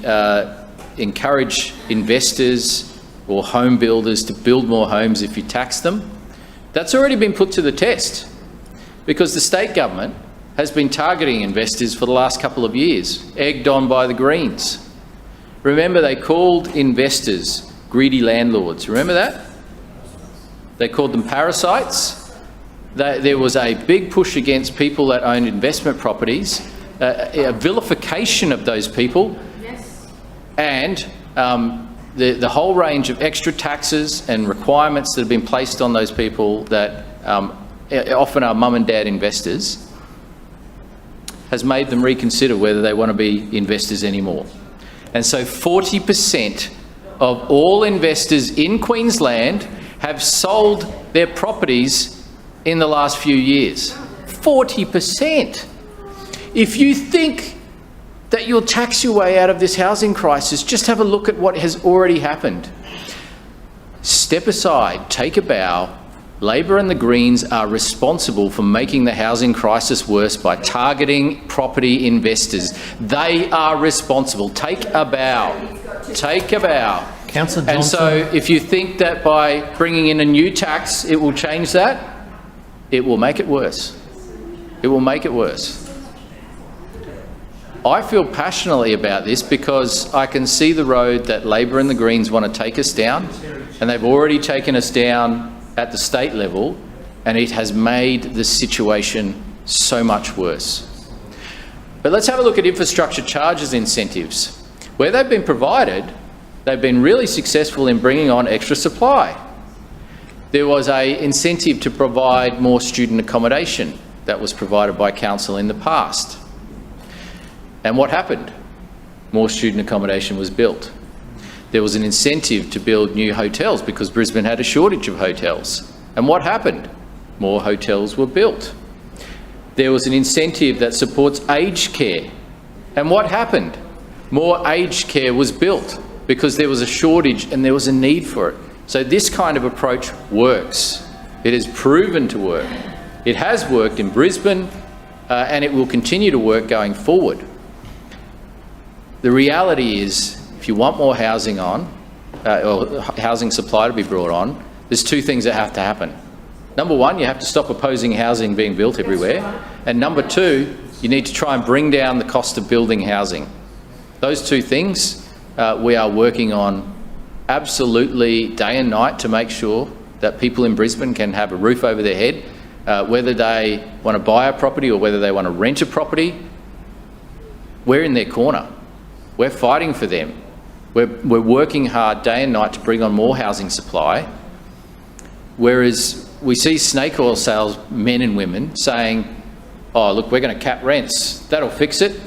encourage investors or home builders to build more homes if you tax them, that's already been put to the test, because the state government has been targeting investors for the last couple of years, egged on by the Greens. Remember, they called investors greedy landlords. Remember that? They called them parasites. There was a big push against people that owned investment properties, a vilification of those people, and the whole range of extra taxes and requirements that have been placed on those people that often are mum and dad investors has made them reconsider whether they want to be investors anymore. And so 40% of all investors in Queensland have sold their properties in the last few years. 40%. If you think that you'll tax your way out of this housing crisis, just have a look at what has already happened. Step aside, take a bow. Labor and the Greens are responsible for making the housing crisis worse by targeting property investors. They are responsible. Take a bow. Take a bow. Councillor Johnson. And so if you think that by bringing in a new tax it will change that, it will make it worse. It will make it worse. I feel passionately about this because I can see the road that Labor and the Greens want to take us down, and they've already taken us down at the state level, and it has made the situation so much worse. But let's have a look at infrastructure charges incentives. Where they've been provided, they've been really successful in bringing on extra supply. There was an incentive to provide more student accommodation that was provided by council in the past. And what happened? More student accommodation was built. There was an incentive to build new hotels because Brisbane had a shortage of hotels. And what happened? More hotels were built. There was an incentive that supports aged care. And what happened? More aged care was built because there was a shortage and there was a need for it. So this kind of approach works. It is proven to work. It has worked in Brisbane and it will continue to work going forward. The reality is, if you want more housing on, or housing supply to be brought on, there's two things that have to happen. Number one, you have to stop opposing housing being built everywhere. And number two, you need to try and bring down the cost of building housing. Those two things we are working on absolutely day and night to make sure that people in Brisbane can have a roof over their head, whether they want to buy a property or whether they want to rent a property. We're in their corner. We're fighting for them. We're working hard day and night to bring on more housing supply, whereas we see snake oil salesmen and women saying, oh, look, we're going to cap rents. That'll fix it.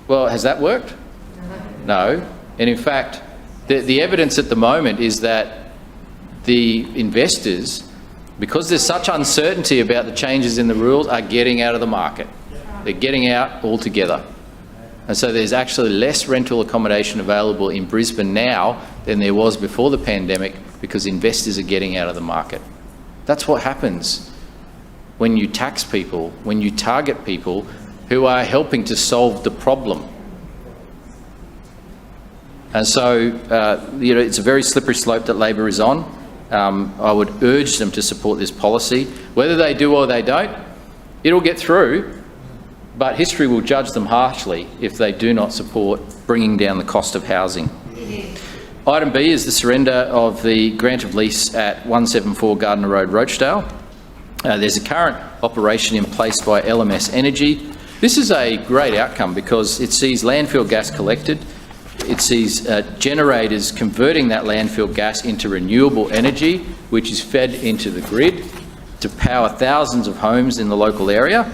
Well, has that worked? No. And in fact, the evidence at the moment is that the investors, because there's such uncertainty about the changes in the rules, are getting out of the market. They're getting out altogether. And so there's actually less rental accommodation available in Brisbane now than there was before the pandemic because investors are getting out of the market. That's what happens when you tax people, when you target people who are helping to solve the problem. And so, it's a very slippery slope that Labor is on. I would urge them to support this policy. Whether they do or they don't, it'll get through. But history will judge them harshly if they do not support bringing down the cost of housing. Item B is the surrender of the grant of lease at 174 Gardner Road, Rochdale. There's a current operation in place by LMS Energy. This is a great outcome because it sees landfill gas collected. It sees generators converting that landfill gas into renewable energy, which is fed into the grid to power thousands of homes in the local area.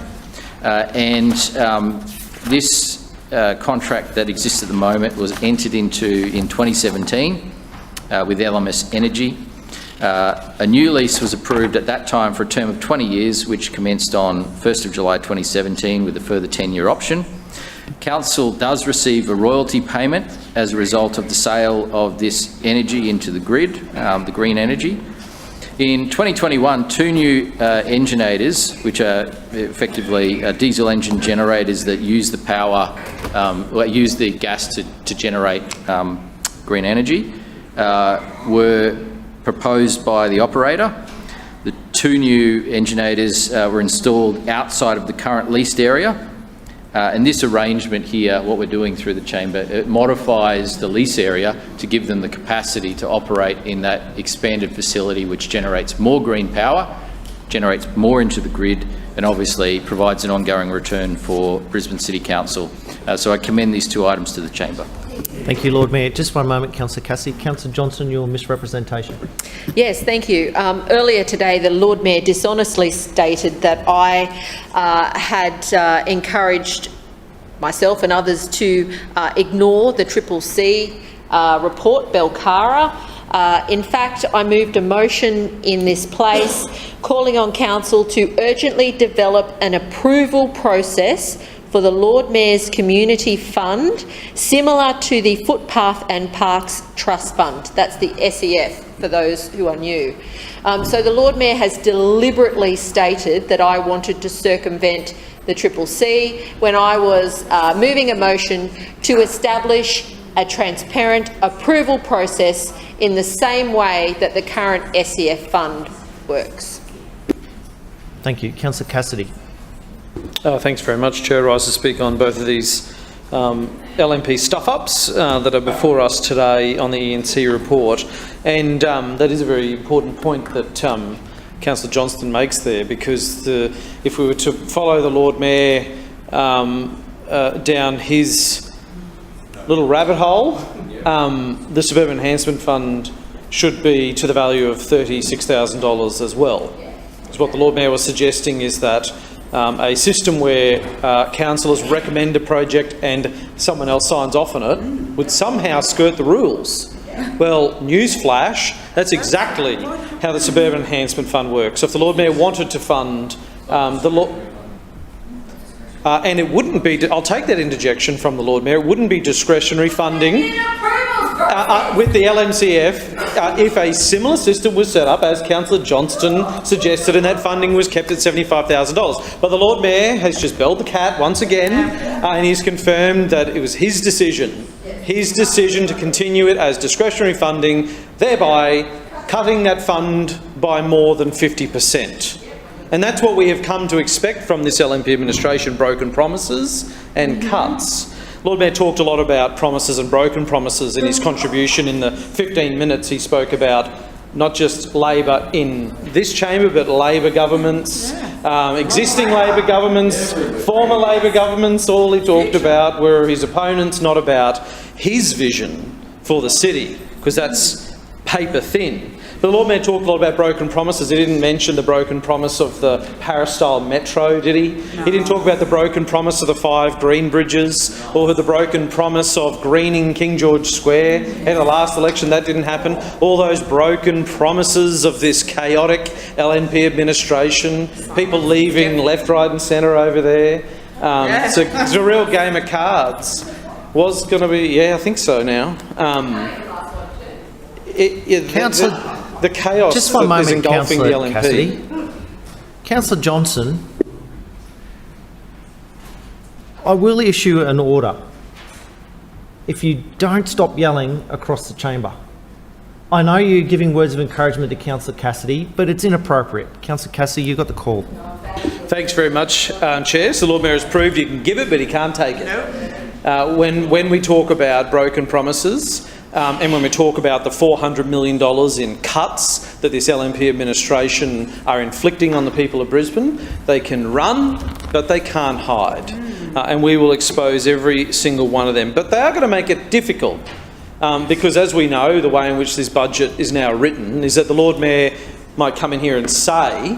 This contract that exists at the moment was entered into in 2017 with LMS Energy. A new lease was approved at that time for a term of 20 years, which commenced on 1st of July 2017 with a further 10-year option. Council does receive a royalty payment as a result of the sale of this energy into the grid, the green energy. In 2021, 2 new enginators, which are effectively diesel engine generators that use the power, use the gas to generate green energy, were proposed by the operator. The 2 new enginators were installed outside of the current leased area. And this arrangement here, what we're doing through the chamber, it modifies the lease area to give them the capacity to operate in that expanded facility, which generates more green power, generates more into the grid, and obviously provides an ongoing return for Brisbane City Council. So I commend these 2 items to the chamber. Thank you, Lord Mayor. Just one moment, Councillor Cassidy. Councillor Johnston, your misrepresentation. Yes, thank you. Earlier today, the Lord Mayor dishonestly stated that I had encouraged myself and others to ignore the CCC report, Belcara. In fact, I moved a motion in this place calling on Council to urgently develop an approval process for the Lord Mayor's Community Fund, similar to the Footpath and Parks Trust Fund. That's the SEF, for those who are new. So the Lord Mayor has deliberately stated that I wanted to circumvent the CCC when I was moving a motion to establish a transparent approval process in the same way that the current SEF fund works. Thank you. Councillor Cassidy. Thanks very much, Chair. I rise to speak on both of these LNP stuff-ups that are before us today on the ENC report. And that is a very important point that Councillor Johnston makes there, because if we were to follow the Lord Mayor down his little rabbit hole, the Suburban Enhancement Fund should be to the value of $36,000 as well. Because what the Lord Mayor was suggesting is that a system where councillors recommend a project and someone else signs off on it would somehow skirt the rules. Well, newsflash, that's exactly how the Suburban Enhancement Fund works. So if the Lord Mayor wanted to fund and it wouldn't be, I'll take that interjection from the Lord Mayor, it wouldn't be discretionary funding with the LMCF if a similar system was set up as Councillor Johnston suggested and that funding was kept at $75,000. But the Lord Mayor has just belled the cat once again and he's confirmed that it was his decision to continue it as discretionary funding, thereby cutting that fund by more than 50%. And that's what we have come to expect from this LNP administration, broken promises and cuts. Lord Mayor talked a lot about promises and broken promises in his contribution. In the 15 minutes he spoke about not just Labor in this chamber, but Labor governments, existing Labor governments, former Labor governments. All he talked about were his opponents, not about his vision for the city, because that's paper thin. But the Lord Mayor talked a lot about broken promises. He didn't mention the broken promise of the Paris-style metro, did he? No. He didn't talk about the broken promise of the 5 green bridges or the broken promise of greening King George Square. In the last election, that didn't happen. All those broken promises of this chaotic LNP administration, people leaving left, right and centre over there. It's a real game of cards. Was going to be, yeah, I think so now. Councillor, the chaos just one that is moment, engulfing the Councillor LNP. Cassidy. Councillor Johnson, I will issue an order if you don't stop yelling across the chamber. I know you're giving words of encouragement to Councillor Cassidy, but it's inappropriate. Councillor Cassidy, you got the call. Thanks very much, Chair. So the Lord Mayor has proved he can give it, but he can't take it. When we talk about broken promises, and when we talk about the $400 million in cuts that this LNP administration are inflicting on the people of Brisbane, they can run, but they can't hide. And we will expose every single one of them. But they are going to make it difficult, because as we know, the way in which this budget is now written is that the Lord Mayor might come in here and say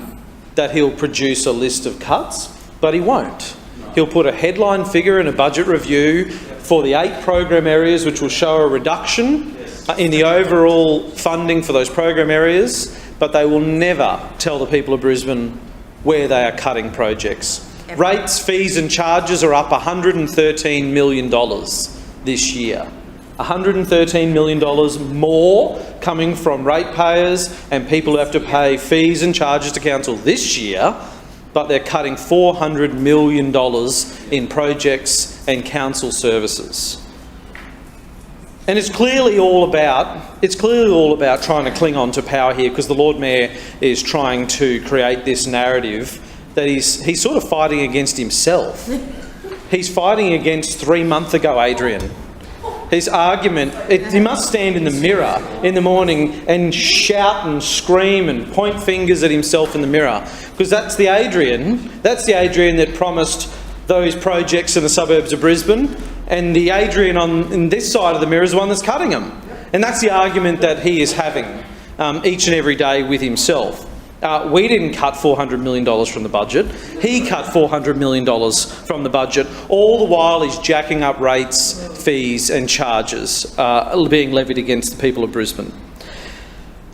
that he'll produce a list of cuts, but he won't. He'll put a headline figure in a budget review for the 8 program areas, which will show a reduction in the overall funding for those program areas, but they will never tell the people of Brisbane where they are cutting projects. Rates, fees and charges are up $113 million this year. $113 million more coming from ratepayers and people who have to pay fees and charges to council this year, but they're cutting $400 million in projects and council services. And it's clearly all about trying to cling on to power here, because the Lord Mayor is trying to create this narrative that he's sort of fighting against himself. He's fighting against 3 months ago, Adrian. His argument, he must stand in the mirror in the morning and shout and scream and point fingers at himself in the mirror, because that's the Adrian that promised those projects in the suburbs of Brisbane, and the Adrian on this side of the mirror is the one that's cutting them. And that's the argument that he is having each and every day with himself. We didn't cut $400 million from the budget. He cut $400 million from the budget. All the while he's jacking up rates, fees and charges being levied against the people of Brisbane.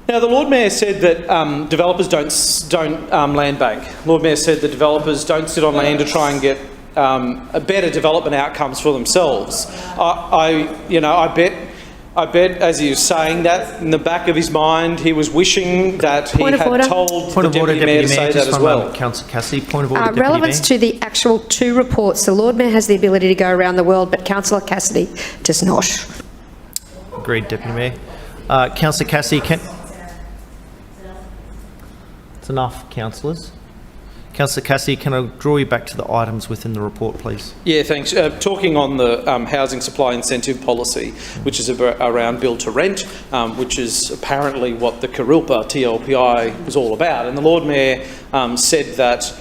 Now, the Lord Mayor said that developers don't land bank. Lord Mayor said that developers don't sit on land to try and get better development outcomes for themselves. I bet as he was saying that, in the back of his mind, he was wishing that he had told the Deputy Mayor to say that as well. Councillor Cassidy, point of order, Deputy Relevance Mayor. to the actual two reports. The Lord Mayor has the ability to go around the world, but Councillor Cassidy does not. Agreed, Deputy Mayor. Councillor Cassidy, it's enough, councillors. Councillor Cassidy, can I draw you back to the items within the report, please? Yeah, thanks. Talking on the housing supply incentive policy, which is around build to rent, which is apparently what the Kurilpa TLPI was all about. And the Lord Mayor said that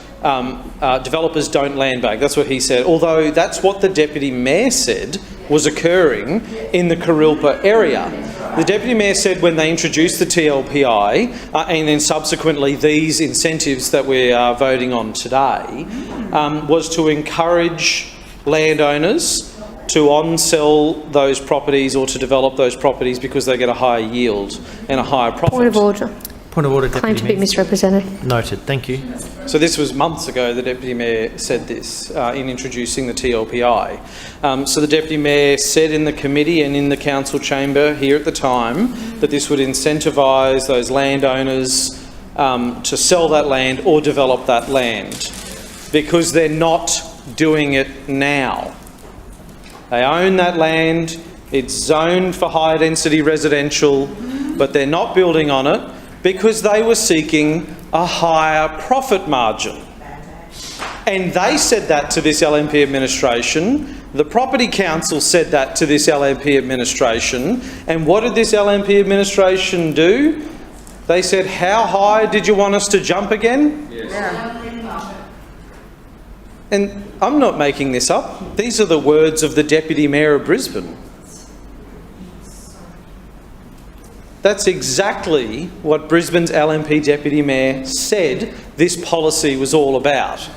developers don't land bank. That's what he said, although that's what the Deputy Mayor said was occurring in the Kurilpa area. The Deputy Mayor said when they introduced the TLPI and then subsequently these incentives that we are voting on today was to encourage landowners to on-sell those properties or to develop those properties because they get a higher yield and a higher profit. Point of order. Point of order, Deputy Claim to be Mayor. misrepresented. Noted. Thank you. So this was months ago the Deputy Mayor said this in introducing the TLPI. So the Deputy Mayor said in the committee and in the council chamber here at the time that this would incentivise those landowners to sell that land or develop that land, because they're not doing it now. They own that land, it's zoned for high density residential, but they're not building on it because they were seeking a higher profit margin. And they said that to this LNP administration. The Property Council said that to this LNP administration. And what did this LNP administration do? They said, how high did you want us to jump again? Yes. Yeah. And I'm not making this up. These are the words of the Deputy Mayor of Brisbane. That's exactly what Brisbane's LNP Deputy Mayor said this policy was all about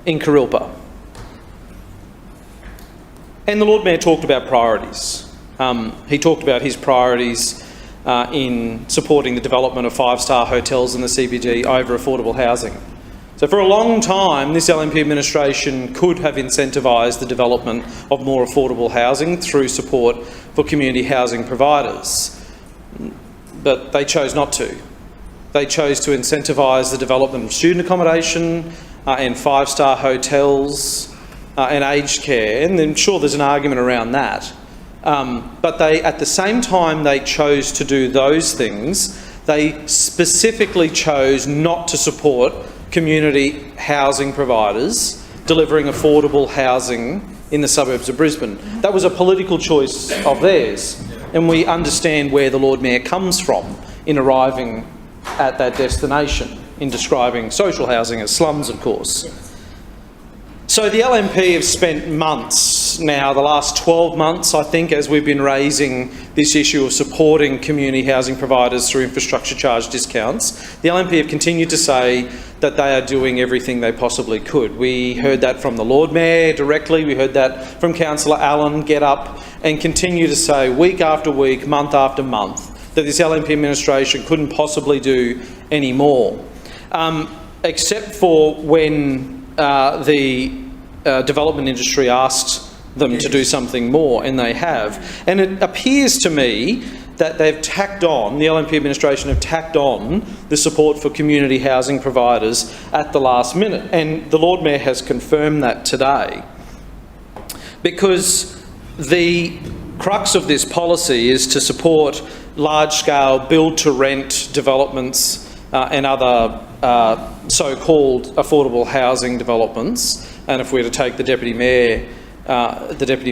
in Kurilpa. And the Lord Mayor talked about priorities. He talked about his priorities in supporting the development of five-star hotels in the CBD over affordable housing. So for a long time, this LNP administration could have incentivised the development of more affordable housing through support for community housing providers. But they chose not to. They chose to incentivise the development of student accommodation and five-star hotels and aged care, and I'm sure there's an argument around that. But they, at the same time they chose to do those things, they specifically chose not to support community housing providers delivering affordable housing in the suburbs of Brisbane. That was a political choice of theirs. And we understand where the Lord Mayor comes from in arriving at that destination, in describing social housing as slums, of course. So the LNP have spent months now, the last 12 months, I think, as we've been raising this issue of supporting community housing providers through infrastructure charge discounts. The LNP have continued to say that they are doing everything they possibly could. We heard that from the Lord Mayor directly, we heard that from Councillor Allen get up and continue to say week after week, month after month, that this LNP administration couldn't possibly do any more, except for when the development industry asked them to do something more, and they have. And it appears to me that they've tacked on, the LNP administration have tacked on the support for community housing providers at the last minute. And the Lord Mayor has confirmed that today. Because the crux of this policy is to support large-scale build-to-rent developments and other so-called affordable housing developments. And if we were to take the Deputy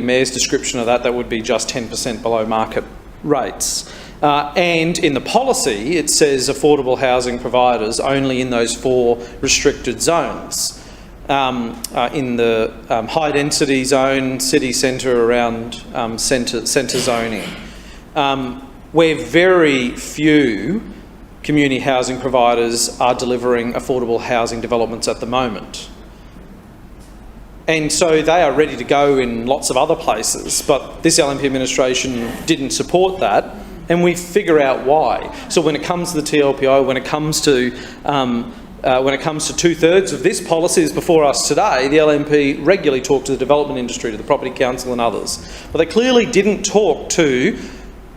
Mayor's description of that, that would be just 10% below market rates. And in the policy, it says affordable housing providers only in those 4 restricted zones. In the high-density zone, city centre, around centre zoning, where very few community housing providers are delivering affordable housing developments at the moment. And so they are ready to go in lots of other places, but this LNP administration didn't support that, and we figure out why. So when it comes to the TLPO, when it comes to 2/3 of this policy is before us today, the LNP regularly talk to the development industry, to the Property Council and others. But they clearly didn't talk to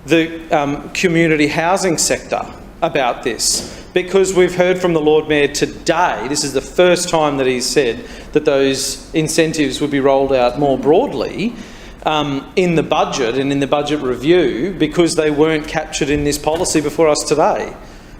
the community housing sector about this, because we've heard from the Lord Mayor today, this is the first time that he's said that those incentives would be rolled out more broadly in the budget and in the budget review, because they weren't captured in this policy before us today.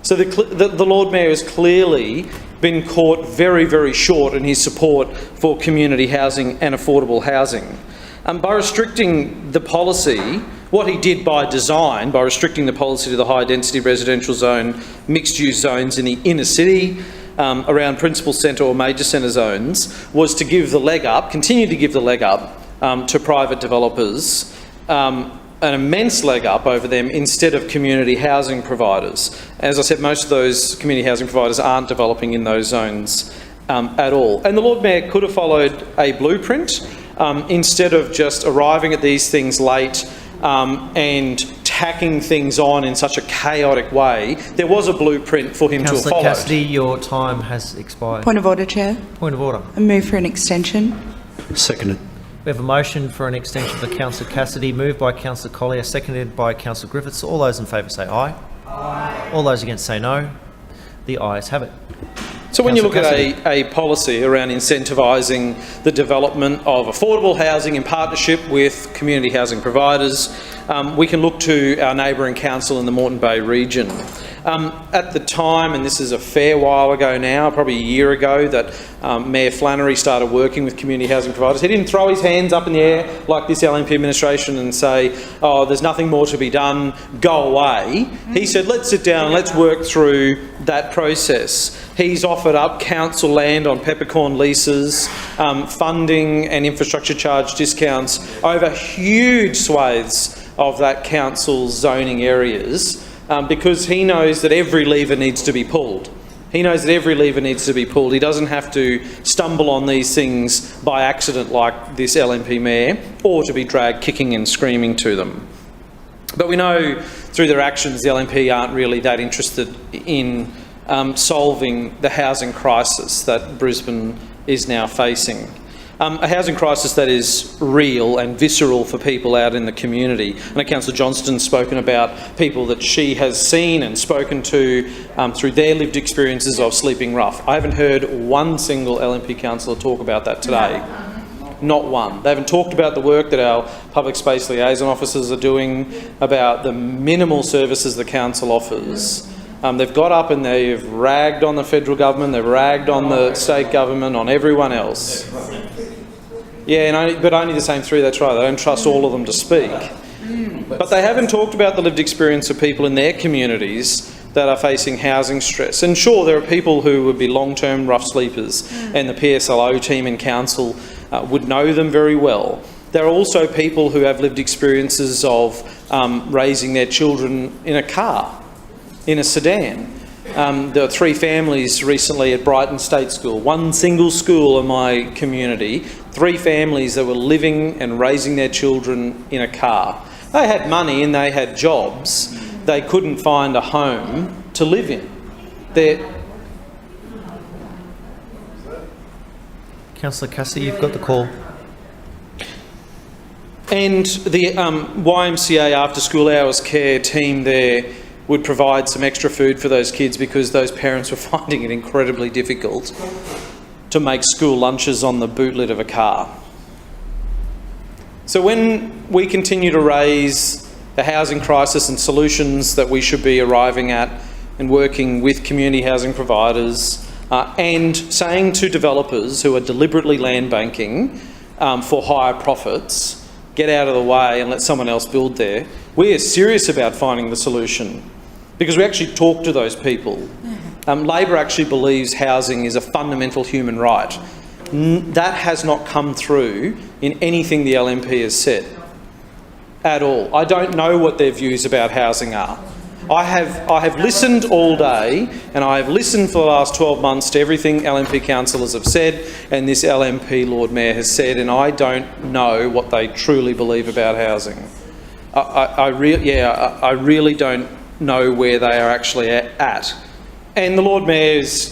So the Lord Mayor has clearly been caught very, very short in his support for community housing and affordable housing. By restricting the policy, what he did by design, by restricting the policy to the high-density residential zone, mixed-use zones in the inner city, around principal centre or major centre zones, was to give the leg up, continue to give the leg up to private developers, an immense leg up over them instead of community housing providers. As I said, most of those community housing providers aren't developing in those zones at all. And the Lord Mayor could have followed a blueprint instead of just arriving at these things late and tacking things on in such a chaotic way. There was a blueprint for him to have followed. Councillor Cassidy, your time has expired. Point of order, Chair. Point of order. I move for an extension. Seconded. We have a motion for an extension for Councillor Cassidy, moved by Councillor Collier, seconded by Councillor Griffiths. All those in favour say aye. Aye. All those against say no. The ayes have it. So when you look at a policy around incentivising the development of affordable housing in partnership with community housing providers, we can look to our neighbouring council in the Moreton Bay region. At the time, and this is a fair while ago now, probably a year ago, that Mayor Flannery started working with community housing providers, he didn't throw his hands up in the air like this LNP administration and say, oh, there's nothing more to be done, go away. He said, let's sit down and let's work through that process. He's offered up council land on peppercorn leases, funding and infrastructure charge discounts over huge swathes of that council's zoning areas, because he knows that every lever needs to be pulled. He knows that every lever needs to be pulled. He doesn't have to stumble on these things by accident like this LNP mayor, or to be dragged kicking and screaming to them. But we know through their actions the LNP aren't really that interested in solving the housing crisis that Brisbane is now facing. A housing crisis that is real and visceral for people out in the community. And Councillor Johnston's spoken about people that she has seen and spoken to through their lived experiences of sleeping rough. I haven't heard one single LNP councillor talk about that today. Not one. They haven't talked about the work that our public space liaison officers are doing, about the minimal services the council offers. They've got up and they've ragged on the federal government, they've ragged on the state government, on everyone else. Yeah, but only the same three, that's right. They don't trust all of them to speak. But they haven't talked about the lived experience of people in their communities that are facing housing stress. And sure, there are people who would be long-term rough sleepers, and the PSLO team in council would know them very well. There are also people who have lived experiences of raising their children in a car, in a sedan. There were 3 families recently at Brighton State School, one single school in my community, 3 families that were living and raising their children in a car. They had money and they had jobs. They couldn't find a home to live in. Councillor Cassidy, you've got the call. And the YMCA after school hours care team there would provide some extra food for those kids because those parents were finding it incredibly difficult to make school lunches on the boot lid of a car. So when we continue to raise the housing crisis and solutions that we should be arriving at and working with community housing providers and saying to developers who are deliberately land banking for higher profits, get out of the way and let someone else build there, we are serious about finding the solution because we actually talk to those people. Labor actually believes housing is a fundamental human right. That has not come through in anything the LNP has said at all. I don't know what their views about housing are. I have listened all day and I have listened for the last 12 months to everything LNP councillors have said and this LNP Lord Mayor has said, and I don't know what they truly believe about housing. I really don't know where they are actually at. And the Lord Mayor is,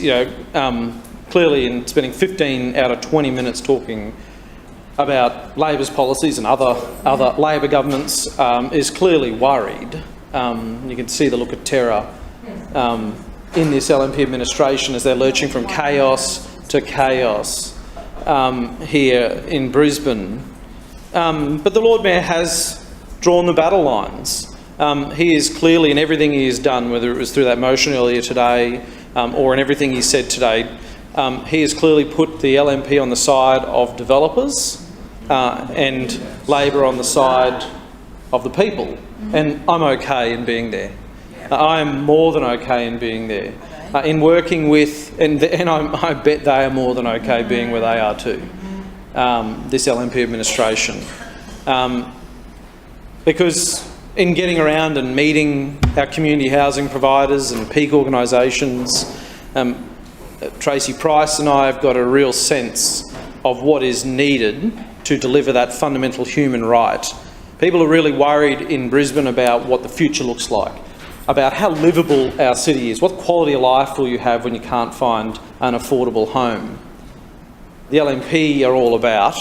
clearly in spending 15 out of 20 minutes talking about Labor's policies and other Labor governments is clearly worried. You can see the look of terror in this LNP administration as they're lurching from chaos to chaos here in Brisbane. But the Lord Mayor has drawn the battle lines. He is clearly, in everything he has done, whether it was through that motion earlier today or in everything he said today, he has clearly put the LNP on the side of developers and Labor on the side of the people. And I'm okay in being there. I am more than okay in being there. In working with, and I bet they are more than okay being where they are too, this LNP administration. Because in getting around and meeting our community housing providers and peak organisations, Tracy Price and I have got a real sense of what is needed to deliver that fundamental human right. People are really worried in Brisbane about what the future looks like, about how livable our city is, what quality of life will you have when you can't find an affordable home. The LNP are all about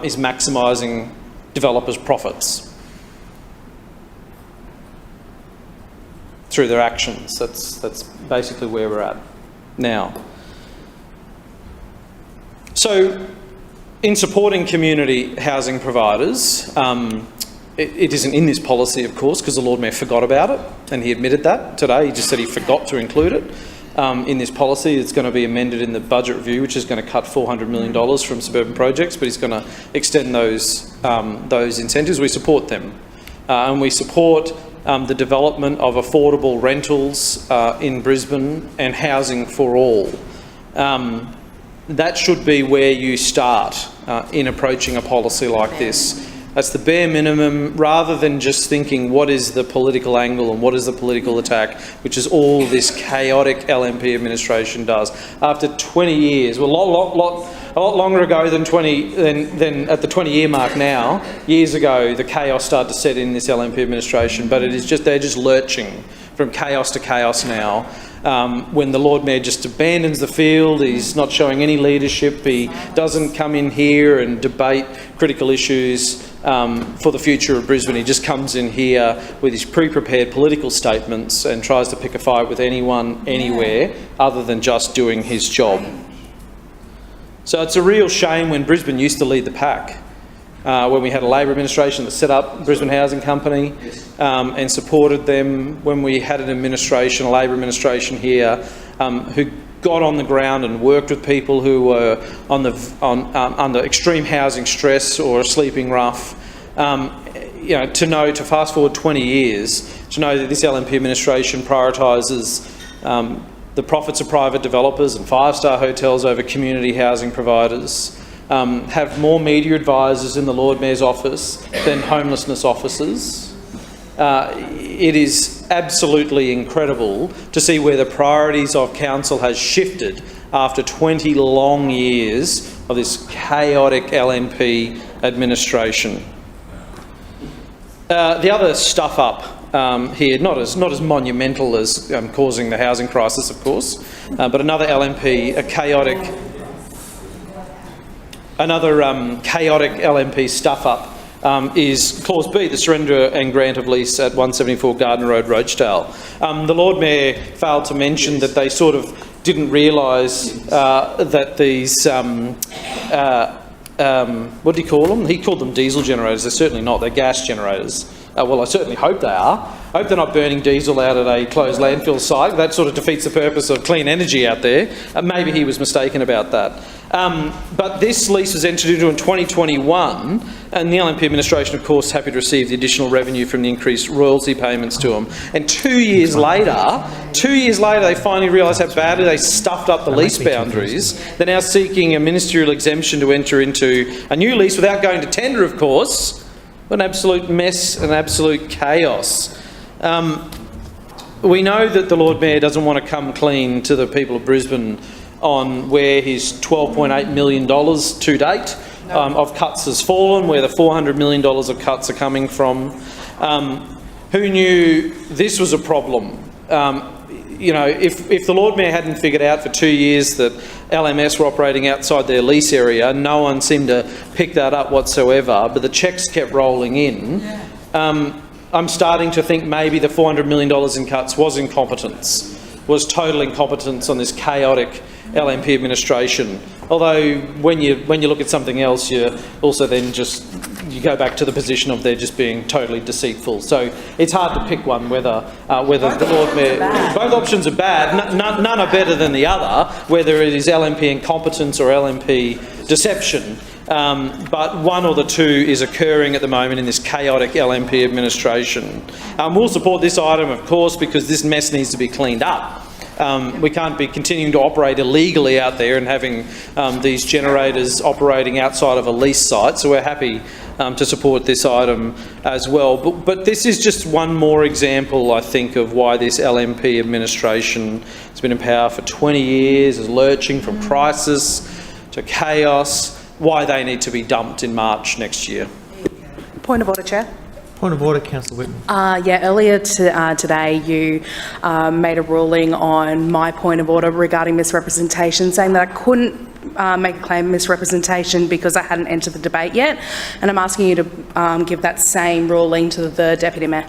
is maximising developers' profits through their actions. That's basically where we're at now. So, in supporting community housing providers, it isn't in this policy, of course, because the Lord Mayor forgot about it, and he admitted that today. He just said he forgot to include it in this policy. It's going to be amended in the budget review, which is going to cut $400 million from suburban projects, but he's going to extend those incentives. We support them, and we support the development of affordable rentals in Brisbane and housing for all. That should be where you start in approaching a policy like this. That's the bare minimum, rather than just thinking what is the political angle and what is the political attack, which is all this chaotic LNP administration does. After 20 years, well, a lot longer ago than at the 20-year mark now, years ago, the chaos started to set in this LNP administration, but they're just lurching from chaos to chaos now. When the Lord Mayor just abandons the field, he's not showing any leadership, he doesn't come in here and debate critical issues for the future of Brisbane. He just comes in here with his pre-prepared political statements and tries to pick a fight with anyone, anywhere, other than just doing his job. So it's a real shame when Brisbane used to lead the pack, when we had a Labor administration that set up Brisbane Housing Company and supported them, when we had an administration, a Labor administration here, who got on the ground and worked with people who were under extreme housing stress or sleeping rough. To fast forward 20 years, to know that this LNP administration prioritises the profits of private developers and five-star hotels over community housing providers, have more media advisors in the Lord Mayor's office than homelessness officers. It is absolutely incredible to see where the priorities of council has shifted after 20 long years of this chaotic LNP administration. The other stuff up here, not as monumental as causing the housing crisis, of course, but another LNP, a chaotic Another chaotic LNP stuff-up is Clause B, the surrender and grant of lease at 174 Gardner Road, Rochedale. The Lord Mayor failed to mention that they sort of didn't realise that these, what do you call them? He called them diesel generators. They're certainly not. They're gas generators. Well, I certainly hope they are. I hope they're not burning diesel out at a closed landfill site. That sort of defeats the purpose of clean energy out there. Maybe he was mistaken about that. But this lease was entered into in 2021, and the LNP administration, of course, is happy to receive the additional revenue from the increased royalty payments to them. And 2 years later, they finally realised how badly they stuffed up the lease boundaries. They're now seeking a ministerial exemption to enter into a new lease without going to tender, of course. An absolute mess, an absolute chaos. We know that the Lord Mayor doesn't want to come clean to the people of Brisbane on where his $12.8 million to date of cuts has fallen, where the $400 million of cuts are coming from. Who knew this was a problem? You know, if the Lord Mayor hadn't figured out for 2 years that LMS were operating outside their lease area, no one seemed to pick that up whatsoever, but the checks kept rolling in. I'm starting to think maybe the $400 million in cuts was incompetence, was total incompetence on this chaotic LNP administration. Although when you look at something else, you also then you go back to the position of they're just being totally deceitful. So it's hard to pick one whether the Lord Mayor. Both options are bad. None are better than the other, whether it is LNP incompetence or LNP deception. But one or the two is occurring at the moment in this chaotic LNP administration. We'll support this item, of course, because this mess needs to be cleaned up. We can't be continuing to operate illegally out there and having these generators operating outside of a lease site, so we're happy to support this item as well. But this is just one more example, I think, of why this LNP administration has been in power for 20 years, is lurching from crisis to chaos, why they need to be dumped in March next year. Point of order, Chair. Point of order, Councillor Whitten. Yeah, earlier today you made a ruling on my point of order regarding misrepresentation, saying that I couldn't make a claim of misrepresentation because I hadn't entered the debate yet, and I'm asking you to give that same ruling to the Deputy Mayor.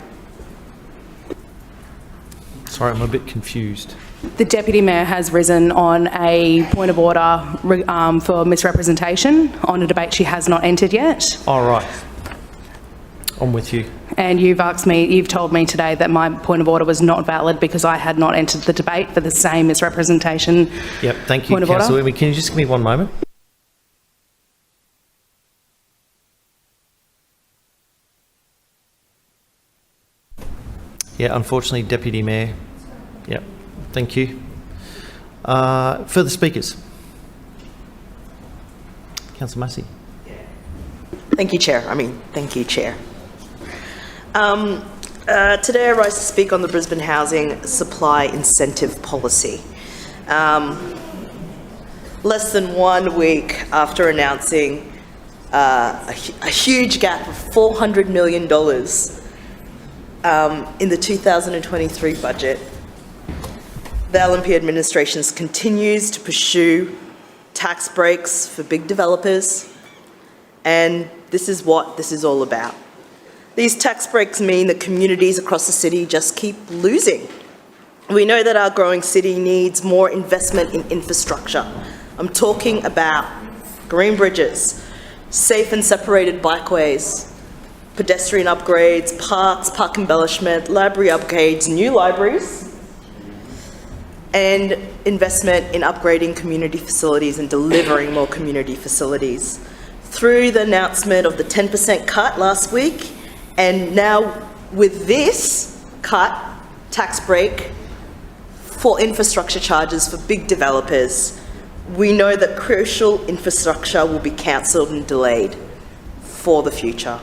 Sorry, I'm a bit confused. The Deputy Mayor has risen on a point of order for misrepresentation on a debate she has not entered yet. All right. I'm with you. And you've told me today that my point of order was not valid because I had not entered the debate for the same misrepresentation. Yep, thank you, Councillor Whitten. Can you just give me one moment? Yeah, unfortunately, Deputy Mayor. Yep, thank you. Further speakers? Councillor Massey. Thank you, Chair. Thank you, Chair. Today I rise to speak on the Brisbane Housing Supply Incentive Policy. Less than 1 week after announcing a huge gap of $400 million in the 2023 budget, the LNP administration continues to pursue tax breaks for big developers, and this is what this is all about. These tax breaks mean that communities across the city just keep losing. We know that our growing city needs more investment in infrastructure. I'm talking about green bridges, safe and separated bikeways, pedestrian upgrades, parks, park embellishment, library upgrades, new libraries, and investment in upgrading community facilities and delivering more community facilities. Through the announcement of the 10% cut last week, and now with this cut, tax break for infrastructure charges for big developers, we know that crucial infrastructure will be cancelled and delayed for the future.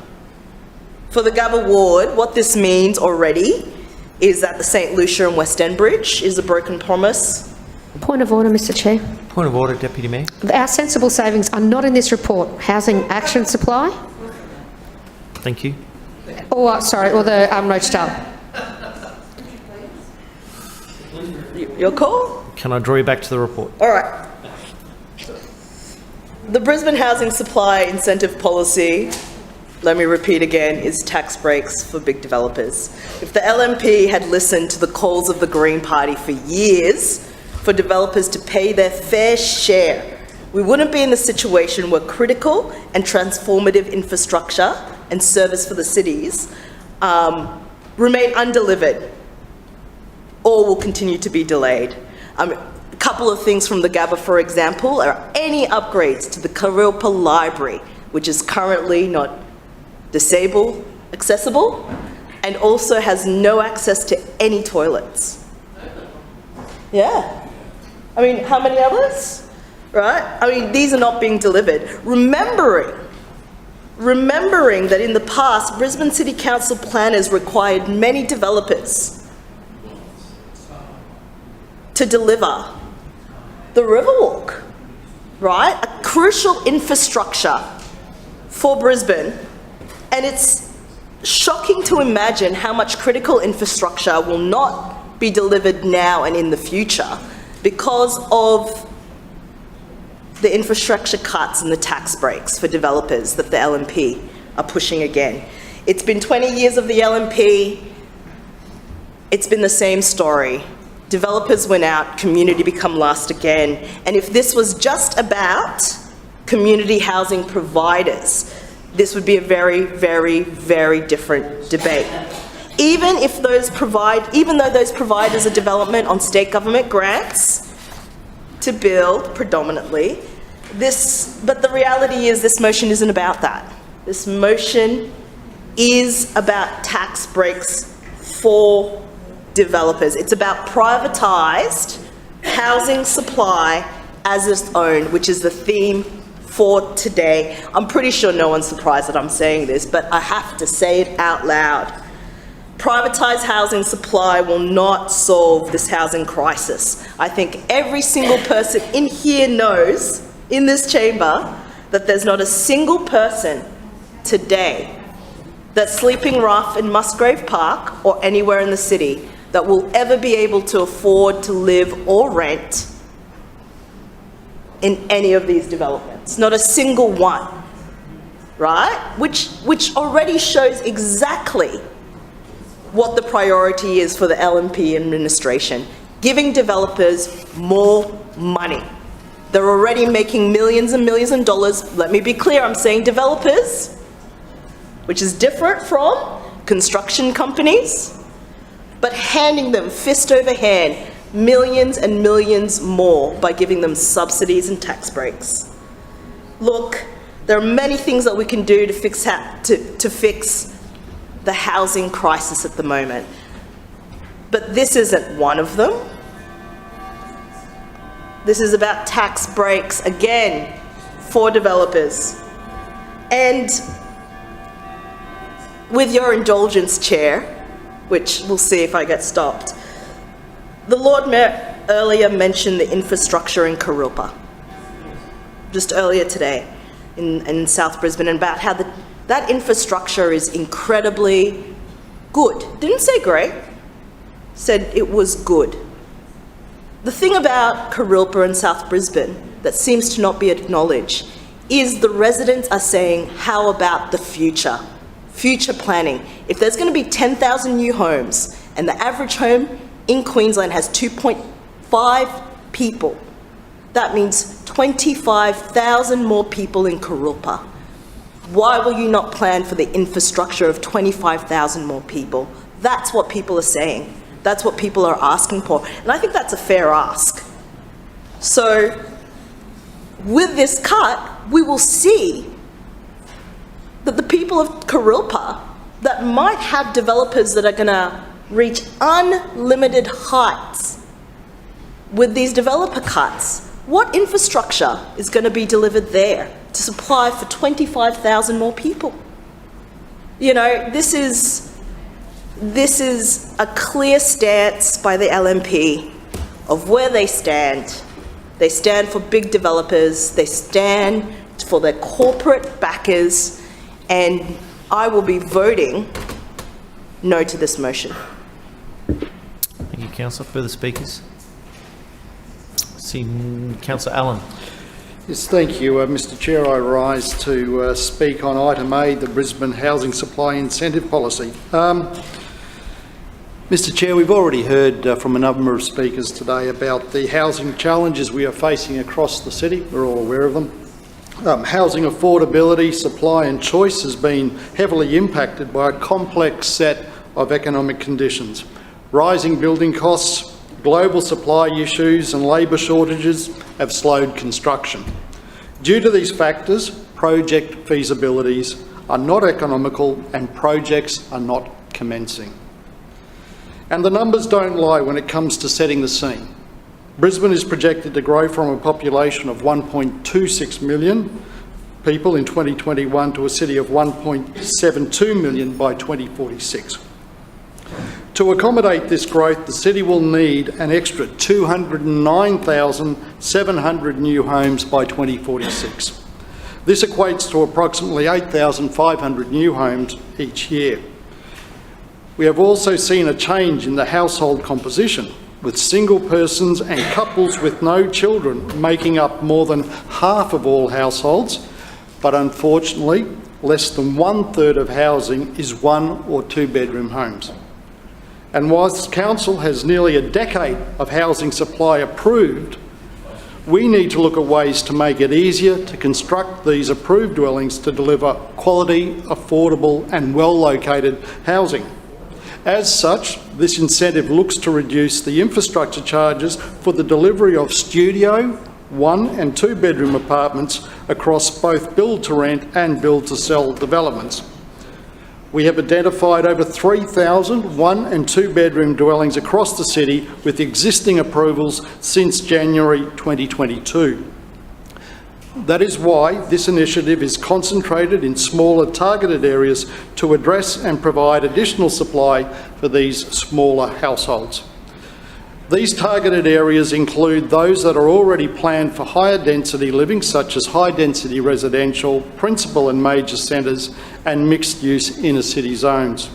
For the Gabba ward, what this means already is that the St Lucia and West End Bridge is a broken promise. Point of order, Mr Chair. Point of order, Deputy Mayor. Our sensible savings are not in this report. Housing Action Supply. Thank you. Or the Rochedale. Your call? Can I draw you back to the report? All right. The Brisbane housing supply incentive policy, let me repeat again, is tax breaks for big developers. If the LNP had listened to the calls of the Green Party for years for developers to pay their fair share, we wouldn't be in the situation where critical and transformative infrastructure and service for the cities remain undelivered or will continue to be delayed. A couple of things from the Gabba, for example, are any upgrades to the Kurilpa Library, which is currently not disabled accessible and also has no access to any toilets. Yeah. I mean, how many others? Right? I mean, these are not being delivered. Remembering that in the past, Brisbane City Council planners required many developers to deliver the Riverwalk, right? A crucial infrastructure for Brisbane. And it's shocking to imagine how much critical infrastructure will not be delivered now and in the future because of the infrastructure cuts and the tax breaks for developers that the LNP are pushing again. It's been 20 years of the LNP. It's been the same story. Developers went out, community become last again. And if this was just about community housing providers, this would be a very, very, very different debate. Even though those providers are development on state government grants to build predominantly, but the reality is this motion isn't about that. This motion is about tax breaks for developers. It's about privatised housing supply as its own, which is the theme for today. I'm pretty sure no one's surprised that I'm saying this, but I have to say it out loud. Privatised housing supply will not solve this housing crisis. I think every single person in here knows, in this chamber, that there's not a single person today that's sleeping rough in Musgrave Park or anywhere in the city that will ever be able to afford to live or rent in any of these developments. Not a single one, right? Which already shows exactly what the priority is for the LNP administration, giving developers more money. They're already making millions and millions of dollars. Let me be clear, I'm saying developers, which is different from construction companies, but handing them fist over hand millions and millions more by giving them subsidies and tax breaks. Look, there are many things that we can do to fix the housing crisis at the moment, but this isn't one of them. This is about tax breaks, again, for developers. And with your indulgence, Chair, which we'll see if I get stopped, the Lord Mayor earlier mentioned the infrastructure in Kurilpa, just earlier today in South Brisbane, and about how that infrastructure is incredibly good. Didn't say great, said it was good. The thing about Kurilpa and South Brisbane that seems to not be acknowledged is the residents are saying, how about the future? Future planning. If there's going to be 10,000 new homes and the average home in Queensland has 2.5 people, that means 25,000 more people in Kurilpa. Why will you not plan for the infrastructure of 25,000 more people? That's what people are saying. That's what people are asking for. And I think that's a fair ask. So with this cut, we will see that the people of Kurilpa that might have developers that are going to reach unlimited heights with these developer cuts, what infrastructure is going to be delivered there to supply for 25,000 more people? You know, this is a clear stance by the LNP of where they stand. They stand for big developers, they stand for their corporate backers, and I will be voting no to this motion. Thank you, Councillor. Further speakers? See Councillor Allen. Yes, thank you, Mr Chair. I rise to speak on item A, the Brisbane Housing Supply Incentive Policy. Mr Chair, we've already heard from a number of speakers today about the housing challenges we are facing across the city. We're all aware of them. Housing affordability, supply and choice has been heavily impacted by a complex set of economic conditions. Rising building costs, global supply issues and labour shortages have slowed construction. Due to these factors, project feasibilities are not economical and projects are not commencing. And the numbers don't lie when it comes to setting the scene. Brisbane is projected to grow from a population of 1.26 million people in 2021 to a city of 1.72 million by 2046. To accommodate this growth, the city will need an extra 209,700 new homes by 2046. This equates to approximately 8,500 new homes each year. We have also seen a change in the household composition, with single persons and couples with no children making up more than half of all households, but unfortunately, less than 1/3 of housing is 1 or 2 bedroom homes. And whilst Council has nearly a decade of housing supply approved, we need to look at ways to make it easier to construct these approved dwellings to deliver quality, affordable and well-located housing. As such, this incentive looks to reduce the infrastructure charges for the delivery of studio, 1 and 2 bedroom apartments across both build-to-rent and build-to-sell developments. We have identified over 3,000 1 and 2 bedroom dwellings across the city with existing approvals since January 2022. That is why this initiative is concentrated in smaller targeted areas to address and provide additional supply for these smaller households. These targeted areas include those that are already planned for higher density living, such as high density residential, principal and major centres and mixed use inner city zones.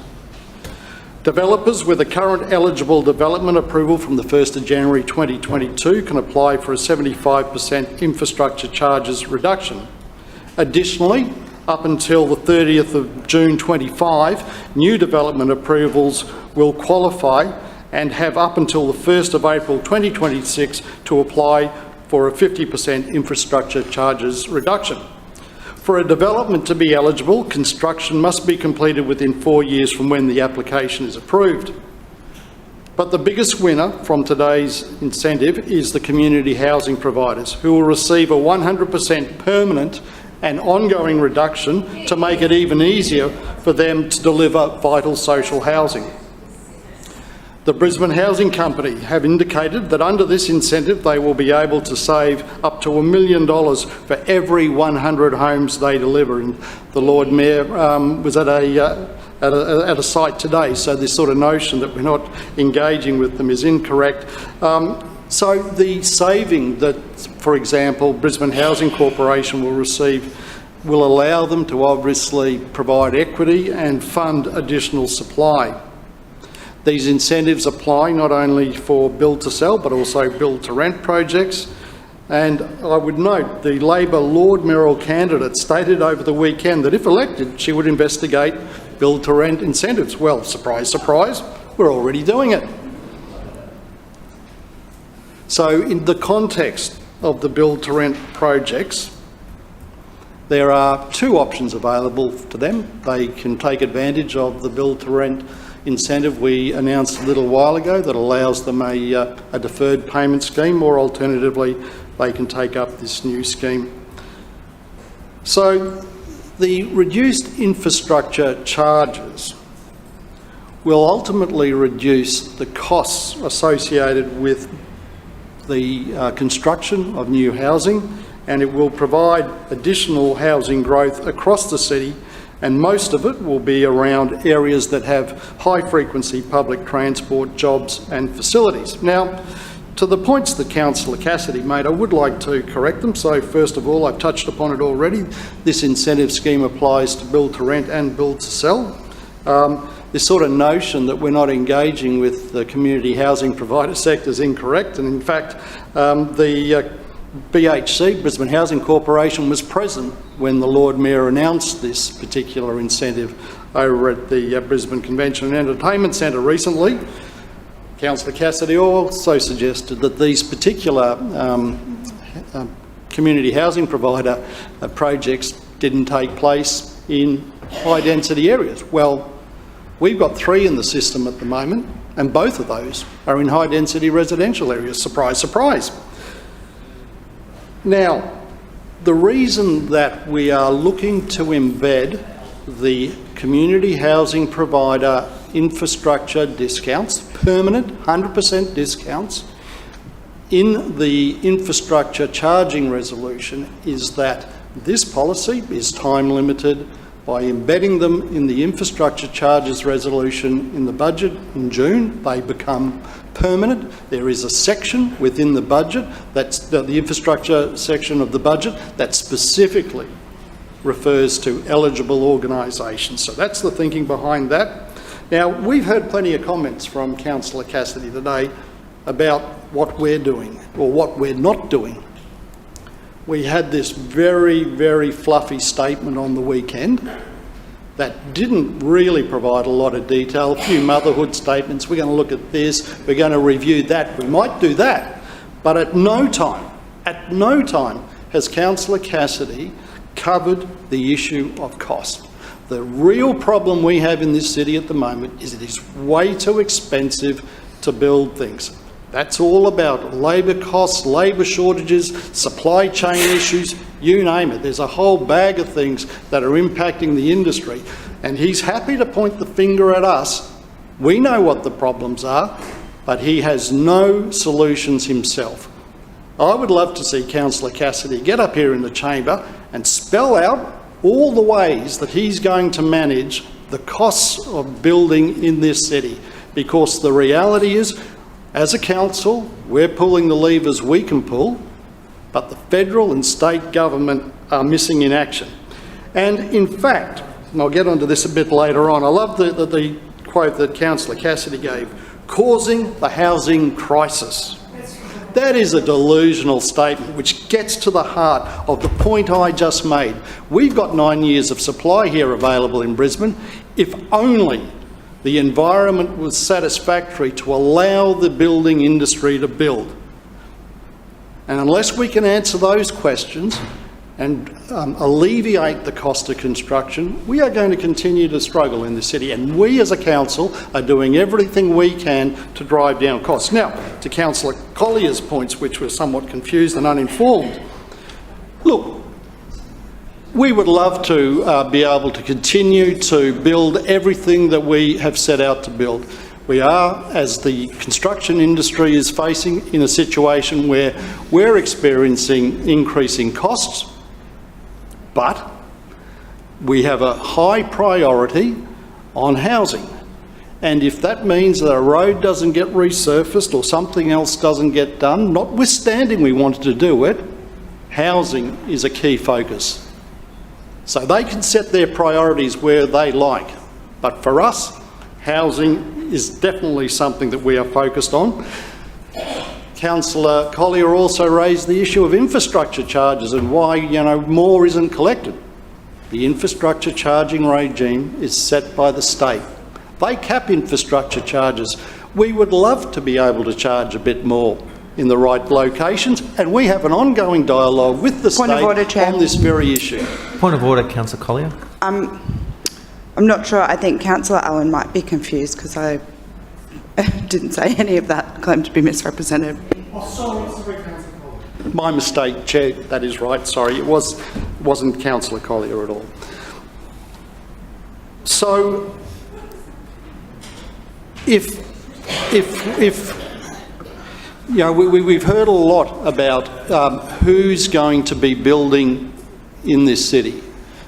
Developers with a current eligible development approval from the 1st of January 2022 can apply for a 75% infrastructure charges reduction. Additionally, up until the 30th of June 25, new development approvals will qualify and have up until the 1st of April 2026 to apply for a 50% infrastructure charges reduction. For a development to be eligible, construction must be completed within 4 years from when the application is approved. But the biggest winner from today's incentive is the community housing providers, who will receive a 100% permanent and ongoing reduction to make it even easier for them to deliver vital social housing. The Brisbane Housing Company have indicated that under this incentive they will be able to save up to $1 million for every 100 homes they deliver. And the Lord Mayor was at a site today, so this sort of notion that we're not engaging with them is incorrect. So the saving that, for example, Brisbane Housing Corporation will receive will allow them to obviously provide equity and fund additional supply. These incentives apply not only for build-to-sell but also build-to-rent projects. And I would note the Labor Lord Mayoral candidate stated over the weekend that if elected she would investigate build-to-rent incentives. Well, surprise, surprise, we're already doing it. So in the context of the build-to-rent projects, there are 2 options available to them. They can take advantage of the build-to-rent incentive we announced a little while ago that allows them a deferred payment scheme, or alternatively they can take up this new scheme. So the reduced infrastructure charges will ultimately reduce the costs associated with the construction of new housing, and it will provide additional housing growth across the city, and most of it will be around areas that have high-frequency public transport, jobs and facilities. Now, to the points that Councillor Cassidy made, I would like to correct them. So first of all, I've touched upon it already. This incentive scheme applies to build-to-rent and build-to-sell. This sort of notion that we're not engaging with the community housing provider sector is incorrect, and in fact, the BHC, Brisbane Housing Corporation, was present when the Lord Mayor announced this particular incentive over at the Brisbane Convention and Entertainment Centre recently. Councillor Cassidy also suggested that these particular community housing provider projects didn't take place in high density areas. Well, we've got 3 in the system at the moment, and both of those are in high density residential areas. Surprise, surprise. Now, the reason that we are looking to embed the community housing provider infrastructure discounts, permanent 100% discounts, in the infrastructure charging resolution is that this policy is time limited. By embedding them in the infrastructure charges resolution in the budget in June, they become permanent. There is a section within the budget, that's the infrastructure section of the budget, that specifically refers to eligible organisations. So that's the thinking behind that. Now, we've heard plenty of comments from Councillor Cassidy today about what we're doing or what we're not doing. We had this very, very fluffy statement on the weekend that didn't really provide a lot of detail, a few motherhood statements. We're going to look at this, we're going to review that. We might do that, but at no time has Councillor Cassidy covered the issue of cost. The real problem we have in this city at the moment is it is way too expensive to build things. That's all about labour costs, labour shortages, supply chain issues, you name it. There's a whole bag of things that are impacting the industry. And he's happy to point the finger at us. We know what the problems are, but he has no solutions himself. I would love to see Councillor Cassidy get up here in the chamber and spell out all the ways that he's going to manage the costs of building in this city. Because the reality is, as a council, we're pulling the levers we can pull, but the federal and state government are missing in action. And in fact, and I'll get onto this a bit later on, I love the quote that Councillor Cassidy gave, causing the housing crisis. That is a delusional statement which gets to the heart of the point I just made. We've got 9 years of supply here available in Brisbane. If only the environment was satisfactory to allow the building industry to build. And unless we can answer those questions and alleviate the cost of construction, we are going to continue to struggle in the city. And we as a council are doing everything we can to drive down costs. Now, to Councillor Collier's points, which were somewhat confused and uninformed. Look, we would love to be able to continue to build everything that we have set out to build. We are, as the construction industry is facing, in a situation where we're experiencing increasing costs, but we have a high priority on housing. And if that means that a road doesn't get resurfaced or something else doesn't get done, notwithstanding we wanted to do it, housing is a key focus. So they can set their priorities where they like. But for us, housing is definitely something that we are focused on. Councillor Collier also raised the issue of infrastructure charges and why, more isn't collected. The infrastructure charging regime is set by the state. They cap infrastructure charges. We would love to be able to charge a bit more in the right locations, and we have an ongoing dialogue with the state on this very issue. Point of order, Councillor Collier. I'm not sure. I think Councillor Allen might be confused because I didn't say any of that, claimed to be misrepresented. Oh, sorry, Councillor Collier. My mistake, Chair, that is right, sorry. It wasn't Councillor Collier at all. So, we've heard a lot about who's going to be building in this city.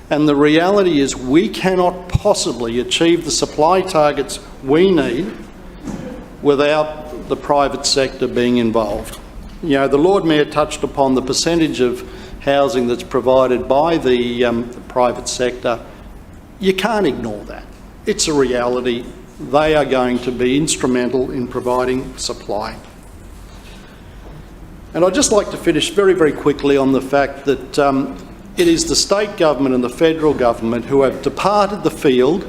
And the reality is we cannot possibly achieve the supply targets we need without the private sector being involved. The Lord Mayor touched upon the percentage of housing that's provided by the private sector. You can't ignore that. It's a reality. They are going to be instrumental in providing supply. And I'd just like to finish very, very quickly on the fact that it is the state government and the federal government who have departed the field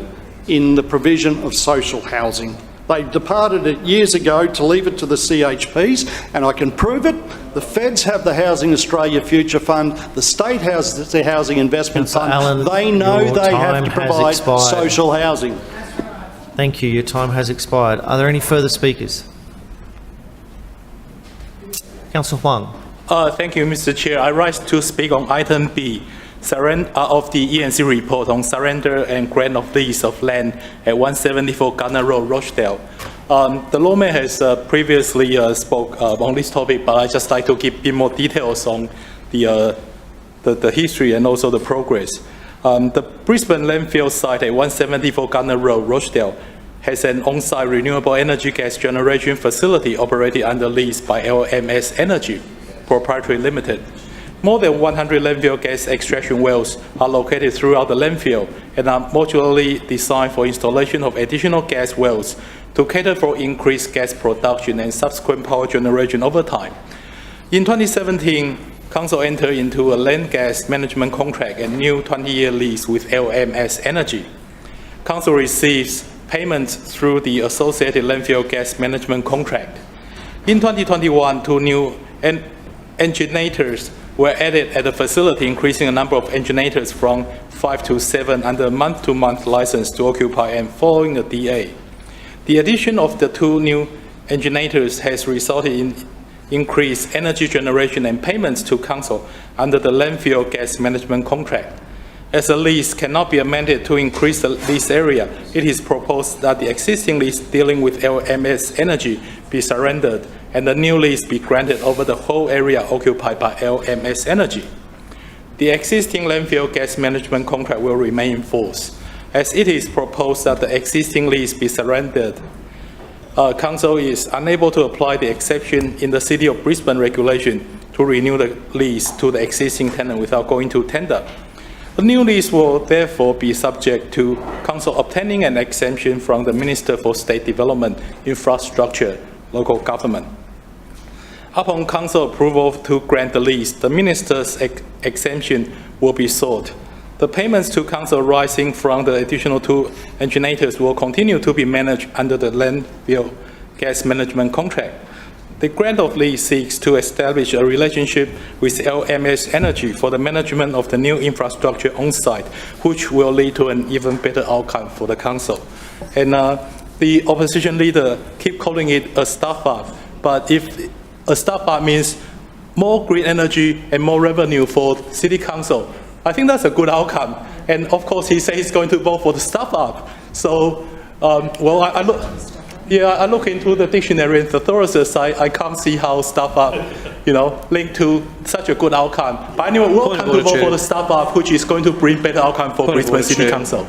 in the provision of social housing. They departed it years ago to leave it to the CHPs, and I can prove it. The feds have the Housing Australia Future Fund, the state has the Housing Investment Fund. Allen, they know your they have time to has provide expired. social housing. Thank you. Your time has expired. Are there any further speakers? Councillor Huang. Thank you, Mr. Chair. I rise to speak on item B of the E&C report on surrender and grant of lease of land at 174 Gardner Road, Rochdale. The lawman has previously spoke on this topic, but I just like to give a bit more details on the history and also the progress. The Brisbane landfill site at 174 Gardner Road, Rochdale, has an on-site renewable energy gas generation facility operated under lease by LMS Energy Proprietary Limited. More than 100 landfill gas extraction wells are located throughout the landfill and are modularly designed for installation of additional gas wells to cater for increased gas production and subsequent power generation over time. In 2017, Council entered into a land gas management contract and new 20-year lease with LMS Energy. Council receives payments through the associated landfill gas management contract. In 2021, 2 new engineers were added at the facility, increasing the number of engineers from 5 to 7 under a month-to-month license to occupy and following the DA. The addition of the 2 new engineers has resulted in increased energy generation and payments to Council under the landfill gas management contract. As the lease cannot be amended to increase the lease area, it is proposed that the existing lease dealing with LMS Energy be surrendered and the new lease be granted over the whole area occupied by LMS Energy. The existing landfill gas management contract will remain in force. As it is proposed that the existing lease be surrendered, Council is unable to apply the exception in the City of Brisbane regulation to renew the lease to the existing tenant without going to tender. The new lease will therefore be subject to Council obtaining an exemption from the Minister for State Development, Infrastructure, Local Government. Upon Council approval to grant the lease, the Minister's exemption will be sought. The payments to Council arising from the additional 2 engineers will continue to be managed under the landfill gas management contract. The grant of lease seeks to establish a relationship with LMS Energy for the management of the new infrastructure on site, which will lead to an even better outcome for the Council. And the opposition leader keep calling it a start-up, but if a start-up means more green energy and more revenue for City Council, I think that's a good outcome. And of course, he says he's going to vote for the start-up. So, well, I look into the dictionary and thesaurus. I can't see how start-up, linked to such a good outcome. But anyway, welcome to vote for the start-up, which is going to bring better outcome for Brisbane City Council.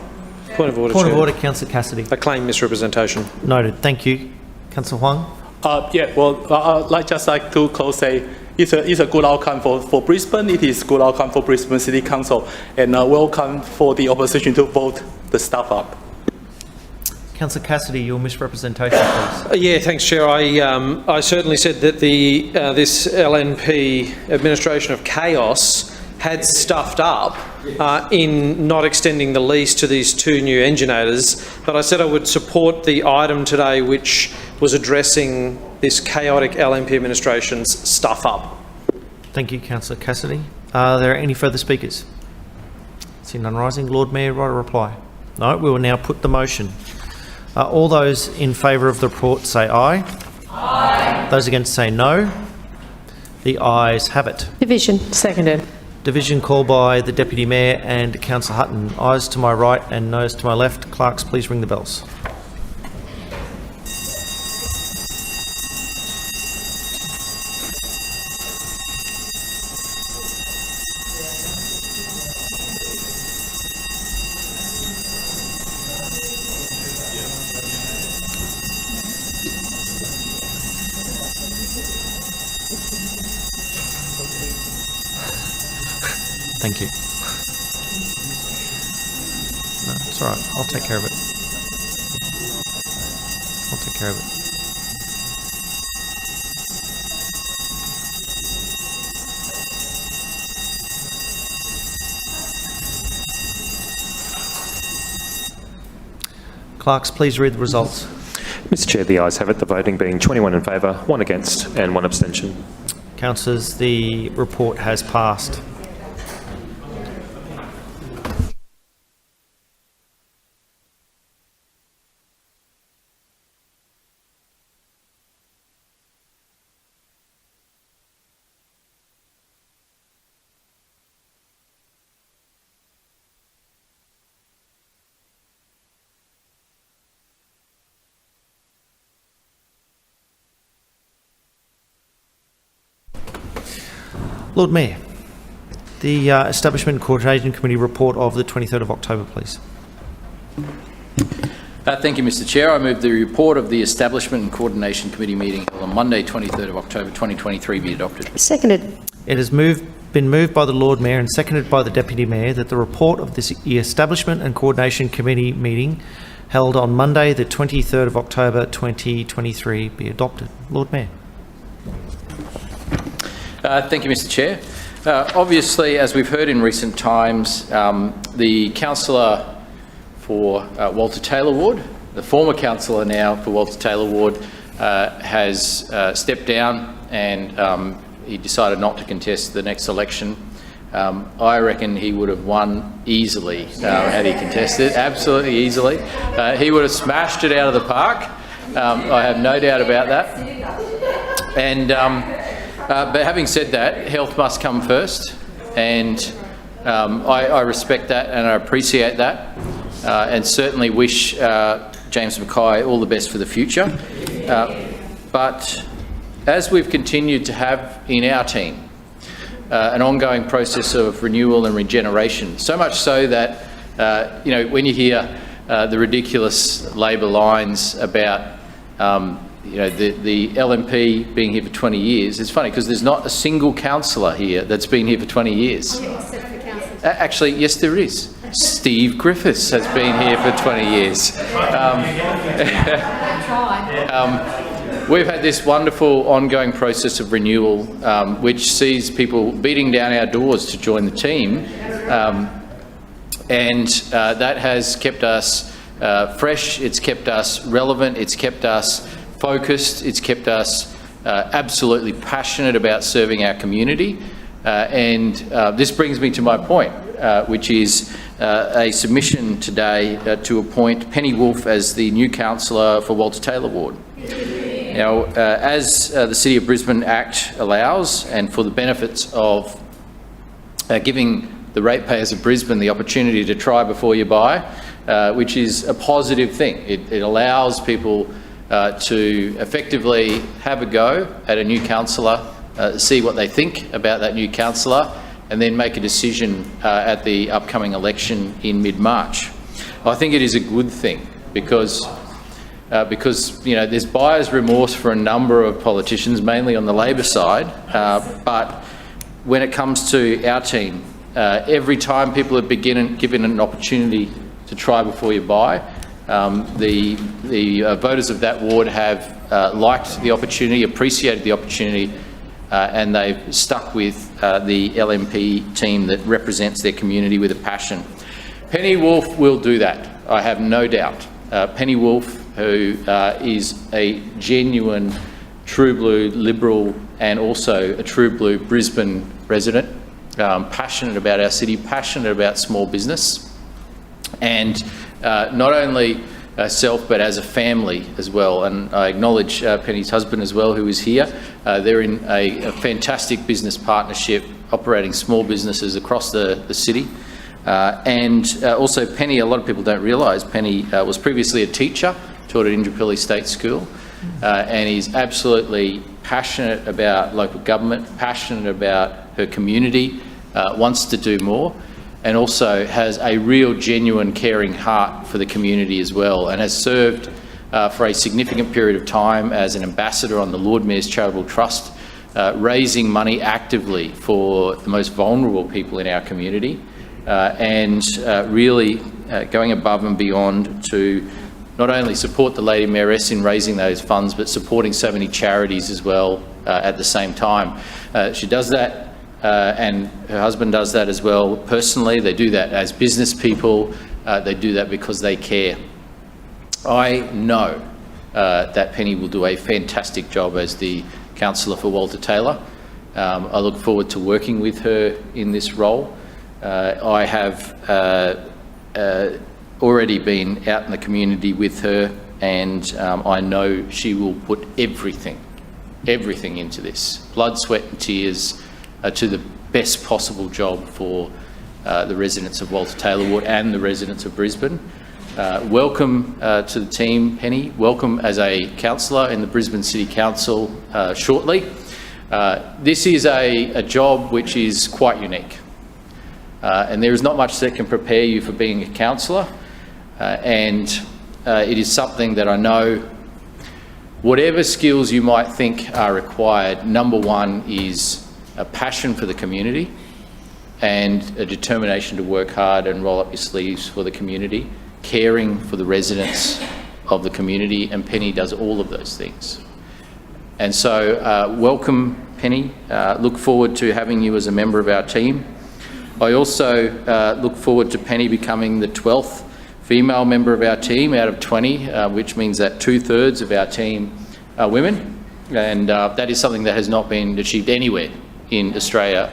Point of order, Councillor Cassidy. I claim misrepresentation. Noted. Thank you. Councillor Huang. I'd just like to close say it's a good outcome for Brisbane. It is good outcome for Brisbane City Council, and welcome for the opposition to vote the stuff up. Councillor Cassidy, your misrepresentation, please. Yeah, thanks, Chair. I certainly said that this LNP administration of chaos had stuffed up in not extending the lease to these 2 new engineers, but I said I would support the item today which was addressing this chaotic LNP administration's stuff up. Thank you, Councillor Cassidy. Are there any further speakers? See none rising. Lord Mayor, write a reply. No, we will now put the motion. All those in favour of the report say aye. Aye. Those against say no. The ayes have it. Division. Seconded. Division called by the Deputy Mayor and Councillor Hutton. Ayes to my right and noes to my left. Clerks, please ring the bells. Thank you. No, it's all right. I'll take care of it. I'll take care of it. Clerks, please read the results. Mr Chair, the ayes have it, the voting being 21 in favour, 1 against and 1 abstention. Councillors, the report has passed. Lord Mayor, the Establishment and Coordination Committee report of the 23rd of October, please. Thank you, Mr Chair. I move the report of the Establishment and Coordination Committee meeting held on Monday, 23rd of October 2023 be adopted. Seconded. It has been moved by the Lord Mayor and seconded by the Deputy Mayor that the report of the Establishment and Coordination Committee meeting held on Monday, the 23rd of October 2023 be adopted. Lord Mayor. Thank you, Mr Chair. Obviously, as we've heard in recent times, the councillor for Walter Taylor Ward, the former councillor now for Walter Taylor Ward, has stepped down and he decided not to contest the next election. I reckon he would have won easily had he contested, absolutely easily. He would have smashed it out of the park. I have no doubt about that. And but having said that, health must come first, and I respect that and I appreciate that, and certainly wish James Mackay all the best for the future. But as we've continued to have in our team an ongoing process of renewal and regeneration, so much so that, you know, when you hear the ridiculous Labor lines about you know, the LNP being here for 20 years, it's funny because there's not a single councillor here that's been here for 20 years. Actually, yes, there is. Steve Griffiths has been here for 20 years. We've had this wonderful ongoing process of renewal, which sees people beating down our doors to join the team, and that has kept us fresh, it's kept us relevant, it's kept us focused, it's kept us absolutely passionate about serving our community. And this brings me to my point, which is a submission today to appoint Penny Wolfe as the new councillor for Walter Taylor Ward. Now, as the City of Brisbane Act allows, and for the benefits of giving the ratepayers of Brisbane the opportunity to try before you buy, which is a positive thing. It allows people to effectively have a go at a new councillor, see what they think about that new councillor, and then make a decision at the upcoming election in mid-March. I think it is a good thing because you know, there's buyer's remorse for a number of politicians, mainly on the Labor side, but when it comes to our team, every time people have been given an opportunity to try before you buy, the voters of that ward have liked the opportunity, appreciated the opportunity, and they've stuck with the LNP team that represents their community with a passion. Penny Wolfe will do that, I have no doubt. Penny Wolfe, who is a genuine true blue Liberal and also a true blue Brisbane resident, passionate about our city, passionate about small business, and not only herself but as a family as well. And I acknowledge Penny's husband as well, who is here. They're in a fantastic business partnership, operating small businesses across the city. And also Penny, a lot of people don't realise, Penny was previously a teacher, taught at Indooroopilly State School, and is absolutely passionate about local government, passionate about her community, wants to do more, and also has a real genuine caring heart for the community as well, and has served for a significant period of time as an ambassador on the Lord Mayor's Charitable Trust, raising money actively for the most vulnerable people in our community, and really going above and beyond to not only support the Lady Mayoress in raising those funds, but supporting so many charities as well at the same time. She does that, and her husband does that as well personally. They do that as business people. They do that because they care. I know that Penny will do a fantastic job as the councillor for Walter Taylor. I look forward to working with her in this role. I have already been out in the community with her, and I know she will put everything into this. Blood, sweat and tears to the best possible job for the residents of Walter Taylor Ward and the residents of Brisbane. Welcome to the team, Penny. Welcome as a councillor in the Brisbane City Council shortly. This is a job which is quite unique. And there is not much that can prepare you for being a councillor. And it is something that I know, whatever skills you might think are required, number one is a passion for the community and a determination to work hard and roll up your sleeves for the community, caring for the residents of the community, and Penny does all of those things. And so welcome, Penny. Look forward to having you as a member of our team. I also look forward to Penny becoming the 12th female member of our team out of 20, which means that 2/3 of our team are women, and that is something that has not been achieved anywhere in Australia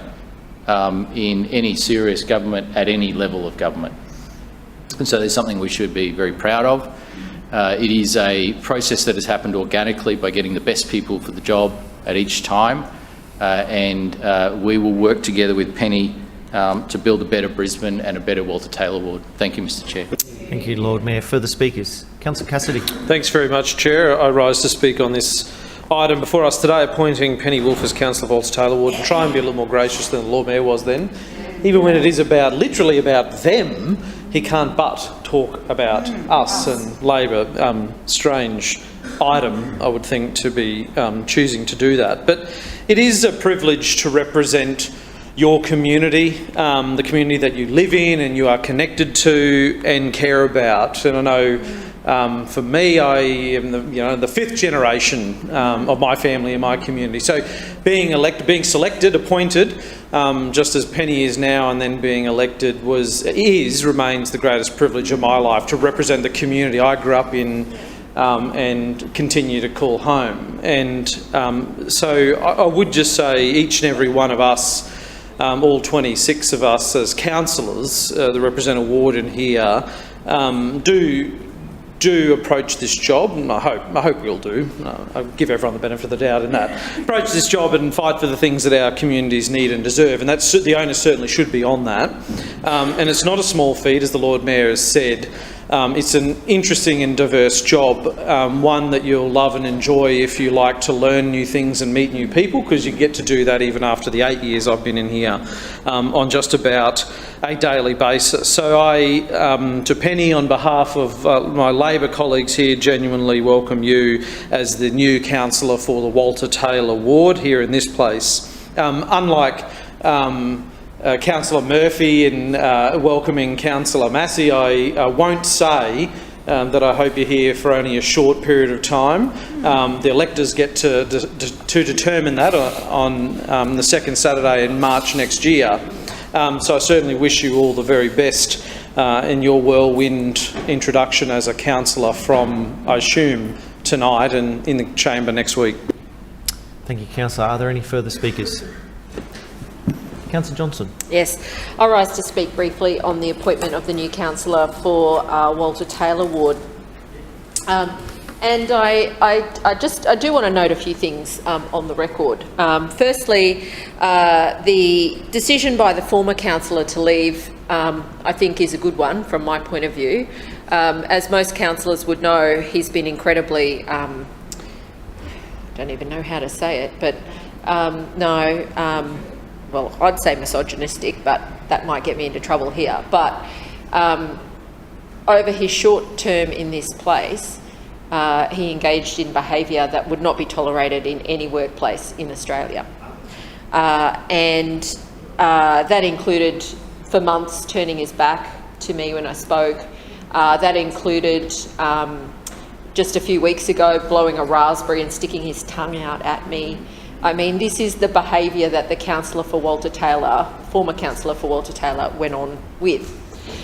in any serious government at any level of government. And so there's something we should be very proud of. It is a process that has happened organically by getting the best people for the job at each time, and we will work together with Penny to build a better Brisbane and a better Walter Taylor Ward. Thank you, Mr Chair. Thank you, Lord Mayor. Further speakers? Councillor Cassidy. Thanks very much, Chair. I rise to speak on this item before us today, appointing Penny Wolfe as councillor for Walter Taylor Ward, and try and be a little more gracious than the Lord Mayor was then. Even when it is about, literally about them, he can't but talk about us and Labor. Strange item, I would think, to be choosing to do that. But it is a privilege to represent your community, the community that you live in and you are connected to and care about. And I know for me, I am the fifth generation of my family and my community. So being elected, being selected, appointed, just as Penny is now, and then being elected remains the greatest privilege of my life, to represent the community I grew up in and continue to call home. And so I would just say each and every one of us, all 26 of us as councillors that represent a ward in here, do approach this job, and I hope we all do. I give everyone the benefit of the doubt in that. Approach this job and fight for the things that our communities need and deserve, and that's the onus certainly should be on that. And it's not a small feat, as the Lord Mayor has said. It's an interesting and diverse job, one that you'll love and enjoy if you like to learn new things and meet new people, because you get to do that even after the 8 years I've been in here on just about a daily basis. So I, to Penny, on behalf of my Labor colleagues here, genuinely welcome you as the new councillor for the Walter Taylor Ward here in this place. Unlike Councillor Murphy in welcoming Councillor Massey, I won't say that I hope you're here for only a short period of time. The electors get to determine that on the second Saturday in March next year. So I certainly wish you all the very best in your whirlwind introduction as a councillor from, I assume, tonight and in the chamber next week. Thank you, Councillor. Are there any further speakers? Councillor Johnson. Yes, I rise to speak briefly on the appointment of the new councillor for Walter Taylor Ward. And I do want to note a few things on the record. Firstly, the decision by the former councillor to leave, I think, is a good one from my point of view. As most councillors would know, he's been incredibly, don't even know how to say it, but well, I'd say misogynistic, but that might get me into trouble here. But over his short term in this place, he engaged in behaviour that would not be tolerated in any workplace in Australia. And that included, for months, turning his back to me when I spoke. That included, just a few weeks ago, blowing a raspberry and sticking his tongue out at me. I mean, this is the behaviour that the councillor for Walter Taylor, former councillor for Walter Taylor, went on with.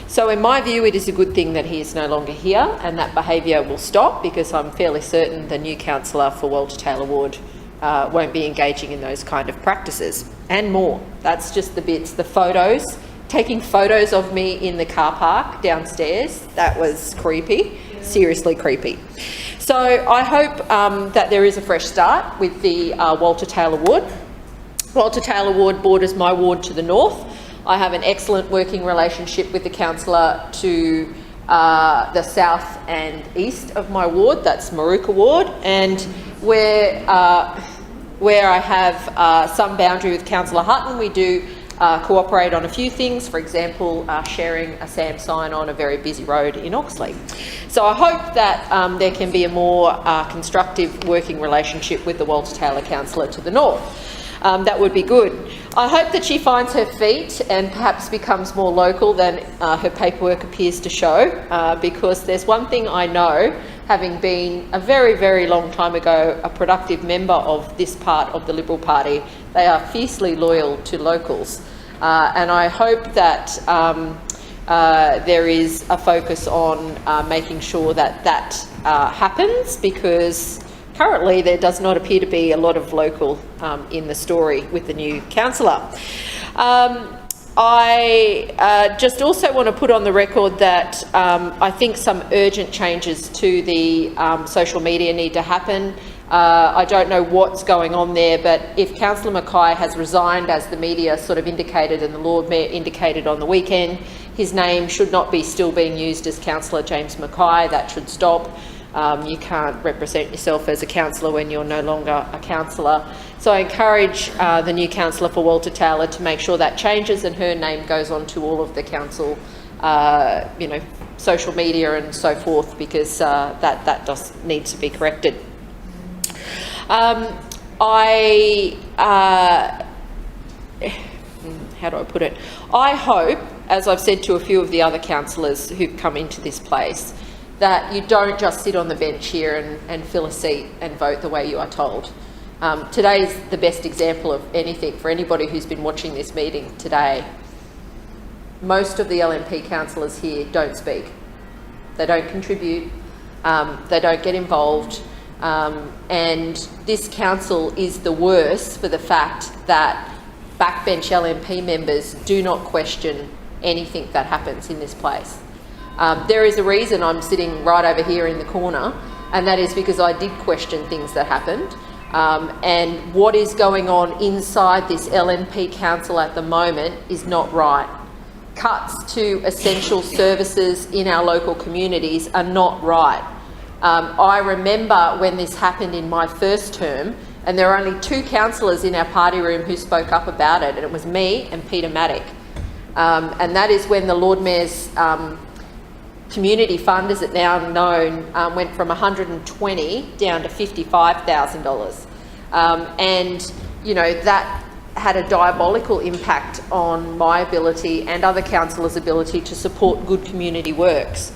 So in my view, it is a good thing that he is no longer here and that behaviour will stop, because I'm fairly certain the new councillor for Walter Taylor Ward won't be engaging in those kind of practices and more. That's just the bits, the photos, taking photos of me in the car park downstairs. That was creepy, seriously creepy. So I hope that there is a fresh start with the Walter Taylor Ward. Walter Taylor Ward borders my ward to the north. I have an excellent working relationship with the councillor to the south and east of my ward, that's Maruka Ward, and where I have some boundary with Councillor Hutton, we do cooperate on a few things, for example, sharing a SAM sign on a very busy road in Oxley. So I hope that there can be a more constructive working relationship with the Walter Taylor councillor to the north. That would be good. I hope that she finds her feet and perhaps becomes more local than her paperwork appears to show, because there's one thing I know, having been a very, very long time ago a productive member of this part of the Liberal Party, they are fiercely loyal to locals. And I hope that there is a focus on making sure that that happens, because currently there does not appear to be a lot of local in the story with the new councillor. I just also want to put on the record that I think some urgent changes to the social media need to happen. I don't know what's going on there, but if Councillor Mackay has resigned, as the media sort of indicated and the Lord Mayor indicated on the weekend, his name should not be still being used as Councillor James Mackay. That should stop. You can't represent yourself as a councillor when you're no longer a councillor. So I encourage the new councillor for Walter Taylor to make sure that changes and her name goes on to all of the council, social media and so forth, because that does needs to be corrected. How do I put it? I hope, as I've said to a few of the other councillors who've come into this place, that you don't just sit on the bench here and fill a seat and vote the way you are told. Today is the best example of anything for anybody who's been watching this meeting today. Most of the LNP councillors here don't speak. They don't contribute. They don't get involved. And this council is the worse for the fact that backbench LNP members do not question anything that happens in this place. There is a reason I'm sitting right over here in the corner, and that is because I did question things that happened. And what is going on inside this LNP council at the moment is not right. Cuts to essential services in our local communities are not right. I remember when this happened in my first term, and there were only 2 councillors in our party room who spoke up about it, and it was me and Peter Maddock. And that is when the Lord Mayor's community fund, as it now known, went from $120 down to $55,000. And, you know, that had a diabolical impact on my ability and other councillors' ability to support good community works.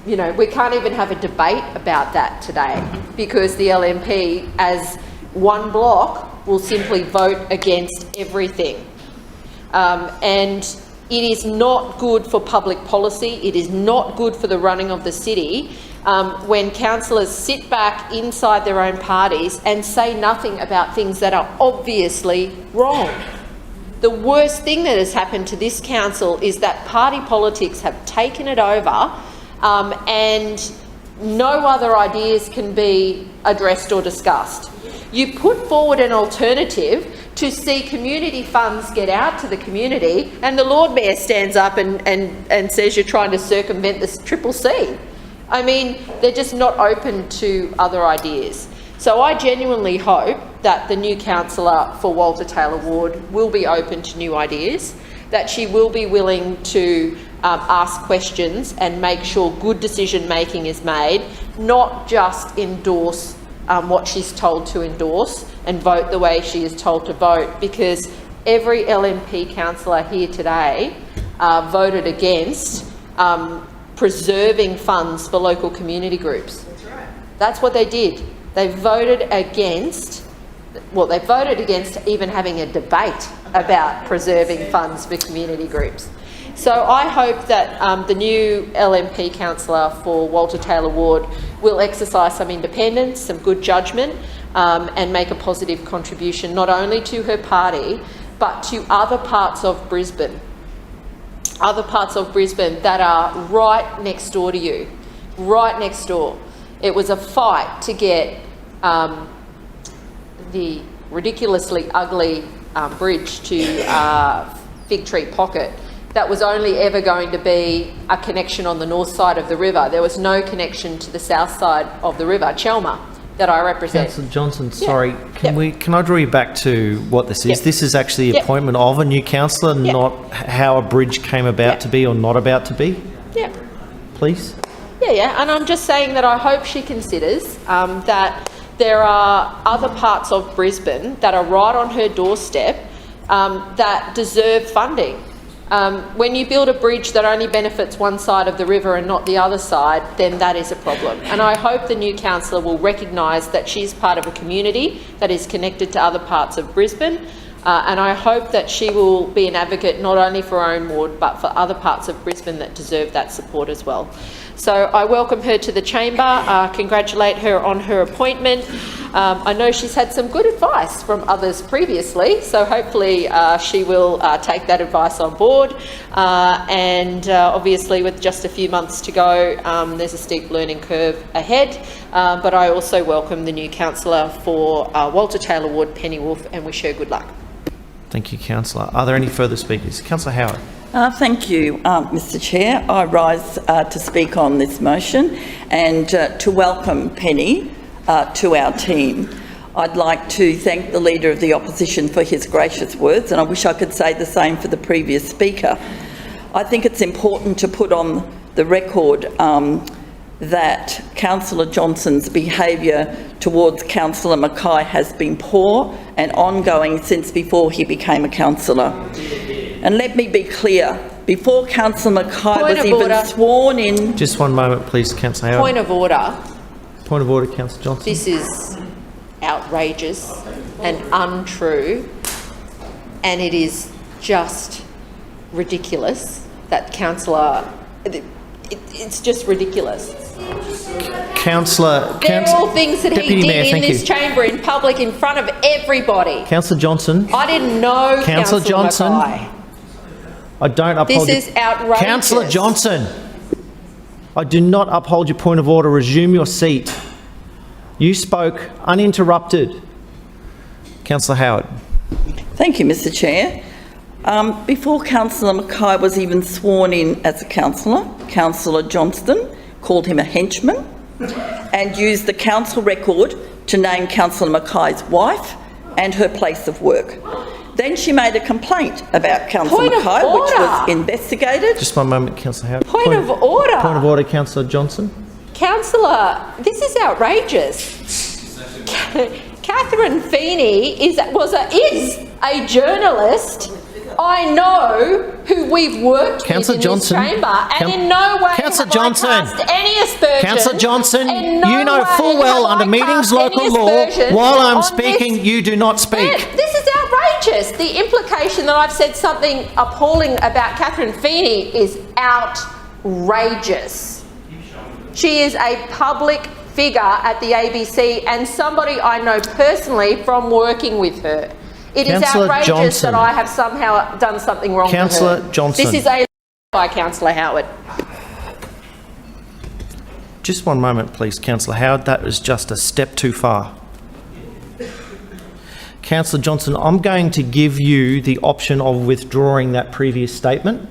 You know, we can't even have a debate about that today, because the LNP, as one block, will simply vote against everything. And it is not good for public policy. It is not good for the running of the city when councillors sit back inside their own parties and say nothing about things that are obviously wrong. The worst thing that has happened to this council is that party politics have taken it over, and no other ideas can be addressed or discussed. You put forward an alternative to see community funds get out to the community, and the Lord Mayor stands up and says you're trying to circumvent this CCC. I mean, they're just not open to other ideas. So I genuinely hope that the new councillor for Walter Taylor Ward will be open to new ideas, that she will be willing to ask questions and make sure good decision making is made, not just endorse what she's told to endorse and vote the way she is told to vote, because every LNP councillor here today voted against preserving funds for local community groups. That's right. That's what they did. They voted against, well, they voted against even having a debate about preserving funds for community groups. So I hope that the new LNP councillor for Walter Taylor Ward will exercise some independence, some good judgment, and make a positive contribution not only to her party but to other parts of Brisbane. Other parts of Brisbane that are right next door to you, right next door. It was a fight to get the ridiculously ugly bridge to Fig Tree Pocket. That was only ever going to be a connection on the north side of the river. There was no connection to the south side of the river, Chelmer, that I represent. Councillor Johnson, sorry, can I draw you back to what this is? This is actually the appointment of a new councillor, not how a bridge came about to be or not about to be? Yeah. Please? Yeah, and I'm just saying that I hope she considers that there are other parts of Brisbane that are right on her doorstep that deserve funding. When you build a bridge that only benefits one side of the river and not the other side, then that is a problem. And I hope the new councillor will recognise that she's part of a community that is connected to other parts of Brisbane, and I hope that she will be an advocate not only for her own ward but for other parts of Brisbane that deserve that support as well. So I welcome her to the chamber, congratulate her on her appointment. I know she's had some good advice from others previously, so hopefully she will take that advice on board. And obviously with just a few months to go, there's a steep learning curve ahead. But I also welcome the new councillor for Walter Taylor Ward, Penny Wolf, and wish her good luck. Thank you, councillor. Are there any further speakers? Councillor Howard. Thank you, Mr Chair. I rise to speak on this motion and to welcome Penny to our team. I'd like to thank the Leader of the Opposition for his gracious words, and I wish I could say the same for the previous speaker. I think it's important to put on the record that Councillor Johnson's behaviour towards Councillor Mackay has been poor and ongoing since before he became a councillor. And let me be clear, before Councillor Mackay was even sworn in... Just one moment, please, Councillor Howard. Point of order. Point of order, Councillor Johnson. This is outrageous and untrue, and it is just ridiculous that Councillor... It's just ridiculous. Councillor... They're all things that Deputy he Mayor, did in thank this you. chamber in public in front of everybody. Councillor Johnson. I didn't know Councillor Johnson. Mackay. I don't uphold... This is outrageous. Councillor Johnson. I do not uphold your point of order. Resume your seat. You spoke uninterrupted. Councillor Howard. Thank you, Mr Chair. Before Councillor Mackay was even sworn in as a councillor, Councillor Johnston called him a henchman and used the council record to name Councillor Mackay's wife and her place of work. Then she made a complaint about Councillor Mackay, which was investigated. Just one moment, Councillor Howard. Point of order. Point of order, Councillor Johnson. Councillor, this is outrageous. Catherine Feeney is a journalist. I know who we've worked Councillor with in Johnson. this chamber, and in no way Councillor have Johnson. I cast any aspersion. Councillor Johnson, In no you know way full well have under I meetings cast local any law, aspersion while I'm on speaking, this. you do not speak. This is outrageous. The implication that I've said something appalling about Catherine Feeney is outrageous. She is a public figure at the ABC and somebody I know personally from working with her. It is Councillor outrageous Johnson. that I have somehow done something wrong Councillor to her. Johnson. This is a by Councillor Howard. Just one moment, please, Councillor Howard. That was just a step too far. Councillor Johnson, I'm going to give you the option of withdrawing that previous statement.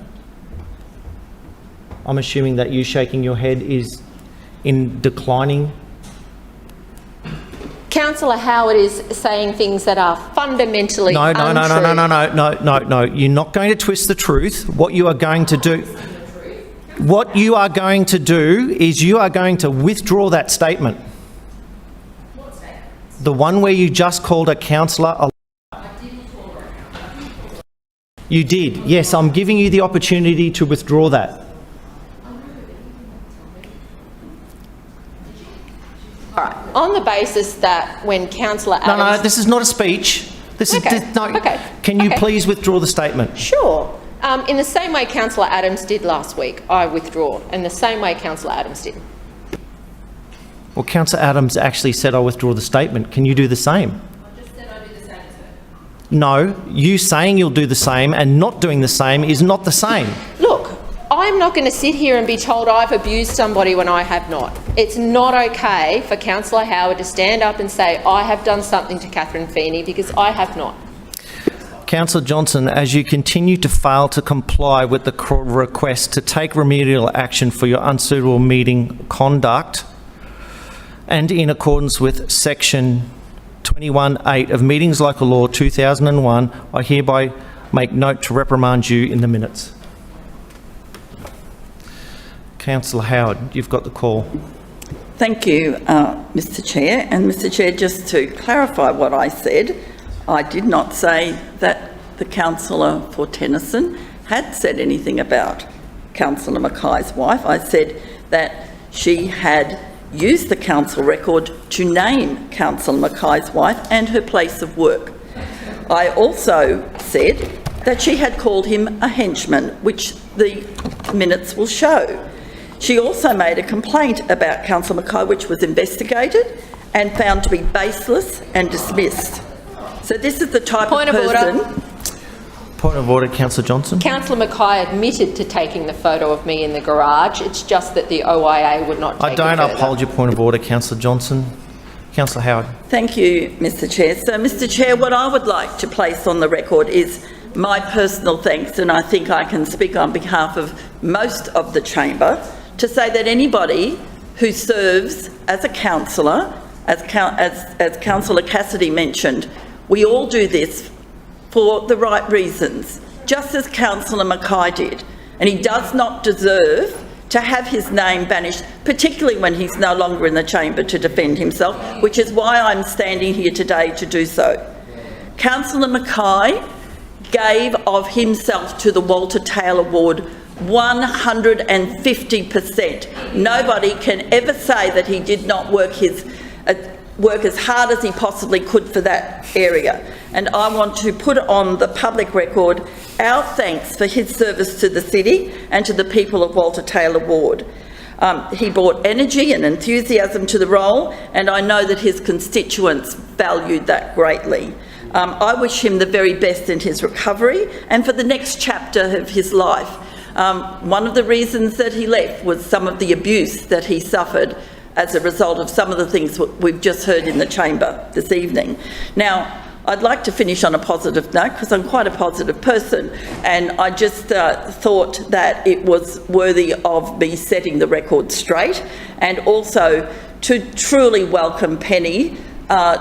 I'm assuming that you shaking your head is in declining. Councillor Howard is saying things that are fundamentally No. You're not going to twist the truth. What you are going to do is you are going to withdraw that statement. What statement? The one where you just called a councillor a... You did. Yes, I'm giving you the opportunity to withdraw that. All right. On the basis that when Councillor Adams... No, this is not a speech. This Okay, is no. okay, Can you okay. please withdraw the statement? Sure. In the same way Councillor Adams did last week, I withdraw. In the same way Councillor Adams did. Well, Councillor Adams actually said I withdraw the statement. Can you do the same? I just said I do the same as her. No, you saying you'll do the same and not doing the same is not the same. Look, I'm not going to sit here and be told I've abused somebody when I have not. It's not okay for Councillor Howard to stand up and say I have done something to Catherine Feeney, because I have not. Councillor Johnson, as you continue to fail to comply with the request to take remedial action for your unsuitable meeting conduct, and in accordance with Section 21(8) of Meetings Local Law 2001, I hereby make note to reprimand you in the minutes. Councillor Howard, you've got the call. Thank you, Mr Chair. And Mr Chair, just to clarify what I said, I did not say that the councillor for Tennyson had said anything about Councillor Mackay's wife. I said that she had used the council record to name Councillor Mackay's wife and her place of work. I also said that she had called him a henchman, which the minutes will show. She also made a complaint about Councillor Mackay, which was investigated and found to be baseless and dismissed. So this is the type Point of of person... order. Point of order, Councillor Johnson. Councillor Mackay admitted to taking the photo of me in the garage. It's just that the OIA would not take I it don't further. uphold your point of order, Councillor Johnson. Councillor Howard. Thank you, Mr Chair. So, Mr Chair, what I would like to place on the record is my personal thanks, and I think I can speak on behalf of most of the chamber, to say that anybody who serves as a councillor, as Councillor Cassidy mentioned, we all do this for the right reasons, just as Councillor Mackay did. And he does not deserve to have his name banished, particularly when he's no longer in the chamber to defend himself, which is why I'm standing here today to do so. Councillor Mackay gave of himself to the Walter Taylor Award 150%. Nobody can ever say that he did not work as hard as he possibly could for that area. And I want to put on the public record our thanks for his service to the city and to the people of Walter Taylor Ward. He brought energy and enthusiasm to the role, and I know that his constituents valued that greatly. I wish him the very best in his recovery and for the next chapter of his life. One of the reasons that he left was some of the abuse that he suffered as a result of some of the things we've just heard in the chamber this evening. Now, I'd like to finish on a positive note, because I'm quite a positive person, and I just thought that it was worthy of me setting the record straight, and also to truly welcome Penny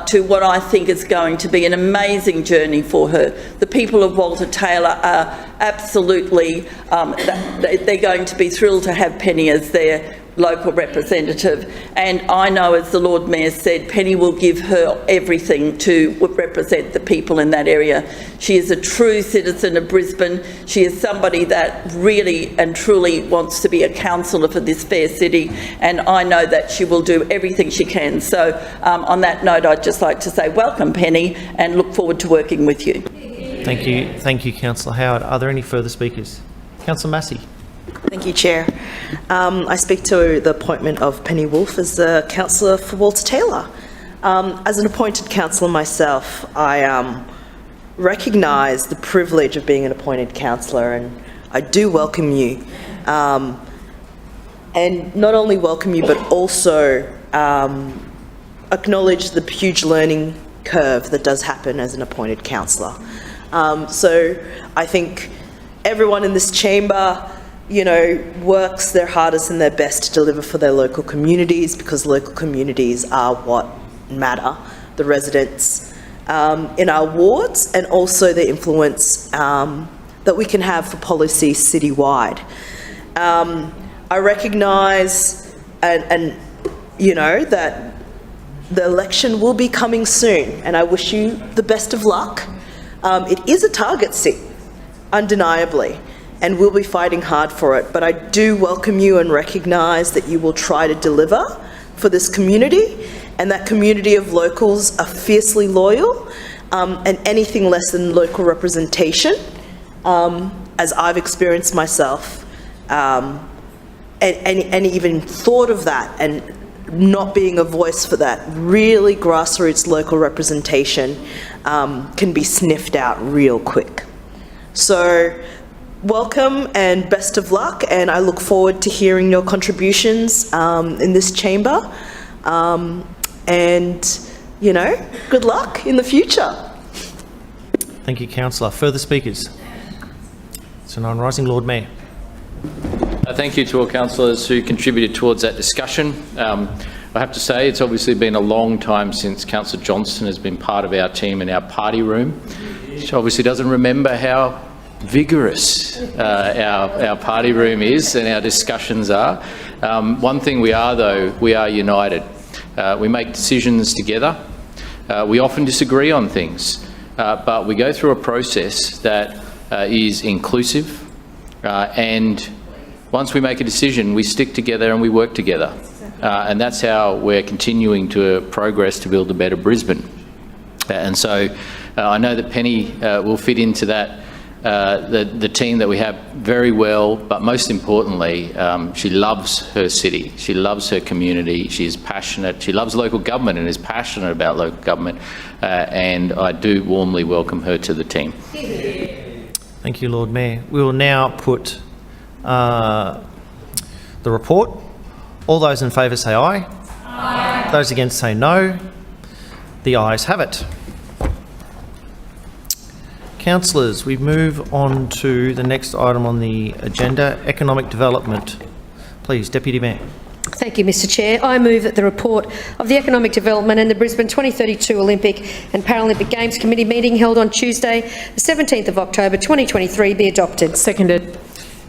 to what I think is going to be an amazing journey for her. The people of Walter Taylor are absolutely, they're going to be thrilled to have Penny as their local representative, and I know, as the Lord Mayor said, Penny will give her everything to represent the people in that area. She is a true citizen of Brisbane. She is somebody that really and truly wants to be a councillor for this fair city, and I know that she will do everything she can. So on that note, I'd just like to say welcome, Penny, and look forward to working with you. Thank you, Councillor Howard. Are there any further speakers? Councillor Massey. Thank you, Chair. I speak to the appointment of Penny Wolfe as the councillor for Walter Taylor. As an appointed councillor myself, I recognise the privilege of being an appointed councillor, and I do welcome you. And not only welcome you, but also acknowledge the huge learning curve that does happen as an appointed councillor. So I think everyone in this chamber, you know, works their hardest and their best to deliver for their local communities, because local communities are what matter, the residents in our wards, and also the influence that we can have for policy citywide. I recognise and you know, that the election will be coming soon, and I wish you the best of luck. It is a target seat, undeniably, and we'll be fighting hard for it, but I do welcome you and recognise that you will try to deliver for this community, and that community of locals are fiercely loyal, and anything less than local representation, as I've experienced myself, and even thought of that and not being a voice for that, really grassroots local representation can be sniffed out real quick. So welcome and best of luck, and I look forward to hearing your contributions in this chamber, and, you know, good luck in the future. Thank you, Councillor. Further speakers? So now, Rising Lord Mayor. Thank you to all councillors who contributed towards that discussion. I have to say it's obviously been a long time since Councillor Johnston has been part of our team in our party room. She obviously doesn't remember how vigorous our party room is and our discussions are. One thing we are, though, we are united. We make decisions together. We often disagree on things, but we go through a process that is inclusive, and once we make a decision, we stick together and we work together. And that's how we're continuing to progress to build a better Brisbane. And so I know that Penny will fit into that, the team that we have very well, but most importantly, she loves her city. She loves her community. She is passionate. She loves local government and is passionate about local government. And I do warmly welcome her to the team. Thank you, Lord Mayor. We will now put the report. All those in favour say aye. Aye. Those against say no. The ayes have it. Councillors, we move on to the next item on the agenda, economic development. Please, Deputy Mayor. Thank you, Mr Chair. I move that the report of the Economic Development and the Brisbane 2032 Olympic and Paralympic Games Committee meeting held on Tuesday, the 17th of October 2023 be adopted. Seconded.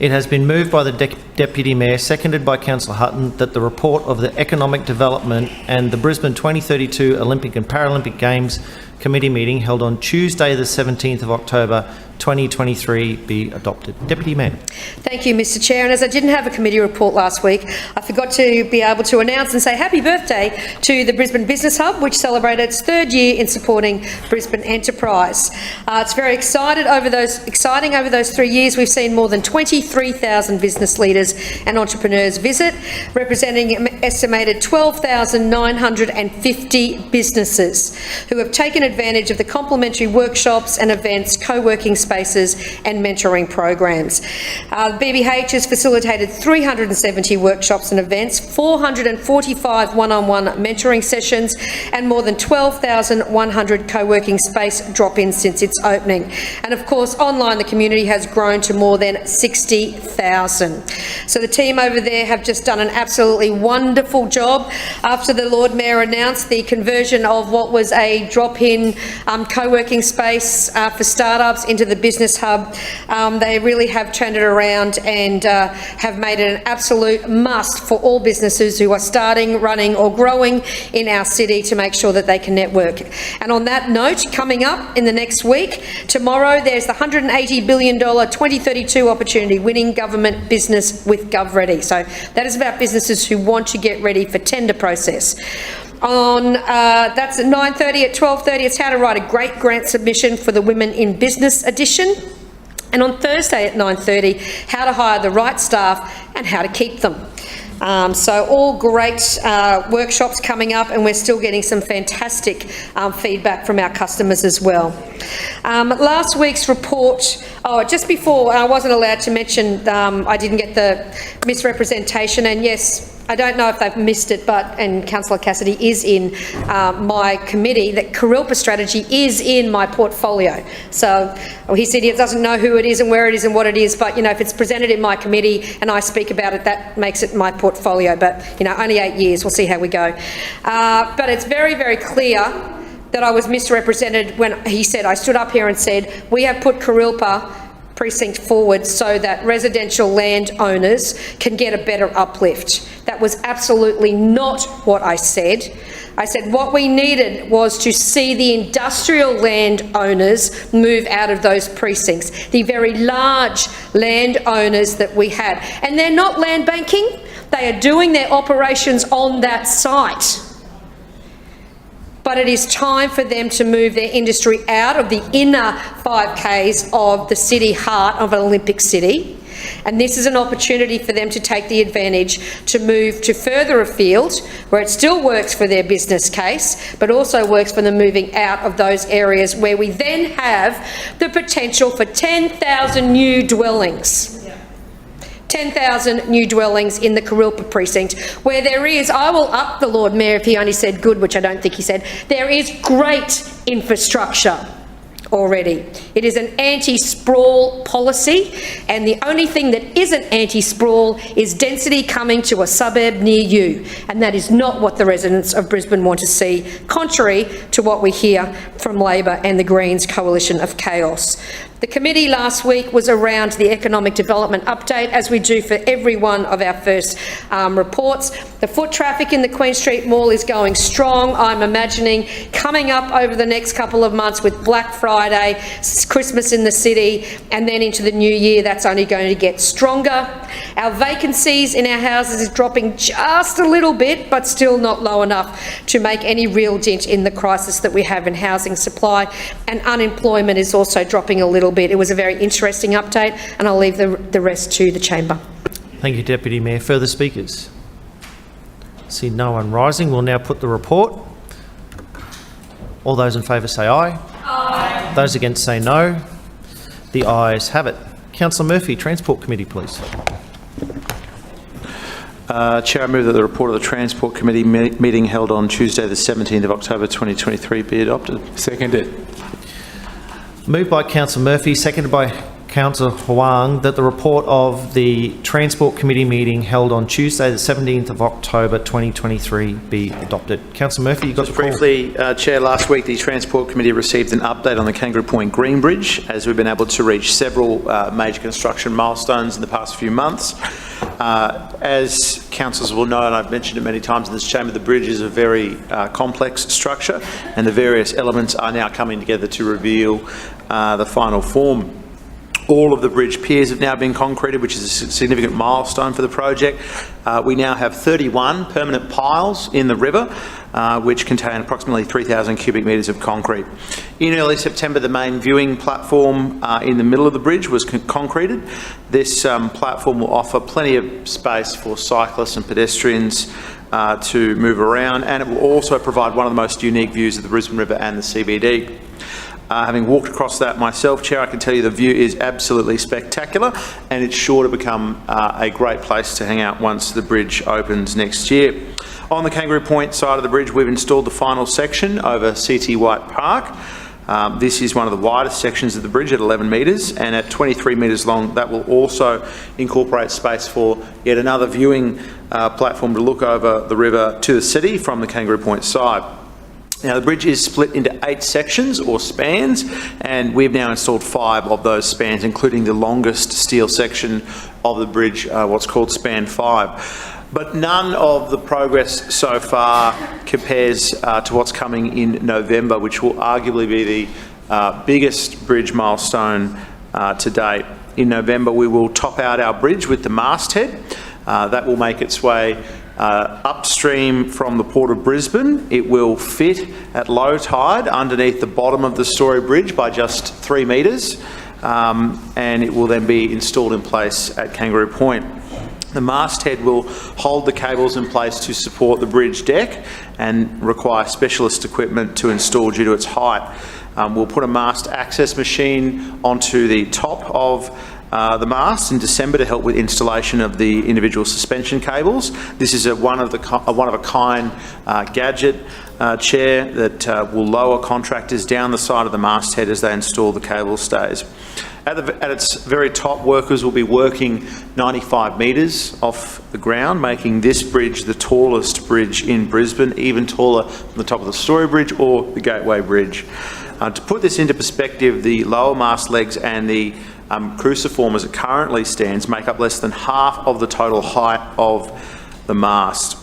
It has been moved by the Deputy Mayor, seconded by Councillor Hutton, that the report of the Economic Development and the Brisbane 2032 Olympic and Paralympic Games Committee meeting held on Tuesday the 17th of October 2023 be adopted. Deputy Mayor. Thank you, Mr Chair. And as I didn't have a committee report last week, I forgot to be able to announce and say happy birthday to the Brisbane Business Hub, which celebrated its 3rd year in supporting Brisbane enterprise. It's very exciting over those 3 years. We've seen more than 23,000 business leaders and entrepreneurs visit, representing an estimated 12,950 businesses who have taken advantage of the complimentary workshops and events, co-working spaces and mentoring programs. BBH has facilitated 370 workshops and events, 445 one-on-one mentoring sessions and more than 12,100 co-working space drop-ins since its opening. And of course, online the community has grown to more than 60,000. So the team over there have just done an absolutely wonderful job. After the Lord Mayor announced the conversion of what was a drop-in co-working space for startups into the Business Hub, they really have turned it around and have made it an absolute must for all businesses who are starting, running or growing in our city to make sure that they can network. And on that note, coming up in the next week, tomorrow there's the $180 billion 2032 opportunity, winning government business with GovReady. So that is about businesses who want to get ready for tender process. That's at 9:30. At 12:30, it's how to write a great grant submission for the Women in Business edition. And on Thursday at 9:30, how to hire the right staff and how to keep them. So all great workshops coming up, and we're still getting some fantastic feedback from our customers as well. Last week's report, just before, I wasn't allowed to mention, I didn't get the misrepresentation, and yes, I don't know if they've missed it, and Councillor Cassidy is in my committee, that Kurilpa strategy is in my portfolio. So he said he doesn't know who it is and where it is and what it is, but, you know, if it's presented in my committee and I speak about it, that makes it my portfolio. But, you know, only 8 years, we'll see how we go. But it's very, very clear that I was misrepresented when he said, I stood up here and said, we have put Kurilpa precinct forward so that residential landowners can get a better uplift. That was absolutely not what I said. I said what we needed was to see the industrial landowners move out of those precincts, the very large landowners that we had. And they're not land banking, they are doing their operations on that site. but it is time for them to move their industry out of the inner 5Ks of the city heart of an Olympic city. And this is an opportunity for them to take the advantage to move to further afield, where it still works for their business case, but also works for them moving out of those areas where we then have the potential for 10,000 new dwellings. 10,000 new dwellings in the Kurilpa precinct, where there is, I will up the Lord Mayor if he only said good, which I don't think he said, there is great infrastructure already. It is an anti-sprawl policy, and the only thing that isn't anti-sprawl is density coming to a suburb near you, and that is not what the residents of Brisbane want to see, contrary to what we hear from Labor and the Greens coalition of chaos. The committee last week was around the economic development update, as we do for every one of our first reports. The foot traffic in the Queen Street Mall is going strong. I'm imagining coming up over the next couple of months with Black Friday, Christmas in the city, and then into the new year, that's only going to get stronger. Our vacancies in our houses is dropping just a little bit, but still not low enough to make any real dent in the crisis that we have in housing supply. And unemployment is also dropping a little bit. It was a very interesting update, and I'll leave the rest to the chamber. Thank you, Deputy Mayor. Further speakers? See no one rising. We'll now put the report. All those in favour say aye. Aye. Those against say no. The ayes have it. Councillor Murphy, Transport Committee, please. Chair, I move that the report of the Transport Committee meeting held on Tuesday the 17th of October 2023 be adopted. Seconded. Moved by Councillor Murphy, seconded by Councillor Huang, that the report of the Transport Committee meeting held on Tuesday the 17th of October 2023 be adopted. Councillor Murphy, you've got Just the call. briefly, Chair, last week the Transport Committee received an update on the Kangaroo Point Green Bridge, as we've been able to reach several major construction milestones in the past few months. As councillors will know, and I've mentioned it many times in this chamber, the bridge is a very complex structure, and the various elements are now coming together to reveal the final form. All of the bridge piers have now been concreted, which is a significant milestone for the project. We now have 31 permanent piles in the river, which contain approximately 3,000 cubic metres of concrete. In early September, the main viewing platform in the middle of the bridge was concreted. This platform will offer plenty of space for cyclists and pedestrians to move around, and it will also provide one of the most unique views of the Brisbane River and the CBD. Having walked across that myself, Chair, I can tell you the view is absolutely spectacular, and it's sure to become a great place to hang out once the bridge opens next year. On the Kangaroo Point side of the bridge, we've installed the final section over CT White Park. This is one of the widest sections of the bridge at 11 metres, and at 23 metres long, that will also incorporate space for yet another viewing platform to look over the river to the city from the Kangaroo Point side. Now, the bridge is split into 8 sections or spans, and we've now installed 5 of those spans, including the longest steel section of the bridge, what's called span 5. But none of the progress so far compares to what's coming in November, which will arguably be the biggest bridge milestone to date. In November, we will top out our bridge with the masthead. That will make its way upstream from the Port of Brisbane. It will fit at low tide underneath the bottom of the Story Bridge by just 3 metres, and it will then be installed in place at Kangaroo Point. The masthead will hold the cables in place to support the bridge deck and require specialist equipment to install due to its height. We'll put a mast access machine onto the top of the mast in December to help with installation of the individual suspension cables. This is a one-of-a-kind gadget, Chair, that will lower contractors down the side of the masthead as they install the cable stays. At its very top, workers will be working 95 metres off the ground, making this bridge the tallest bridge in Brisbane, even taller than the top of the Story Bridge or the Gateway Bridge. To put this into perspective, the lower mast legs and the cruciform as it currently stands make up less than half of the total height of the mast.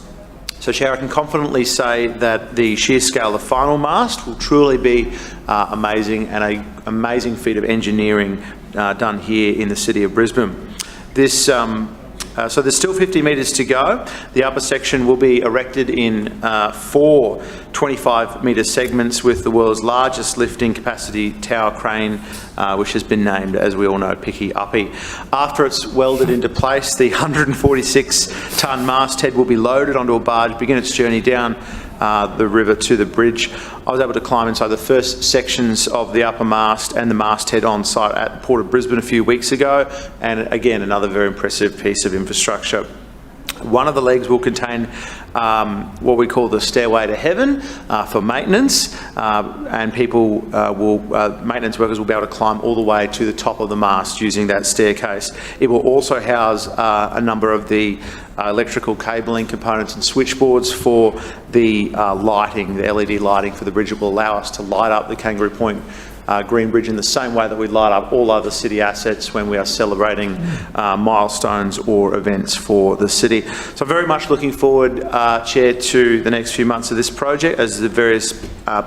So, Chair, I can confidently say that the sheer scale of the final mast will truly be amazing, and an amazing feat of engineering done here in the city of Brisbane. This So there's still 50 metres to go. The upper section will be erected in 4 25-metre segments with the world's largest lifting capacity tower crane, which has been named, as we all know, Picky Uppy. After it's welded into place, the 146-tonne masthead will be loaded onto a barge, begin its journey down the river to the bridge. I was able to climb inside the first sections of the upper mast and the masthead on site at Port of Brisbane a few weeks ago, and again another very impressive piece of infrastructure. One of the legs will contain what we call the stairway to heaven for maintenance, and maintenance workers will be able to climb all the way to the top of the mast using that staircase. It will also house a number of the electrical cabling components and switchboards for the lighting, the LED lighting for the bridge. It will allow us to light up the Kangaroo Point Green Bridge in the same way that we light up all other city assets when we are celebrating milestones or events for the city. So I'm very much looking forward, Chair, to the next few months of this project as the various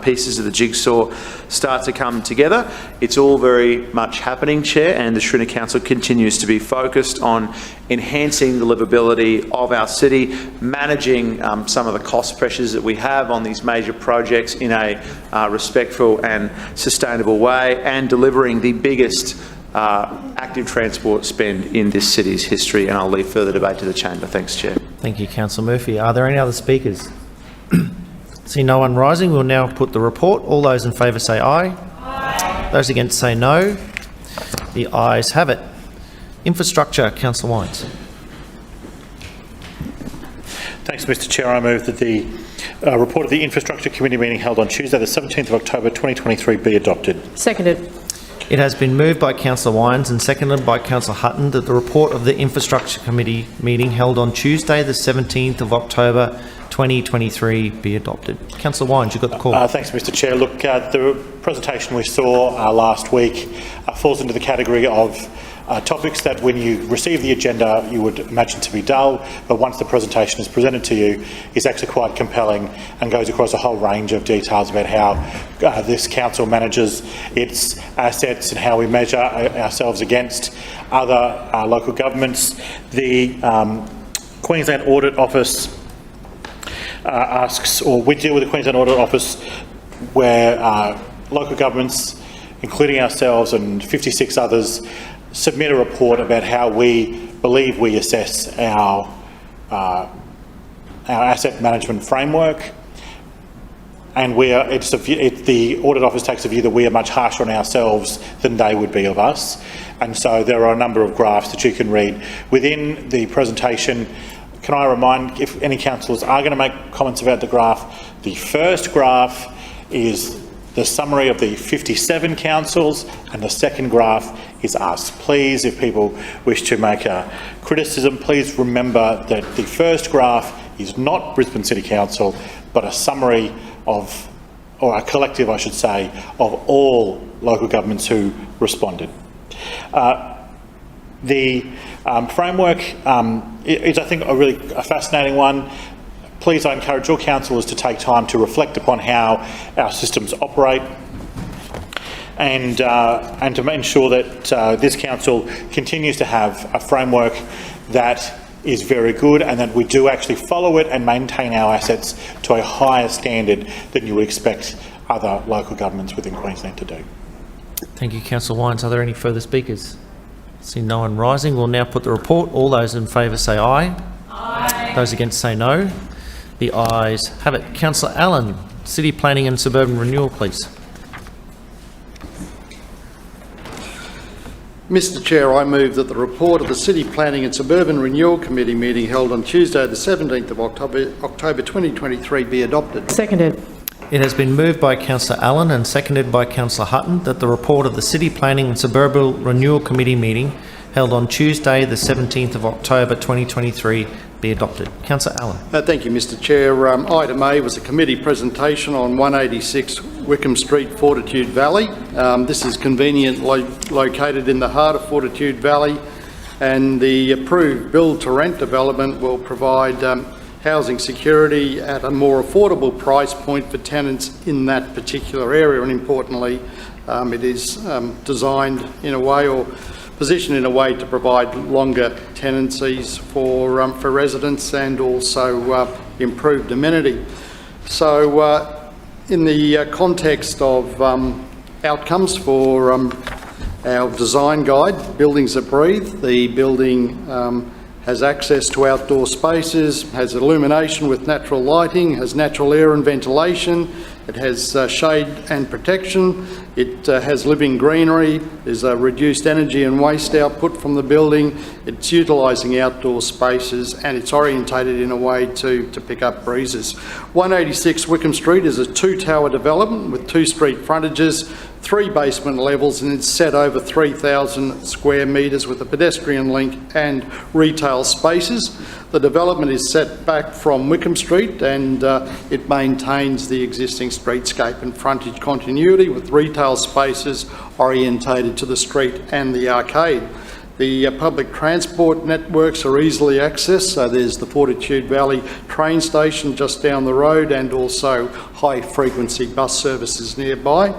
pieces of the jigsaw start to come together. It's all very much happening, Chair, and the Schrinner Council continues to be focused on enhancing the livability of our city, managing some of the cost pressures that we have on these major projects in a respectful and sustainable way, and delivering the biggest active transport spend in this city's history. And I'll leave further debate to the chamber. Thanks, Chair. Thank you, Councillor Murphy. Are there any other speakers? See no one rising. We'll now put the report. All those in favour say aye. Aye. Those against say no. The ayes have it. Infrastructure, Councillor Wines. Thanks, Mr Chair. I move that the report of the Infrastructure Committee meeting held on Tuesday the 17th of October 2023 be adopted. Seconded. It has been moved by Councillor Wines and seconded by Councillor Hutton that the report of the Infrastructure Committee meeting held on Tuesday the 17th of October 2023 be adopted. Councillor Wines, you've got the call. Thanks, Mr Chair. Look, the presentation we saw last week falls into the category of topics that when you receive the agenda you would imagine to be dull, but once the presentation is presented to you is actually quite compelling and goes across a whole range of details about how this council manages its assets and how we measure ourselves against other local governments. The Queensland Audit Office we deal with the Queensland Audit Office where local governments, including ourselves and 56 others, submit a report about how we believe we assess our asset management framework, and the Audit Office takes a view that we are much harsher on ourselves than they would be of us. And so there are a number of graphs that you can read within the presentation. Can I remind, if any councillors are going to make comments about the graph, the first graph is the summary of the 57 councils, and the second graph is us. Please, if people wish to make a criticism, please remember that the first graph is not Brisbane City Council, but a summary of, or a collective, I should say, of all local governments who responded. The framework is, I think, a fascinating one. Please, I encourage all councillors to take time to reflect upon how our systems operate and to ensure that this council continues to have a framework that is very good and that we do actually follow it and maintain our assets to a higher standard than you would expect other local governments within Queensland to do. Thank you, Councillor Wines. Are there any further speakers? See no one rising. We'll now put the report. All those in favour say aye. Aye. Those against say no. The ayes have it. Councillor Allen, City Planning and Suburban Renewal, please. Mr Chair, I move that the report of the City Planning and Suburban Renewal Committee meeting held on Tuesday the 17th of October 2023 be adopted. Seconded. It has been moved by Councillor Allen and seconded by Councillor Hutton that the report of the City Planning and Suburban Renewal Committee meeting held on Tuesday the 17th of October 2023 be adopted. Councillor Allen. Thank you, Mr Chair. Item A was a committee presentation on 186 Wickham Street, Fortitude Valley. This is conveniently located in the heart of Fortitude Valley, and the approved build-to-rent development will provide housing security at a more affordable price point for tenants in that particular area, and importantly, it is designed in a way or positioned in a way to provide longer tenancies for residents and also improved amenity. So in the context of outcomes for our design guide, Buildings That Breathe, the building has access to outdoor spaces, has illumination with natural lighting, has natural air and ventilation, it has shade and protection, it has living greenery, there's a reduced energy and waste output from the building, it's utilising outdoor spaces, and it's orientated in a way to pick up breezes. 186 Wickham Street is a 2-tower development with 2 street frontages, 3 basement levels, and it's set over 3,000 square metres with a pedestrian link and retail spaces. The development is set back from Wickham Street, and it maintains the existing streetscape and frontage continuity with retail spaces orientated to the street and the arcade. The public transport networks are easily accessed, so there's the Fortitude Valley train station just down the road and also high-frequency bus services nearby.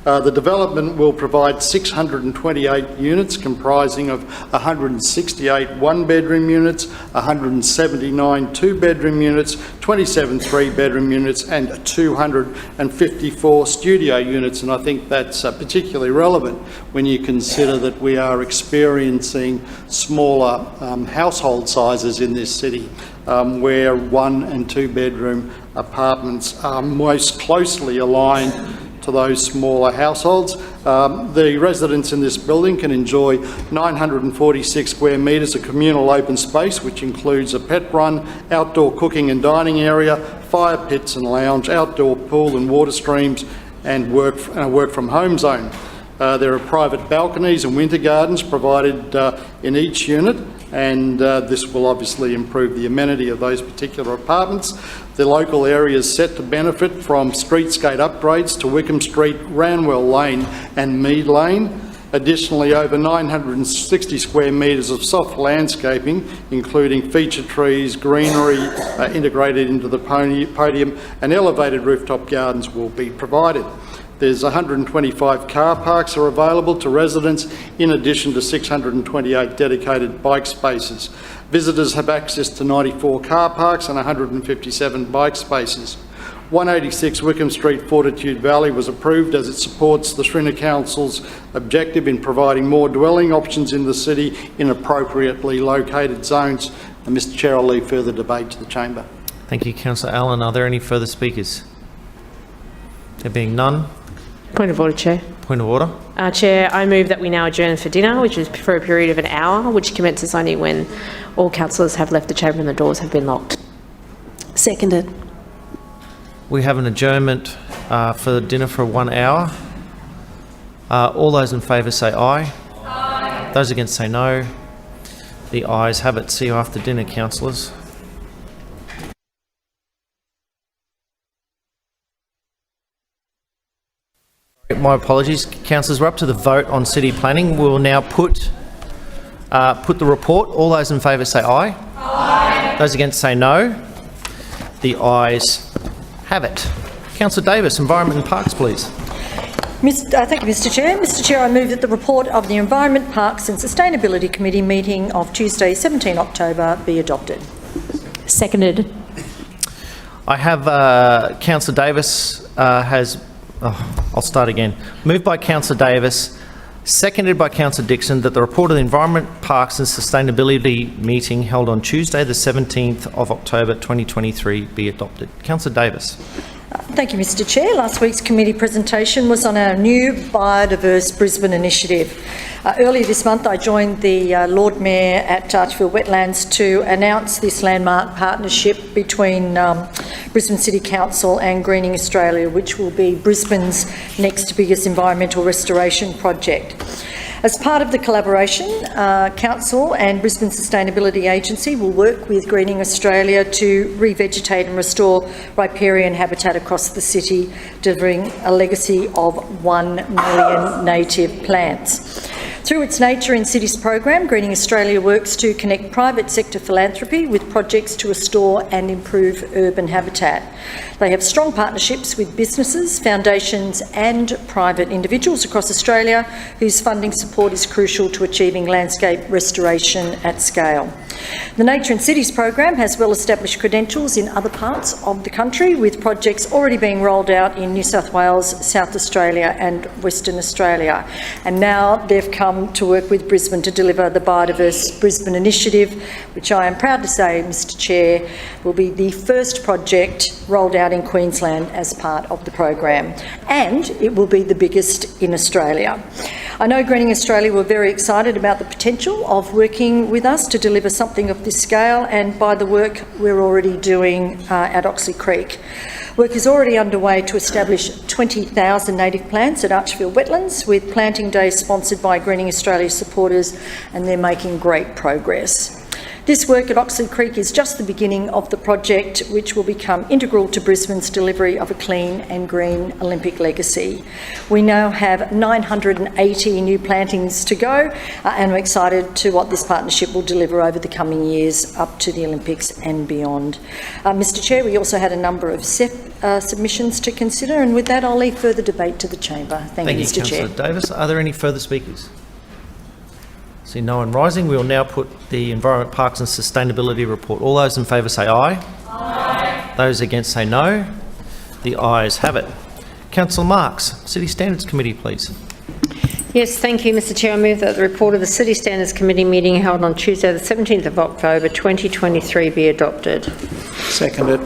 The development will provide 628 units comprising of 168 one-bedroom units, 179 two-bedroom units, 27 three-bedroom units and 254 studio units, and I think that's particularly relevant when you consider that we are experiencing smaller household sizes in this city where 1- and 2-bedroom apartments are most closely aligned to those smaller households. The residents in this building can enjoy 946 square metres of communal open space, which includes a pet run, outdoor cooking and dining area, fire pits and lounge, outdoor pool and water streams, and work from home zone. There are private balconies and winter gardens provided in each unit, and this will obviously improve the amenity of those particular apartments. The local area is set to benefit from streetscape upgrades to Wickham Street, Ranwell Lane and Mead Lane. Additionally, over 960 square metres of soft landscaping, including feature trees, greenery integrated into the podium, and elevated rooftop gardens will be provided. There's 125 car parks are available to residents, in addition to 628 dedicated bike spaces. Visitors have access to 94 car parks and 157 bike spaces. 186 Wickham Street, Fortitude Valley was approved as it supports the Shrinner Council's objective in providing more dwelling options in the city in appropriately located zones. And Mr Chair, I'll leave further debate to the Chamber. Thank you, Councillor Allen. Are there any further speakers? There being none. Point of order, Chair. Point of order. Chair, I move that we now adjourn for dinner, which is for a period of an hour, which commences only when all councillors have left the chamber and the doors have been locked. Seconded. We have an adjournment for dinner for 1 hour. All those in favour say aye. Aye. Those against say no. The ayes have it. See you after dinner, councillors. My apologies, councillors. We're up to the vote on city planning. We'll now put the report. All those in favour say aye. Aye. Those against say no. The ayes have it. Councillor Davis, Environment and Parks, please. Thank you, Mr Chair. Mr Chair, I move that the report of the Environment, Parks and Sustainability Committee meeting of Tuesday, 17 October be adopted. Seconded. I have Councillor Davis I'll start again. Moved by Councillor Davis, seconded by Councillor Dixon, that the report of the Environment, Parks and Sustainability meeting held on Tuesday, the 17th of October 2023 be adopted. Councillor Davis. Thank you, Mr Chair. Last week's committee presentation was on our new Biodiverse Brisbane initiative. Earlier this month, I joined the Lord Mayor at Archfield Wetlands to announce this landmark partnership between Brisbane City Council and Greening Australia, which will be Brisbane's next biggest environmental restoration project. As part of the collaboration, Council and Brisbane Sustainability Agency will work with Greening Australia to revegetate and restore riparian habitat across the city, delivering a legacy of 1 million native plants. Through its Nature in Cities program, Greening Australia works to connect private sector philanthropy with projects to restore and improve urban habitat. They have strong partnerships with businesses, foundations and private individuals across Australia whose funding support is crucial to achieving landscape restoration at scale. The Nature in Cities program has well-established credentials in other parts of the country, with projects already being rolled out in New South Wales, South Australia and Western Australia. And now they've come to work with Brisbane to deliver the Biodiverse Brisbane initiative, which I am proud to say, Mr Chair, will be the first project rolled out in Queensland as part of the program, and it will be the biggest in Australia. I know Greening Australia were very excited about the potential of working with us to deliver something of this scale, and by the work we're already doing at Oxley Creek. Work is already underway to establish 20,000 native plants at Archfield Wetlands, with planting days sponsored by Greening Australia supporters, and they're making great progress. This work at Oxley Creek is just the beginning of the project, which will become integral to Brisbane's delivery of a clean and green Olympic legacy. We now have 980 new plantings to go, and we're excited to what this partnership will deliver over the coming years up to the Olympics and beyond. Mr Chair, we also had a number of submissions to consider, and with that I'll leave further debate to the chamber. Thank you, Mr Chair. Councillor Davis. Are there any further speakers? See no one rising. We will now put the Environment, Parks and Sustainability report. All those in favour say aye. Aye. Those against say no. The ayes have it. Councillor Marks, City Standards Committee, please. Yes, thank you, Mr Chair. I move that the report of the City Standards Committee meeting held on Tuesday the 17th of October 2023 be adopted. Seconded.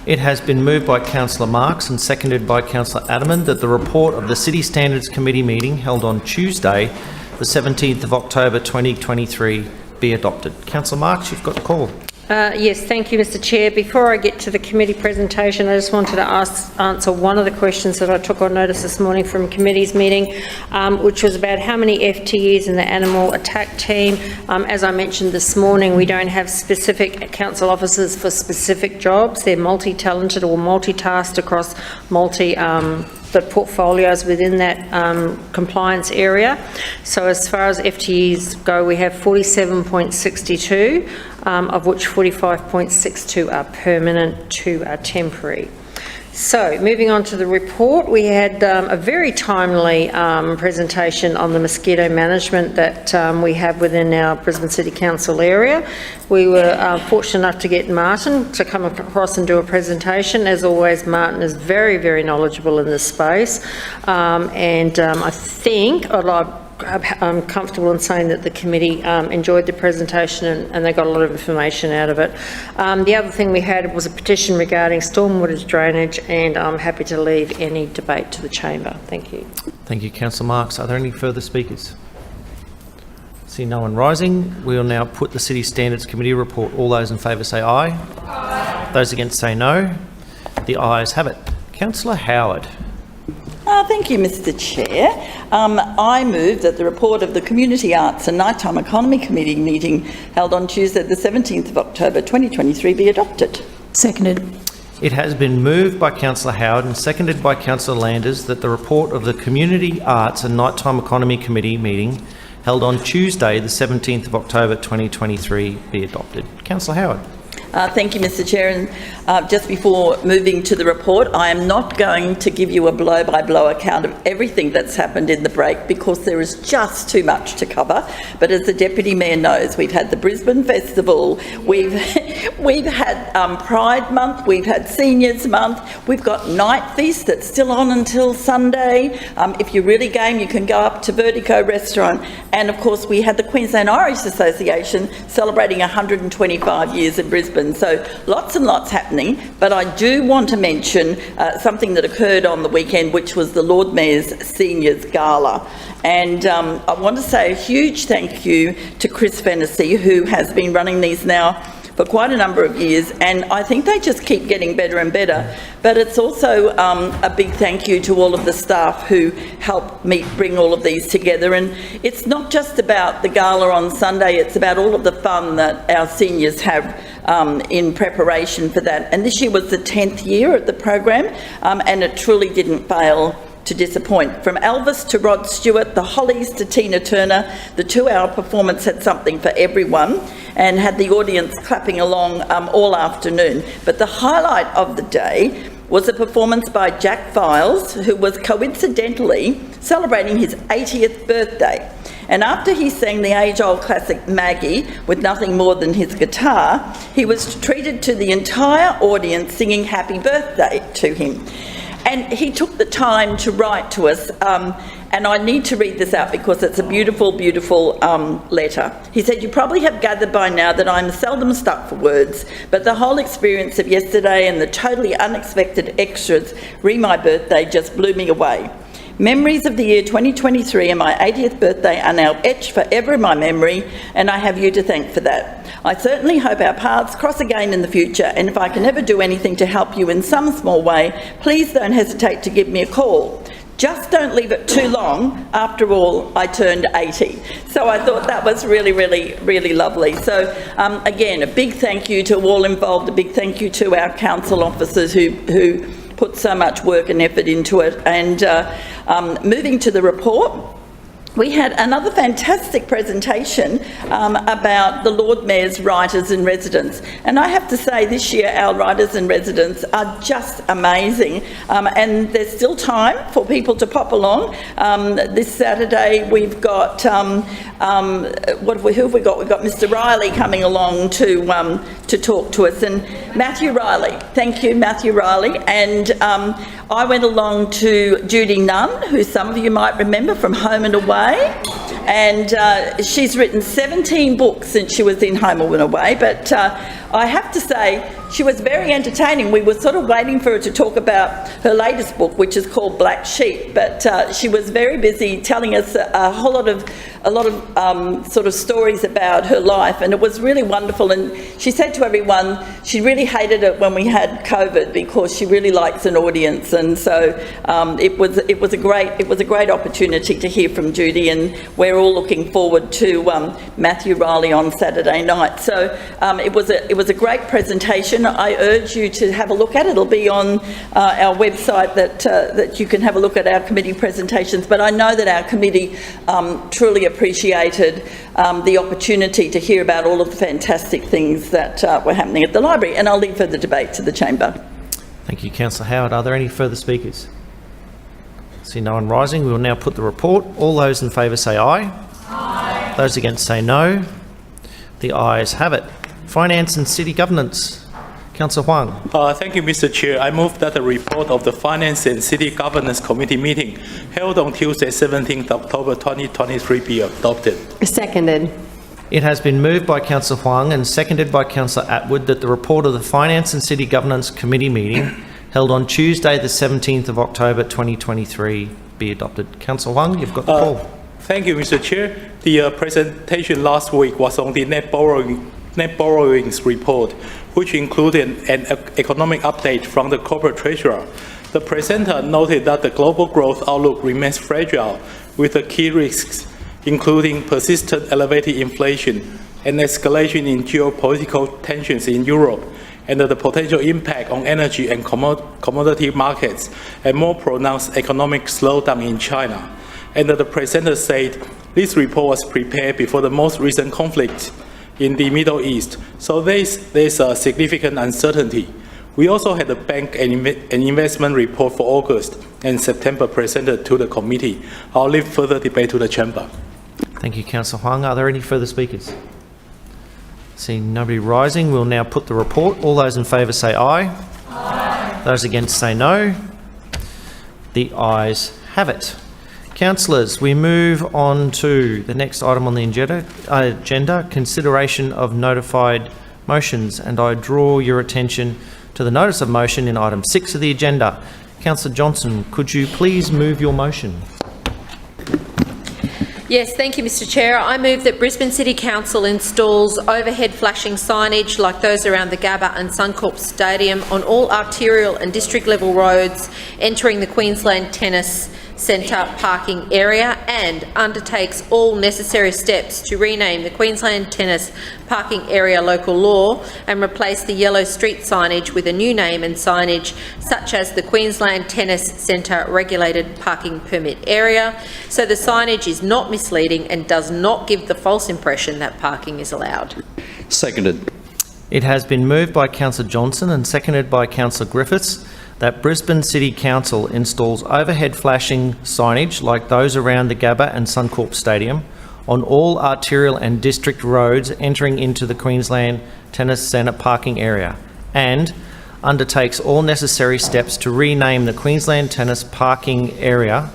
It has been moved by Councillor Marks and seconded by Councillor Adamant that the report of the City Standards Committee meeting held on Tuesday the 17th of October 2023 be adopted. Councillor Marks, you've got the call. Yes, thank you, Mr Chair. Before I get to the committee presentation, I just wanted to answer one of the questions that I took on notice this morning from committee's meeting, which was about how many FTEs in the animal attack team. As I mentioned this morning, we don't have specific council officers for specific jobs. They're multi-talented or multitasked across the portfolios within that compliance area. So as far as FTEs go, we have 47.62, of which 45.62 are permanent, 2 are temporary. So, moving on to the report, we had a very timely presentation on the mosquito management that we have within our Brisbane City Council area. We were fortunate enough to get Martin to come across and do a presentation. As always, Martin is very, very knowledgeable in this space, and I think I'm comfortable in saying that the committee enjoyed the presentation and they got a lot of information out of it. The other thing we had was a petition regarding stormwater drainage, and I'm happy to leave any debate to the chamber. Thank you. Thank you, Councillor Marks. Are there any further speakers? See no one rising. We will now put the City Standards Committee report. All those in favour say aye. Aye. Those against say no. The ayes have it. Councillor Howard. Thank you, Mr Chair. I move that the report of the Community Arts and Nighttime Economy Committee meeting held on Tuesday the 17th of October 2023 be adopted. Seconded. It has been moved by Councillor Howard and seconded by Councillor Landers that the report of the Community Arts and Nighttime Economy Committee meeting held on Tuesday the 17th of October 2023 be adopted. Councillor Howard. Thank you, Mr Chair. And just before moving to the report, I am not going to give you a blow-by-blow account of everything that's happened in the break because there is just too much to cover. But as the Deputy Mayor knows, we've had the Brisbane Festival, we've had Pride Month, we've had Seniors Month, we've got Night Feast that's still on until Sunday. If you're really game, you can go up to Vertigo Restaurant. And of course, we had the Queensland Irish Association celebrating 125 years in Brisbane. So lots and lots happening, but I do want to mention something that occurred on the weekend, which was the Lord Mayor's Seniors Gala. And I want to say a huge thank you to Chris Fennessy, who has been running these now for quite a number of years, and I think they just keep getting better and better. But it's also a big thank you to all of the staff who help bring all of these together. And it's not just about the gala on Sunday, it's about all of the fun that our seniors have in preparation for that. And this year was the 10th year of the program, and it truly didn't fail to disappoint. From Elvis to Rod Stewart, the Hollies to Tina Turner, the 2-hour performance had something for everyone and had the audience clapping along all afternoon. But the highlight of the day was a performance by Jack Files, who was coincidentally celebrating his 80th birthday. And after he sang the age-old classic Maggie with nothing more than his guitar, he was treated to the entire audience singing happy birthday to him. And he took the time to write to us, and I need to read this out because it's a beautiful, beautiful letter. He said, "You probably have gathered by now that I'm seldom stuck for words, but the whole experience of yesterday and the totally unexpected extras re my birthday just blew me away. Memories of the year 2023 and my 80th birthday are now etched forever in my memory, and I have you to thank for that. I certainly hope our paths cross again in the future, and if I can ever do anything to help you in some small way, please don't hesitate to give me a call. Just don't leave it too long. After all, I turned 80. So I thought that was really, really, really lovely. So again, a big thank you to all involved, a big thank you to our council officers who put so much work and effort into it. And moving to the report, we had another fantastic presentation about the Lord Mayor's writers in residence. And I have to say, this year our writers in residence are just amazing. And there's still time for people to pop along. This Saturday we've got, who have we got? We've got Mr Riley coming along to talk to us. And Matthew Riley, thank you, Matthew Riley. And I went along to Judy Nunn, who some of you might remember from Home and Away, and she's written 17 books since she was in Home and Away, but I have to say she was very entertaining. We were sort of waiting for her to talk about her latest book, which is called Black Sheep, but she was very busy telling us a lot of sort of stories about her life, and it was really wonderful. And she said to everyone she really hated it when we had COVID because she really likes an audience, and so it was a great opportunity to hear from Judy, and we're all looking forward to Matthew Riley on Saturday night. So it was a great presentation. I urge you to have a look at it. It'll be on our website that you can have a look at our committee presentations. But I know that our committee truly appreciated the opportunity to hear about all of the fantastic things that were happening at the library. And I'll leave further debate to the chamber. Thank you, Councillor Howard. Are there any further speakers? See no one rising. We will now put the report. All those in favour say aye. Aye. Those against say no. The ayes have it. Finance and City Governance. Councillor Huang. Thank you, Mr Chair. I move that the report of the Finance and City Governance Committee meeting held on Tuesday, 17th October 2023 be adopted. Seconded. It has been moved by Councillor Huang and seconded by Councillor Atwood that the report of the Finance and City Governance Committee meeting held on Tuesday, the 17th of October 2023 be adopted. Councillor Huang, you've got the call. Thank you, Mr Chair. The presentation last week was on the net borrowings report, which included an economic update from the corporate treasurer. The presenter noted that the global growth outlook remains fragile, with the key risks including persistent elevated inflation and escalation in geopolitical tensions in Europe, and the potential impact on energy and commodity markets, and more pronounced economic slowdown in China. And the presenter said this report was prepared before the most recent conflict in the Middle East, so there's a significant uncertainty. We also had a bank and investment report for August and September presented to the committee. I'll leave further debate to the chamber. Thank you, Councillor Huang. Are there any further speakers? Seeing nobody rising, we'll now put the report. All those in favour say aye. Aye. Those against say no. The ayes have it. Councillors, we move on to the next item on the agenda, consideration of notified motions, and I draw your attention to the notice of motion in item 6 of the agenda. Councillor Johnson, could you please move your motion? Yes, thank you, Mr Chair. I move that Brisbane City Council installs overhead flashing signage like those around the Gabba and Suncorp Stadium on all arterial and district level roads entering the Queensland Tennis Centre parking area and undertakes all necessary steps to rename the Queensland Tennis parking area local law and replace the yellow street signage with a new name and signage such as the Queensland Tennis Centre regulated parking permit area, so the signage is not misleading and does not give the false impression that parking is allowed. Seconded. It has been moved by Councillor Johnson and seconded by Councillor Griffiths that Brisbane City Council installs overhead flashing signage like those around the Gabba and Suncorp Stadium on all arterial and district roads entering into the Queensland Tennis Centre parking area, and undertakes all necessary steps to rename the Queensland Tennis parking area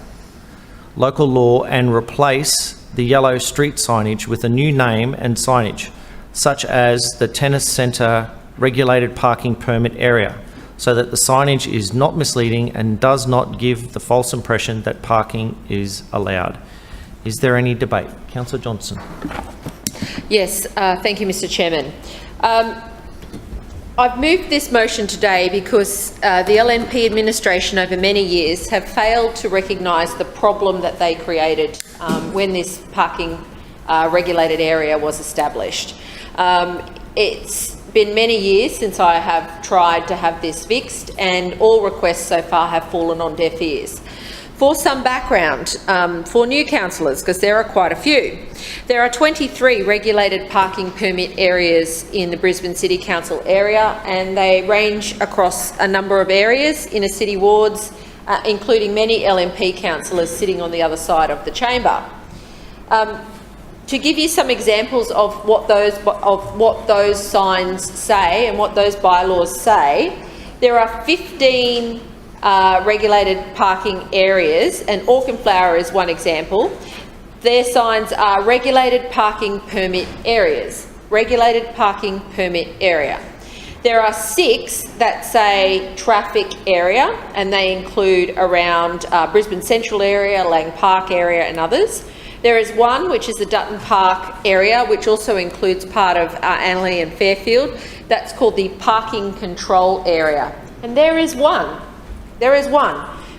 local law and replace the yellow street signage with a new name and signage, such as the Tennis Centre regulated parking permit area, so that the signage is not misleading and does not give the false impression that parking is allowed. Is there any debate? Councillor Johnson. Yes, thank you, Mr Chairman. I've moved this motion today because the LNP administration over many years have failed to recognise the problem that they created when this parking regulated area was established. It's been many years since I have tried to have this fixed, and all requests so far have fallen on deaf ears. For some background, for new councillors, because there are quite a few, there are 23 regulated parking permit areas in the Brisbane City Council area, and they range across a number of areas, inner city wards, including many LNP councillors sitting on the other side of the chamber. To give you some examples of what those signs say and what those bylaws say, there are 15 regulated parking areas, and Auchenflower is one example. Their signs are regulated parking permit areas. Regulated parking permit area. There are 6 that say traffic area, and they include around Brisbane Central area, Lang Park area and others. There is one which is the Dutton Park area, which also includes part of Annerley and Fairfield. That's called the parking control area. And there is one,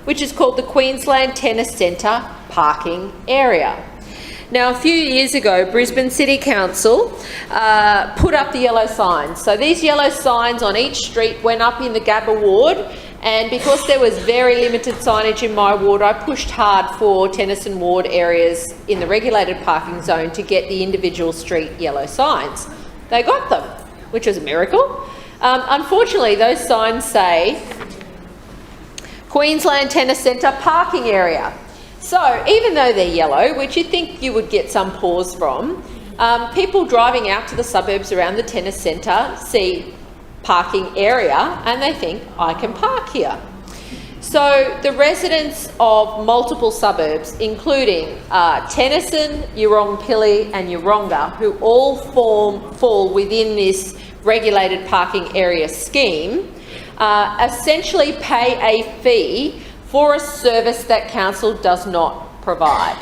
which is called the Queensland Tennis Centre parking area. Now, a few years ago, Brisbane City Council put up the yellow signs. So these yellow signs on each street went up in the Gabba ward, and because there was very limited signage in my ward, I pushed hard for Tennyson ward areas in the regulated parking zone to get the individual street yellow signs. They got them, which was a miracle. Unfortunately, those signs say Queensland Tennis Centre parking area. So even though they're yellow, which you'd think you would get some pause from, people driving out to the suburbs around the tennis centre see parking area and they think, I can park here. So the residents of multiple suburbs, including Tennyson, Yeronpilly and Yeronga, who all fall within this regulated parking area scheme, essentially pay a fee for a service that council does not provide.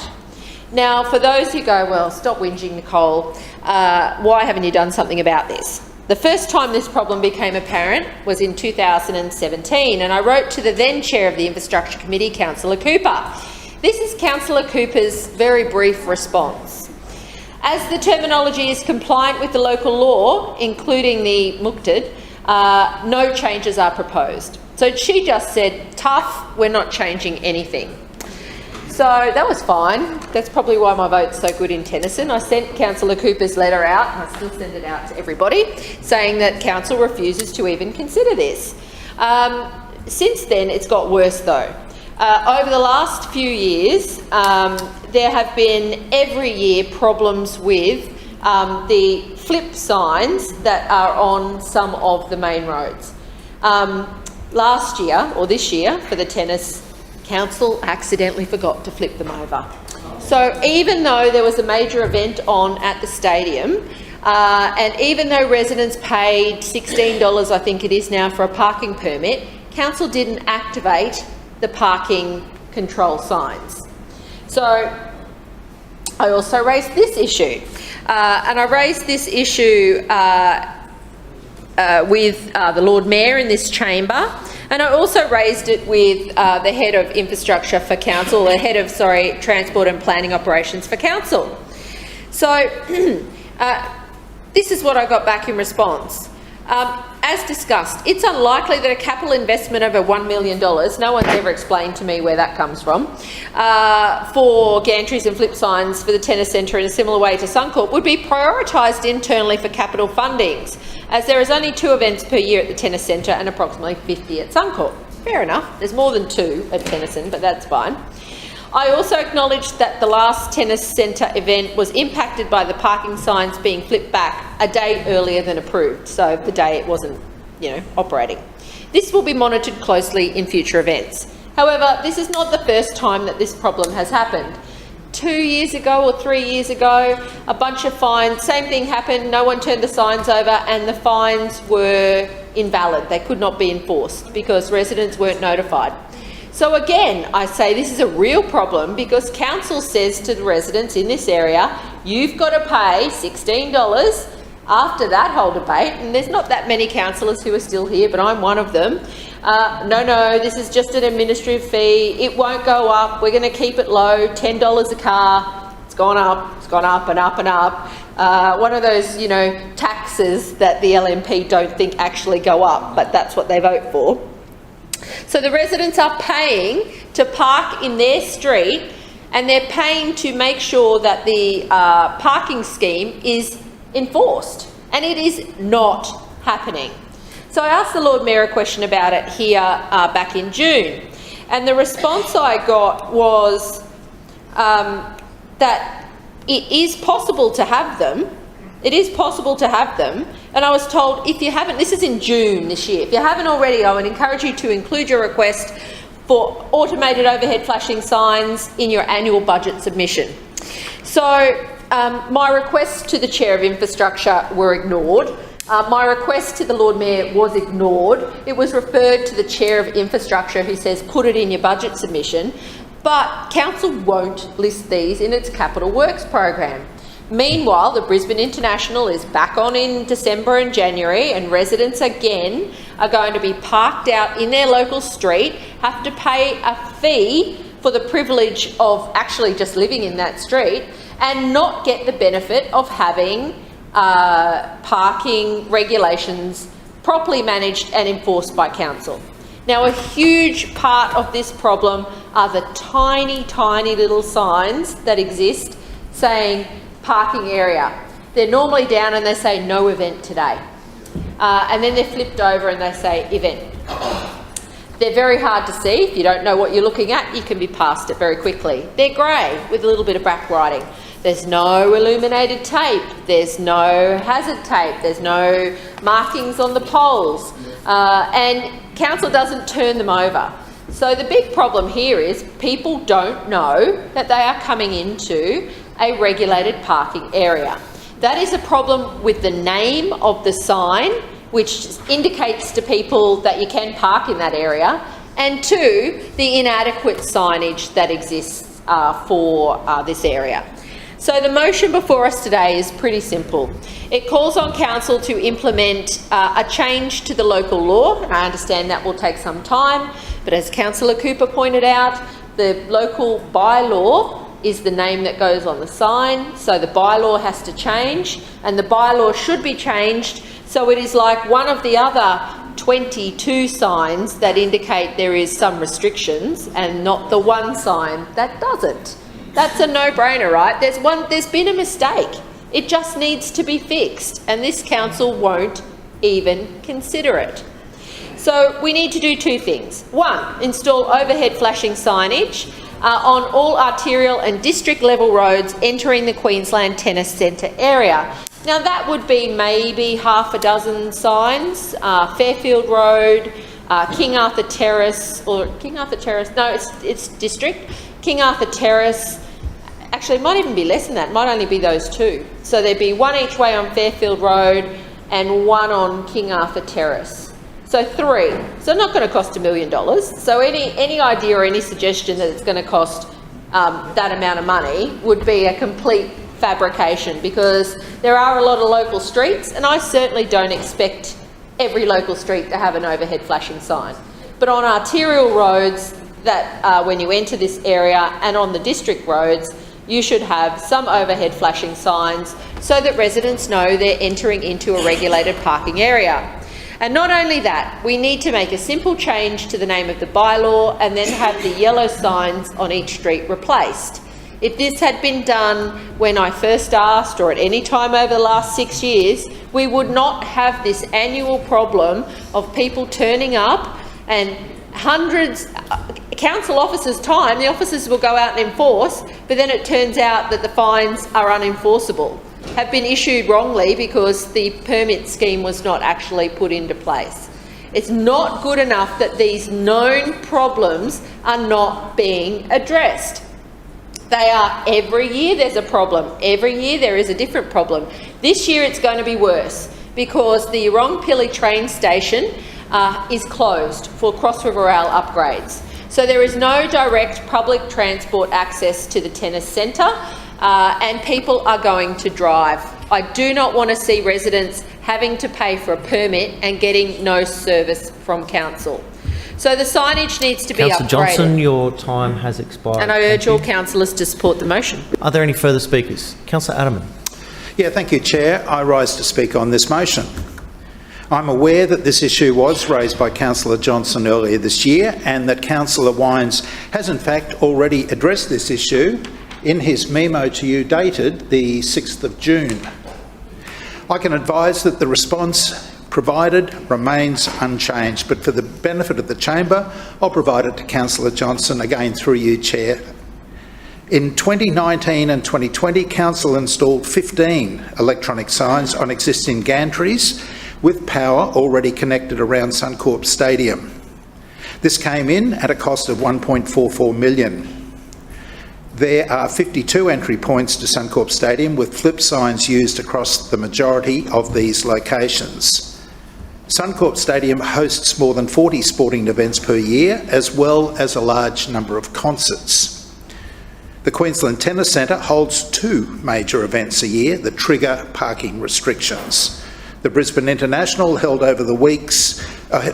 Now, for those who go, well, stop whinging, Nicole, why haven't you done something about this? The first time this problem became apparent was in 2017, and I wrote to the then chair of the Infrastructure Committee, Councillor Cooper. This is Councillor Cooper's very brief response. As the terminology is compliant with the local law, including the MUCTD, no changes are proposed. So she just said, tough, we're not changing anything. So that was fine. That's probably why my vote's so good in Tennyson. I sent Councillor Cooper's letter out, and I still send it out to everybody, saying that council refuses to even consider this. Since then, it's got worse though. Over the last few years, there have been every year problems with the flip signs that are on some of the main roads. Last year, or this year, for the tennis, council accidentally forgot to flip them over. So even though there was a major event on at the stadium, and even though residents paid $16, I think it is now, for a parking permit, council didn't activate the parking control signs. So I also raised this issue, and I raised this issue with the Lord Mayor in this chamber, And I also raised it with the head of infrastructure for council, the head of, transport and planning operations for council. So this is what I got back in response. As discussed, it's unlikely that a capital investment over $1 million, no one's ever explained to me where that comes from, for gantries and flip signs for the tennis centre in a similar way to Suncorp would be prioritised internally for capital fundings, as there is only 2 events per year at the tennis centre and approximately 50 at Suncorp. Fair enough, there's more than 2 at Tennyson, but that's fine. I also acknowledged that the last tennis centre event was impacted by the parking signs being flipped back a day earlier than approved, so the day it wasn't, operating. This will be monitored closely in future events. However, this is not the first time that this problem has happened. 2 years ago or 3 years ago, a bunch of fines, same thing happened, no one turned the signs over and the fines were invalid. They could not be enforced because residents weren't notified. So again, I say this is a real problem because council says to the residents in this area, you've got to pay $16 after that whole debate, and there's not that many councillors who are still here, but I'm one of them. No, this is just an administrative fee. It won't go up. We're going to keep it low, $10 a car. It's gone up and up and up. One of those, taxes that the LNP don't think actually go up, but that's what they vote for. So the residents are paying to park in their street, and they're paying to make sure that the parking scheme is enforced, and it is not happening. So I asked the Lord Mayor a question about it here back in June, and the response I got was that it is possible to have them. It is possible to have them, and I was told if you haven't, this is in June this year, if you haven't already, I would encourage you to include your request for automated overhead flashing signs in your annual budget submission. So my requests to the Chair of Infrastructure were ignored. My request to the Lord Mayor was ignored. It was referred to the Chair of Infrastructure, who says put it in your budget submission, but Council won't list these in its capital works program. Meanwhile, the Brisbane International is back on in December and January, and residents again are going to be parked out in their local street, have to pay a fee for the privilege of actually just living in that street, and not get the benefit of having parking regulations properly managed and enforced by council. Now, a huge part of this problem are the tiny, tiny little signs that exist saying parking area. They're normally down and they say no event today. And then they're flipped over and they say event. They're very hard to see. If you don't know what you're looking at, you can be past it very quickly. They're grey with a little bit of back writing. There's no illuminated tape. There's no hazard tape. There's no markings on the poles. And council doesn't turn them over. So the big problem here is people don't know that they are coming into a regulated parking area. That is a problem with the name of the sign, which indicates to people that you can park in that area, and 2, the inadequate signage that exists for this area. So the motion before us today is pretty simple. It calls on council to implement a change to the local law, and I understand that will take some time, but as Councillor Cooper pointed out, the local bylaw is the name that goes on the sign, so the bylaw has to change, and the bylaw should be changed so it is like one of the other 22 signs that indicate there is some restrictions, and not the one sign that doesn't. That's a no-brainer, right? There's been a mistake. It just needs to be fixed, and this council won't even consider it. So we need to do 2 things. 1, install overhead flashing signage on all arterial and district level roads entering the Queensland Tennis Centre area. Now that would be maybe half a dozen signs, Fairfield Road, King Arthur Terrace, no, it's district, King Arthur Terrace. Actually, it might even be less than that, it might only be those 2. So there'd be 1 each way on Fairfield Road and 1 on King Arthur Terrace. So 3. So not going to cost $1 million. So any idea or any suggestion that it's going to cost that amount of money would be a complete fabrication, because there are a lot of local streets, and I certainly don't expect every local street to have an overhead flashing sign. but on arterial roads that when you enter this area and on the district roads, you should have some overhead flashing signs so that residents know they're entering into a regulated parking area. And not only that, we need to make a simple change to the name of the bylaw and then have the yellow signs on each street replaced. If this had been done when I first asked or at any time over the last 6 years, we would not have this annual problem of people turning up and hundreds, council officers' time, the officers will go out and enforce, but then it turns out that the fines are unenforceable, have been issued wrongly because the permit scheme was not actually put into place. It's not good enough that these known problems are not being addressed. They are, every year there's a problem. Every year there is a different problem. This year it's going to be worse because the Wrongpilly train station is closed for Cross River Rail upgrades. So there is no direct public transport access to the tennis centre and people are going to drive. I do not want to see residents having to pay for a permit and getting no service from council. So the signage needs to be upgraded. Councillor Johnson, your time has expired. And I urge all councillors to support the motion. Are there any further speakers? Councillor Adderman. Yeah, thank you, Chair. I rise to speak on this motion. I'm aware that this issue was raised by Councillor Johnson earlier this year and that Councillor Wines has in fact already addressed this issue in his memo to you dated the 6th of June. I can advise that the response provided remains unchanged, but for the benefit of the chamber, I'll provide it to Councillor Johnson again through you, Chair. In 2019 and 2020, Council installed 15 electronic signs on existing gantries with power already connected around Suncorp Stadium. This came in at a cost of $1.44 million. There are 52 entry points to Suncorp Stadium with flip signs used across the majority of these locations. Suncorp Stadium hosts more than 40 sporting events per year, as well as a large number of concerts. The Queensland Tennis Centre holds 2 major events a year that trigger parking restrictions. The Brisbane International held over 2 weeks, and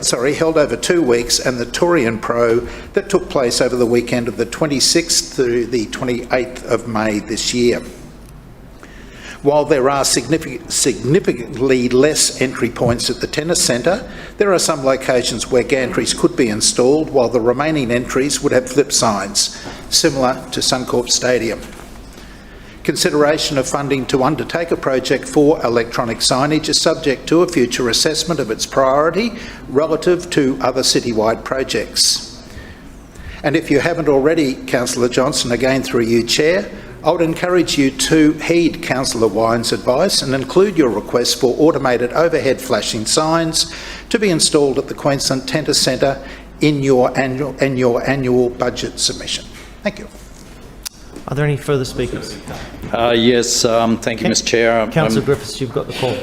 the Torian Pro that took place over the weekend of the 26th through the 28th of May this year. While there are significantly less entry points at the tennis centre, there are some locations where gantries could be installed while the remaining entries would have flip signs, similar to Suncorp Stadium. Consideration of funding to undertake a project for electronic signage is subject to a future assessment of its priority relative to other citywide projects. And if you haven't already, Councillor Johnson, again through you, Chair, I would encourage you to heed Councillor Wine's advice and include your request for automated overhead flashing signs to be installed at the Queensland Tennis Centre in your annual budget submission. Thank you. Are there any further speakers? Yes, thank you, Mr Chair. Councillor Griffiths, you've got the call.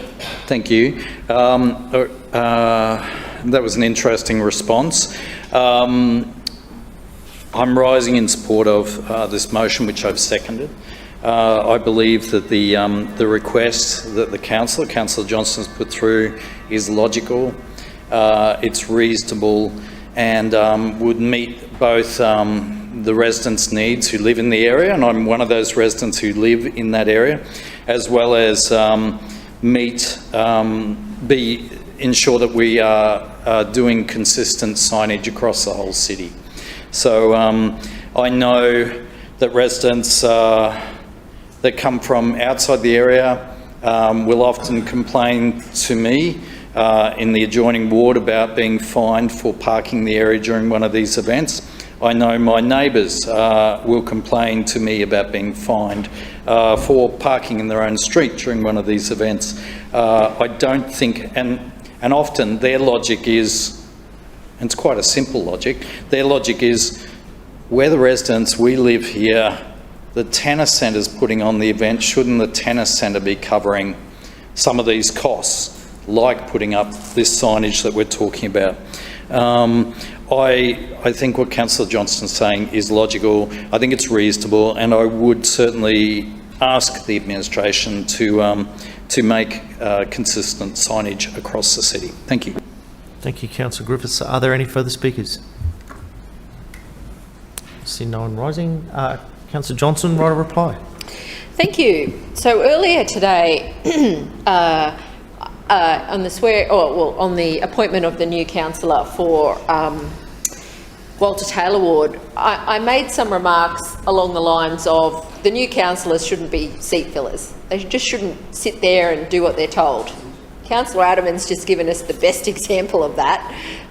Thank you. That was an interesting response. I'm rising in support of this motion, which I've seconded. I believe that the request that Councillor Johnson's put through is logical, it's reasonable, and would meet both the residents' needs who live in the area, and I'm one of those residents who live in that area, as well as ensure that we are doing consistent signage across the whole city. So I know that residents that come from outside the area will often complain to me in the adjoining ward about being fined for parking the area during one of these events. I know my neighbours will complain to me about being fined for parking in their own street during one of these events. I don't think, and often their logic is, and it's quite a simple logic, their logic is, we're the residents, we live here, the tennis centre's putting on the event, shouldn't the tennis centre be covering some of these costs, like putting up this signage that we're talking about? I think what Councillor Johnston's saying is logical, I think it's reasonable, and I would certainly ask the administration to make consistent signage across the city. Thank you. Thank you, Councillor Griffiths. Are there any further speakers? I see no one rising. Councillor Johnson, right of reply. Thank you. So earlier today, on the appointment of the new councillor for Walter Taylor Ward, I made some remarks along the lines of the new councillors shouldn't be seat fillers. They just shouldn't sit there and do what they're told. Councillor Adam's just given us the best example of that.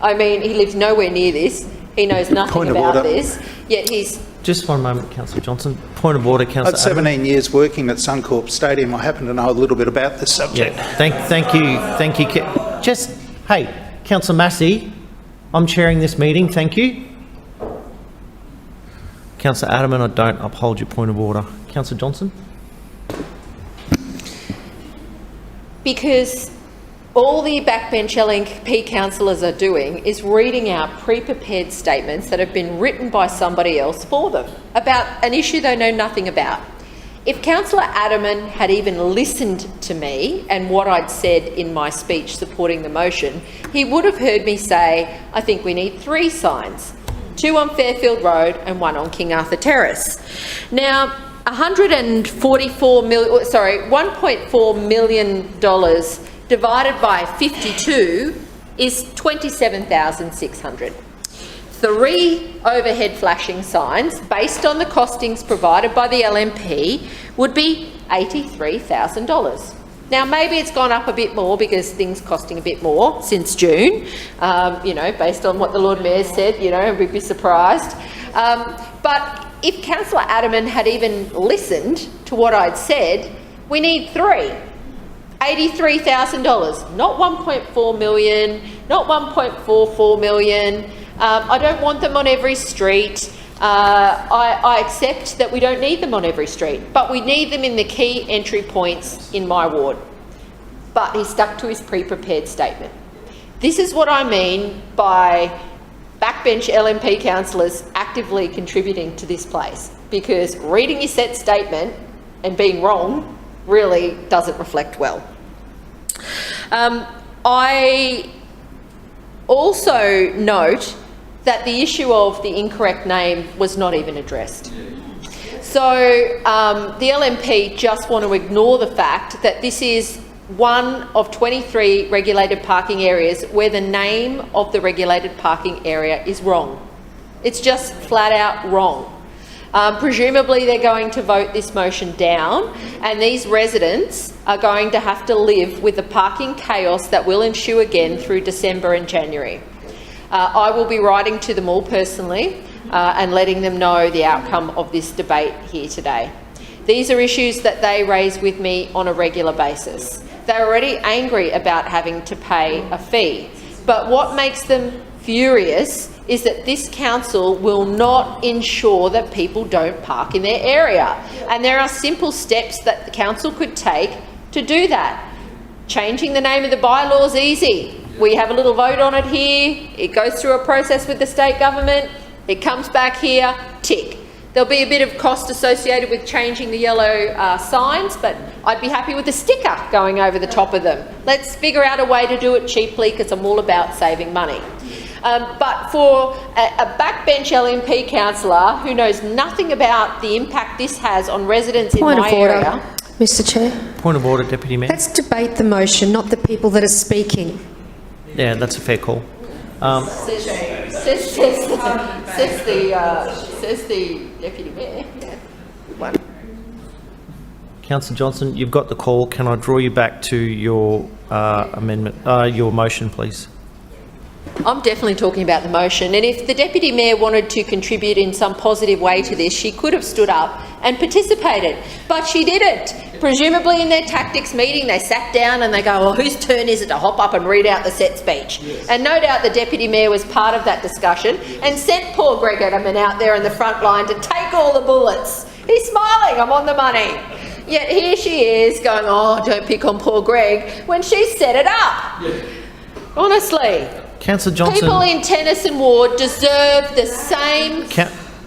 I mean, he lives nowhere near this. He knows nothing about this, yet he's... Just one moment, Councillor Johnson. Point of order, Councillor At 17 years working at Suncorp Stadium, I happen to know a little bit about this subject. Yeah, thank you. Just, hey, Councillor Massey, I'm chairing this meeting, thank you. Councillor Adam, and I don't uphold your point of order. Councillor Johnson? Because all the backbench LNP councillors are doing is reading out pre-prepared statements that have been written by somebody else for them about an issue they know nothing about. If Councillor Adaman had even listened to me and what I'd said in my speech supporting the motion, he would have heard me say, I think we need 3 signs, 2 on Fairfield Road and 1 on King Arthur Terrace. Now, $1.4 million divided by 52 is $27,600. 3 overhead flashing signs, based on the costings provided by the LNP, would be $83,000. Now, maybe it's gone up a bit more because things costing a bit more since June, based on what the Lord Mayor said, we'd be surprised. But if Councillor Adaman had even listened to what I'd said, we need 3. $83,000, not $1.4 million, not $1.44 million. I don't want them on every street. I accept that we don't need them on every street, but we need them in the key entry points in my ward. But he stuck to his pre-prepared statement. This is what I mean by backbench LNP councillors actively contributing to this place, because reading your set statement and being wrong really doesn't reflect well. I also note that the issue of the incorrect name was not even addressed. So the LNP just want to ignore the fact that this is one of 23 regulated parking areas where the name of the regulated parking area is wrong. It's just flat out wrong. Presumably they're going to vote this motion down, and these residents are going to have to live with the parking chaos that will ensue again through December and January. I will be writing to them all personally and letting them know the outcome of this debate here today. These are issues that they raise with me on a regular basis. They're already angry about having to pay a fee, but what makes them furious is that this council will not ensure that people don't park in their area. And there are simple steps that the council could take to do that. Changing the name of the bylaw is easy. We have a little vote on it here, it goes through a process with the state government, it comes back here, tick. There'll be a bit of cost associated with changing the yellow signs, but I'd be happy with a sticker going over the top of them. Let's figure out a way to do it cheaply, because I'm all about saving money. But for a backbench LNP councillor who knows nothing about the impact this has on residents in my area... Mr Chair. Point of order, Deputy Mayor. Let's debate the motion, not the people that are speaking. Yeah, that's a fair call. Says the Deputy Mayor. Yeah. Good one. Councillor Johnson, you've got the call. Can I draw you back to your amendment, your motion, please? I'm definitely talking about the motion, and if the Deputy Mayor wanted to contribute in some positive way to this, she could have stood up and participated, but she didn't. Presumably in their tactics meeting, they sat down and they go, well, whose turn is it to hop up and read out the set speech? Yes. And no doubt the Deputy Mayor was part of that discussion and sent poor Greg Edelman out there in the front line to take all the bullets. He's smiling, I'm on the money. Yet here she is going, oh, don't pick on poor Greg, when she set it up. Yeah. Honestly. Councillor Johnson. People in Tennyson Ward deserve the same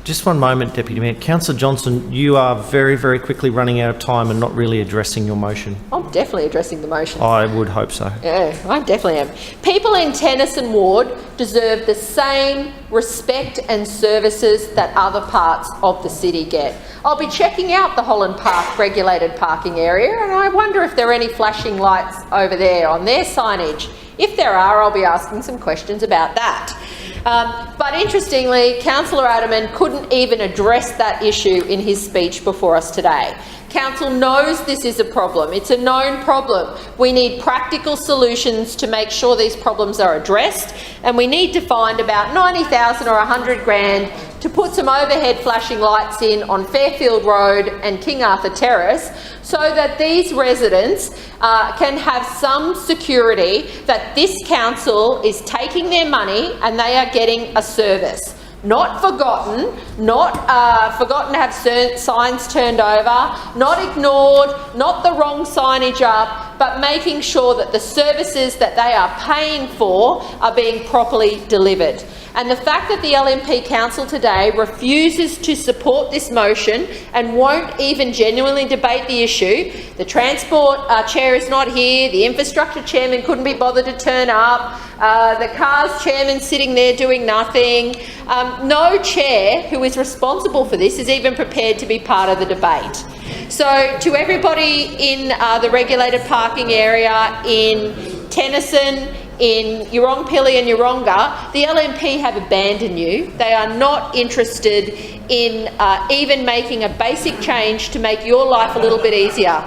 Just one moment, Deputy Mayor. Councillor Johnson, you are very, very quickly running out of time and not really addressing your motion. I'm definitely addressing the motion. I would hope so. Yeah, I definitely am. People in Tennyson Ward deserve the same respect and services that other parts of the city get. I'll be checking out the Holland Park regulated parking area, and I wonder if there are any flashing lights over there on their signage. If there are, I'll be asking some questions about that. But interestingly, Councillor Adaman couldn't even address that issue in his speech before us today. Council knows this is a problem. It's a known problem. We need practical solutions to make sure these problems are addressed, and we need to find about 90,000 or 100 grand to put some overhead flashing lights in on Fairfield Road and King Arthur Terrace, so that these residents can have some security that this council is taking their money and they are getting a service. Not forgotten, not forgotten to have signs turned over, not ignored, not the wrong signage up, but making sure that the services that they are paying for are being properly delivered. And the fact that the LNP Council today refuses to support this motion and won't even genuinely debate the issue, the Transport Chair is not here, the Infrastructure Chairman couldn't be bothered to turn up, the Cars Chairman sitting there doing nothing. No Chair who is responsible for this is even prepared to be part of the debate. So to everybody in the regulated parking area in Tennyson, in Yurongpilly and Yeronga, the LNP have abandoned you. They are not interested in even making a basic change to make your life a little bit easier.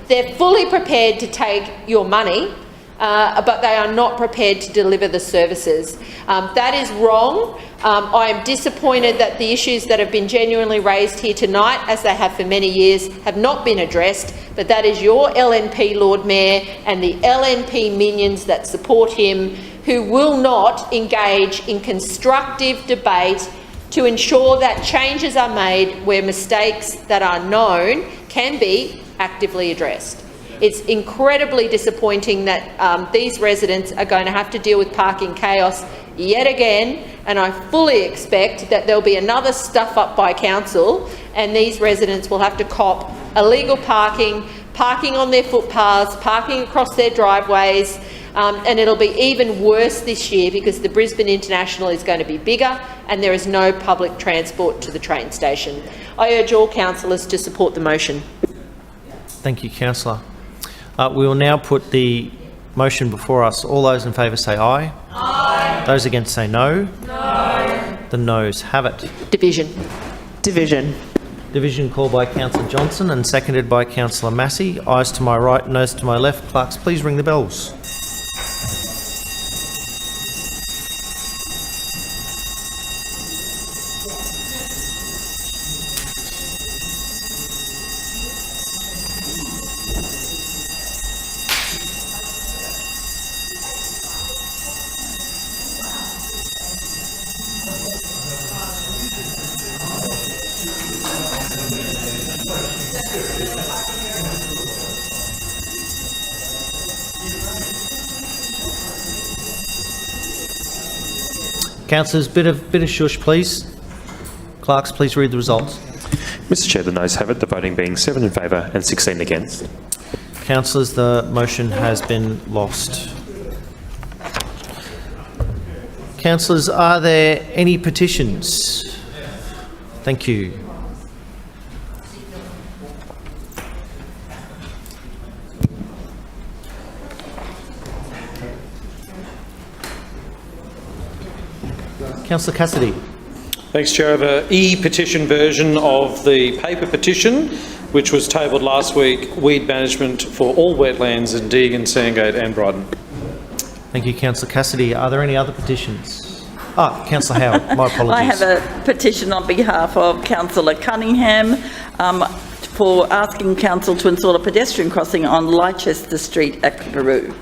They're fully prepared to take your money, but they are not prepared to deliver the services. That is wrong. I am disappointed that the issues that have been genuinely raised here tonight, as they have for many years, have not been addressed, but that is your LNP Lord Mayor and the LNP minions that support him, who will not engage in constructive debate to ensure that changes are made where mistakes that are known can be actively addressed. It's incredibly disappointing that these residents are going to have to deal with parking chaos yet again, and I fully expect that there'll be another stuff up by council and these residents will have to cop illegal parking, parking on their footpaths, parking across their driveways, and it'll be even worse this year because the Brisbane International is going to be bigger and there is no public transport to the train station. I urge all councillors to support the motion. Thank you, Councillor. We will now put the motion before us. All those in favour say aye. Aye. Those against say no. No. The noes have it. Division. Division. Division called by Councillor Johnson and seconded by Councillor Massey. Ayes to my right, noes to my left. Clerks, please ring the bells. Councillors, bit of shush, please. Clerks, please read the results. Mr Chair, the noes have it, the voting being 7 in favour and 16 against. Councillors, the motion has been lost. Councillors, are there any petitions? Thank you. Councillor Cassidy. Thanks, Chair. I have an e-petition version of the paper petition, which was tabled last week, weed management for all wetlands in Deagon, Sandgate and Brighton. Thank you, Councillor Cassidy. Are there any other petitions? Councillor Howard, my apologies. I have a petition on behalf of Councillor Cunningham for asking Council to install a pedestrian crossing on Leicester Street at Clipperoo.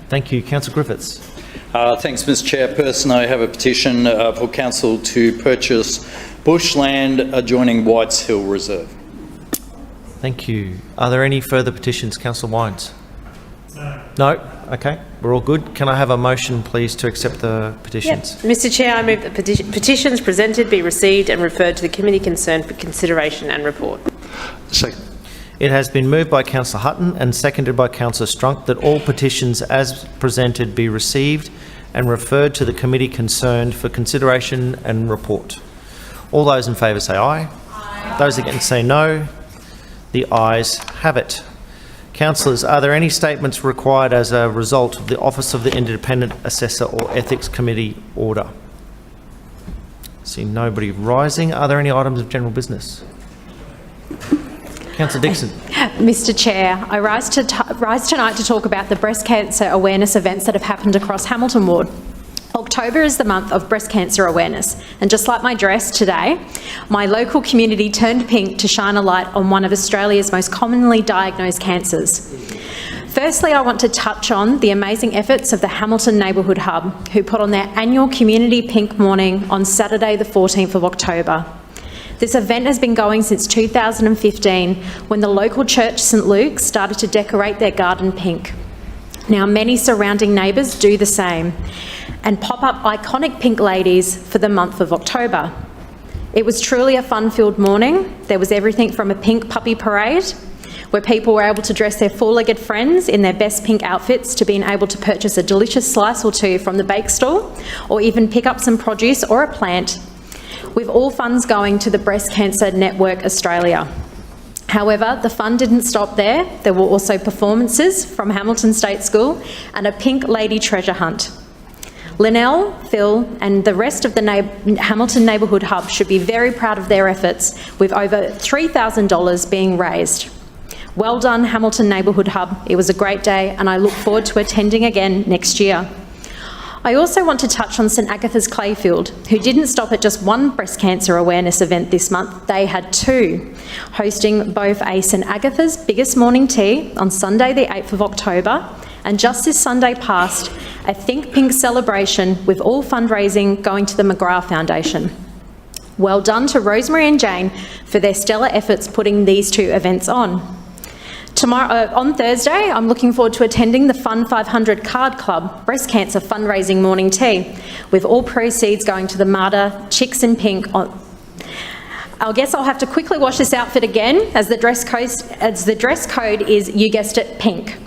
Thank you. Councillor Griffiths. Thanks, Mr Chairperson. I have a petition for Council to purchase bushland adjoining Whites Hill Reserve. Thank you. Are there any further petitions? Councillor Wines? No. Okay, we're all good. Can I have a motion, please, to accept the petitions? Mr Chair, I move that petitions presented be received and referred to the committee concerned for consideration and report. Second. It has been moved by Councillor Hutton and seconded by Councillor Strunk that all petitions as presented be received and referred to the committee concerned for consideration and report. All those in favour say aye. Aye. Those against say no. The ayes have it. Councillors, are there any statements required as a result of the Office of the Independent Assessor or Ethics Committee order? See nobody rising. Are there any items of general business? Councillor Dixon. Mr Chair, I rise tonight to talk about the breast cancer awareness events that have happened across Hamilton Ward. October is the month of breast cancer awareness, and just like my dress today, my local community turned pink to shine a light on one of Australia's most commonly diagnosed cancers. Firstly, I want to touch on the amazing efforts of the Hamilton Neighbourhood Hub, who put on their annual Community Pink Morning on Saturday the 14th of October. This event has been going since 2015, when the local church St Luke's started to decorate their garden pink. Now, many surrounding neighbours do the same and pop up iconic pink ladies for the month of October. It was truly a fun-filled morning. There was everything from a pink puppy parade, where people were able to dress their four-legged friends in their best pink outfits, to being able to purchase a delicious slice or two from the bake stall, or even pick up some produce or a plant, with all funds going to the Breast Cancer Network Australia. However, the fun didn't stop there. There were also performances from Hamilton State School and a pink lady treasure hunt. Linnell, Phil and the rest of the Hamilton Neighbourhood Hub should be very proud of their efforts, with over $3,000 being raised. Well done, Hamilton Neighbourhood Hub. It was a great day and I look forward to attending again next year. I also want to touch on St Agatha's Clayfield, who didn't stop at just one breast cancer awareness event this month. They had two, hosting both a St Agatha's Biggest Morning Tea on Sunday the 8th of October, and just this Sunday past, a Think Pink celebration with all fundraising going to the McGrath Foundation. Well done to Rosemary and Jane for their stellar efforts putting these two events on. Tomorrow, on Thursday, I'm looking forward to attending the Fun 500 Card Club Breast Cancer Fundraising Morning Tea, with all proceeds going to the Marta Chicks in Pink. I guess I'll have to quickly wash this outfit again, as the dress code is, you guessed it, pink.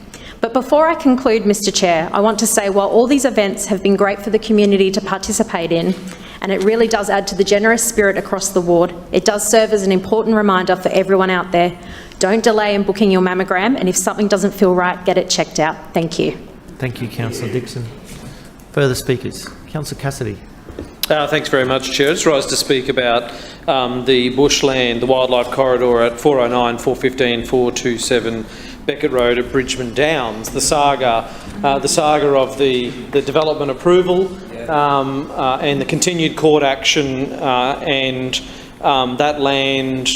But before I conclude, Mr Chair, I want to say while all these events have been great for the community to participate in, and it really does add to the generous spirit across the ward, it does serve as an important reminder for everyone out there. Don't delay in booking your mammogram, and if something doesn't feel right, get it checked out. Thank you. Thank you, Councillor Dixon. Further speakers? Councillor Cassidy. Thanks very much, Chair. I just rise to speak about the bushland, the wildlife corridor at 409, 415, 427 Beckett Road at Brisbane Downs. The saga of the development approval and the continued court action and that land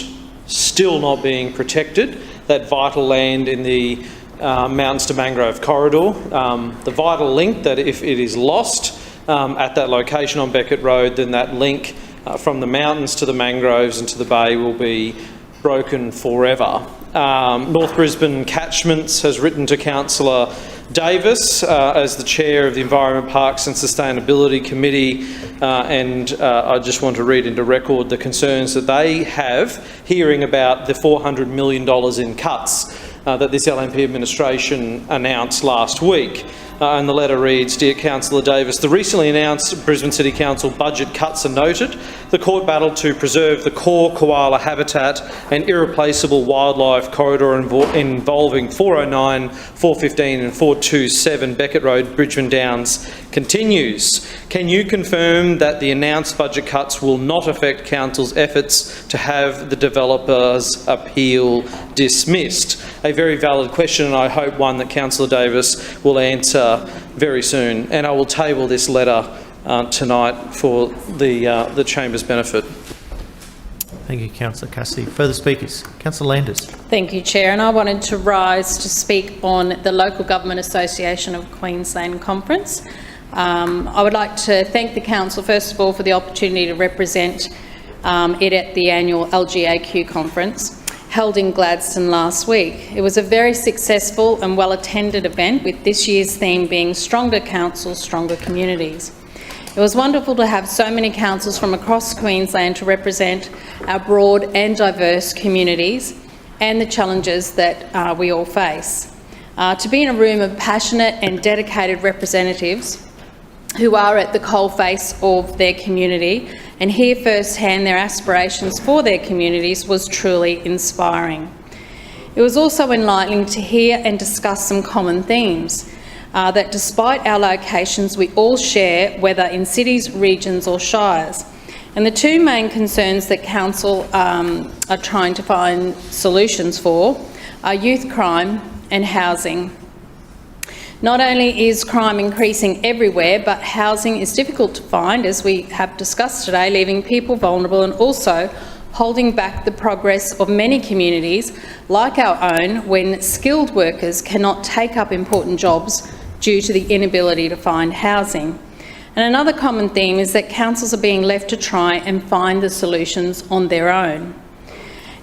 still not being protected, that vital land in the Mountains to Mangrove corridor. The vital link that if it is lost at that location on Beckett Road, then that link from the mountains to the mangroves and to the bay will be broken forever. North Brisbane Catchments has written to Councillor Davis as the chair of the Environment, Parks and Sustainability Committee, and I just want to read into record the concerns that they have hearing about the $400 million in cuts that this LNP administration announced last week. And the letter reads, Dear Councillor Davis, the recently announced Brisbane City Council budget cuts are noted. The court battle to preserve the core koala habitat and irreplaceable wildlife corridor involving 409, 415 and 427 Beckett Road, Brisbane Downs continues. Can you confirm that the announced budget cuts will not affect Council's efforts to have the developer's appeal dismissed? A very valid question, and I hope one that Councillor Davis will answer very soon. And I will table this letter tonight for the Chamber's benefit. Thank you, Councillor Cassidy. Further speakers? Councillor Landers. Thank you, Chair. And I wanted to rise to speak on the Local Government Association of Queensland Conference. I would like to thank the Council, first of all, for the opportunity to represent it at the annual LGAQ conference. held in Gladstone last week. It was a very successful and well-attended event, with this year's theme being Stronger Councils, Stronger Communities. It was wonderful to have so many councils from across Queensland to represent our broad and diverse communities and the challenges that we all face. To be in a room of passionate and dedicated representatives who are at the coalface of their community and hear firsthand their aspirations for their communities was truly inspiring. It was also enlightening to hear and discuss some common themes that, despite our locations, we all share, whether in cities, regions or shires. And the two main concerns that Council are trying to find solutions for are youth crime and housing. Not only is crime increasing everywhere, but housing is difficult to find, as we have discussed today, leaving people vulnerable and also holding back the progress of many communities like our own when skilled workers cannot take up important jobs due to the inability to find housing. And another common theme is that councils are being left to try and find the solutions on their own.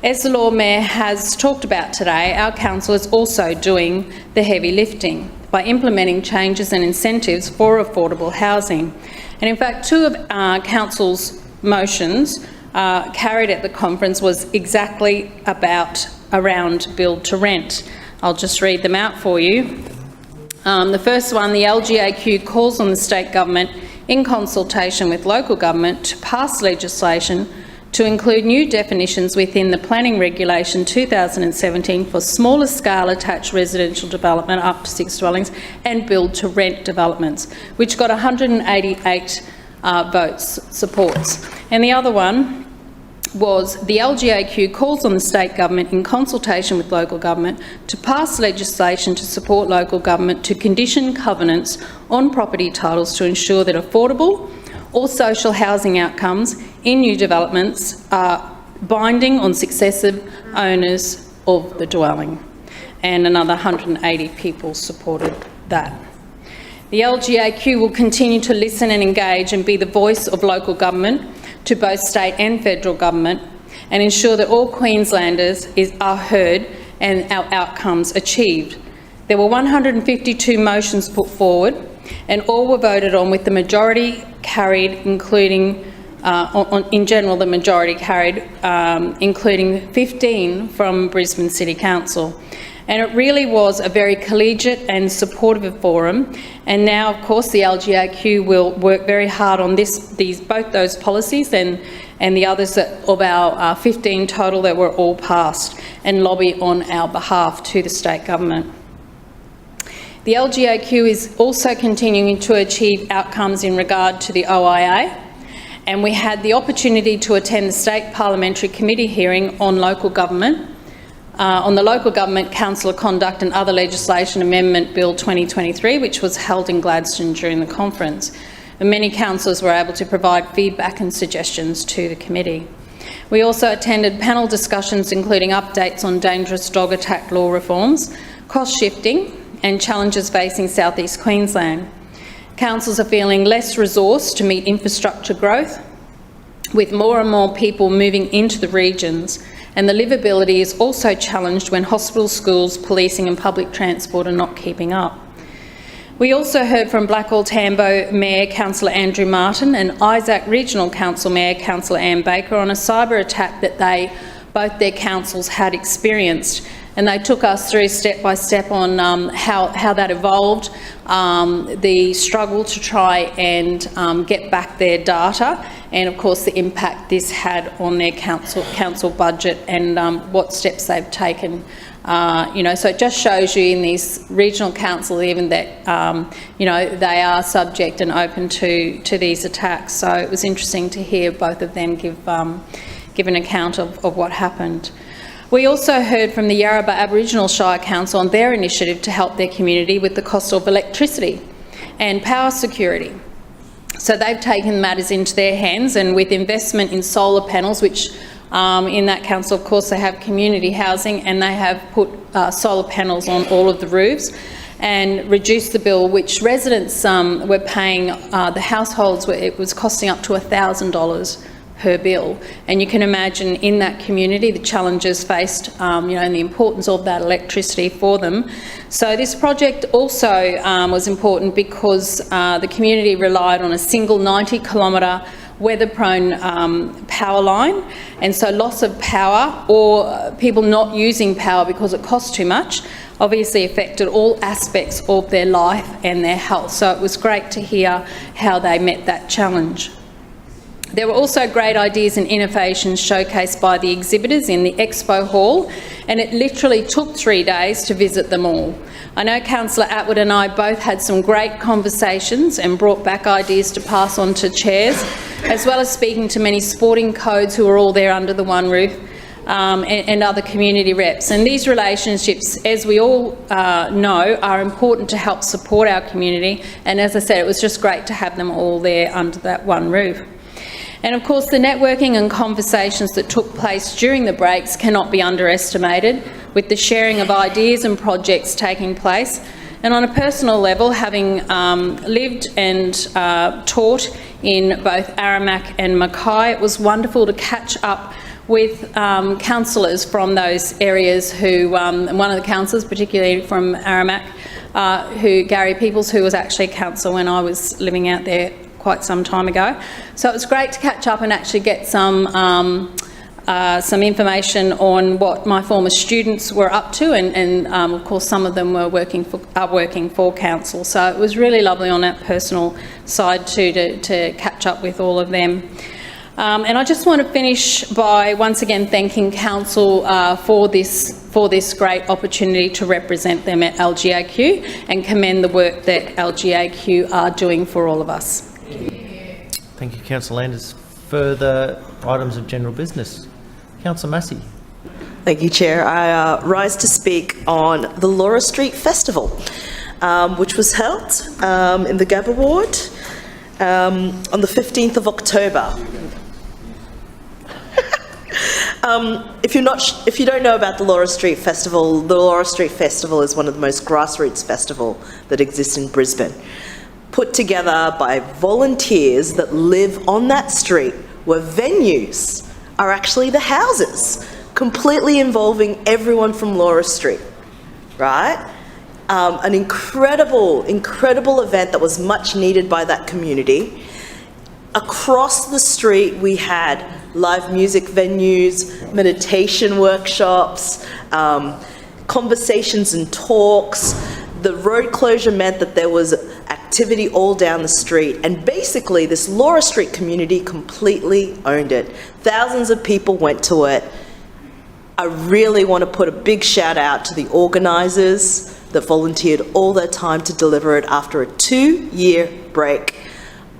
As the Lord Mayor has talked about today, our council is also doing the heavy lifting by implementing changes and incentives for affordable housing. And in fact, two of our council's motions carried at the conference was exactly around build to rent. I'll just read them out for you. The first one, the LGAQ calls on the state government, in consultation with local government, to pass legislation to include new definitions within the Planning Regulation 2017 for smaller scale attached residential development up to 6 dwellings and build to rent developments, which got 188 votes supports. And the other one was the LGAQ calls on the state government, in consultation with local government, to pass legislation to support local government to condition covenants on property titles to ensure that affordable or social housing outcomes in new developments are binding on successive owners of the dwelling. And another 180 people supported that. The LGAQ will continue to listen and engage and be the voice of local government to both state and federal government, and ensure that all Queenslanders are heard and our outcomes achieved. There were 152 motions put forward, and all were voted on with the majority carried, including, in general, the majority carried, including 15 from Brisbane City Council. And it really was a very collegiate and supportive forum. And now, of course, the LGAQ will work very hard on both those policies and the others of our 15 total that were all passed, and lobby on our behalf to the state government. The LGAQ is also continuing to achieve outcomes in regard to the OIA, and we had the opportunity to attend the State Parliamentary Committee hearing on local government, on the Local Government Councillor Conduct and Other Legislation Amendment Bill 2023, which was held in Gladstone during the conference. And many councillors were able to provide feedback and suggestions to the committee. We also attended panel discussions including updates on dangerous dog attack law reforms, cost shifting and challenges facing South East Queensland. Councils are feeling less resourced to meet infrastructure growth, with more and more people moving into the regions, and the livability is also challenged when hospitals, schools, policing and public transport are not keeping up. We also heard from Blackall-Tambo Mayor Councillor Andrew Martin and Isaac Regional Council Mayor Councillor Anne Baker on a cyber attack that both their councils had experienced, and they took us through step by step on how that evolved, the struggle to try and get back their data, and of course the impact this had on their council budget, and what steps they've taken. So it just shows you in these regional councils even that they are subject and open to these attacks. So it was interesting to hear both of them give an account of what happened. We also heard from the Yarrabah Aboriginal Shire Council on their initiative to help their community with the cost of electricity and power security. So they've taken matters into their hands, and with investment in solar panels, which in that council, of course, they have community housing, and they have put solar panels on all of the roofs and reduced the bill, which residents were paying, the households, it was costing up to $1,000 her bill. And you can imagine in that community the challenges faced, and the importance of that electricity for them. So this project also was important because the community relied on a single 90-kilometre weather-prone power line, and so loss of power or people not using power because it costs too much obviously affected all aspects of their life and their health. So it was great to hear how they met that challenge. There were also great ideas and innovations showcased by the exhibitors in the expo hall, and it literally took 3 days to visit them all. I know Councillor Atwood and I both had some great conversations and brought back ideas to pass on to chairs, as well as speaking to many sporting codes who were all there under the one roof, and other community reps. And these relationships, as we all know, are important to help support our community. And as I said, it was just great to have them all there under that one roof. And of course, the networking and conversations that took place during the breaks cannot be underestimated, with the sharing of ideas and projects taking place. And on a personal level, having lived and taught in both Aramac and Mackay, it was wonderful to catch up with councillors from those areas who, one of the councillors, particularly from Aramac, Gary Peoples, who was actually a councillor when I was living out there quite some time ago. So it was great to catch up and actually get some information on what my former students were up to, and of course some of them are working for council. So it was really lovely on that personal side too to catch up with all of them. And I just want to finish by once again thanking council for this great opportunity to represent them at LGAQ, and commend the work that LGAQ are doing for all of us. Thank you, Councillor Landers. Further items of general business. Councillor Massey. Thank you, Chair. I rise to speak on the Laura Street Festival, which was held in the Gabba Ward on the 15th of October. If you don't know about the Laura Street Festival is one of the most grassroots festivals that exists in Brisbane, put together by volunteers that live on that street, where venues are actually the houses, completely involving everyone from Laura Street, right? An incredible event that was much needed by that community. Across the street, we had live music venues, meditation workshops, conversations and talks. The road closure meant that there was activity all down the street, and basically this Laura Street community completely owned it. Thousands of people went to it. I really want to put a big shout out to the organisers that volunteered all their time to deliver it after a 2-year break.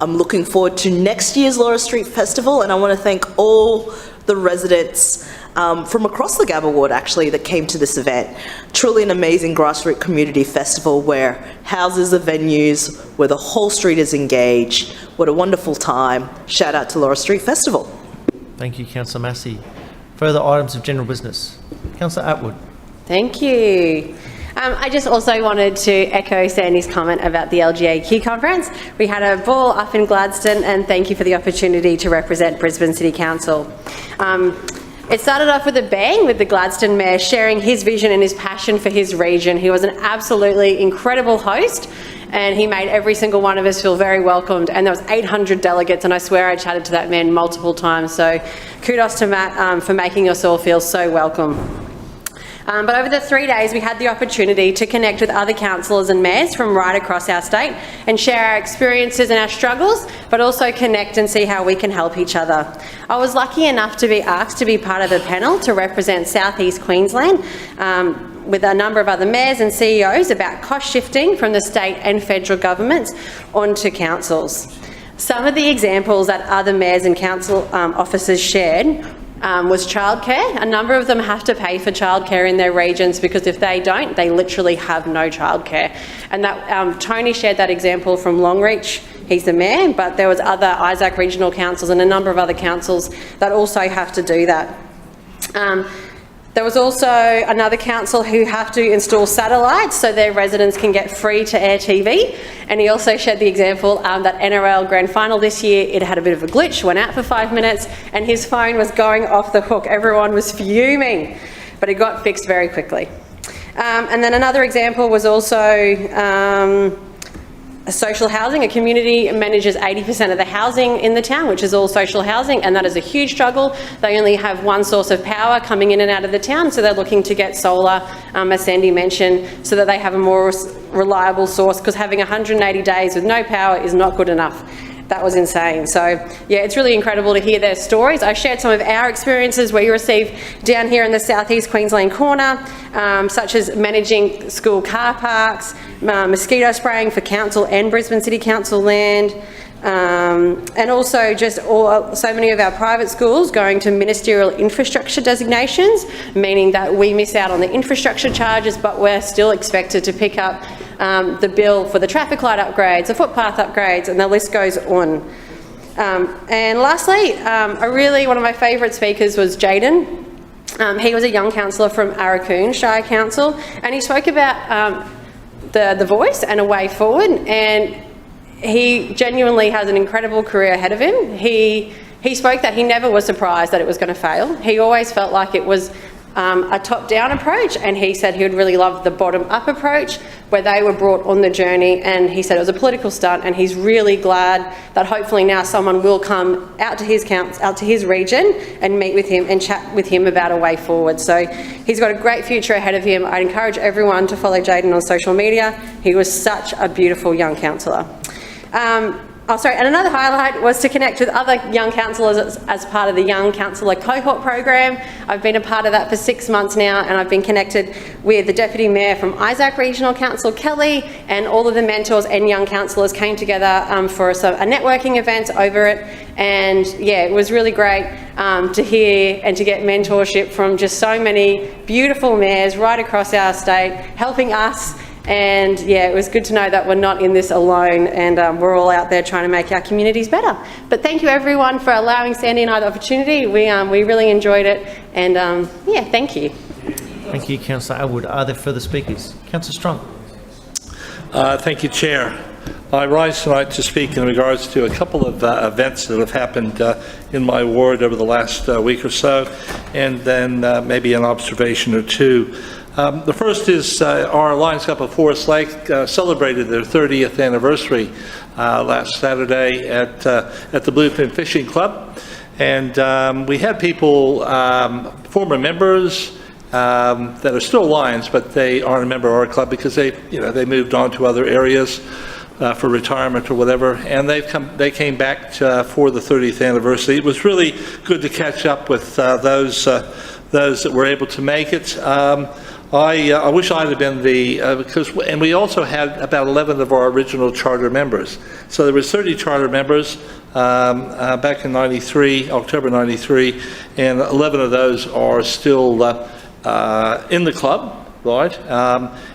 I'm looking forward to next year's Laura Street Festival, and I want to thank all the residents from across the Gabba Ward, actually, that came to this event. Truly an amazing grassroots community festival where houses are venues, where the whole street is engaged. What a wonderful time. Shout out to Laura Street Festival. Thank you, Councillor Massey. Further items of general business. Councillor Atwood. Thank you. I just also wanted to echo Sandy's comment about the LGAQ conference. We had a ball up in Gladstone, and thank you for the opportunity to represent Brisbane City Council. It started off with a bang, with the Gladstone Mayor sharing his vision and his passion for his region. He was an absolutely incredible host, and he made every single one of us feel very welcomed. And there was 800 delegates, and I swear I chatted to that man multiple times. So kudos to Matt for making us all feel so welcome. But over the 3 days, we had the opportunity to connect with other councillors and mayors from right across our state and share our experiences and our struggles, but also connect and see how we can help each other. I was lucky enough to be asked to be part of a panel to represent South East Queensland with a number of other mayors and CEOs about cost shifting from the state and federal governments onto councils. Some of the examples that other mayors and council officers shared was childcare. A number of them have to pay for childcare in their regions because if they don't, they literally have no childcare. And that Tony shared that example from Longreach. He's the mayor, but there was other Isaac Regional Councils and a number of other councils that also have to do that. There was also another council who have to install satellites so their residents can get free-to-air TV. And he also shared the example that NRL Grand Final this year, it had a bit of a glitch, went out for 5 minutes, and his phone was going off the hook. Everyone was fuming, but it got fixed very quickly. And then another example was also social housing. A community manages 80% of the housing in the town, which is all social housing, and that is a huge struggle. They only have one source of power coming in and out of the town, so they're looking to get solar, as Sandy mentioned, so that they have a more reliable source, because having 180 days with no power is not good enough. That was insane. So yeah, it's really incredible to hear their stories. I shared some of our experiences we received down here in the southeast Queensland corner, such as managing school car parks, mosquito spraying for council and Brisbane City Council land, and also just so many of our private schools going to ministerial infrastructure designations, meaning that we miss out on the infrastructure charges, but we're still expected to pick up the bill for the traffic light upgrades, the footpath upgrades, and the list goes on. And lastly, one of my favourite speakers was Jayden. He was a young councillor from Arakoon Shire Council, and he spoke about the voice and a way forward, and he genuinely has an incredible career ahead of him. He spoke that he never was surprised that it was going to fail. He always felt like it was a top-down approach, and he said he would really love the bottom-up approach where they were brought on the journey, and he said it was a political stunt, and he's really glad that hopefully now someone will come out to his region and meet with him and chat with him about a way forward. So he's got a great future ahead of him. I'd encourage everyone to follow Jayden on social media. He was such a beautiful young councillor. And another highlight was to connect with other young councillors as part of the Young Councillor Cohort Program. I've been a part of that for 6 months now, and I've been connected with the Deputy Mayor from Isaac Regional Council, Kelly, and all of the mentors and young councillors came together for a networking event over it. And yeah, it was really great to hear and to get mentorship from just so many beautiful mayors right across our state, helping us. And yeah, it was good to know that we're not in this alone, and we're all out there trying to make our communities better. But thank you everyone for allowing Sandy and I the opportunity. We really enjoyed it, and yeah, thank you. Thank you, Councillor Elwood. Are there further speakers? Councillor Strong. Thank you, Chair. I rise tonight to speak in regards to a couple of events that have happened in my ward over the last week or so, and then maybe an observation or two. The first is our Lions Club of Forest Lake celebrated their 30th anniversary last Saturday at the Bluefin Fishing Club, and we had people, former members that are still Lions, but they aren't a member of our club because they moved on to other areas for retirement or whatever, and they came back for the 30th anniversary. It was really good to catch up with those that were able to make it. I wish I'd have been and we also had about 11 of our original charter members. So there was 30 charter members back in '93, October '93, and 11 of those are still in the club, right?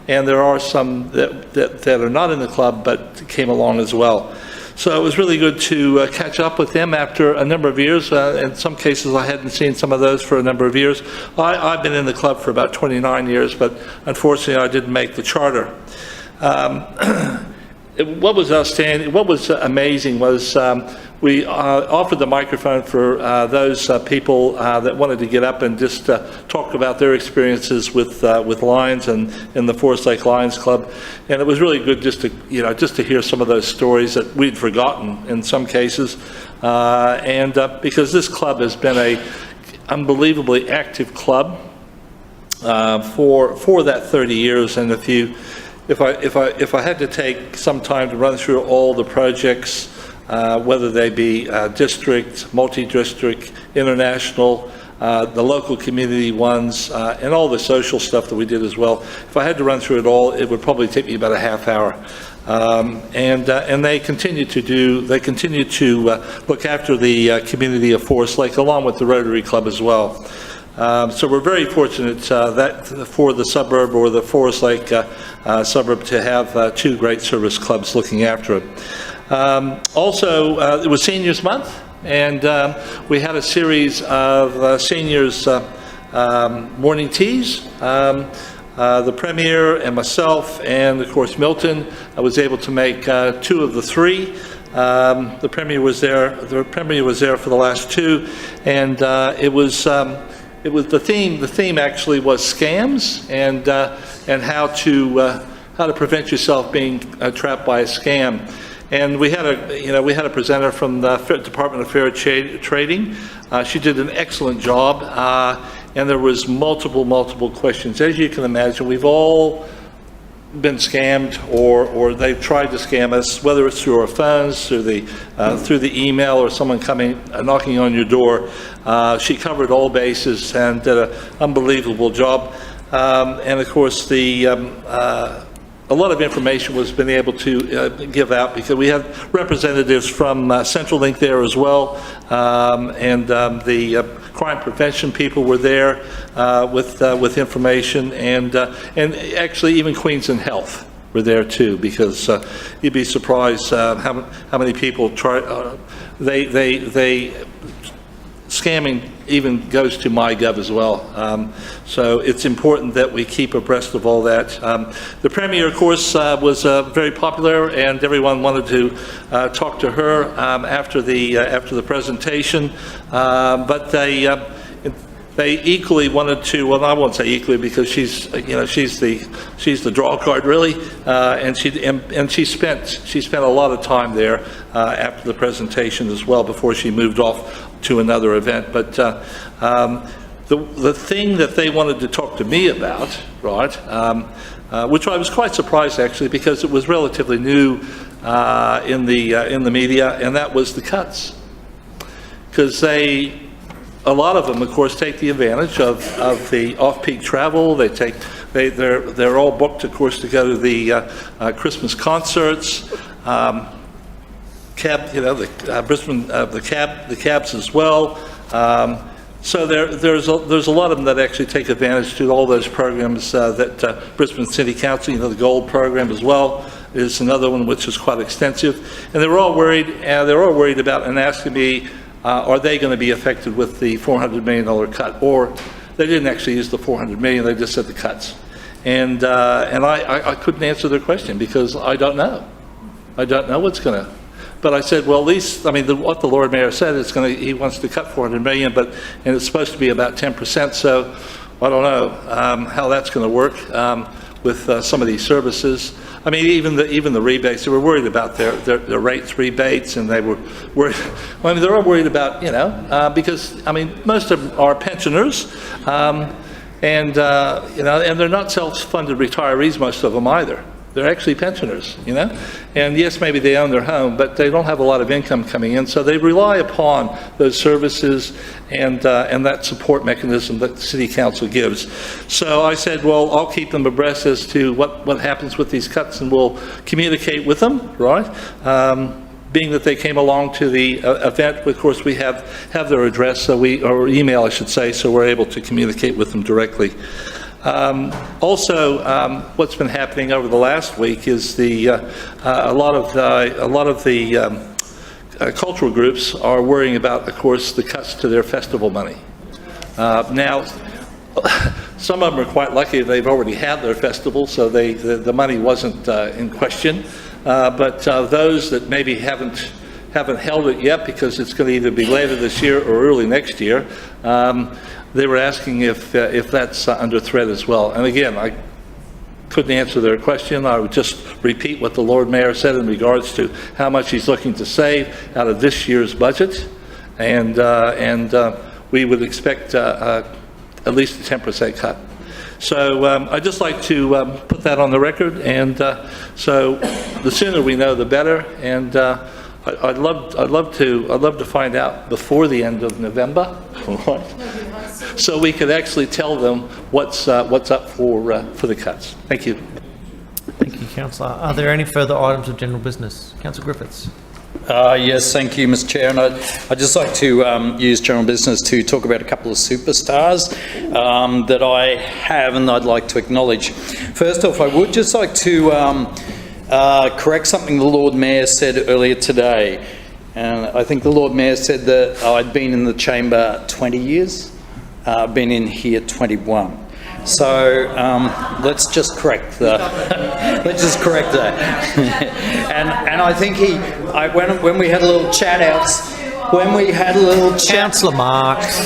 And there are some that are not in the club but came along as well. So it was really good to catch up with them after a number of years. In some cases, I hadn't seen some of those for a number of years. I've been in the club for about 29 years, but unfortunately, I didn't make the charter. What was outstanding, what was amazing was we offered the microphone for those people that wanted to get up and just talk about their experiences with Lions and in the Forest Lake Lions Club, and it was really good just to hear some of those stories that we'd forgotten in some cases, and because this club has been a unbelievably active club for that 30 years, and if I had to take some time to run through all the projects, whether they be district, multi-district, international, the local community ones, and all the social stuff that we did as well, if I had to run through it all, it would probably take me about a half hour. And they continue to look after the community of Forest Lake, along with the Rotary Club as well. So we're very fortunate that for the suburb, or the Forest Lake suburb, to have two great service clubs looking after it. Also, it was Seniors Month, and we had a series of seniors morning teas. The Premier and myself and, of course, Milton, I was able to make 2 of the 3. The Premier was there. The Premier was there for the last 2, and it was the theme. The theme actually was scams and how to prevent yourself being trapped by a scam. And we had a presenter from the Department of Fair Trading. She did an excellent job, and there was multiple questions. As you can imagine, we've all been scammed, or they've tried to scam us, whether it's through our phones, through the email, or someone knocking on your door. She covered all bases and did an unbelievable job. And of course, a lot of information was been able to give out, because we had representatives from Centrelink there as well, and the crime prevention people were there with information, and actually even Queens and Health were there too, because you'd be surprised how many people try. Scamming even goes to MyGov as well. So it's important that we keep abreast of all that. The Premier, of course, was very popular, and everyone wanted to talk to her after the presentation. But they equally wanted to. Well, I won't say equally, because she's the draw card really, and she spent a lot of time there after the presentation as well, before she moved off to another event. But the thing that they wanted to talk to me about, right, which I was quite surprised actually, because it was relatively new in the media, and that was the cuts, because a lot of them, of course, take the advantage of the off-peak travel. They're all booked, of course, to go to the Christmas concerts. Brisbane, the cabs as well. So there's a lot of them that actually take advantage to all those programs that Brisbane City Council, the Gold program as well, is another one which is quite extensive. And they're all worried. They're all worried about and asking me, are they going to be affected with the $400 million cut? Or they didn't actually use the $400 million. They just said the cuts. And I couldn't answer their question, because I don't know. I don't know what's going to. But I said, well, at least, what the Lord Mayor said is he wants to cut $400 million, and it's supposed to be about 10%. So I don't know how that's going to work with some of these services. Even the rebates, they were worried about their rates rebates, and they were worried. They're all worried about, because most of them are pensioners, and they're not self-funded retirees, most of them either. They're actually pensioners, and yes, maybe they own their home, but they don't have a lot of income coming in, so they rely upon those services and that support mechanism that the City Council gives. So I said, well, I'll keep them abreast as to what happens with these cuts, and we'll communicate with them, right? Being that they came along to the event, of course, we have their address, or email, I should say, so we're able to communicate with them directly. Also, what's been happening over the last week is a lot of the cultural groups are worrying about, of course, the cuts to their festival money. Now, some of them are quite lucky; they've already had their festival, so the money wasn't in question. But those that maybe haven't held it yet, because it's going to either be later this year or early next year. They were asking if that's under threat as well. And again, I couldn't answer their question. I would just repeat what the Lord Mayor said in regards to how much he's looking to save out of this year's budget, and we would expect at least a 10% cut. So I'd just like to put that on the record, and so the sooner we know, the better. And I'd love to find out before the end of November, so we could actually tell them what's up for the cuts. Thank you. Thank you, Councillor. Are there any further items of general business? Councillor Griffiths. Yes, thank you, Mr. Chair. And I'd just like to use general business to talk about a couple of superstars that I have and I'd like to acknowledge. First off, I would just like to correct something the Lord Mayor said earlier today. And I think the Lord Mayor said that I'd been in the chamber 20 years. been in here 21. So let's just correct that. and I think when we had a little chat Councillor Marks.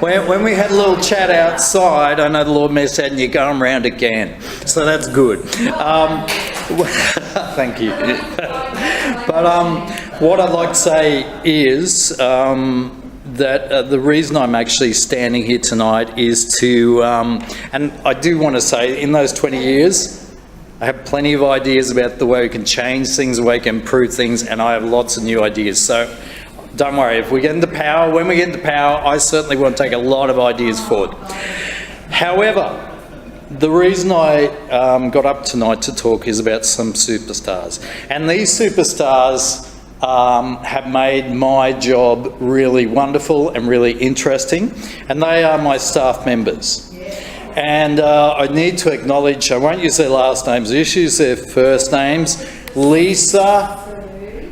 When we had a little chat outside, I know the Lord Mayor said, and you're going round again. So that's good. Thank you. But what I'd like to say is that the reason I'm actually standing here tonight is to, and I do want to say, in those 20 years, I have plenty of ideas about the way we can change things, the way we can improve things, and I have lots of new ideas. So don't worry, if we get into power, when we get into power, I certainly want to take a lot of ideas forward. However, the reason I got up tonight to talk is about some superstars. And these superstars have made my job really wonderful and really interesting, and they are my staff members. And I need to acknowledge, I won't use their last names, I'll use their first names: Lisa,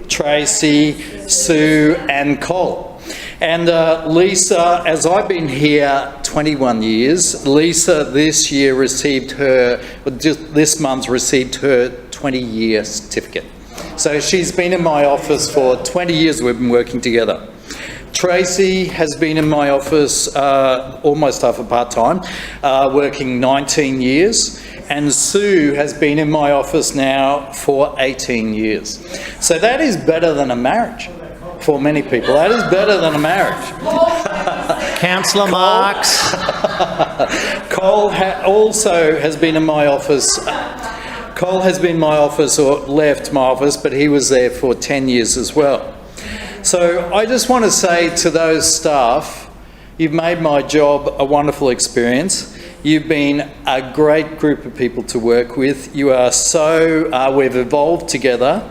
Tracy, Sue and Cole. And Lisa, as I've been here 21 years, Lisa this year received her, this month received her 20-year certificate. So she's been in my office for 20 years, we've been working together. Tracy has been in my office almost half a part-time, working 19 years. And Sue has been in my office now for 18 years. So that is better than a marriage for many people. That is better than a marriage. Councillor Marks. Cole also has been in my office. Cole has been in my office, or left my office, but he was there for 10 years as well. So I just want to say to those staff, you've made my job a wonderful experience. You've been a great group of people to work with. You are so, we've evolved together.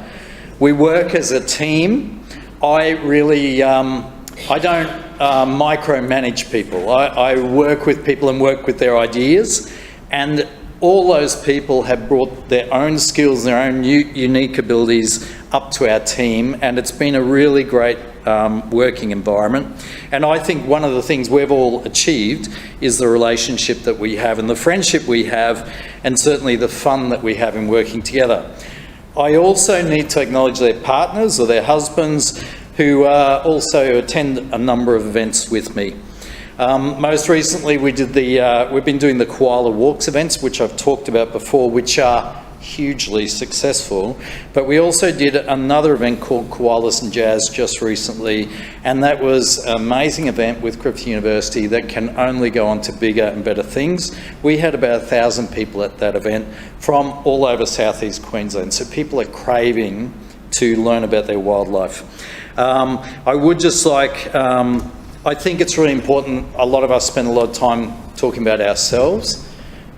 We work as a team. I really, I don't micromanage people. I work with people and work with their ideas, and all those people have brought their own skills, their own unique abilities up to our team, and it's been a really great working environment. And I think one of the things we've all achieved is the relationship that we have and the friendship we have, and certainly the fun that we have in working together. I also need to acknowledge their partners or their husbands who also attend a number of events with me. Most recently we've been doing the Koala Walks events, which I've talked about before, which are hugely successful, but we also did another event called Koalas and Jazz just recently, and that was an amazing event with Griffith University that can only go on to bigger and better things. We had about 1,000 people at that event from all over southeast Queensland, so people are craving to learn about their wildlife. I would just like, I think it's really important, a lot of us spend a lot of time talking about ourselves,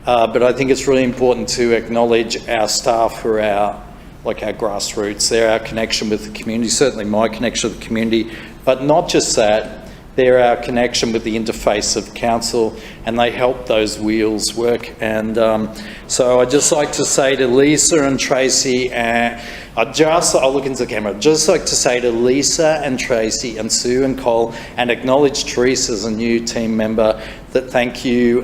but I think it's really important to acknowledge our staff who are our grassroots. They're our connection with the community, certainly my connection with the community, but not just that, they're our connection with the interface of council, and they help those wheels work. And so I'd just like to say to Lisa and Tracy, I'll look into the camera, just like to say to Lisa and Tracy and Sue and Cole, and acknowledge Therese as a new team member, that thank you,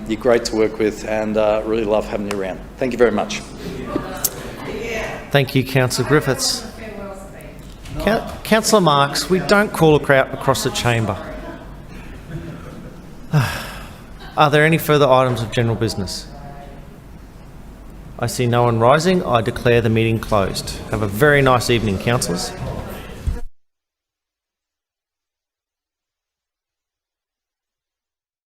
you're great to work with, and really love having you around. Thank you very much. Thank you, Councillor Griffiths. Councillor Marks, we don't call a crowd across the chamber. Are there any further items of general business? I see no one rising. I declare the meeting closed. Have a very nice evening, councillors.